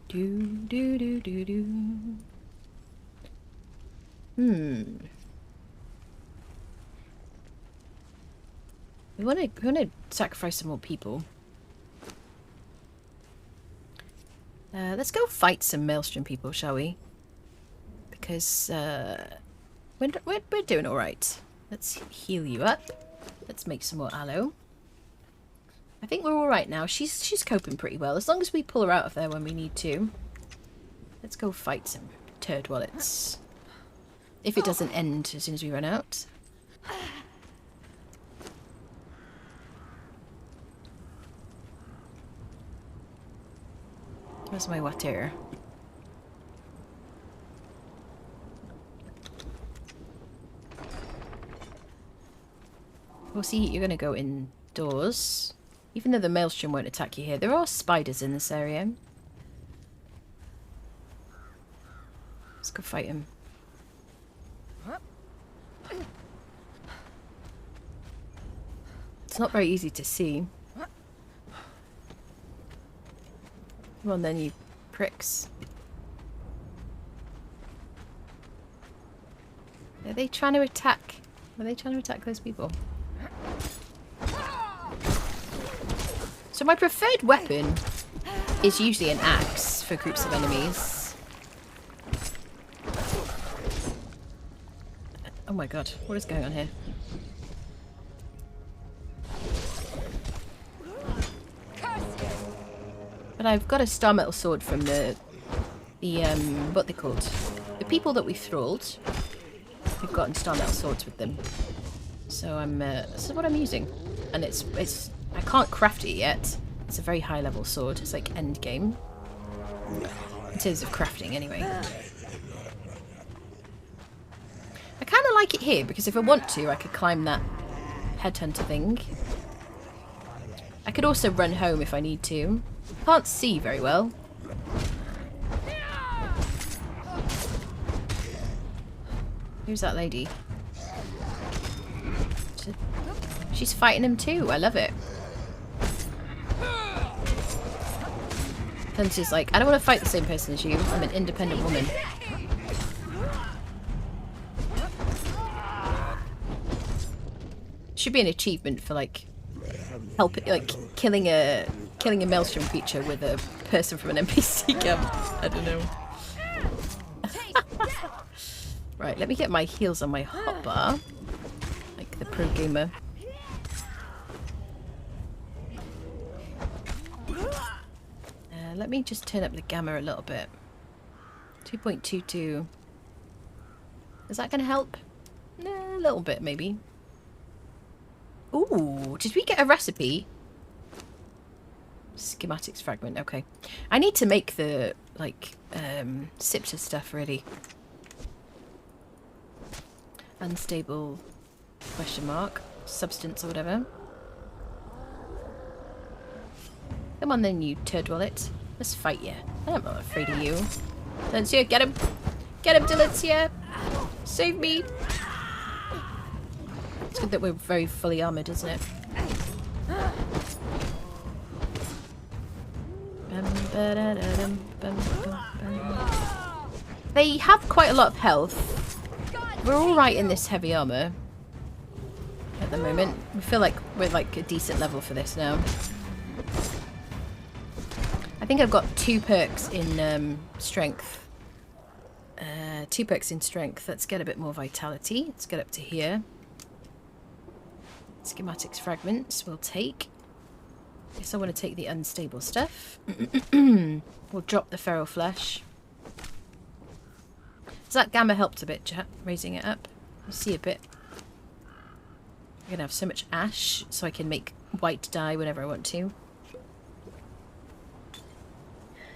Do. We want to sacrifice some more people. Let's go fight some Maelstrom people, shall we? Because we're doing all right. Let's heal you up. Let's make some more aloe. I think we're all right now. She's coping pretty well, as long as we pull her out of there when we need to. Let's go fight some turd wallets. If it doesn't end as soon as we run out. Where's my water? We'll see, you're going to go indoors. Even though the maelstrom won't attack you here. There are spiders in this area. Let's go fight him. It's not very easy to see. Come on then, you pricks. Are they trying to attack? Are they trying to attack those people? So my preferred weapon is usually an axe for groups of enemies. Oh my god, what is going on here? But I've got a star metal sword from the what they called? The people that we thralled. We've gotten star metal swords with them. So this is what I'm using. And it's I can't craft it yet. It's a very high level sword. It's like end game. In terms of crafting anyway. I kinda like it here because if I want to I could climb that headhunter thing. I could also run home if I need to. Can't see very well. Who's that lady? She's fighting him too. I love it. Hunter's like, I don't want to fight the same person as you. I'm an independent woman. Should be an achievement for like killing a maelstrom creature with a person from an NPC camp. I don't know. Right, let me get my heals on my hotbar. Like the pro gamer. Let me just turn up the gamma a little bit. 2.22. Is that going to help? A little bit, maybe. Ooh, did we get a recipe? Schematics fragment, okay. I need to make the, like, Siptah stuff, really. Unstable, question mark, substance or whatever. Come on then, you turd wallet. Let's fight you. I'm not afraid of you. Delicia, get him! Get him, Delicia! Save me! It's good that we're very fully armoured, isn't it? They have quite a lot of health. We're alright in this heavy armour at the moment. We feel like we're like a decent level for this now. I think I've got 2 perks in strength. 2 perks in strength. Let's get a bit more vitality. Let's get up to here. Schematics fragments we'll take. Guess I want to take the unstable stuff. We'll drop the feral flesh. Does that gamma helped a bit, chat? Raising it up. You see a bit. I'm going to have so much ash so I can make white dye whenever I want to.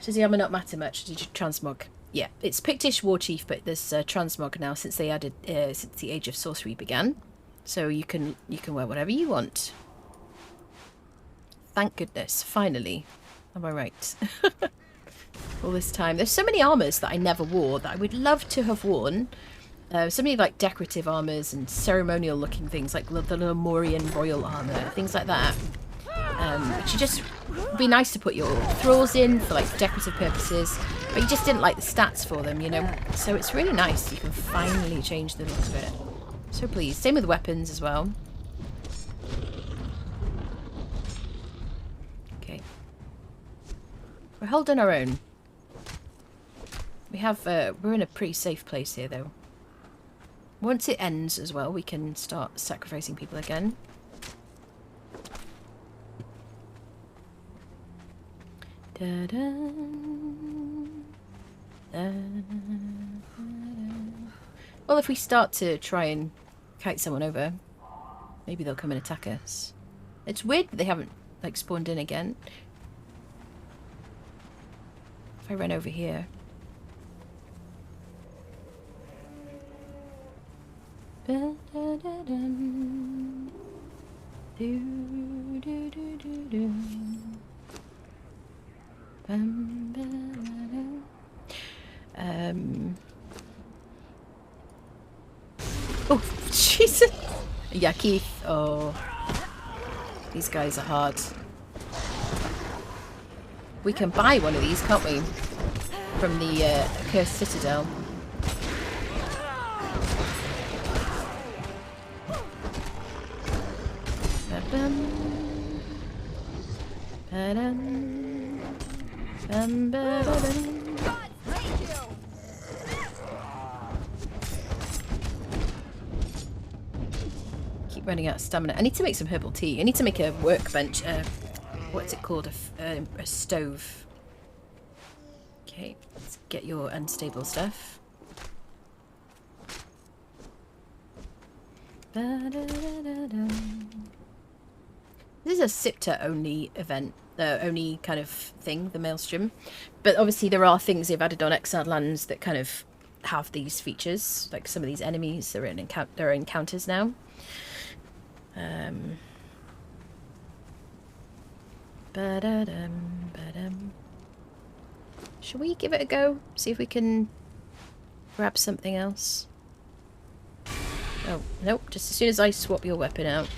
Does the armour not matter much? Did you transmog? Yeah, it's Pictish War Chief, but there's transmog now since they added since the Age of Sorcery began. So you can wear whatever you want. Thank goodness, finally. Am I right? All this time. There's so many armours that I never wore that I would love to have worn. So many like decorative armours and ceremonial looking things like the Lemurian royal armour, things like that. Which you just be nice to put your thralls in for like decorative purposes, but you just didn't like the stats for them, you know. So it's really nice you can finally change the look of it. So pleased. Same with weapons as well. Okay. We're holding our own. We have we're in a pretty safe place here though. Once it ends as well, we can start sacrificing people again. Well, if we start to try and kite someone over, maybe they'll come and attack us. It's weird that they haven't like spawned in again. If I run over here. Oh, Jesus! Yeah, Keith. Oh. These guys are hard. We can buy one of these, can't we? From the Cursed Citadel. Keep running out of stamina. I need to make some herbal tea. I need to make a workbench. What's it called? A stove. Okay, let's get your unstable stuff. This is a Siptah only event, only kind of thing, the Maelstrom. But obviously there are things they've added on Exiled Lands that kind of have these features. Like some of these enemies, they're encounters now. Shall we give it a go? See if we can grab something else. Oh, nope, just as soon as I swap your weapon out.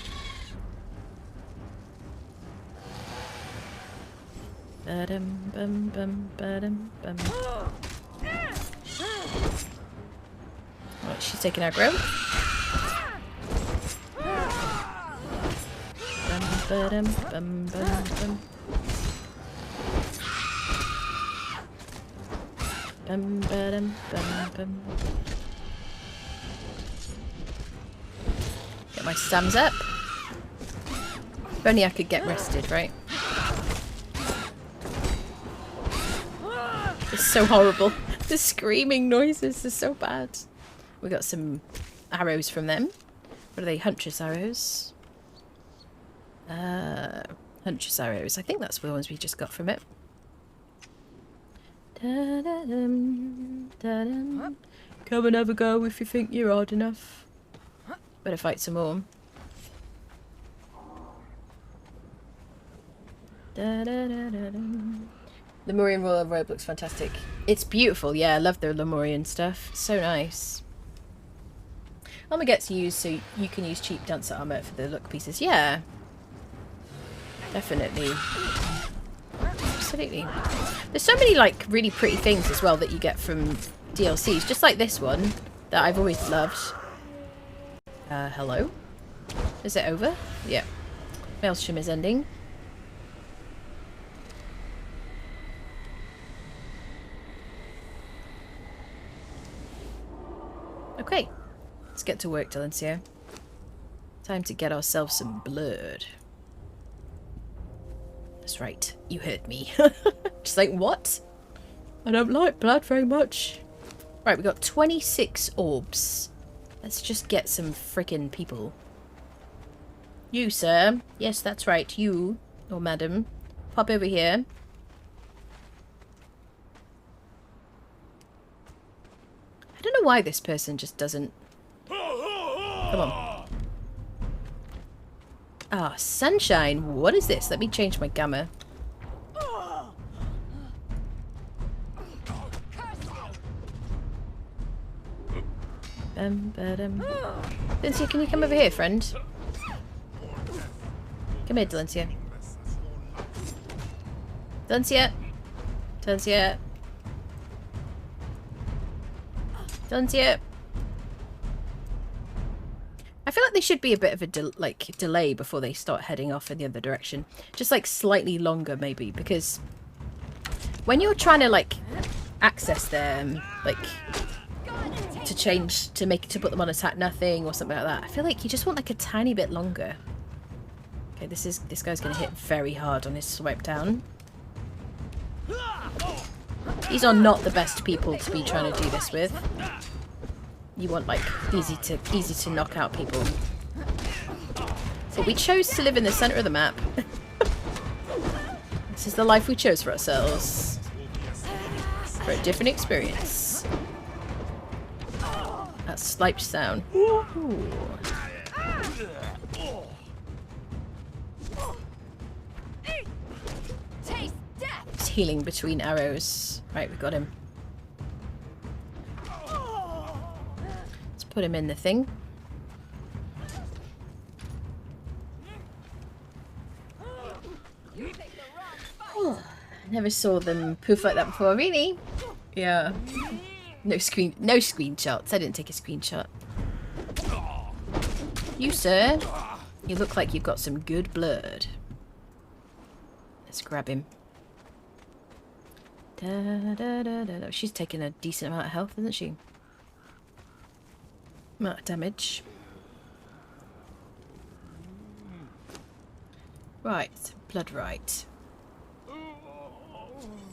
Right, she's taking aggro. Get my stams up. If only I could get rested, right? It's so horrible. The screaming noises are so bad. We got some arrows from them. What are they? Huntress arrows. Huntress arrows. I think that's the ones we just got from it. Da-da-dum, da-dum. Come and have a go if you think you're hard enough. Better fight some more. Da-da-da-da-dum. Lemurian Royal Robe looks fantastic. It's beautiful, yeah, I love the Lemurian stuff. So nice. Armor gets used so you can use cheap dancer armor for the look pieces. Yeah. Definitely. Absolutely. There's so many like really pretty things as well that you get from DLCs, just like this one that I've always loved. Hello? Is it over? Yeah. Maelstrom is ending. Okay. Let's get to work, Dalencia. Time to get ourselves some blood. That's right. You heard me. Just like, what? I don't like blood very much. Right, we got 26 orbs. Let's just get some frickin' people. You, sir. Yes, that's right. You, or madam. Pop over here. I don't know why this person just doesn't... Come on. Ah, sunshine. What is this? Let me change my gamma. Dalencia, can you come over here, friend? Come here, Dalencia. Dalencia. Dalencia. Dalencia. I feel like there should be a bit of a delay before they start heading off in the other direction. Just like slightly longer, maybe, because when you're trying to like access them, like to change to put them on attack nothing or something like that, I feel like you just want like a tiny bit longer. Okay, this guy's gonna hit very hard on his swipe down. These are not the best people to be trying to do this with. You want like easy to knock out people. But we chose to live in the center of the map. This is the life we chose for ourselves. For a different experience. That sniped sound. Ooh. He's healing between arrows. Right, we got him. Put him in the thing. Oh, never saw them poof like that before, really. Yeah. No screenshots. I didn't take a screenshot. You, sir. You look like you've got some good blood. Let's grab him. Da, da, da, da, da. She's taking a decent amount of health, isn't she? Amount of damage. Right, blood right.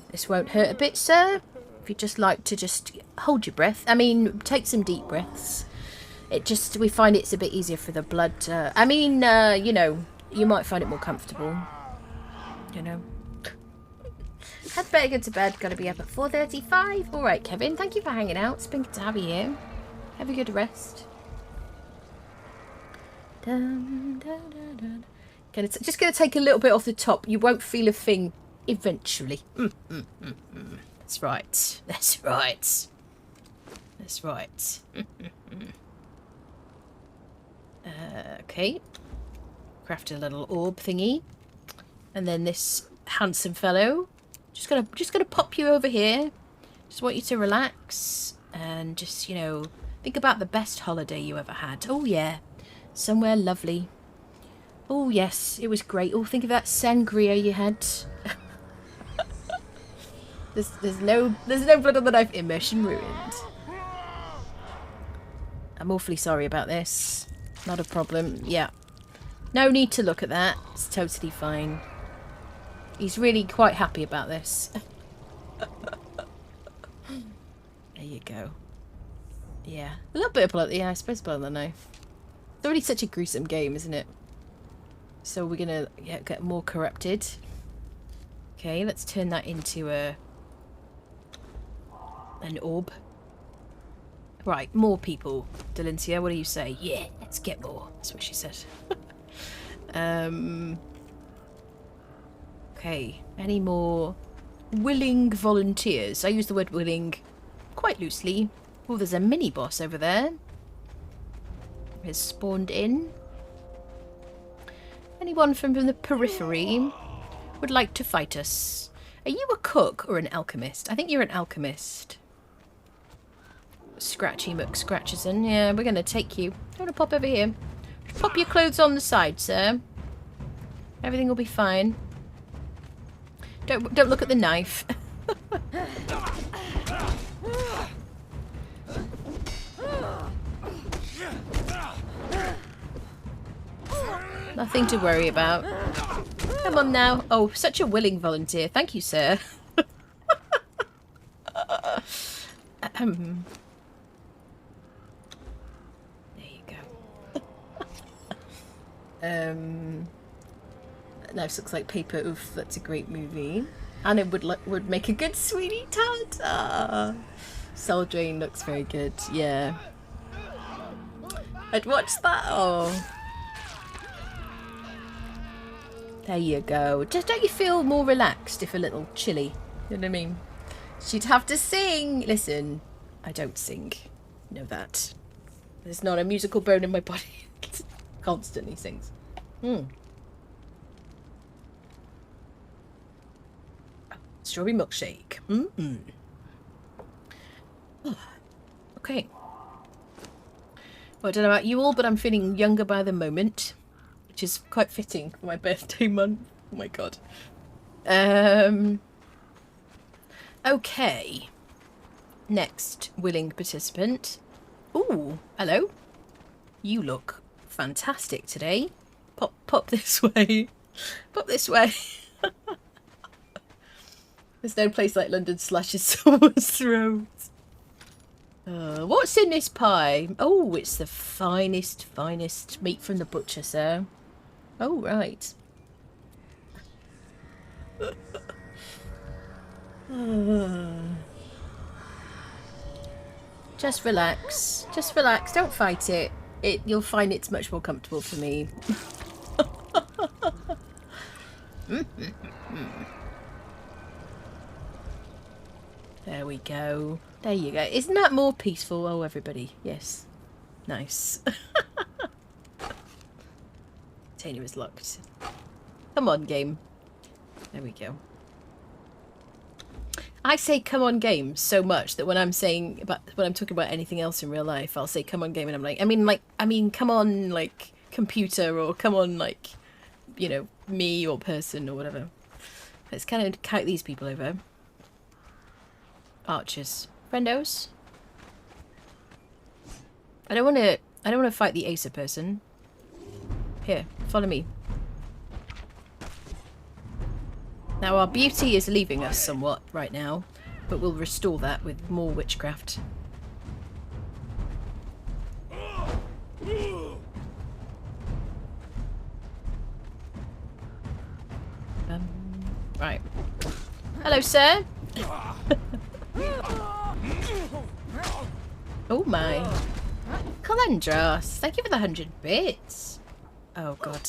This won't hurt a bit, sir. If you'd just like to just hold your breath. I mean, take some deep breaths. We find it's a bit easier for the blood. You know, you might find it more comfortable. You know. I'd better go to bed. Gotta be up at 4:35. All right, Kevin. Thank you for hanging out. It's been good to have you here. Have a good rest. Dun, dun, dun, dun. Just going to take a little bit off the top. You won't feel a thing eventually. That's right. That's right. That's right. Okay. Craft a little orb thingy. And then this handsome fellow. Just gonna pop you over here. Just want you to relax. And just, you know... Think about the best holiday you ever had. Oh, yeah. Somewhere lovely. Oh, yes. It was great. Oh, think of that sangria you had. there's no blood on the knife. Immersion ruined. I'm awfully sorry about this. Not a problem. Yeah. No need to look at that. It's totally fine. He's really quite happy about this. There you go. Yeah, a little bit of blood. Yeah, I suppose blood on the knife. It's already such a gruesome game, isn't it? So we're gonna get more corrupted. Okay, let's turn that into an orb. Right, more people. Delincia, what do you say? Yeah, let's get more. That's what she said. Okay, any more willing volunteers? I use the word willing quite loosely. Oh, there's a mini boss over there. Has spawned in. Anyone from the periphery would like to fight us? Are you a cook or an alchemist? I think you're an alchemist. Scratchy McScratcherson. Yeah, we're going to take you. You want to pop over here? Just pop your clothes on the side, sir. Everything will be fine. Don't look at the knife. Nothing to worry about. Come on now. Oh, such a willing volunteer. Thank you, sir. There you go. Knife looks like paper. Oof, that's a great movie. And it would make a good Sweeney Todd. Soul Drain looks very good. Yeah. I'd watch that. Oh. There you go. Just don't you feel more relaxed if a little chilly? You know what I mean? She'd have to sing. Listen, I don't sing. You know that. There's not a musical bone in my body. Constantly sings. Strawberry milkshake. Okay. Well, I don't know about you all, but I'm feeling younger by the moment. Which is quite fitting for my birthday month. Oh my god. Okay. Next willing participant. Ooh, hello. You look fantastic today. Pop this way. Pop this way. There's no place like London slashes someone's throat. What's in this pie? Oh, it's the finest meat from the butcher, sir. Oh, right. Just relax. Just relax. Don't fight it. You'll find it's much more comfortable for me. There we go. There you go. Isn't that more peaceful? Oh, everybody. Yes. Nice. Container is locked. Come on, game. There we go. I say come on game so much that when I'm talking about anything else in real life, I'll say come on game and I'm like, I mean come on like computer, or come on like, you know, me or person or whatever. Let's kind of count these people over. Archers. Friendos. I don't want to fight the Acer person. Here, follow me. Now our beauty is leaving us somewhat right now, but we'll restore that with more witchcraft. Right. Hello, sir. Oh my. Calandros, thank you for the 100 bits. Oh god.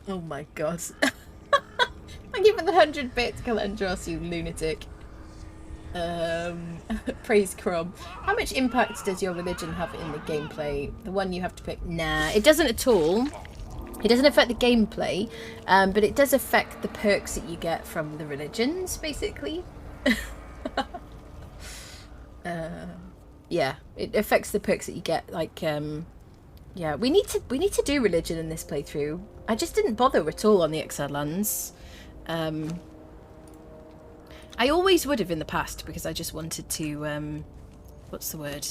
Oh my god. Thank you for the 100 bits, Calandros, you lunatic. Praise Crom. How much impact does your religion have in the gameplay? The one you have to pick? Nah, it doesn't at all. It doesn't affect the gameplay, but it does affect the perks that you get from the religions, basically. Yeah, it affects the perks that you get. Like, yeah, we need to do religion in this playthrough. I just didn't bother at all on the Exiled Lands. I always would have in the past because I just wanted to, what's the word?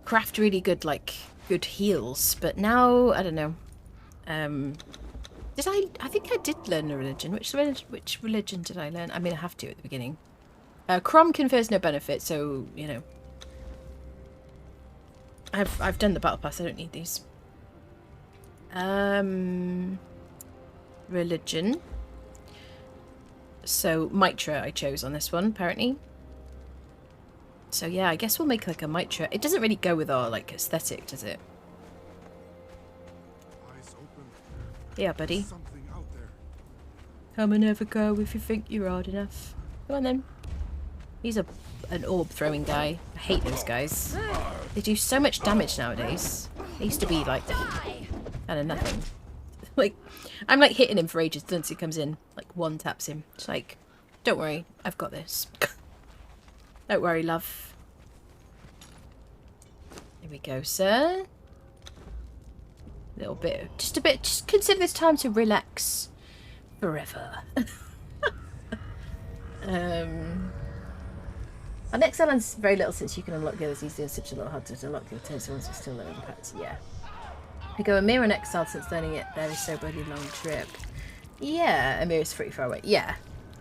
Craft really good, like, good heals. But now, I don't know. I think I did learn a religion. Which religion did I learn? I mean, I have to at the beginning. Crom confers no benefit, so, you know. I've done the battle pass, I don't need these. Religion. So, Mitra I chose on this one, apparently. So yeah, I guess we'll make like a Mitra. It doesn't really go with our like aesthetic, does it? Eyes open. Yeah, buddy. Something out there. Come and have a go if you think you're hard enough. Come on then. He's an orb throwing guy. I hate those guys. They do so much damage nowadays. They used to be like kind of nothing. Like, I'm like hitting him for ages. Once he comes in, like one taps him. It's like, don't worry, I've got this. Don't worry, love. Here we go, sir. Little bit, just a bit. Just consider this time to relax forever. On Exile lands very little since you can unlock the others easily and such a lot harder to unlock the alternatives ones are still low impact. Yeah. I go Amir on Exile since learning it there is so bloody long trip. Yeah, Amir is pretty far away. Yeah,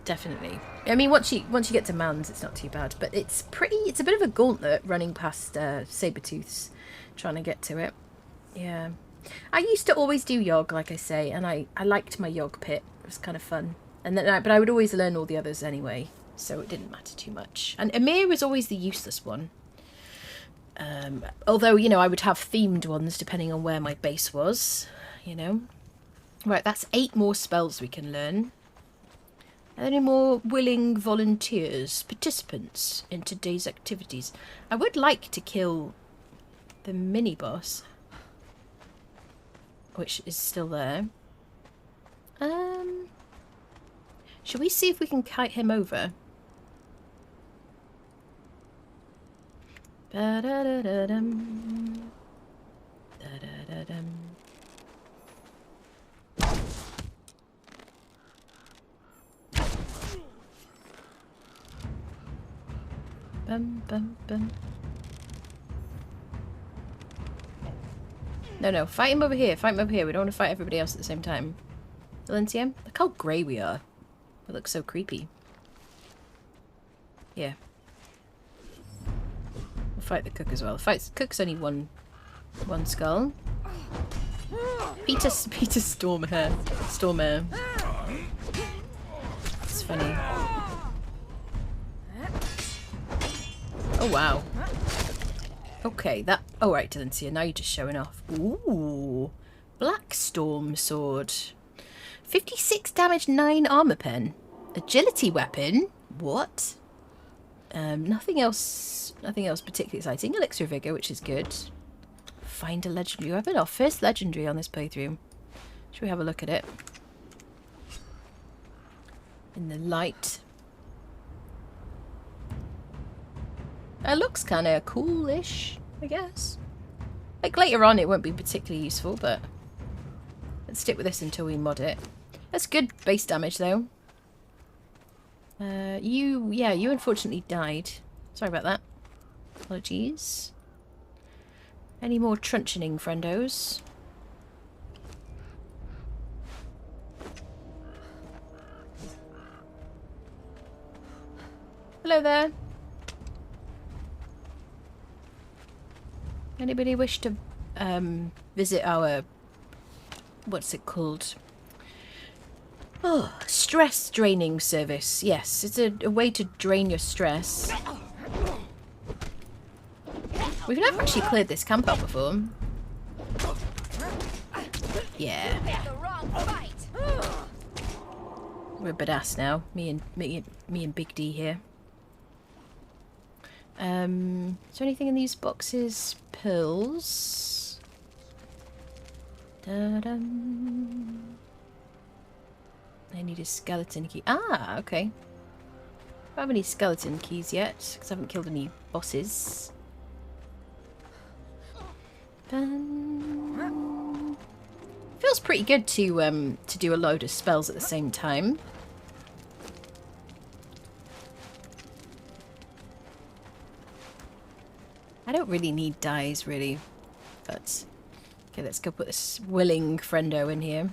definitely. I mean, once you get to Mounds, it's not too bad, but it's a bit of a gauntlet running past Sabertooths, trying to get to it. Yeah. I used to always do Yogg, like I say, and I liked my Yogg pit. It was kind of fun. And then, but I would always learn all the others anyway, so it didn't matter too much. And Amir was always the useless one. Although, you know, I would have themed ones depending on where my base was, you know. Right, that's 8 more spells we can learn. Are there any more willing volunteers, participants in today's activities? I would like to kill the mini-boss, which is still there. Should we see if we can kite him over? Ba-da-da-da-dum. Da-da-da-dum. Bum, bum, bum. No, fight him over here. Fight him over here. We don't want to fight everybody else at the same time. Valencia, look how grey we are. We look so creepy. Yeah. We'll fight the cook as well. Cook's only one skull. Peter Stormare. It's funny. Oh wow. Okay, that. Oh right, Valencia. Now you're just showing off. Ooh, Black Storm sword. 56 damage, 9 armor pen. Agility weapon. What? Nothing else particularly exciting. Elixir vigor, which is good. Find a legendary weapon. Our first legendary on this playthrough. Should we have a look at it? In the light. It looks kind of cool-ish, I guess. Like later on it won't be particularly useful, but let's stick with this until we mod it. That's good base damage though. You unfortunately died. Sorry about that. Apologies. Any more truncheoning, friendos? Hello there. Anybody wish to visit our, what's it called? Oh, stress draining service. Yes, it's a way to drain your stress. We've never actually cleared this camp out before. Yeah. We're badass now. Me and Big D here. Is there anything in these boxes? Pills. Da-dum. I need a skeleton key. Ah, okay. I don't have any skeleton keys yet, because I haven't killed any bosses. Feels pretty good to do a load of spells at the same time. I don't really need dyes, really. But okay, let's go put this willing friendo in here.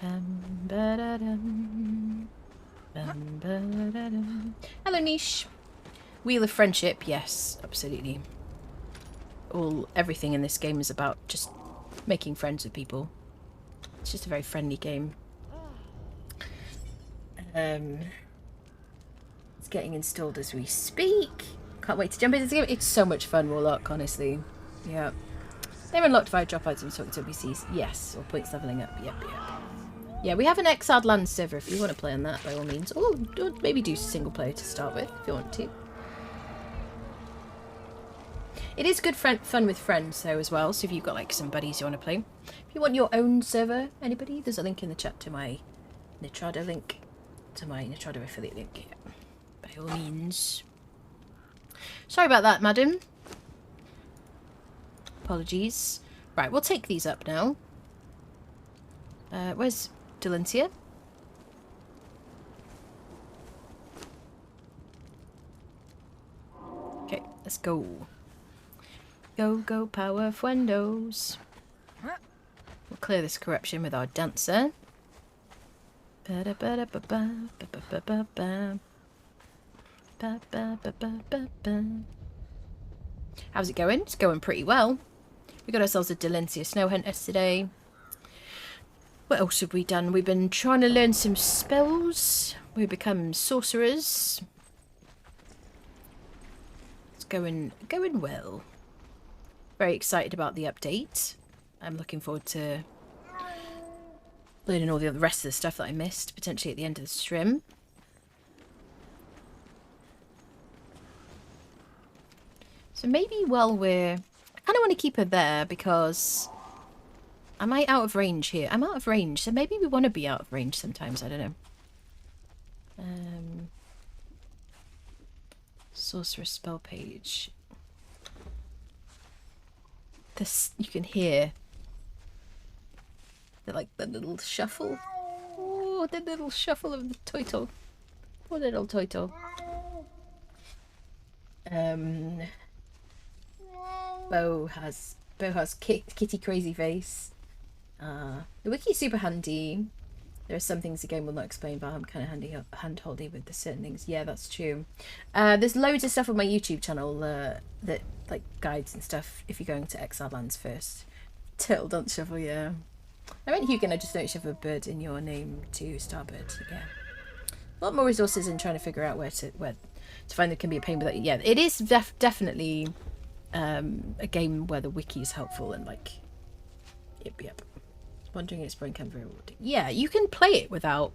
Bam, ba-da-dum. Bam, ba-da-dum. Hello, Niche. Wheel of Friendship, yes, absolutely. Everything in this game is about just making friends with people. It's just a very friendly game. It's getting installed as we speak. Can't wait to jump into this game. It's so much fun, Warlock, honestly. Yeah. They're unlocked via drop items talking to NPCs. Yes, or points leveling up. Yep. Yeah, we have an Exiled Land server if you want to play on that, by all means. Or maybe do single player to start with, if you want to. It is good fun with friends, though, as well. So if you've got, like, some buddies you want to play. If you want your own server, anybody, there's a link in the chat to my Nitrado link. To my Nitrado affiliate link. Yeah. By all means. Sorry about that, madam. Apologies. Right, we'll take these up now. Where's Delencia? Okay, let's go. Go, power Fuendos. We'll clear this corruption with our dancer. How's it going? It's going pretty well. We got ourselves a Delencia Snow Hunters today. What else have we done? We've been trying to learn some spells. We become sorcerers. It's going well. Very excited about the update. I'm looking forward to learning all the rest of the stuff that I missed, potentially at the end of the stream. So maybe while I kind of want to keep her there because... Am I out of range here? I'm out of range, so maybe we want to be out of range sometimes. I don't know. Sorcerer spell page. This you can hear the little shuffle. Oh, the little shuffle of the Toito. Poor little Toito. Bo has kitty crazy face. The wiki's super handy. There are some things the game will not explain, but I'm kind of hand-holdy with the certain things. Yeah, that's true. There's loads of stuff on my YouTube channel that like guides and stuff if you're going to Exiled Lands first. Turtle dance shuffle, yeah. I meant Hugo, I just noticed you have a bird in your name too, Starbird. Yeah. A lot more resources in trying to figure out where to find them can be a pain, but yeah, it is definitely a game where the wiki is helpful and like yep. Wandering exploring can be very rewarding. Yeah, you can play it without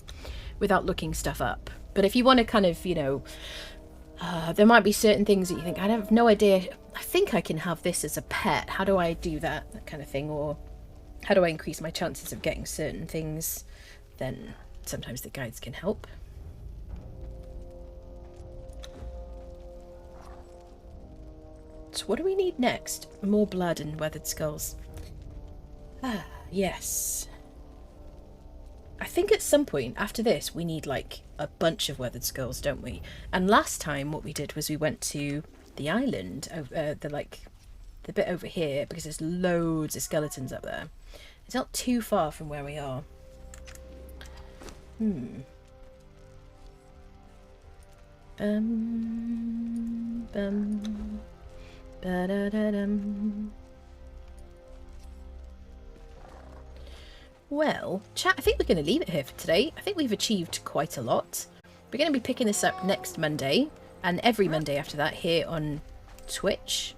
looking stuff up. But if you want to kind of, you know, there might be certain things that you think, I have no idea. I think I can have this as a pet. How do I do that? That kind of thing. Or how do I increase my chances of getting certain things? Then sometimes the guides can help. So what do we need next? More blood and weathered skulls. Ah, yes. I think at some point after this we need like a bunch of weathered skulls, don't we? And last time what we did was we went to the island, the bit over here, because there's loads of skeletons up there. It's not too far from where we are. Ba-da-da-dum. Well, chat, I think we're going to leave it here for today. I think we've achieved quite a lot. We're going to be picking this up next Monday, and every Monday after that here on Twitch.